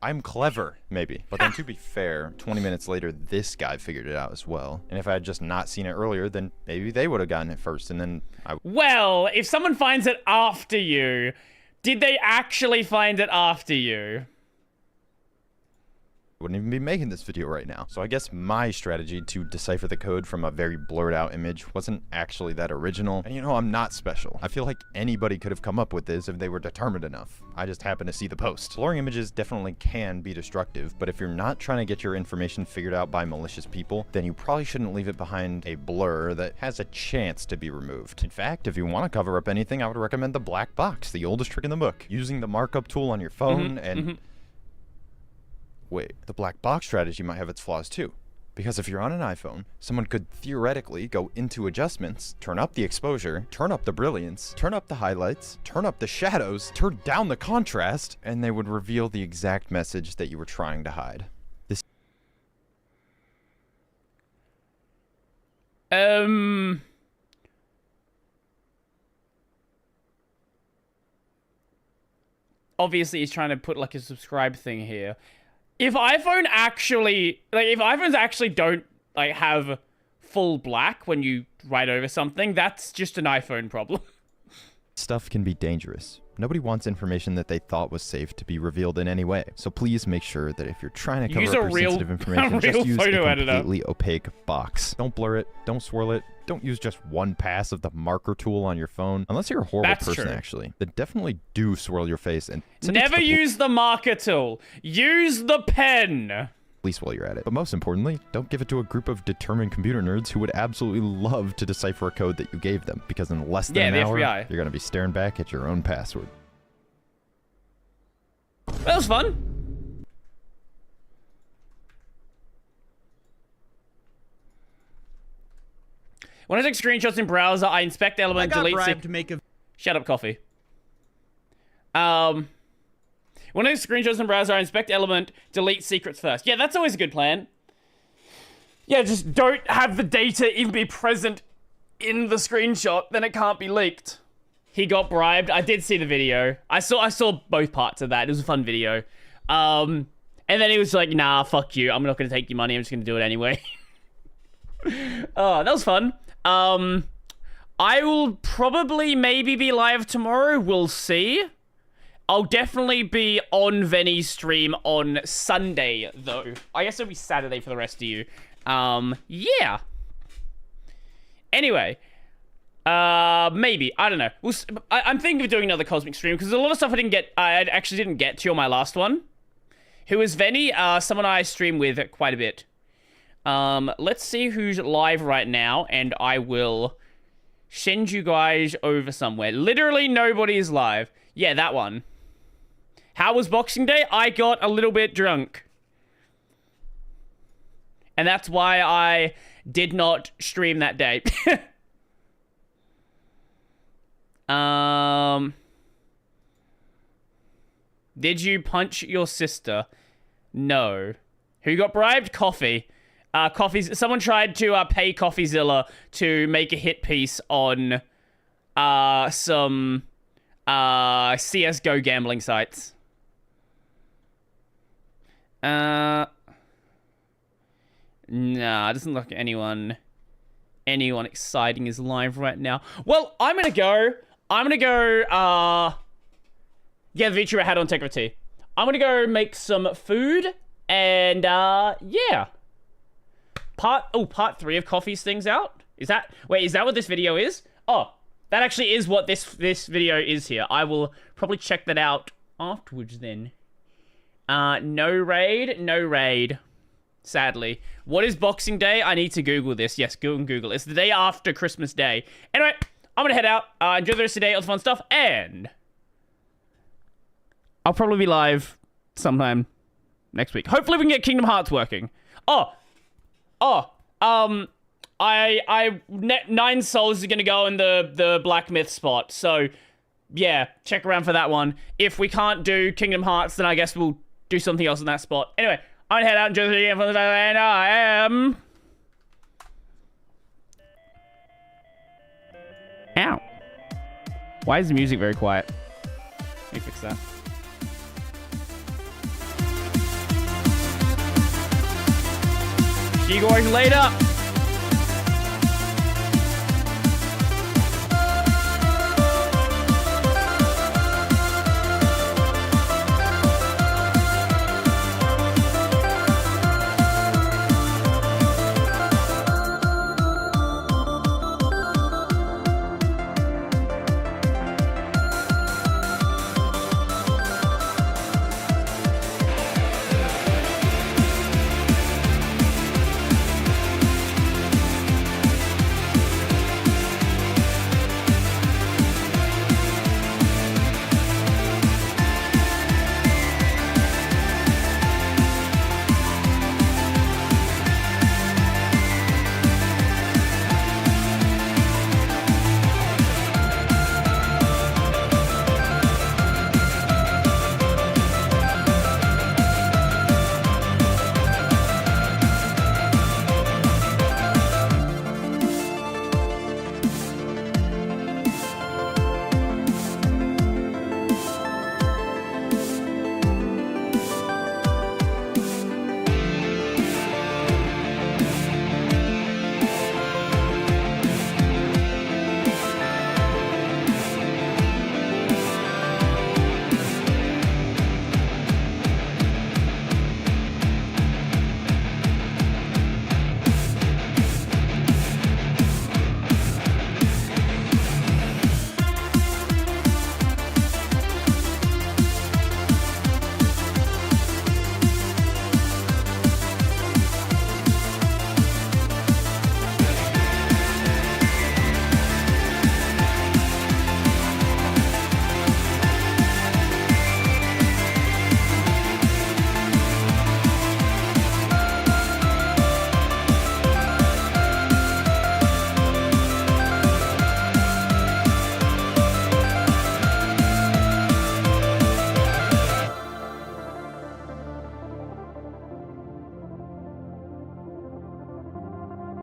I'm clever, maybe. But then to be fair, 20 minutes later, this guy figured it out as well. And if I had just not seen it earlier, then maybe they would have gotten it first, and then I... Well, if someone finds it after you, did they actually find it after you? wouldn't even be making this video right now. So I guess my strategy to decipher the code from a very blurred out image wasn't actually that original. And you know, I'm not special. I feel like anybody could have come up with this if they were determined enough. I just happened to see the post. Blurring images definitely can be destructive, but if you're not trying to get your information figured out by malicious people, then you probably shouldn't leave it behind a blur that has a chance to be removed. In fact, if you want to cover up anything, I would recommend the black box, the oldest trick in the book. Using the markup tool on your phone Wait, the black box strategy might have its flaws too. Because if you're on an iPhone, someone could theoretically go into adjustments, turn up the exposure, turn up the brilliance, turn up the highlights, turn up the shadows, turn down the contrast, and they would reveal the exact message that you were trying to hide. This Obviously he's trying to put like a subscribe thing here. If iPhones actually don't like have full black when you write over something, that's just an iPhone problem. stuff can be dangerous. Nobody wants information that they thought was safe to be revealed in any way. So please make sure that if you're trying to cover up your sensitive information, just use a completely opaque box. Don't blur it, don't swirl it, don't use just one pass of the marker tool on your phone. Unless you're a horrible person, actually. Then definitely do swirl your face and never use the marker tool. Use the pen. At least while you're at it. But most importantly, don't give it to a group of determined computer nerds who would absolutely love to decipher a code that you gave them, because in less than an hour, you're going to be staring back at your own password. That was fun. When I take screenshots in browser, I inspect element, delete... to make a... Shut up, coffee. When I take screenshots in browser, I inspect element, delete secrets first. Yeah, that's always a good plan. Yeah, just don't have the data even be present in the screenshot, then it can't be leaked. He got bribed. I did see the video. I saw both parts of that. It was a fun video. And then he was like, nah, fuck you. I'm not going to take your money. I'm just going to do it anyway. Oh, that was fun. I will probably maybe be live tomorrow. We'll see. I'll definitely be on Venny's stream on Sunday, though. I guess it'll be Saturday for the rest of you. Yeah. Anyway. Maybe. I don't know. I'm thinking of doing another Cosmic stream, because there's a lot of stuff I actually didn't get to on my last one. Who is Venny? Someone I stream with quite a bit. Let's see who's live right now, and I will send you guys over somewhere. Literally nobody is live. Yeah, that one. How was Boxing Day? I got a little bit drunk. And that's why I did not stream that day. Did you punch your sister? No. Who got bribed? Coffee. Someone tried to pay CoffeeZilla to make a hit piece on some CSGO gambling sites. Nah, it doesn't look like anyone exciting is live right now. Well, I'm gonna go, yeah, the VTuber hat on Tegra T. I'm gonna go make some food, and, yeah. Part 3 of Coffee's thing's out? Is that what this video is? Oh, that actually is what this video is here. I will probably check that out afterwards then. No raid. Sadly. What is Boxing Day? I need to Google this. Yes, Google. It's the day after Christmas Day. Anyway, I'm gonna head out. Enjoy the rest of the day, all the fun stuff, and I'll probably be live sometime next week. Hopefully we can get Kingdom Hearts working. 9 souls is gonna go in the Black Myth spot. So, yeah, check around for that one. If we can't do Kingdom Hearts, then I guess we'll do something else in that spot. Anyway, I'm gonna head out and enjoy the game for the day, and I am... Ow. Why is the music very quiet? Let me fix that. See you guys later.